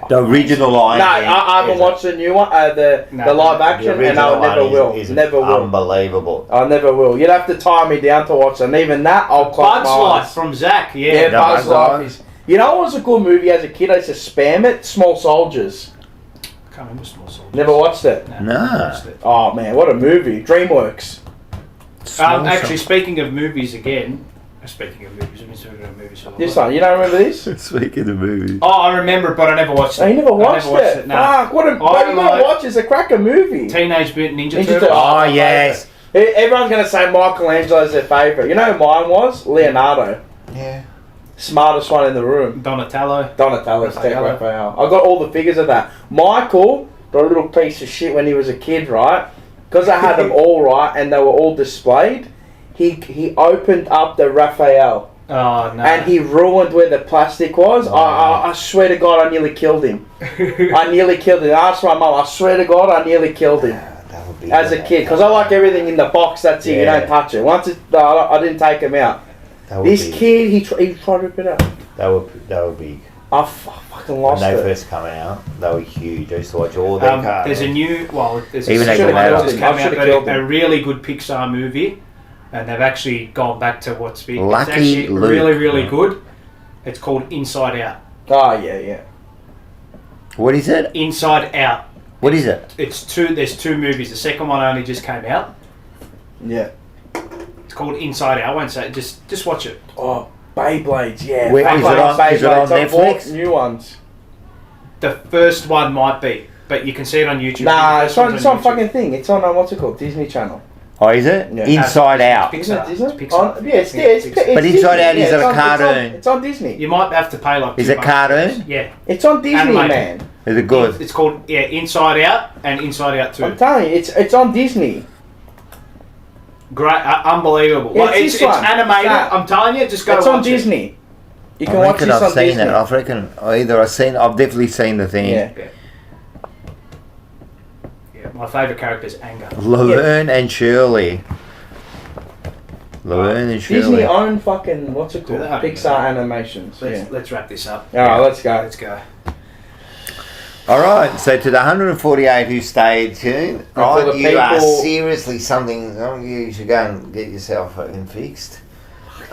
The original line. No, I haven't watched the new one, the live action, and I never will. Never will. Unbelievable. I never will. You'd have to tie me down to watch it, and even that, I'll close Bug's my Life eyes. from Zach. Yeah, Yeah. No, Bug's Bug's Life. Life is. You know what was a good movie as a kid? I used to spam it. Small Soldiers. can't remember Small Soldiers. Never watched it. No. Watched it. Oh man, what a movie! DreamWorks. Actually, speaking of movies again. Speaking of movies, I've been talking about movies. This one, you don't remember this? Speaking of movies. Oh, I remember it, but I never watched it. Oh, you never watched it? No. Fuck, what a you gotta watch! It's a cracker movie. Teenage Mutant Ninja Ninja Turtles. Turtles. Oh, yes. Everyone's gonna say Michelangelo's their favourite. You know who mine was? Leonardo. Yeah. Smartest one in the room. Donatello. Donatello's Raphael. I got all the figures of that. Michael, the little piece of shit when he was a kid, right? Because I had them all right and they were all displayed. He opened up the Raphael. Oh no! And he ruined where the plastic was. I swear to God, I nearly killed him. I nearly killed him. I asked my mum. I swear to God, I nearly killed him as a kid because I like everything in the box. That's it. You don't touch it. Once it, I didn't take him out. This kid, he tried to rip it up. They were big. I fucking lost when it. they first come out, they were huge. I used to watch all their cards. There's a new, there's Even a they come out. just came out, but a really good Pixar movie, and they've actually gone back to what's been it's actually Luke. really good. It's called Inside Out. Oh yeah. What is it? Inside Out. What is it? It's two. There's two movies. The second one only just came out. Yeah. It's called Inside Out. I won't say it. Just watch it. Oh, Beyblades. Yeah. Where, is it on Netflix? New ones. The first one might be, but you can see it on YouTube. Nah, it's on fucking thing. It's on what's it called? Disney Channel. Oh, is it? Yeah. Inside Out. Isn't it Disney? It's Pixar. It's But Inside Out is it's a cartoon. It's on Disney. You might have to pay like. Is $2. it cartoon? Yeah. It's on Disney, Animated. man. Is it good? It's called Inside Out and Inside Out 2. I'm telling you, it's on Disney. Great, unbelievable. Yeah, Well, it's it's this one. animated. That. I'm telling you, just go. It's on Disney. You can watch this on Disney. I reckon I've definitely seen the thing. Yeah. Yeah, my favourite character is Anger. Laverne and Shirley. Laverne and Shirley. Disney own fucking what's it called? Do they own Pixar Animations. Let's wrap this up. All right, let's go. Let's go. All right, so to the 148 who stayed tuned, right, you are seriously something. You should go and get yourself fucking fixed.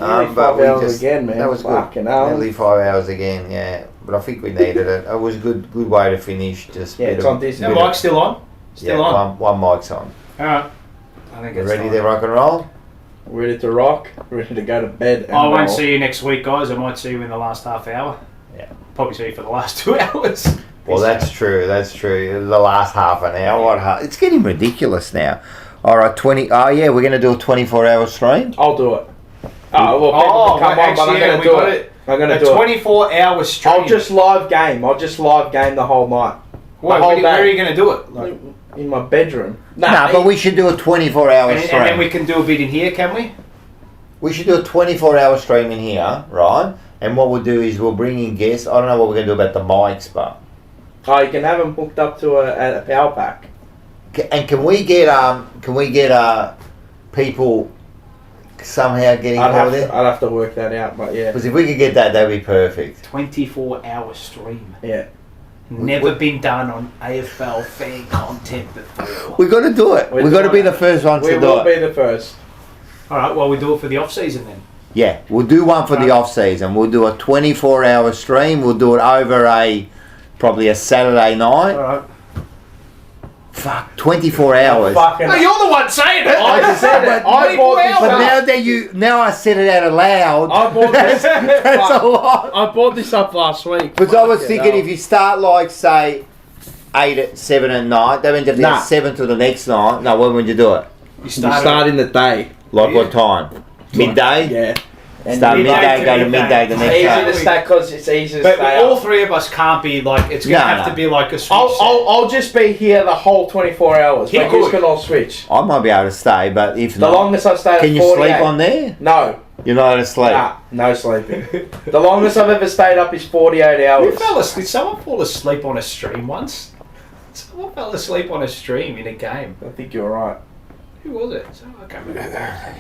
Nearly 5 hours again, man. That was good. Nearly 5 hours again, yeah. But I think we needed it. It was a good way to finish. Just it's on Disney. The mic's still on. Still on. One mic's on. All right. I think it's ready to rock and roll. Ready to rock. Ready to go to bed. I won't see you next week, guys. I might see you in the last half hour. Yeah. Probably see you for the last 2 hours. Well, that's true. That's true. The last half an hour. It's getting ridiculous now. All right, 20. Oh yeah, we're gonna do a 24-hour stream. I'll do it. Oh well, people can come on, but I'm gonna do it. I'm gonna do it. 24-hour stream. I'll just live game the whole night. Where are you gonna do it? Like, in my bedroom. Nah, but we should do a 24-hour stream. And then we can do a bit in here, can we? We should do a 24-hour stream in here, right? And what we'll do is we'll bring in guests. I don't know what we're gonna do about the mics, but. Oh, you can have them hooked up to a power pack. And can we get people somehow getting over there? I'd have to work that out, but yeah. Because if we could get that, that'd be perfect. 24-hour stream. Yeah. Never been done on AFL fan content before. We got to do it. We got to be the first ones to do it. We will be the first. All right. Well, we do it for the off season then. Yeah, we'll do one for the off season. We'll do a 24-hour stream. We'll do it over probably a Saturday night. All right. Fuck, 24 hours. No, you're the one saying it. I just said it. But now I said it out loud. I bought this. That's a lot. I bought this up last week. Because I was thinking if you start like say 7 at night, that means if you have 7 to the next night. No, when would you do it? You start in the day. Like what time? Midday? Yeah. And start midday, go to midday the next day. day. Easy to stay because it's easy to but stay all up. three of us can't be like, it's going to have to be like a switch. I'll just be here the whole 24 hours. But you can all switch. I might be able to stay, but if not. The longest I've stayed can you sleep on there? No. You're not able to sleep? Nah, no sleeping. The longest I've ever stayed up is 48 hours. Did someone fall asleep on a stream once? Someone fell asleep on a stream in a game. I think you're right. Who was it? I can't remember.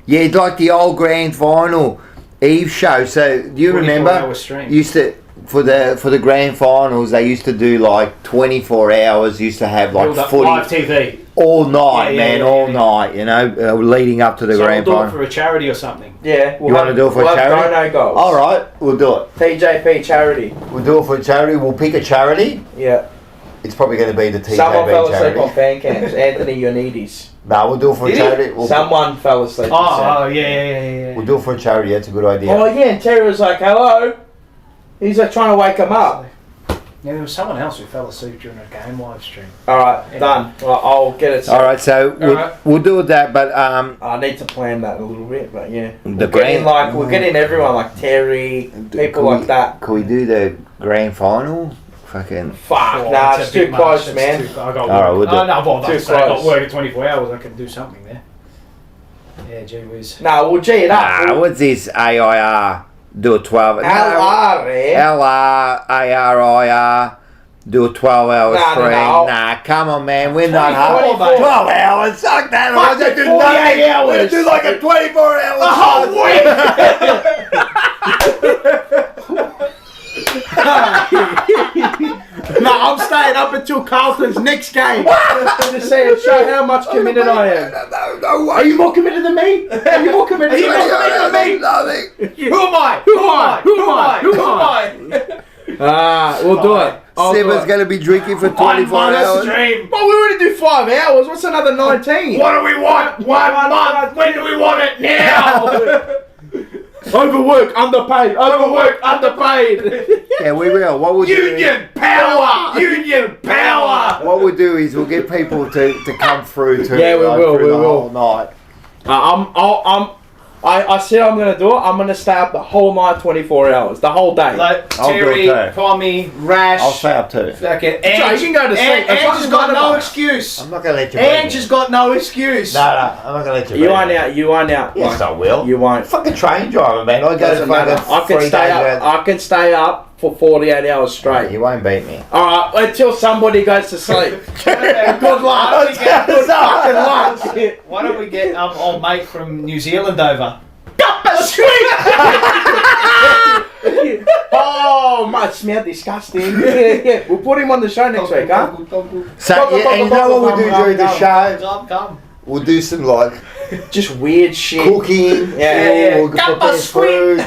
Yeah, it's like the old grand final Eve show. So do you remember? Used to for the grand finals they used to do like 24 hours. Used to have like footy. Live TV. all night, Yeah, man, yeah, all yeah. night. You know, leading up to the So we'll grand do it final. for a charity or something. Yeah. You want to do it for we'll charity? have no goals. All right, we'll do it. TJP charity. We'll do it for charity. We'll pick a charity. Yeah. It's probably going to be the TJP Someone fell asleep charity. on fan cams. Anthony Ionides. No, we'll do it for a Did he? charity. We'll, Someone fell asleep. Oh, yeah. we'll do it for a charity. That's a good idea. Oh yeah, and Terry was like, "Hello." He's like trying to wake him up. Yeah, there was someone else who fell asleep during a game live stream. All right, done. Well, I'll get it. All right, so right. we'll do that, but I need to plan that a little bit, but yeah. The We'll get in everyone like Terry, people like that. Can we do the grand final? Fucking. Fuck, Oh, nah, a it's bit too much, close, it's man. too- I got All right, work. we'll do it. No, well, Too that's I got close. work in 24 hours. I can do something there. Yeah, gee whiz. Nah, we'll G it up. Nah, what's this AIR? Do a 12. LR, LRARIR. Do a 12 hour Nah, stream. no. Nah, come on, man. We're not hard. 24, 12 hours. Suck that. I Fuck it, do 48 nothing. hours. We'll do like a 24 hour. The whole No, I'm staying up until Carlton's next game. Just saying, show how much committed I am. No way. Are you more committed than me? Are you more committed than me? Nothing. Who am I? Who am I? Who am I? Who am I? We'll do it. I'll do Simba's it. going to be drinking for 24 hours. Stream. Well, we already do 5 hours. What's another 19? What do we want? 1 month. When do we want it? Now. Overwork, underpaid. Overwork, underpaid. Yeah, we will. What we'll do Union power. Union power. what we'll do is we'll get people to come through to Yeah, we will, through we the will. whole night. I said I'm gonna do it. I'm gonna stay up the whole night, 24 hours, the whole day. Like I'll do Terry, it too. Pommy, Rash. I'll stay up too. Fucking So you can go to sleep. Ange As long has as got one of no us- excuse. I'm not going to let you Ange beat me. has got no excuse. No, I'm not going to let you You beat aren't me. out. You aren't out. Yes, I will. You won't. Fucking train driver, man. I go to Doesn't matter. fucking I can 3 stay days up. around- I can stay up for 48 hours straight. You won't beat me. All right, until somebody goes to sleep. Good luck. Good fucking luck. Why don't we get old mate from New Zealand over? Oh, mate, smell disgusting. Yeah. We'll put him on the show next week, huh? So, yeah, and you know what we'll do during the show? Come. We'll do some, like, Just weird shit. cooking. Yeah. We'll prepare food.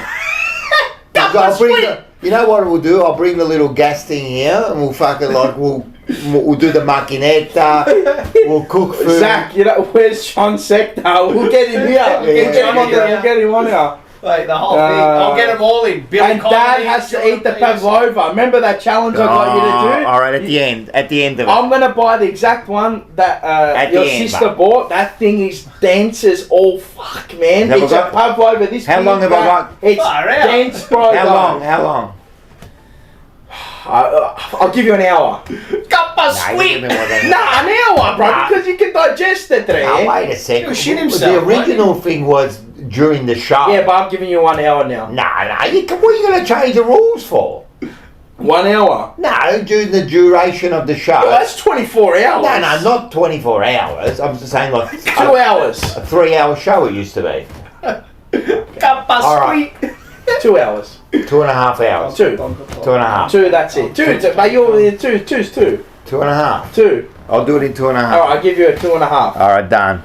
I'll bring you know what we'll do? I'll bring the little gas thing here and we'll fucking, like, we'll do the machinetta. We'll cook food. Zach, you know, where's Sean Sector? We'll get him here. We'll get him on here. Like the whole thing. I'll get them all in. Billy And Dad Connolly, has to Jordan eat the Peterson. pavlova. Remember that challenge I got you to do? All right, at the end of it. I'm gonna buy the exact one that At your the end, sister mate. bought. That thing is dense as all fuck, man. Have It's I a pavlova. This How big, long have I but got? It's Far out. dense, bro. How long? I'll give you an hour. Nah, you give me more than Nah, an hour, bro, because you can digest it, Now, right? wait a second. He'll shit The himself, original thing was during the show. Yeah, but I'm giving you 1 hour now. Nah, what are you going to change the rules for? 1 hour. No, during the duration of the show. Well, that's 24 hours. No, not 24 hours. I'm just saying like 2 hours. a 3-hour show it used to be. All right. 2 hours. 2.5 hours. 2. 2.5. 2, that's it. 2, but you're 2, 2's 2. 2.5. 2. I'll do it in 2.5. Alright, I'll give you a 2.5. All right, done.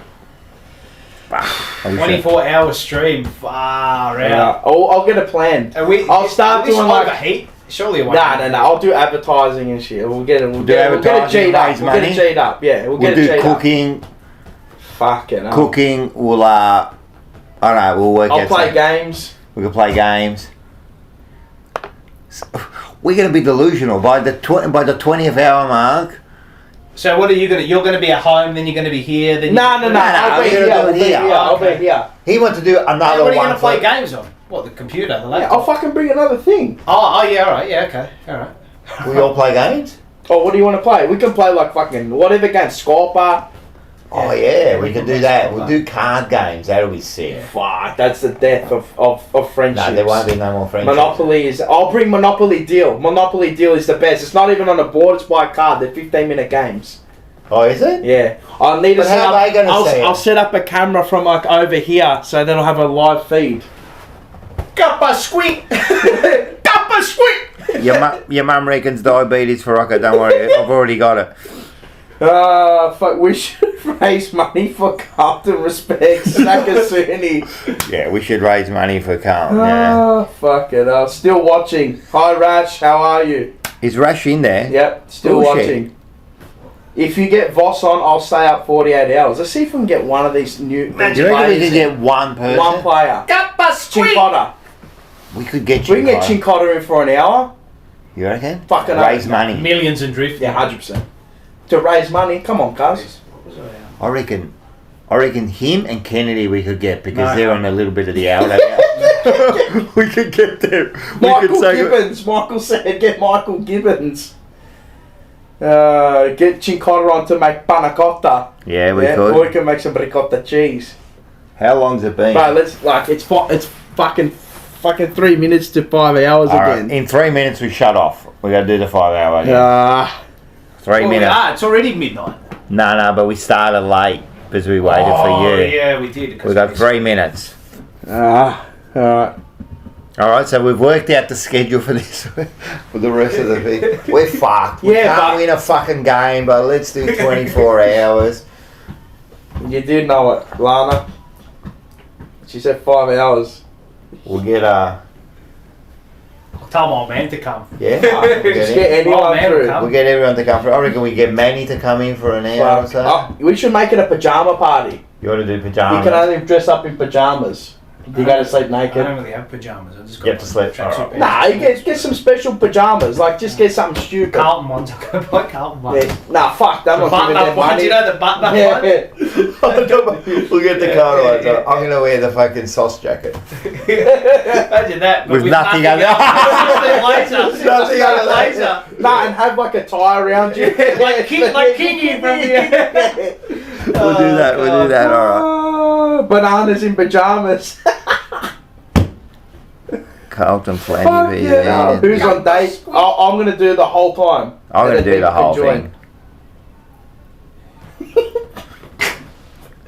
24-hour stream. Far out. I'll get it planned. I'll start doing like. overheat. Surely it won't. Nah. I'll do advertising and shit. We'll get it. We'll get it advertising, G'd up. raise We'll get it money. G'd up. Yeah, we'll We'll get it do G'd up. cooking. Fucking hell. Cooking. We'll I don't know. We'll work. I'll out play some- games. We can play games. We're going to be delusional by the 20th hour mark. So what are you gonna? You're gonna be at home, then you're gonna be here, then. No. I'll be we're gonna here. do it I'll be here. here. I'll be Okay. here. He wants to do another What are you one. gonna play games on? What, the computer, the Yeah, laptop? I'll fucking bring another thing. Oh, yeah, alright, yeah, okay, alright. We all play games? Oh, what do you want to play? We can play like fucking whatever game. Scorpa. Oh yeah, we can do that. We'll do card games. That'll be sick. Fuck, that's the death of friendships. No, there won't be no more friendships. Monopoly is. I'll bring Monopoly Deal. Monopoly Deal is the best. It's not even on a board. It's by a card. They're 15-minute games. Oh, is it? Yeah. I'll need to But set how up. are they gonna see it? I'll set up a camera from like over here, so then I'll have a live feed. Cuppa squeak! Cuppa squeak! Your mum reckons diabetes for Rocco. Don't worry, I've already got it. Fuck, we should raise money for Carlton respect. Nakasuni. Yeah, we should raise money for Carlton. Yeah. Fuck it. I'm still watching. Hi, Rash. How are you? Is Rush in there? Yep, still Bullshit. watching. If you get Voss on, I'll stay up 48 hours. Let's see if we can get one of these new. You reckon we could get one person? One player. Chincotta. We could get We can get Chincotta in for an hour. You reckon? Fucking raise money. Millions and drift. Yeah, 100%. To raise money, come on, cuz. I reckon him and Kennedy we could get because they're on a little bit of the hour. We could get them. Michael Gibbons. Michael said get Michael Gibbons. Get Chincotta on to make panna cotta. Yeah, we could. Or we can make some ricotta cheese. How long's it been? Bro, let's it's fucking 3 minutes to 5 hours again. In 3 minutes we shut off. We got to do the 5 hour again. 3 minutes. It's already midnight. No, but we started late because we waited for you. Yeah, we did. We got 3 minutes. Alright. Alright, so we've worked out the schedule for this for the rest of the thing. We're fucked. We can't win a fucking game, but let's do 24 hours. You do know it, Lana. She said 5 hours. We'll get Tell my man to come. yeah. Just get anyone through. We'll get everyone to come through. I reckon we get Manny to come in for an hour or so. We should make it a pajama party. You want to do You pajamas? can only dress up in pajamas. You go to sleep I naked. don't really have pajamas. I just got You have to sleep. tracksuit Nah, you get some special pajamas. Like, just get something stupid. Carlton ones. I'm going to buy Carlton ones. Yeah. Nah, fuck. I'm not giving them Button-up ones. money. You know the button-up Yeah, one? yeah. We'll get the car ones. I'm going to wear the fucking sauce jacket. Imagine that. But With nothing under. Laser. Nothing under laser. Nah, and have like a tie around you. like Kingy from the... We'll do that. Alright. Bananas in pajamas. Carlton Fuck Flanny. yeah. Who's on date? I'm going to do the whole time. I'm going to do the whole Enjoy. thing.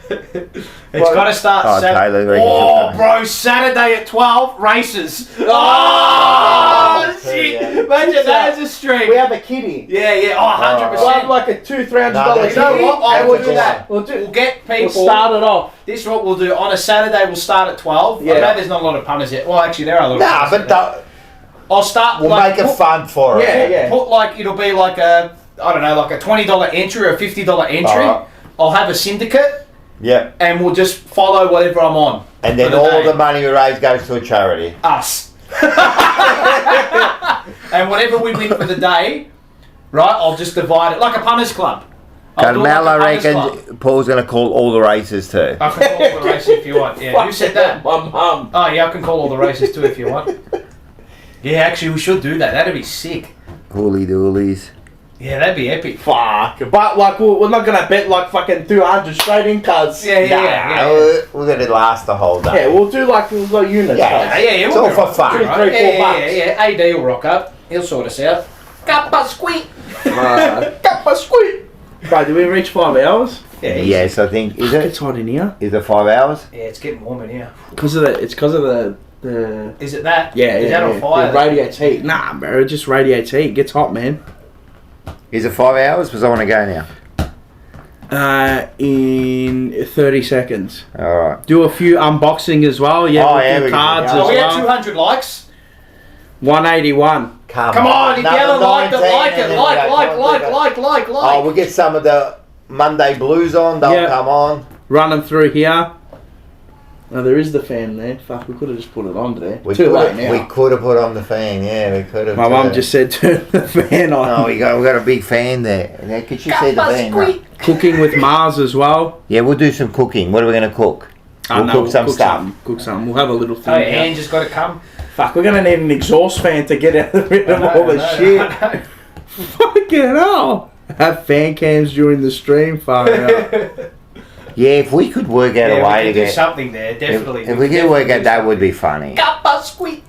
It's got to start Taylor, reckon Oh, you'll come. bro, Saturday at 12, races. Oh, shit. yeah. Imagine that as a stream. We have a kitty. Yeah, 100%. We'll have like a $200-300 No, kitty. you know what? I And will we'll do that. We'll get people. We'll start it off. This is what we'll do. On a Saturday, we'll start at 12. Yeah. I know there's not a lot of punters yet. Well, actually, there are a lot of Nah, punters. but I'll start. we'll like, make it fun for Yeah, it. yeah. Put like, it'll be like a, I don't know, like a $20 entry or a $50 entry. Alright. I'll have a syndicate. Yeah. And we'll just follow whatever I'm on. And then for the all day. the money we raise goes to a charity. Us. And whatever we win for the day, right, I'll just divide it like a punters club. Carmel, I reckon Paul's going to call all the races too. I can call all the races if you want. Yeah, who said that? My mum. Oh yeah, I can call all the races too if you want. Yeah, actually we should do that. That'd be sick. Holy doolies. Yeah, that'd be epic. Fuck. But like, we're not going to bet like fucking 200 straight in, cuz. Yeah. We're going to last the whole day. Yeah, we'll do like units. Yeah. Yeah. It's We'll all be for right. fun. We'll be right. $3, $4 bucks. Yeah. AD will rock up. He'll sort us out. Kappa squeak. Got my squeak. Bro, do we reach 5 hours? Yeah. Yes, I think. Is It's it? hot in here. Is it 5 hours? Yeah, it's getting warm in here. It's because of the. Is it that? Yeah, Is that on fire? It radiates heat. Nah, bro, it just radiates heat. It gets hot, man. Is it 5 hours? Because I want to go now. In 30 seconds. Alright. Do a few unboxing as well. Yeah, Oh, we'll yeah, do we can cards do as Oh, we had well. 200 likes. 181. Come on, if you haven't liked it, 19 like it. and then Like. Oh, we'll get some of the Monday Blues on. They'll Yeah. come on. Run them through here. Oh, there is the fan there. Fuck, we could have just put it on there. Too late now. We could have put on the fan. Yeah, we could have. My mum just said turn the fan on. No, we got a big fan there. Yeah, could you see the fan? Right? Cooking with Mars as well. Yeah, we'll do some cooking. What are we going to cook? We'll cook some stuff. Cook something. We'll have a little thing. Oh, here. Ange has got to come. Fuck, we're gonna need an exhaust fan to get rid of all the shit. Fucking hell. Have fan cams during the stream. Far out. Yeah, if we could work out a way to do get something there, definitely. If we could work out, that would be funny. Kappa squeak.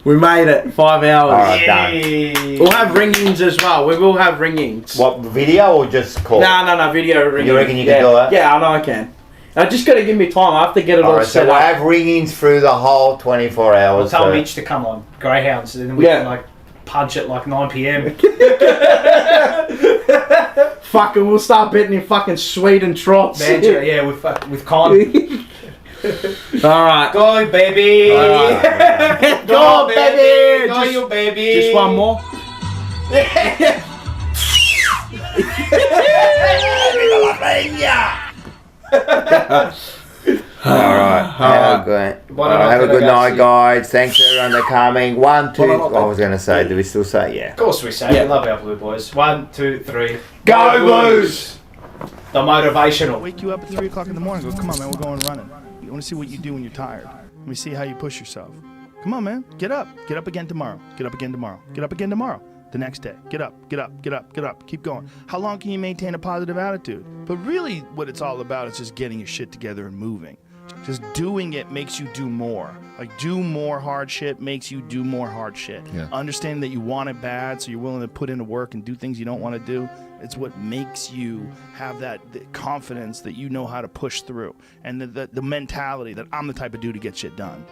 We made it. 5 hours. Alright, done. We'll have ringings as well. We will have ringings. What, video or just call? No, video ringing. You reckon you can do that? Yeah, I know I can. I just gotta give me time. I have to get it all Alright, so set we'll up. have ringings through the whole 24 I'll hours. tell so- Mitch to come on Greyhounds, and then we Yeah. can like punch at like 9 p.m. Fucking, we'll start betting in fucking Sweden trots. Yeah, with Con. Alright. Go, baby. Right. Go, baby. Go, you baby. Just one more. Alright, have a good night, guys. Thanks everyone for coming. 1, 2, I was going to say, do we still say yeah? Of course we say. We love our Blue Boys. 1, 2, 3. Go Blues! The motivational. Wake you up at 3 o'clock in the morning. Go, come on, man, we're going running. I want to see what you do when you're tired. Let me see how you push yourself. Come on, man, get up. Get up again tomorrow. Get up again tomorrow. Get up again tomorrow. The next day. Get up, get up, get up, get up. Keep going. How long can you maintain a positive attitude? But really, what it's all about is just getting your shit together and moving. Just doing it makes you do more. Like, do more hard shit makes you do more hard shit. Yeah. Understanding that you want it bad, so you're willing to put into work and do things you don't want to do. It's what makes you have that confidence that you know how to push through. And the mentality that I'm the type of dude to get shit done.